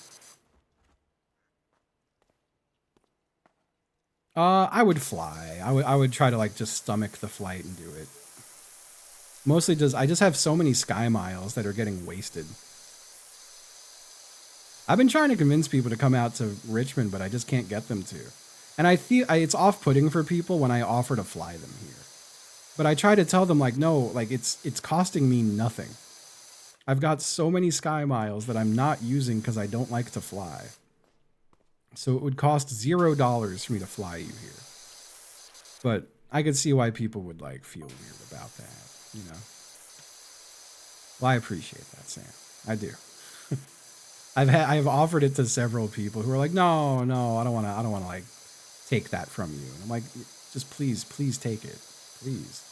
I would fly. I would try to like just stomach the flight and do it. Mostly I just have so many sky miles that are getting wasted. I've been trying to convince people to come out to Richmond, but I just can't get them to. And I feel it's off-putting for people when I offer to fly them here. But I try to tell them like, no, like it's costing me nothing. I've got so many sky miles that I'm not using because I don't like to fly. So it would cost $0 for me to fly you here. But I could see why people would like feel weird about that, you know. Well, I appreciate that, Sam. I do. I've offered it to several people who are like, no, I don't want to like take that from you. And I'm like, just please take it, please.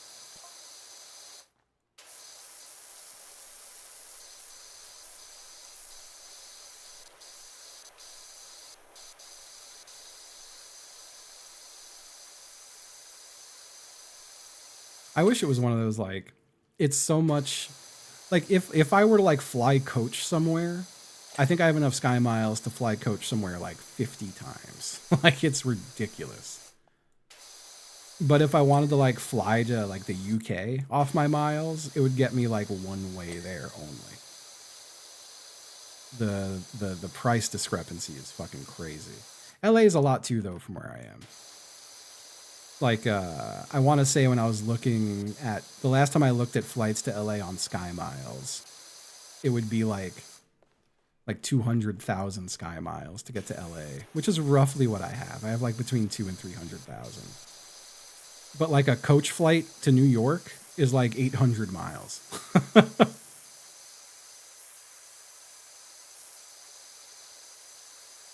I wish it was one of those, like, it's so much, like, if I were to, like, fly coach somewhere, I think I have enough sky miles to fly coach somewhere, like, 50 times. Like, it's ridiculous. But if I wanted to, like, fly to, like, the UK off my miles, it would get me, like, one way there only. The price discrepancy is fucking crazy. LA is a lot, too, though, from where I am. Like, I want to say when I was looking at, the last time I looked at flights to LA on Sky Miles, it would be like 200,000 Sky Miles to get to LA, which is roughly what I have. I have like between 200,000 and 300,000. But like a coach flight to New York is like 800 miles. I'm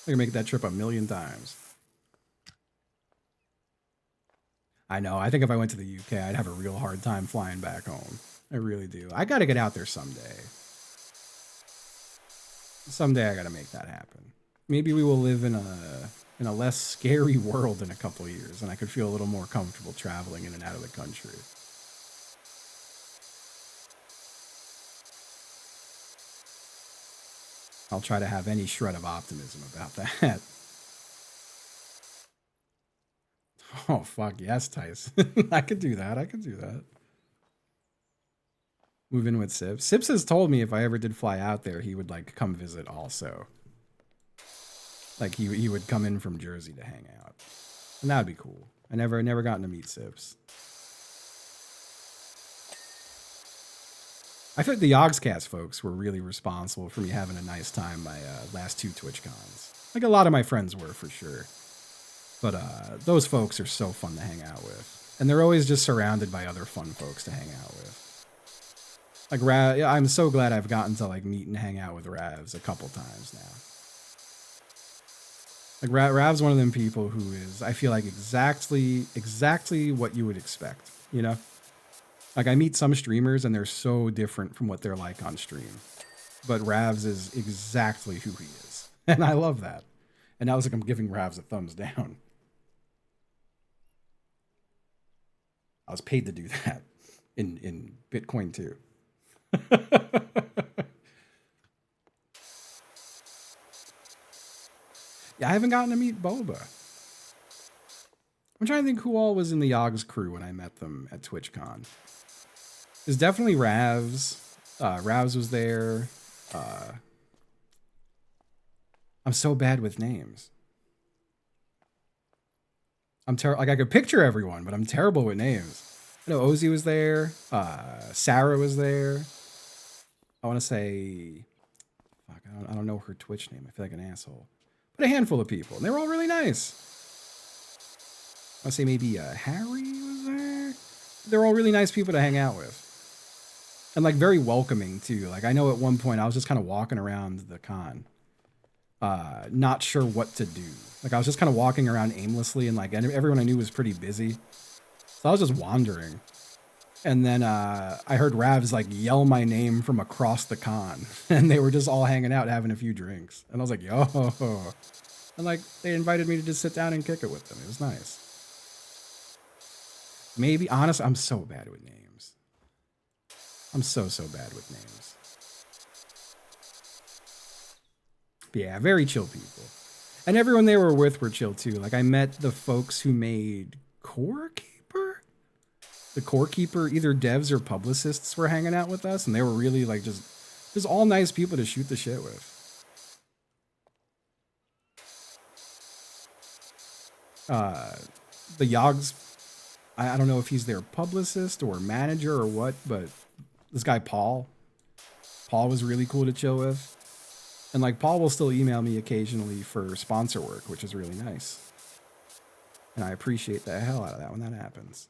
gonna make that trip 1,000,000 times. I know. I think if I went to the UK, I'd have a real hard time flying back home. I really do. I got to get out there someday. Someday I got to make that happen. Maybe we will live in a less scary world in a couple of years, and I could feel a little more comfortable traveling in and out of the country. I'll try to have any shred of optimism about that. Oh, fuck yes, Tyson. I could do that. Move in with Sips. Sips has told me if I ever did fly out there, he would, like, come visit also. Like, he would come in from Jersey to hang out. And that would be cool. I never gotten to meet Sips. I feel like the Yogscast folks were really responsible for me having a nice time my last 2 TwitchCons. Like, a lot of my friends were, for sure. But those folks are so fun to hang out with. And they're always just surrounded by other fun folks to hang out with. Like, I'm so glad I've gotten to, like, meet and hang out with Ravs a couple times now. Like, Rav's one of them people who is, I feel like, exactly what you would expect, you know? Like, I meet some streamers and they're so different from what they're like on stream. But Ravs is exactly who he is. And I love that. And now it's like I'm giving Ravs a thumbs down. I was paid to do that in Bitcoin too. Yeah, I haven't gotten to meet Boba. I'm trying to think who all was in the Yogg's crew when I met them at TwitchCon. There's definitely Ravs. Ravs was there. I'm so bad with names. I'm terrible. Like I could picture everyone, but I'm terrible with names. I know Ozzy was there. Sarah was there. I want to say, fuck, I don't know her Twitch name. I feel like an asshole. But a handful of people, and they were all really nice. I want to say maybe Harry was there. They're all really nice people to hang out with. And like very welcoming too. Like I know at one point I was just kind of walking around the con, not sure what to do. Like I was just kind of walking around aimlessly, and like everyone I knew was pretty busy. So I was just wandering. And then I heard Ravs like yell my name from across the con, and they were just all hanging out having a few drinks. And I was like, yo. And like they invited me to just sit down and kick it with them. It was nice. Maybe, honestly, I'm so bad with names. I'm so bad with names. But yeah, very chill people. And everyone they were with were chill too. Like I met the folks who made Core Keeper. The Core Keeper, either devs or publicists were hanging out with us, and they were really like just all nice people to shoot the shit with. The Yogg's, I don't know if he's their publicist or manager or what, but this guy Paul was really cool to chill with. And like Paul will still email me occasionally for sponsor work, which is really nice. And I appreciate the hell out of that when that happens.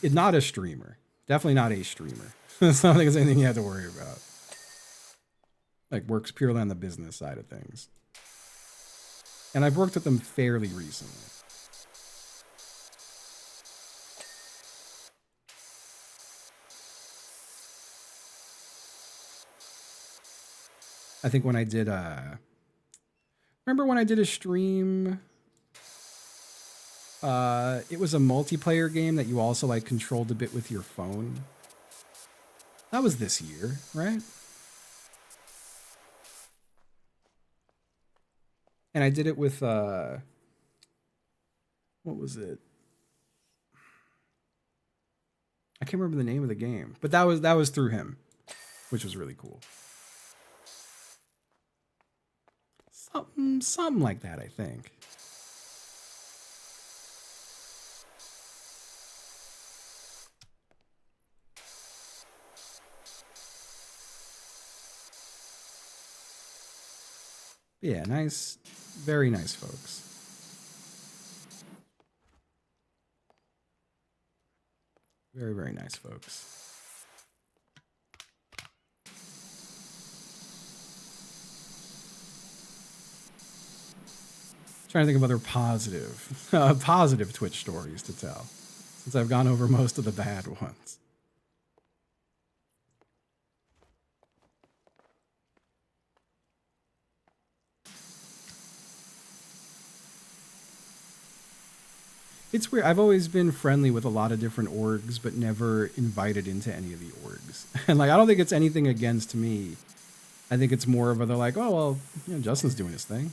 Not a streamer. Definitely not a streamer. It's not like it's anything you have to worry about. Like works purely on the business side of things. And I've worked with them fairly recently. I think when I did remember when I did a stream, it was a multiplayer game that you also like controlled a bit with your phone. That was this year, right? And I did it with what was it? I can't remember the name of the game, but that was through him, which was really cool. Something like that, I think. Yeah, nice, very nice folks. Very, very nice folks. Trying to think of other positive Twitch stories to tell, since I've gone over most of the bad ones. It's weird. I've always been friendly with a lot of different orgs, but never invited into any of the orgs. And like, I don't think it's anything against me. I think it's more of a, they're like, oh, well, you know, Justin's doing his thing.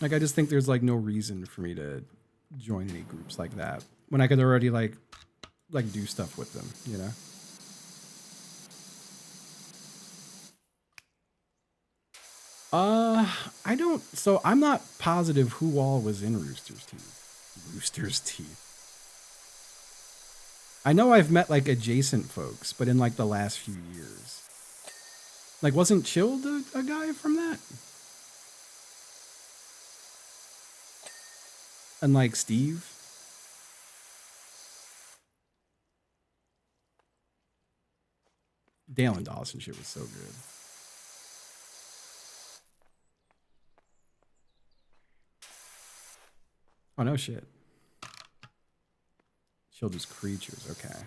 Like, I just think there's like no reason for me to join any groups like that when I could already like do stuff with them, you know? I don't, so I'm not positive who all was in Rooster's Teeth. Rooster's Teeth. I know I've met like adjacent folks, but in like the last few years. Like, wasn't Chilled a guy from that? And like Steve? Dale and Dawson shit was so good. Oh no shit. Children's Creatures, okay.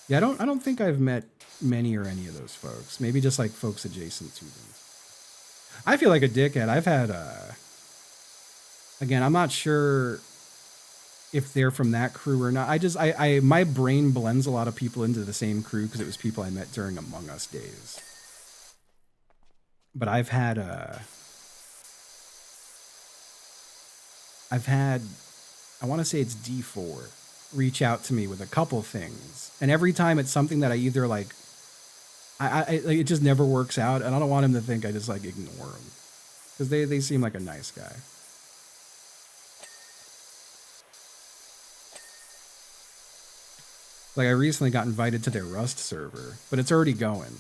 Yeah, I don't think I've met many or any of those folks. Maybe just like folks adjacent to them. I feel like a dickhead. I've had, again, I'm not sure if they're from that crew or not. My brain blends a lot of people into the same crew because it was people I met during Among Us days. But I've had, I want to say it's D4, reach out to me with a couple things. And every time it's something that I either like, it just never works out. And I don't want him to think I just like ignore him. Because they seem like a nice guy. Like I recently got invited to their Rust server, but it's already going.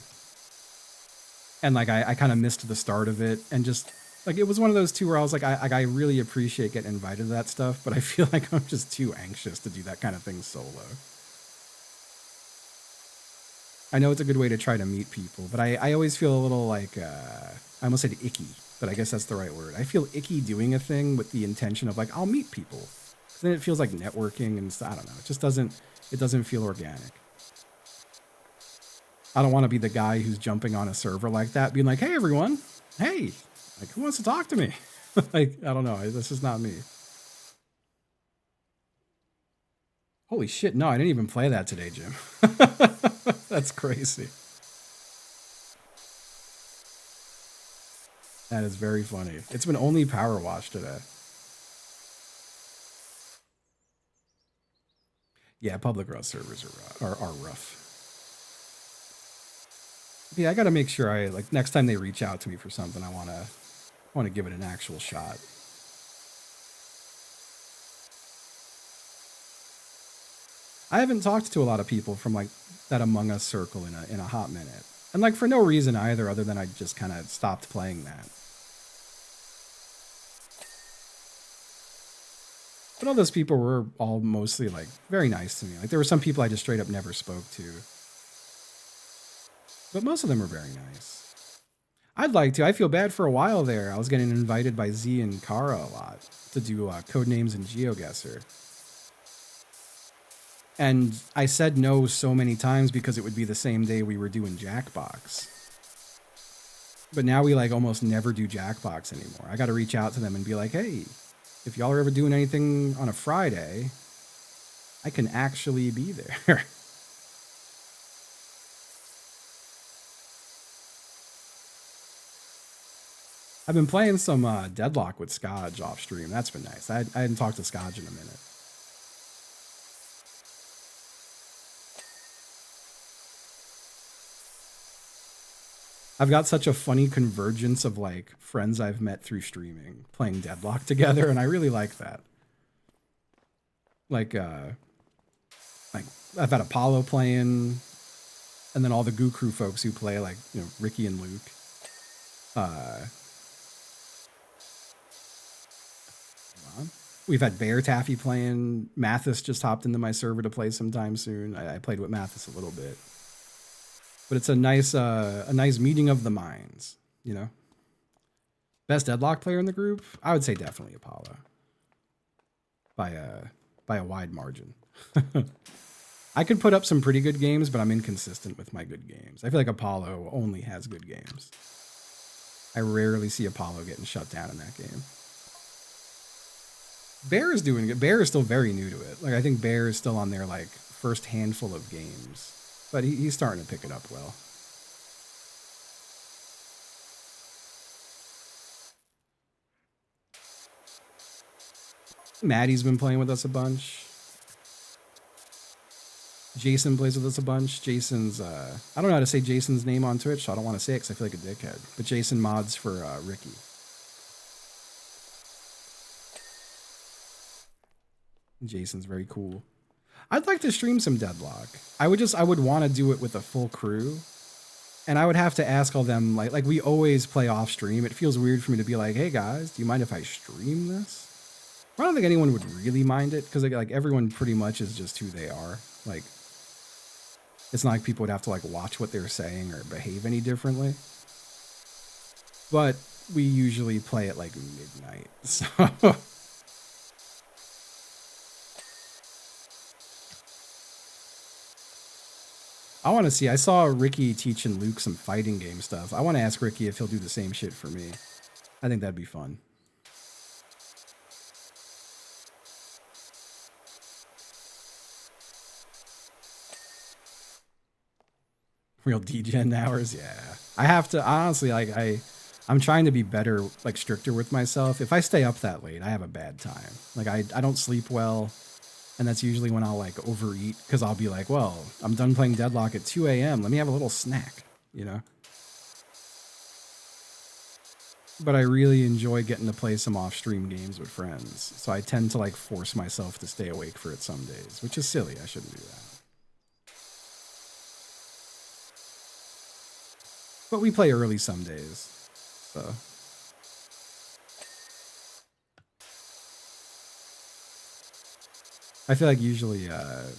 And like I kind of missed the start of it, and just like it was one of those two where I was like, I really appreciate getting invited to that stuff, but I feel like I'm just too anxious to do that kind of thing solo. I know it's a good way to try to meet people, but I always feel a little like I almost said icky, but I guess that's the right word. I feel icky doing a thing with the intention of like I'll meet people, 'cause then it feels like networking and I don't know. It just doesn't feel organic. I don't want to be the guy who's jumping on a server like that, being like, hey, everyone. Hey, like, who wants to talk to me? Like, I don't know. This is not me. Holy shit. No, I didn't even play that today, Jim. That's crazy. That is very funny. It's been only PowerWash today. Yeah, public Rust servers are rough. Yeah, I got to make sure like next time they reach out to me for something, I want to give it an actual shot. I haven't talked to a lot of people from like that Among Us circle in a hot minute. And like for no reason either other than I just kind of stopped playing that. But all those people were all mostly like very nice to me. Like there were some people I just straight up never spoke to. But most of them were very nice. I'd like to. I feel bad for a while there. I was getting invited by Z and Kara a lot to do Codenames and GeoGuessr. And I said no so many times because it would be the same day we were doing Jackbox. But now we like almost never do Jackbox anymore. I got to reach out to them and be like, hey, if y'all are ever doing anything on a Friday, I can actually be there. I've been playing some Deadlock with Scodge off stream. That's been nice. I hadn't talked to Scodge in a minute. I've got such a funny convergence of like friends I've met through streaming playing Deadlock together, and I really like that. Like I've had Apollo playing, and then all the Goo Crew folks who play, like, you know, Ricky and Luke. We've had Bear Taffy playing. Mathis just hopped into my server to play sometime soon. I played with Mathis a little bit. But it's a nice meeting of the minds, you know? Best Deadlock player in the group? I would say definitely Apollo. By a wide margin. I could put up some pretty good games, but I'm inconsistent with my good games. I feel like Apollo only has good games. I rarely see Apollo getting shut down in that game. Bear is doing it. Bear is still very new to it. Like, I think Bear is still on their like first handful of games, but he's starting to pick it up well. Maddie's been playing with us a bunch. Jason plays with us a bunch. Jason's, I don't know how to say Jason's name on Twitch, so I don't want to say it because I feel like a dickhead. But Jason mods for Ricky. Jason's very cool. I'd like to stream some Deadlock. I would want to do it with a full crew. And I would have to ask all them, like we always play off stream. It feels weird for me to be like, hey guys, do you mind if I stream this? I don't think anyone would really mind it because like everyone pretty much is just who they are. Like, it's not like people would have to like watch what they're saying or behave any differently. But we usually play at like midnight, so. I want to see. I saw Ricky teaching Luke some fighting game stuff. I want to ask Ricky if he'll do the same shit for me. I think that'd be fun. Real degen hours, yeah. I have to honestly, like, I'm trying to be better, like stricter with myself. If I stay up that late, I have a bad time. Like I don't sleep well, and that's usually when I'll like overeat because I'll be like, well, I'm done playing Deadlock at 2 a.m. Let me have a little snack, you know. But I really enjoy getting to play some off-stream games with friends, so I tend to like force myself to stay awake for it some days, which is silly. I shouldn't do that. But we play early some days, so. I feel like usually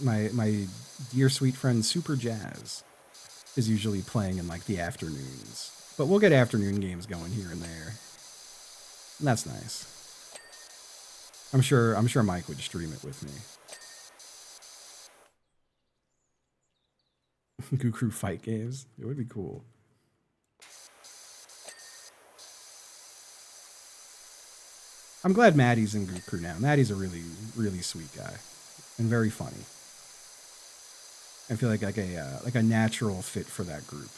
my dear sweet friend Super Jazz is usually playing in like the afternoons. But we'll get afternoon games going here and there. And that's nice. I'm sure Mike would stream it with me. Goo Crew fight games. It would be cool. I'm glad Maddie's in Goo Crew now. Maddie's a really, really sweet guy. And very funny. I feel like a natural fit for that group.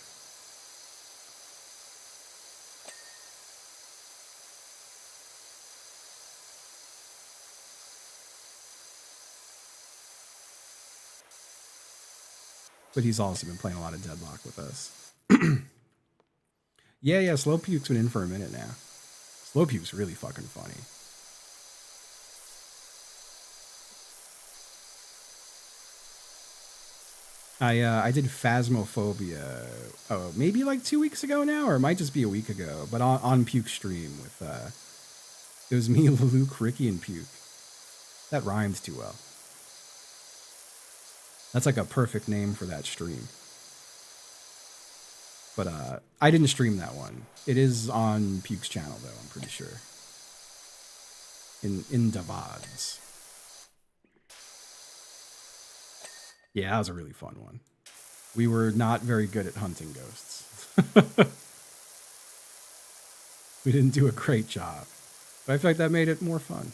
But he's also been playing a lot of Deadlock with us. Yeah, Slow Puke's been in for a minute now. Slow Puke's really fucking funny. I did Phasmophobia, maybe like 2 weeks ago now, or it might just be a week ago, but on Puke stream with, it was me, Luke, Ricky, and Puke. That rhymes too well. That's like a perfect name for that stream. But I didn't stream that one. It is on Puke's channel, though, I'm pretty sure. In the VODs. Yeah, that was a really fun one. We were not very good at hunting ghosts. We didn't do a great job. But I feel like that made it more fun.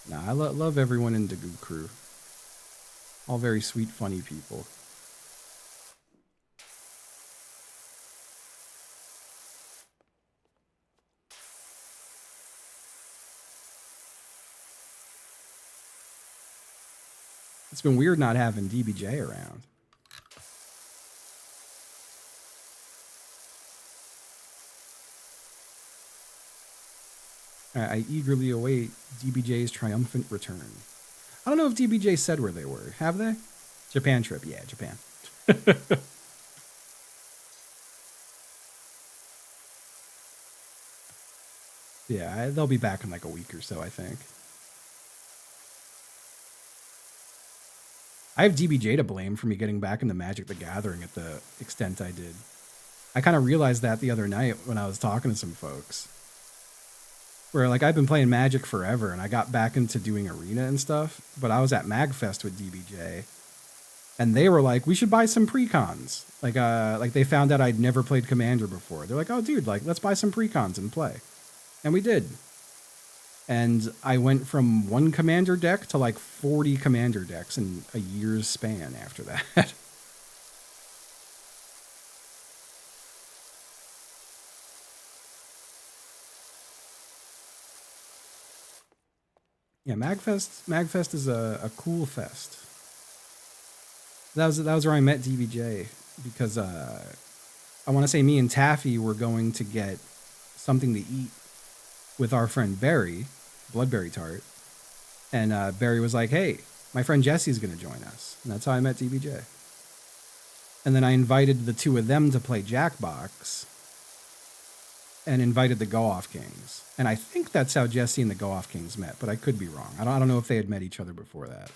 Nah, I love everyone in the Goo Crew. All very sweet, funny people. It's been weird not having DBJ around. I eagerly await DBJ's triumphant return. I don't know if DBJ said where they were. Have they? Japan trip. Yeah, Japan. Yeah, they'll be back in like a week or so, I think. I have DBJ to blame for me getting back into Magic the Gathering at the extent I did. I kind of realized that the other night when I was talking to some folks. Where, like, I've been playing Magic forever, and I got back into doing Arena and stuff, but I was at MagFest with DBJ, and they were like, we should buy some precons. Like they found out I'd never played Commander before. They're like, oh, dude, like, let's buy some precons and play. And we did. And I went from one Commander deck to, like, 40 Commander decks in a year's span after that. Yeah, MagFest is a cool fest. That was where I met DBJ because I want to say me and Taffy were going to get something to eat with our friend Barry, Bloodberry Tart, and Barry was like, "Hey, my friend Jesse's going to join us," and that's how I met DBJ. And then I invited the two of them to play Jackbox, and invited the Go Off Kings. And I think that's how Jesse and the Go Off Kings met, but I could be wrong. I don't know if they had met each other before that.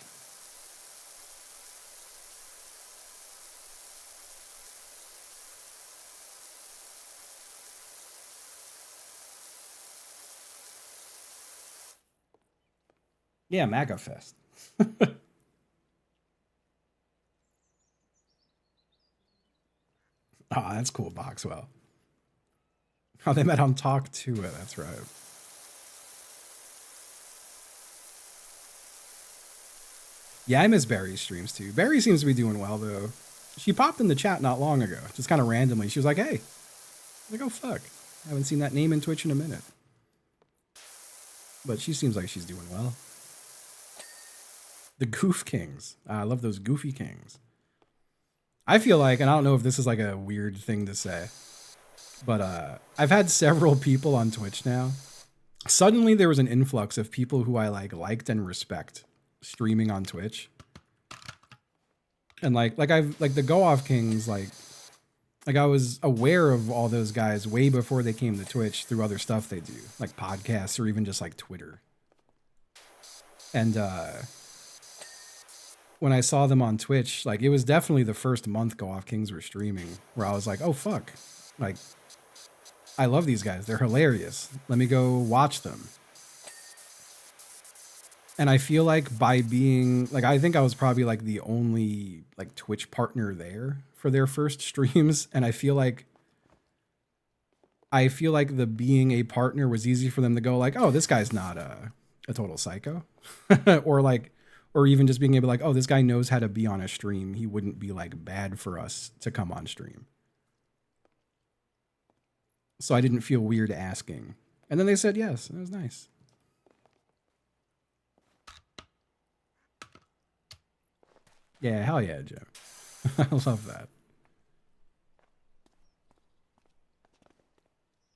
Yeah, MAGA Fest. Oh, that's cool, Boxwell. Oh, they met on Talk to It. That's right. Yeah, I miss Barry's streams too. Barry seems to be doing well though. She popped in the chat not long ago, just kind of randomly. She was like, "Hey," I'm like, "Oh fuck, I haven't seen that name in Twitch in a minute." But she seems like she's doing well. The Goof Kings. I love those Goofy Kings. I feel like, and I don't know if this is like a weird thing to say, but I've had several people on Twitch now. Suddenly there was an influx of people who I liked and respect streaming on Twitch. And like the Go Off Kings, like I was aware of all those guys way before they came to Twitch through other stuff they do, like podcasts or even just like Twitter. And when I saw them on Twitch, like it was definitely the first month Go Off Kings were streaming where I was like, oh fuck, like I love these guys. They're hilarious. Let me go watch them. And I feel like by being like, I think I was probably like the only like Twitch partner there for their first streams. And I feel like the being a partner was easy for them to go like, oh, this guy's not a total psycho. or even just being able to like, oh, this guy knows how to be on a stream. He wouldn't be like bad for us to come on stream. So I didn't feel weird asking. And then they said yes. And it was nice. Yeah, hell yeah, Jim. I love that.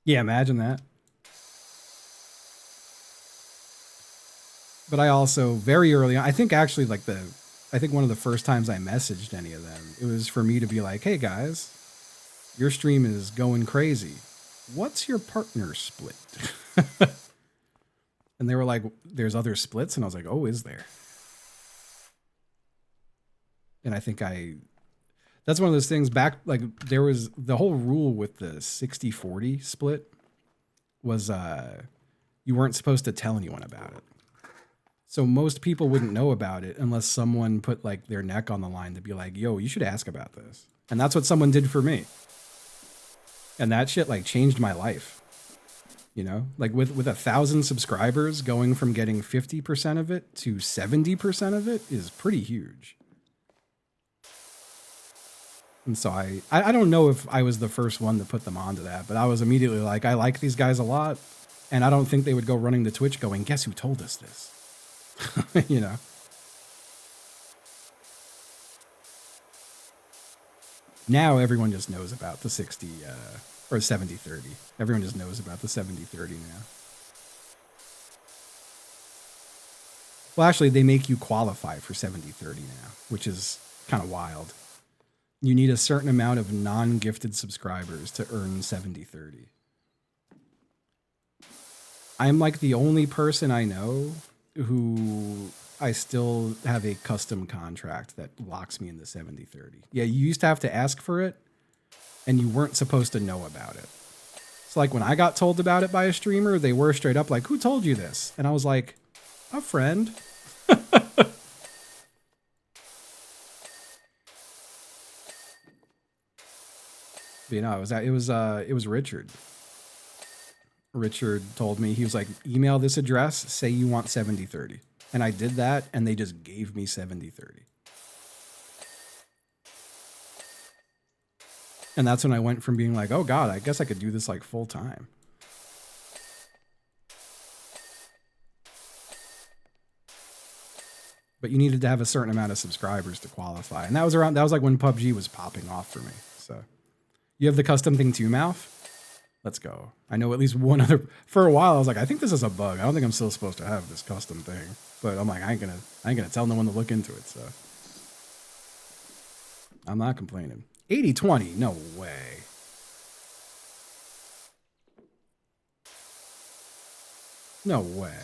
Yeah, imagine that. But I also very early on, I think actually one of the first times I messaged any of them, it was for me to be like, hey guys, your stream is going crazy. What's your partner split? And they were like, there's other splits. And I was like, oh, is there? And I think that's one of those things back, like there was the whole rule with the 60-40 split was you weren't supposed to tell anyone about it. So most people wouldn't know about it unless someone put like their neck on the line to be like, yo, you should ask about this. And that's what someone did for me. And that shit like changed my life. You know, like with 1,000 subscribers, going from getting 50% of it to 70% of it is pretty huge. And so I don't know if I was the first one to put them onto that, but I was immediately like, I like these guys a lot. And I don't think they would go running to Twitch going, guess who told us this? You know? Now everyone just knows about the 60 or 70-30. Everyone just knows about the 70-30 now. Well, actually, they make you qualify for 70-30 now, which is kind of wild. You need a certain amount of non-gifted subscribers to earn 70-30. I'm like the only person I know who I still have a custom contract that locks me in the 70-30. Yeah, you used to have to ask for it, and you weren't supposed to know about it. So like when I got told about it by a streamer, they were straight up like, who told you this? And I was like, a friend. But, you know, it was Richard. Richard told me, he was like, email this address, say you want 70-30. And I did that, and they just gave me 70-30. And that's when I went from being like, oh God, I guess I could do this like full time. But you needed to have a certain amount of subscribers to qualify. And that was like when PUBG was popping off for me. So you have the custom thing too, Mouth? Let's go. I know at least one other, for a while I was like, I think this is a bug. I don't think I'm still supposed to have this custom thing. But I'm like, I ain't gonna tell no one to look into it, so. I'm not complaining. 80-20, no way. No way.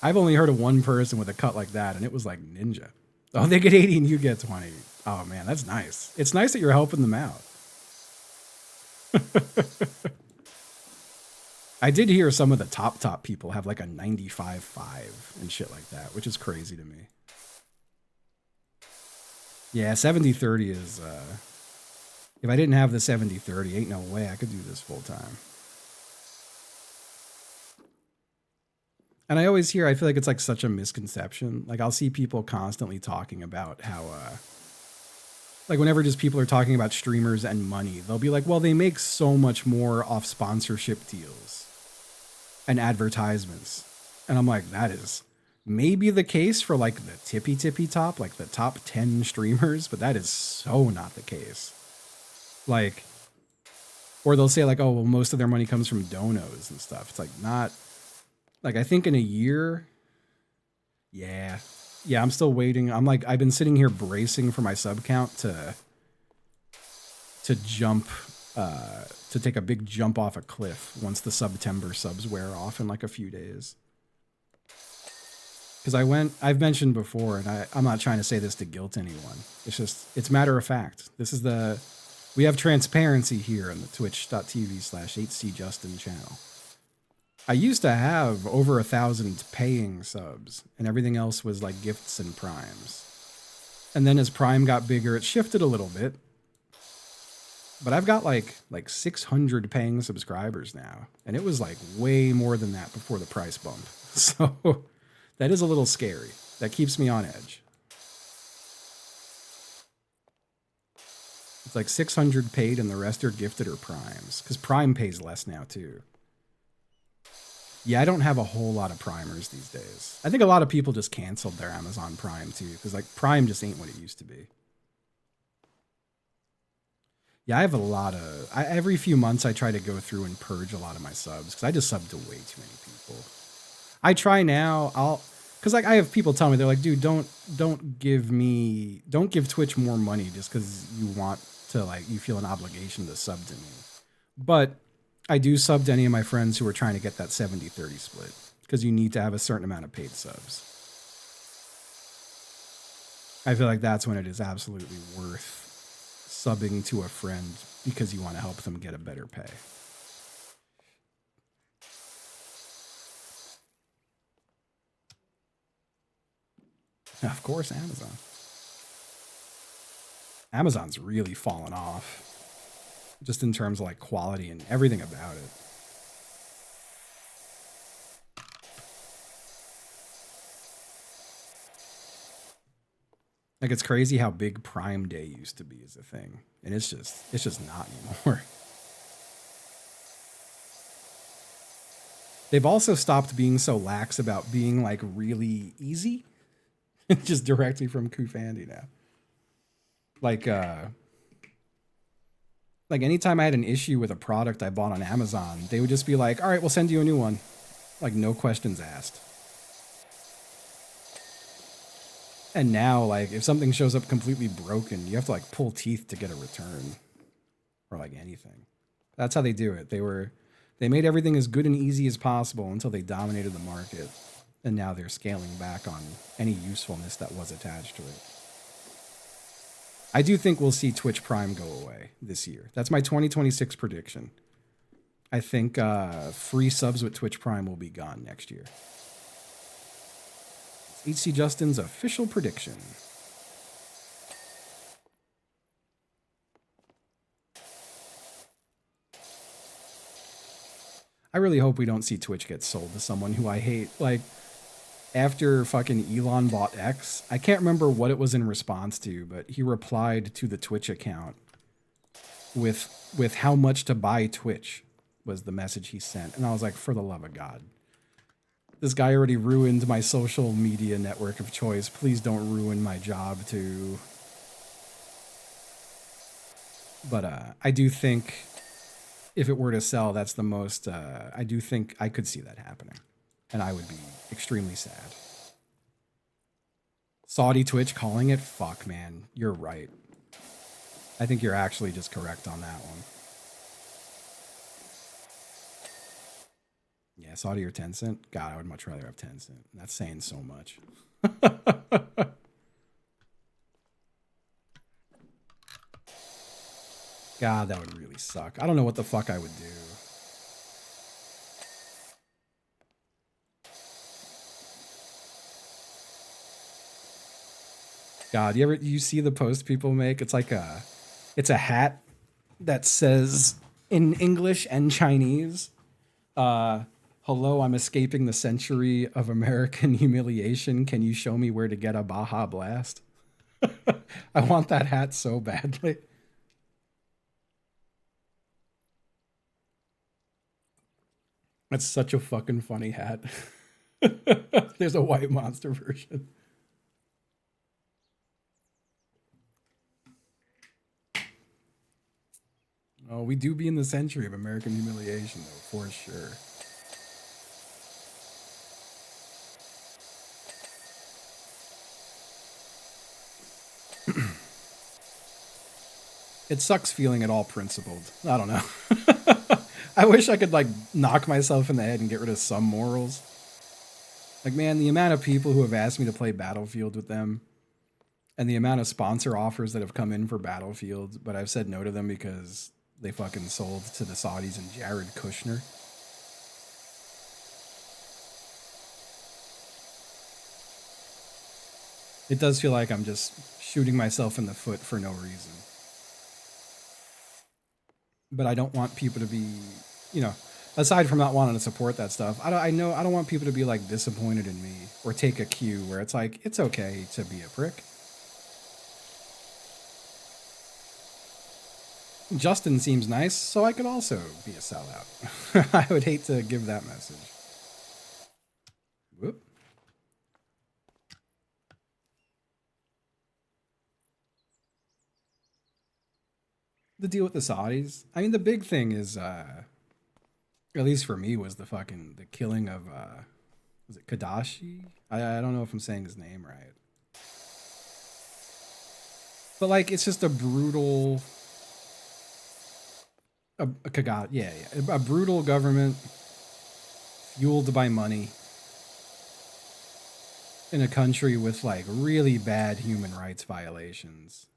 I've only heard of one person with a cut like that, and it was like Ninja. Oh, they get 80 and you get 20. Oh man, that's nice. It's nice that you're helping them out. I did hear some of the top people have like a 95.5 and shit like that, which is crazy to me. Yeah, 70-30 is, if I didn't have the 70-30, ain't no way I could do this full time. And I always hear, I feel like it's like such a misconception. Like I'll see people constantly talking about how, like whenever just people are talking about streamers and money, they'll be like, well, they make so much more off sponsorship deals and advertisements. And I'm like, that is maybe the case for like the tippy top, like the top 10 streamers, but that is so not the case. Like, or they'll say like, oh, well, most of their money comes from donos and stuff. It's like not, like I think in a year, yeah, I'm still waiting. I'm like, I've been sitting here bracing for my sub count to jump, to take a big jump off a cliff once the September subs wear off in like a few days. Because I've mentioned before, and I'm not trying to say this to guilt anyone. It's just, it's matter of fact. We have transparency here on the twitch.tv/HCJustin channel. I used to have over 1,000 paying subs, and everything else was like gifts and primes. And then as Prime got bigger, it shifted a little bit. But I've got like 600 paying subscribers now, and it was like way more than that before the price bump. So that is a little scary. That keeps me on edge. It's like 600 paid and the rest are gifted or primes, because Prime pays less now too. Yeah, I don't have a whole lot of primers these days. I think a lot of people just canceled their Amazon Prime too, because like Prime just ain't what it used to be. Yeah, I have a lot of... every few months I try to go through and purge a lot of my subs, because I just subbed to way too many people. I try now, because like I have people tell me, they're like, dude, don't give Twitch more money just because you want to, like, you feel an obligation to sub to me. But I do sub to any of my friends who are trying to get that 70-30 split, because you need to have a certain amount of paid subs. I feel like that's when it is absolutely worth subbing to a friend because you want to help them get a better pay. Of course, Amazon. Amazon's really fallen off, just in terms of like quality and everything about it. Like it's crazy how big Prime Day used to be as a thing, and it's just not anymore. They've also stopped being so lax about being like really easy. Just directly from Kufandy now. Like anytime I had an issue with a product I bought on Amazon, they would just be like, all right, we'll send you a new one. Like no questions asked. And now, like, if something shows up completely broken, you have to like pull teeth to get a return. Or like anything. That's how they do it. They made everything as good and easy as possible until they dominated the market. And now they're scaling back on any usefulness that was attached to it. I do think we'll see Twitch Prime go away this year. That's my 2026 prediction. I think free subs with Twitch Prime will be gone next year. It's HC Justin's official prediction. I really hope we don't see Twitch get sold to someone who I hate. Like, after fucking Elon bought X, I can't remember what it was in response to, but he replied to the Twitch account with how much to buy Twitch was the message he sent. And I was like, for the love of God. This guy already ruined my social media network of choice. Please don't ruin my job too. But I do think if it were to sell, that's the most... I do think I could see that happening. And I would be extremely sad. Saudi Twitch calling it? Fuck, man. You're right. I think you're actually just correct on that one. Yeah, Saudi or Tencent? God, I would much rather have Tencent. That's saying so much. God, that would really suck. I don't know what the fuck I would do. God, you see the post people make? It's like it's a hat that says in English and Chinese, hello, I'm escaping the century of American humiliation. Can you show me where to get a Baja Blast? I want that hat so badly. That's such a fucking funny hat. There's a white monster version. Oh, we do be in the century of American humiliation, though, for sure. It sucks feeling at all principled. I don't know. I wish I could, like, knock myself in the head and get rid of some morals. Like, man, the amount of people who have asked me to play Battlefield with them and the amount of sponsor offers that have come in for Battlefield, but I've said no to them because they fucking sold to the Saudis and Jared Kushner. It does feel like I'm just shooting myself in the foot for no reason. But I don't want people to be, you know, aside from not wanting to support that stuff, I don't want people to be like disappointed in me or take a cue where it's like, it's okay to be a prick. Justin seems nice, so I could also be a sellout. I would hate to give that message. Whoop. The deal with the Saudis. I mean, the big thing is, at least for me, was the killing of, was it Kadashi? I don't know if I'm saying his name right. But, like, it's just a brutal... A brutal government fueled by money in a country with, like, really bad human rights violations,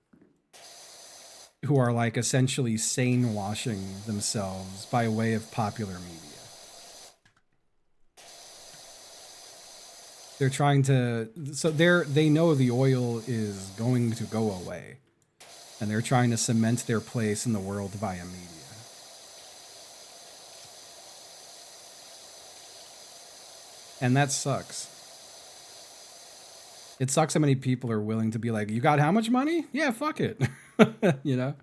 who are, like, essentially sane washing themselves by way of popular media. They're trying to, so they know the oil is going to go away, and they're trying to cement their place in the world via media. And that sucks. It sucks how many people are willing to be like, you got how much money? Yeah, fuck it. You know?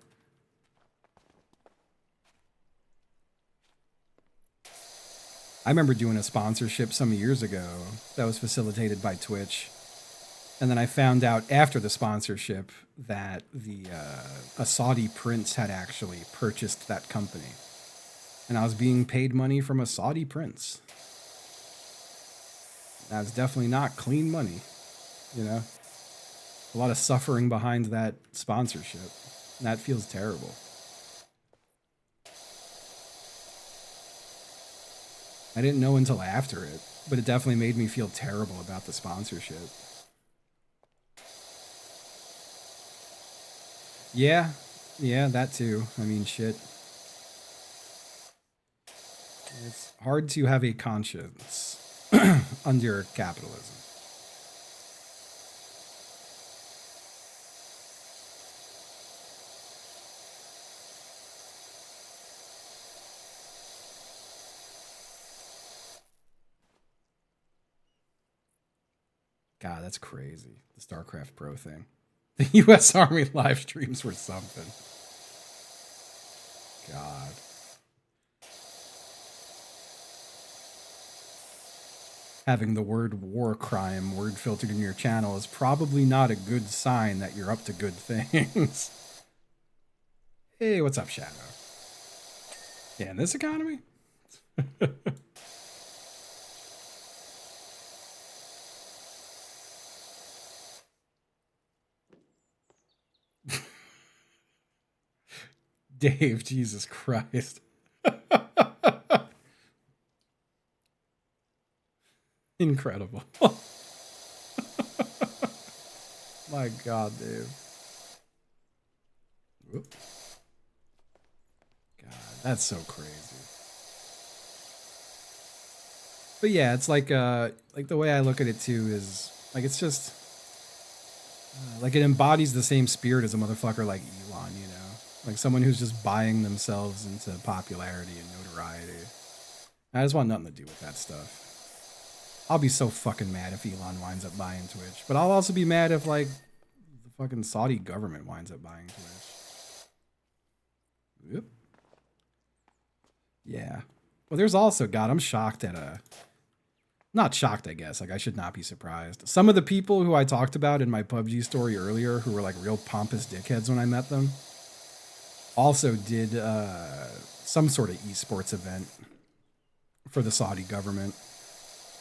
I remember doing a sponsorship some years ago that was facilitated by Twitch. And then I found out after the sponsorship that a Saudi prince had actually purchased that company. And I was being paid money from a Saudi prince. That's definitely not clean money, you know? A lot of suffering behind that sponsorship. And that feels terrible. I didn't know until after it, but it definitely made me feel terrible about the sponsorship. Yeah, that too. I mean, shit. It's hard to have a conscience under capitalism. God, that's crazy. The StarCraft Pro thing. The U.S. Army live streams were something. God. Having the word war crime word filtered in your channel is probably not a good sign that you're up to good things. Hey, what's up, Shadow? Yeah, in this economy? Dave, Jesus Christ. Incredible. My God, Dave. Whoop. God, that's so crazy. But yeah, it's like the way I look at it too is like it's just Like it embodies the same spirit as a motherfucker like Elon, you know, like someone who's just buying themselves into popularity and notoriety. I just want nothing to do with that stuff. I'll be so fucking mad if Elon winds up buying Twitch, but I'll also be mad if like the fucking Saudi government winds up buying Twitch. Yep. Yeah. Well, there's also, God, I'm shocked at not shocked, I guess. Like, I should not be surprised. Some of the people who I talked about in my PUBG story earlier, who were like real pompous dickheads when I met them, also did some sort of esports event for the Saudi government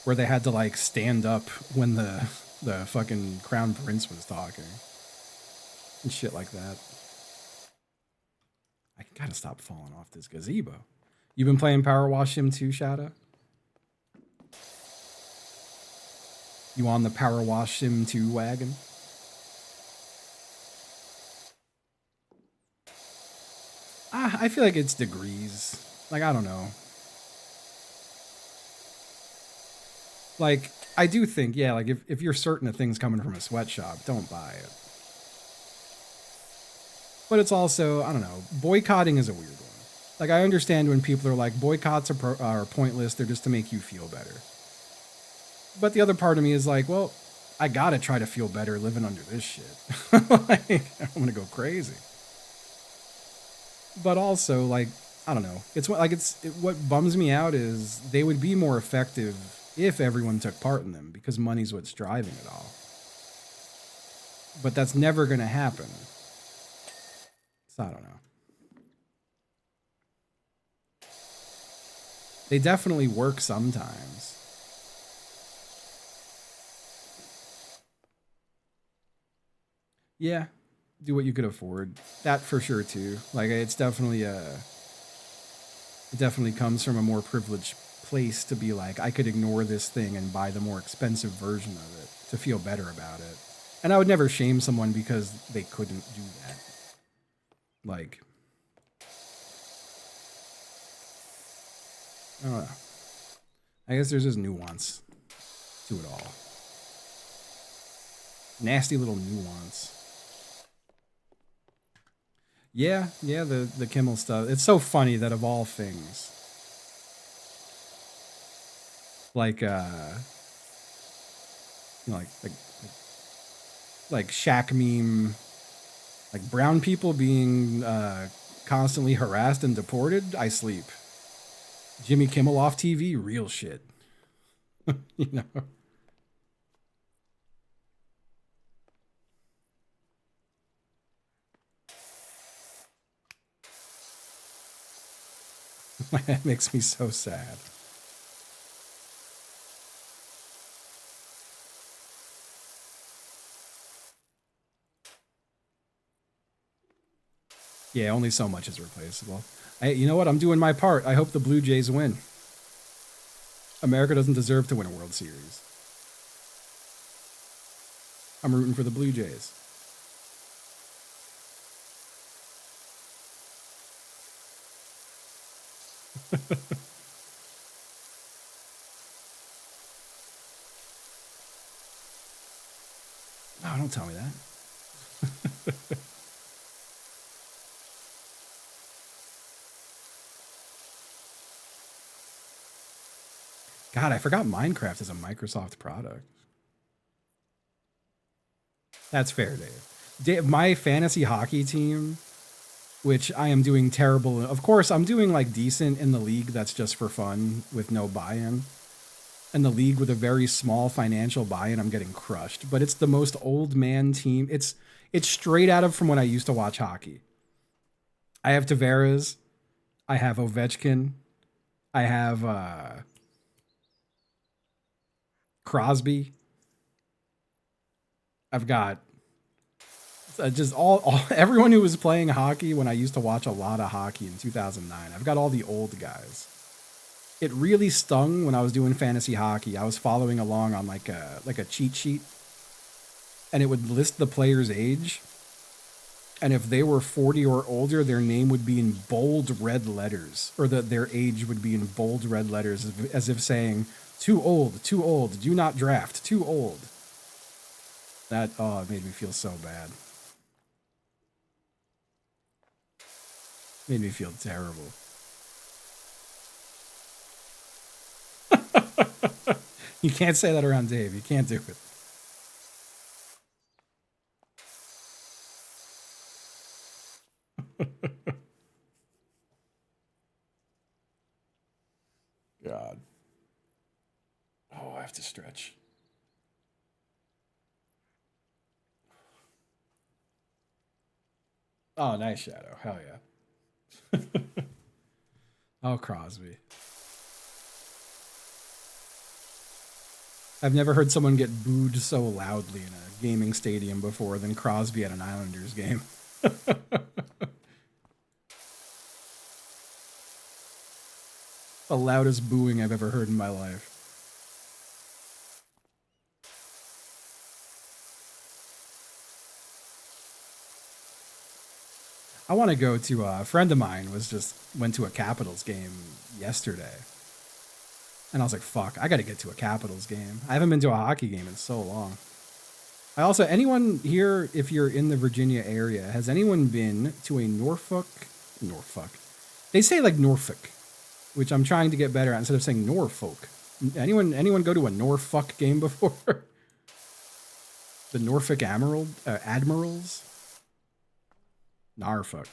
where they had to like stand up when the fucking crown prince was talking and shit like that. I gotta stop falling off this gazebo. You've been playing PowerWash Sim 2, Shadow? You on the PowerWash Sim 2 wagon? I feel like it's degrees. Like, I don't know. Like, I do think, yeah, like if you're certain of things coming from a sweatshop, don't buy it. But it's also, I don't know, boycotting is a weird one. Like, I understand when people are like, boycotts are pointless, they're just to make you feel better. But the other part of me is like, well, I gotta try to feel better living under this shit. Like, I'm gonna go crazy. But also, like, I don't know. It's like what bums me out is they would be more effective if everyone took part in them, because money's what's driving it all. But that's never gonna happen. So I don't know. They definitely work sometimes. Yeah, do what you could afford. That for sure too. Like it's definitely it definitely comes from a more privileged place to be like, I could ignore this thing and buy the more expensive version of it to feel better about it. And I would never shame someone because they couldn't do that. Like, I don't know. I guess there's just nuance to it all. Nasty little nuance. Yeah, the Kimmel stuff. It's so funny that of all things, like you know, like Shaq meme, like brown people being constantly harassed and deported. I sleep. Jimmy Kimmel off TV, real shit. You know. That makes me so sad. Yeah, only so much is replaceable. You know what? I'm doing my part. I hope the Blue Jays win. America doesn't deserve to win a World Series. I'm rooting for the Blue Jays. No, don't tell me that. God, I forgot Minecraft is a Microsoft product. That's fair, Dave. My fantasy hockey team, which I am doing terrible. Of course, I'm doing like decent in the league that's just for fun with no buy-in. And the league with a very small financial buy-in, I'm getting crushed. But it's the most old man team. It's straight out of from when I used to watch hockey. I have Tavares. I have Ovechkin. I have Crosby. I've got just all everyone who was playing hockey when I used to watch a lot of hockey in 2009. I've got all the old guys. It really stung when I was doing fantasy hockey. I was following along on like a cheat sheet, and it would list the player's age. And if they were 40 or older, their name would be in bold red letters, or their age would be in bold red letters, as if saying, too old, do not draft, too old. That, oh, it made me feel so bad. Made me feel terrible. You can't say that around Dave. You can't do it. God. Oh, I have to stretch. Oh, nice shadow. Hell yeah. Oh, Crosby. I've never heard someone get booed so loudly in a gaming stadium before than Crosby at an Islanders game. The loudest booing I've ever heard in my life. I want to go to a friend of mine went to a Capitals game yesterday. And I was like, fuck, I got to get to a Capitals game. I haven't been to a hockey game in so long. I also, anyone here, if you're in the Virginia area, has anyone been to a Norfolk? They say like Norfolk, which I'm trying to get better at instead of saying Norfolk. Anyone go to a Norfolk game before? The Norfolk Admirals? Norfolk.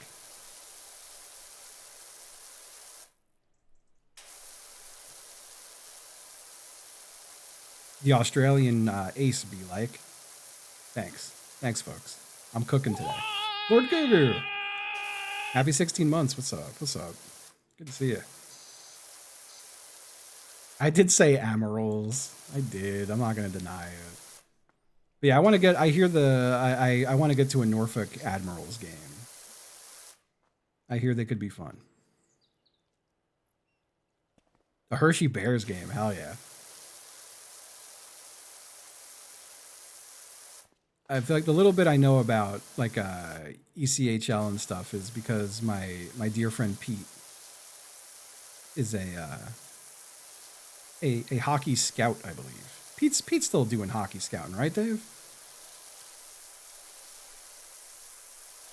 The Australian ace be like. Thanks, folks. I'm cooking today. Lord Guru. Happy 16 months. What's up? Good to see you. I did say Amarils. I did. I'm not gonna deny it. But yeah, I want to get. I hear I want to get to a Norfolk Admirals game. I hear they could be fun. A Hershey Bears game. Hell yeah. I feel like the little bit I know about like ECHL and stuff is because my dear friend Pete is a hockey scout, I believe. Pete's still doing hockey scouting, right, Dave?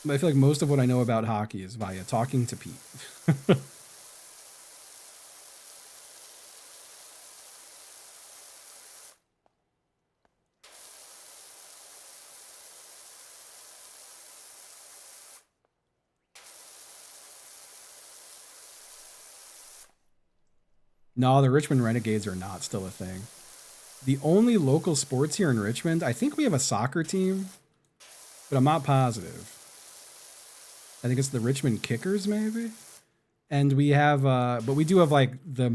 But I feel like most of what I know about hockey is via talking to Pete. No, the Richmond Renegades are not still a thing. The only local sports here in Richmond, I think we have a soccer team, but I'm not positive. I think it's the Richmond Kickers, maybe. And we have, but we do have like the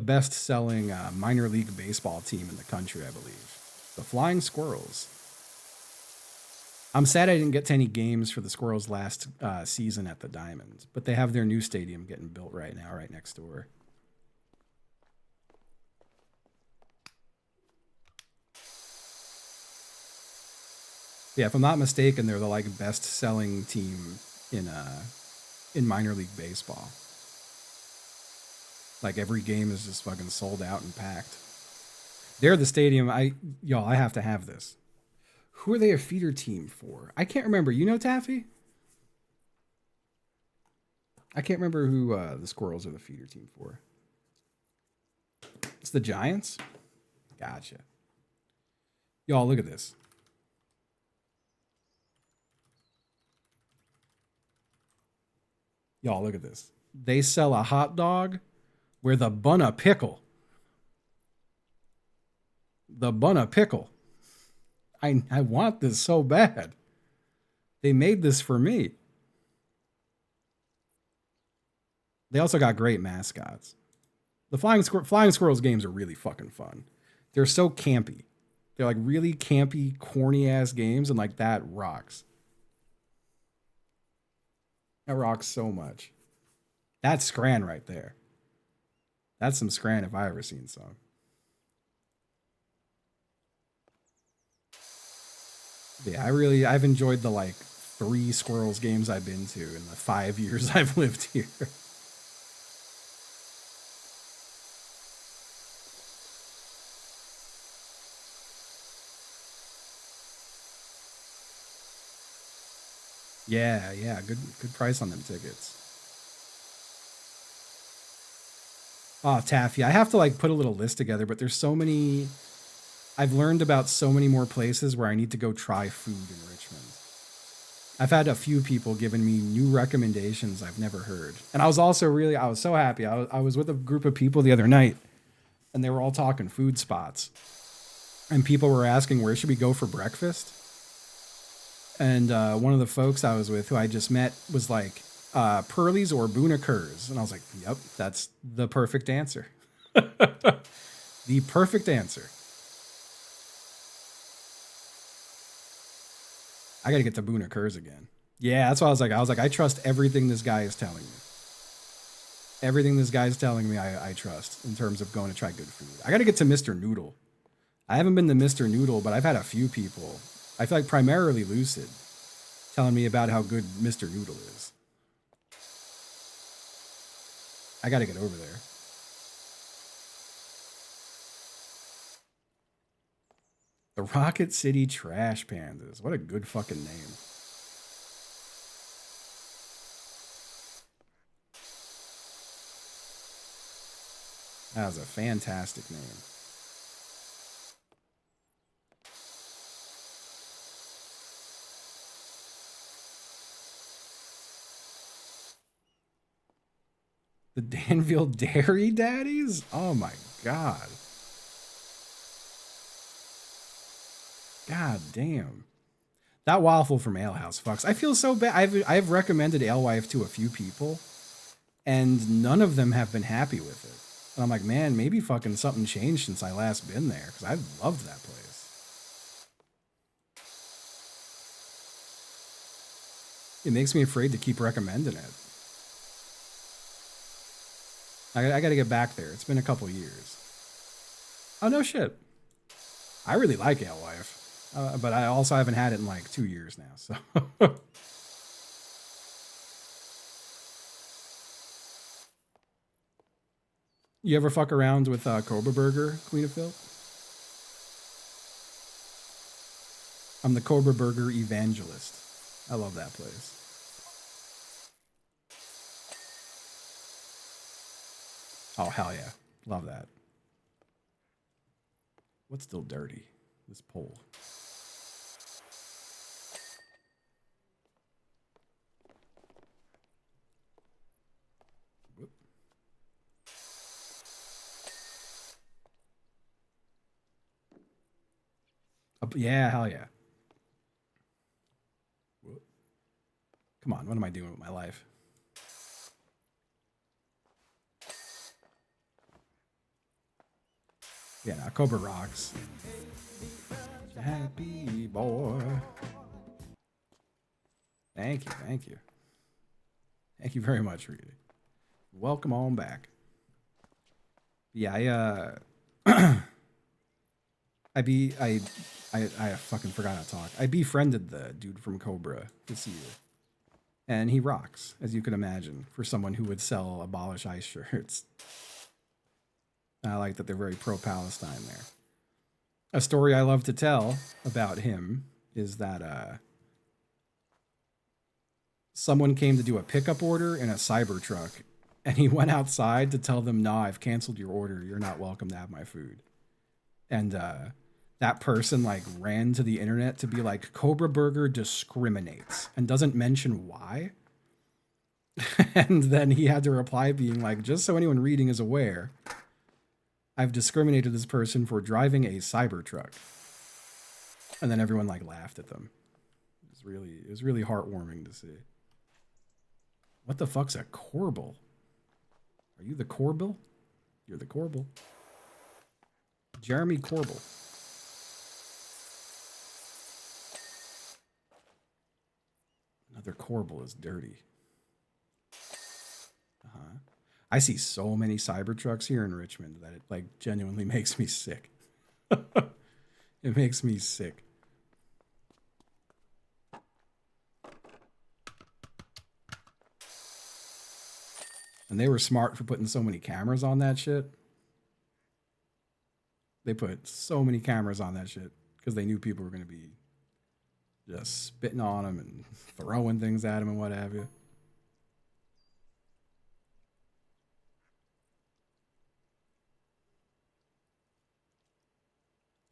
best-selling minor league baseball team in the country, I believe, the Flying Squirrels. I'm sad I didn't get to any games for the Squirrels last season at the Diamond, but they have their new stadium getting built right now, right next door. Yeah, if I'm not mistaken, they're the like best-selling team in minor league baseball. Like every game is just fucking sold out and packed. They're the stadium. I have to have this. Who are they a feeder team for? I can't remember. You know, Taffy? I can't remember who the Squirrels are the feeder team for. It's the Giants? Gotcha. Y'all, look at this. Y'all, look at this. They sell a hot dog with a bun of pickle. The bun of pickle. I want this so bad. They made this for me. They also got great mascots. The Flying Squirrels games are really fucking fun. They're so campy. They're like really campy, corny ass games, and like that rocks. That rocks so much. That's Scran right there. That's some Scran if I ever seen some. Yeah, I've enjoyed the like 3 Squirrels games I've been to in the 5 years I've lived here. Yeah, yeah, good price on them tickets. Oh, Taffy, I have to like put a little list together, but there's so many. I've learned about so many more places where I need to go try food in Richmond. I've had a few people giving me new recommendations I've never heard. And I was so happy. I was with a group of people the other night and they were all talking food spots. And people were asking, where should we go for breakfast? And one of the folks I was with who I just met was like, Pearlie's or Boona Kerr's. And I was like, yep, that's the perfect answer. The perfect answer. I got to get to Boona Kerr's again. Yeah, that's why I was like, I trust everything this guy is telling me. Everything this guy's telling me, I trust in terms of going to try good food. I got to get to Mr. Noodle. I haven't been to Mr. Noodle, but I've had a few people, I feel like primarily Lucid, telling me about how good Mr. Noodle is. I got to get over there. The Rocket City Trash Pandas. What a good fucking name. That was a fantastic name. The Danville Dairy Daddies? Oh my God. God damn. That waffle from Ale House fucks. I feel so bad. I've recommended Alewife to a few people, and none of them have been happy with it. And I'm like, man, maybe fucking something changed since I last been there, because I loved that place. It makes me afraid to keep recommending it. I got to get back there. It's been a couple years. Oh, no shit. I really like Alewife. But I also haven't had it in like 2 years now, so. You ever fuck around with Cobra Burger, Queen of Phil? I'm the Cobra Burger evangelist. I love that place. Oh, hell yeah. Love that. What's still dirty? This pole. Yeah, hell yeah. Come on, what am I doing with my life? Yeah, no, Cobra rocks. Happy boy. Thank you, thank you. Thank you very much, Rudy. Welcome on back. Yeah, I fucking forgot how to talk. I befriended the dude from Cobra this year. And he rocks, as you can imagine, for someone who would sell Abolish ICE shirts. I like that they're very pro-Palestine there. A story I love to tell about him is that someone came to do a pickup order in a Cybertruck, and he went outside to tell them, "Nah, I've canceled your order. You're not welcome to have my food." And that person like ran to the internet to be like, Cobra Burger discriminates and doesn't mention why. And then he had to reply being like, just so anyone reading is aware, I've discriminated this person for driving a Cybertruck. And then everyone like laughed at them. It was really heartwarming to see. What the fuck's a Corbel? Are you the Corbel? You're the Corbel. Jeremy Corbel. Another Corbel is dirty. I see so many Cybertrucks here in Richmond that it like genuinely makes me sick. It makes me sick. And they were smart for putting so many cameras on that shit. They put so many cameras on that shit because they knew people were going to be just spitting on them and throwing things at them and what have you.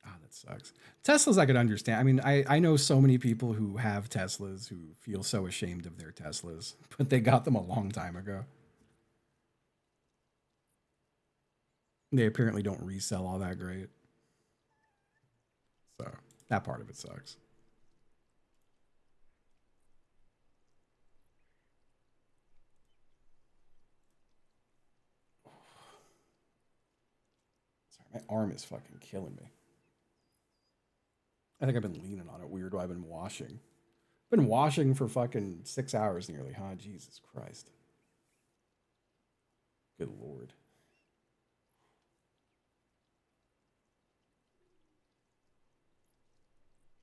Oh, that sucks. Teslas, I could understand. I mean, I know so many people who have Teslas who feel so ashamed of their Teslas, but they got them a long time ago. They apparently don't resell all that great. So that part of it sucks. Sorry, my arm is fucking killing me. I think I've been leaning on it weird while I've been washing. Been washing for fucking 6 hours nearly, huh? Jesus Christ. Good Lord.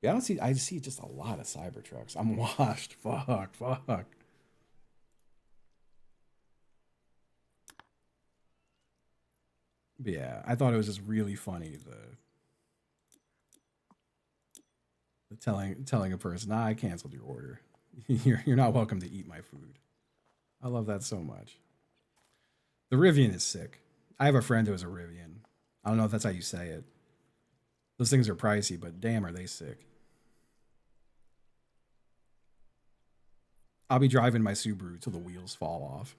Yeah, I see just a lot of Cybertrucks. I'm washed. Fuck. But yeah, I thought it was just really funny the telling a person, nah, I canceled your order. You're not welcome to eat my food. I love that so much. The Rivian is sick. I have a friend who has a Rivian. I don't know if that's how you say it. Those things are pricey, but damn, are they sick. I'll be driving my Subaru till the wheels fall off.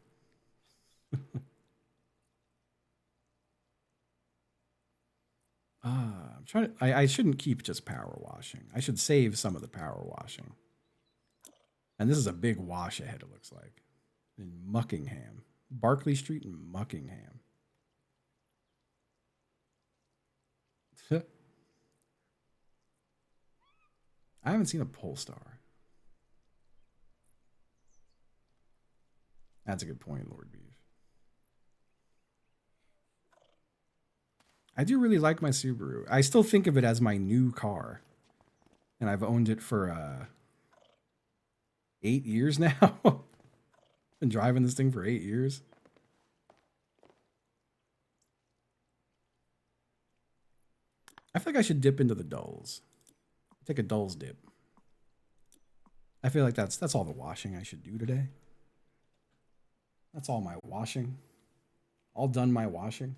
I'm trying to. I shouldn't keep just power washing. I should save some of the power washing. And this is a big wash ahead, it looks like. In Muckingham. Barclay Street in Muckingham. I haven't seen a Polestar. That's a good point, Lord Beef. I do really like my Subaru. I still think of it as my new car. And I've owned it for 8 years now. Been driving this thing for 8 years. I feel like I should dip into the dulls. Take a dulls dip. I feel like that's all the washing I should do today. That's all my washing. All done my washing.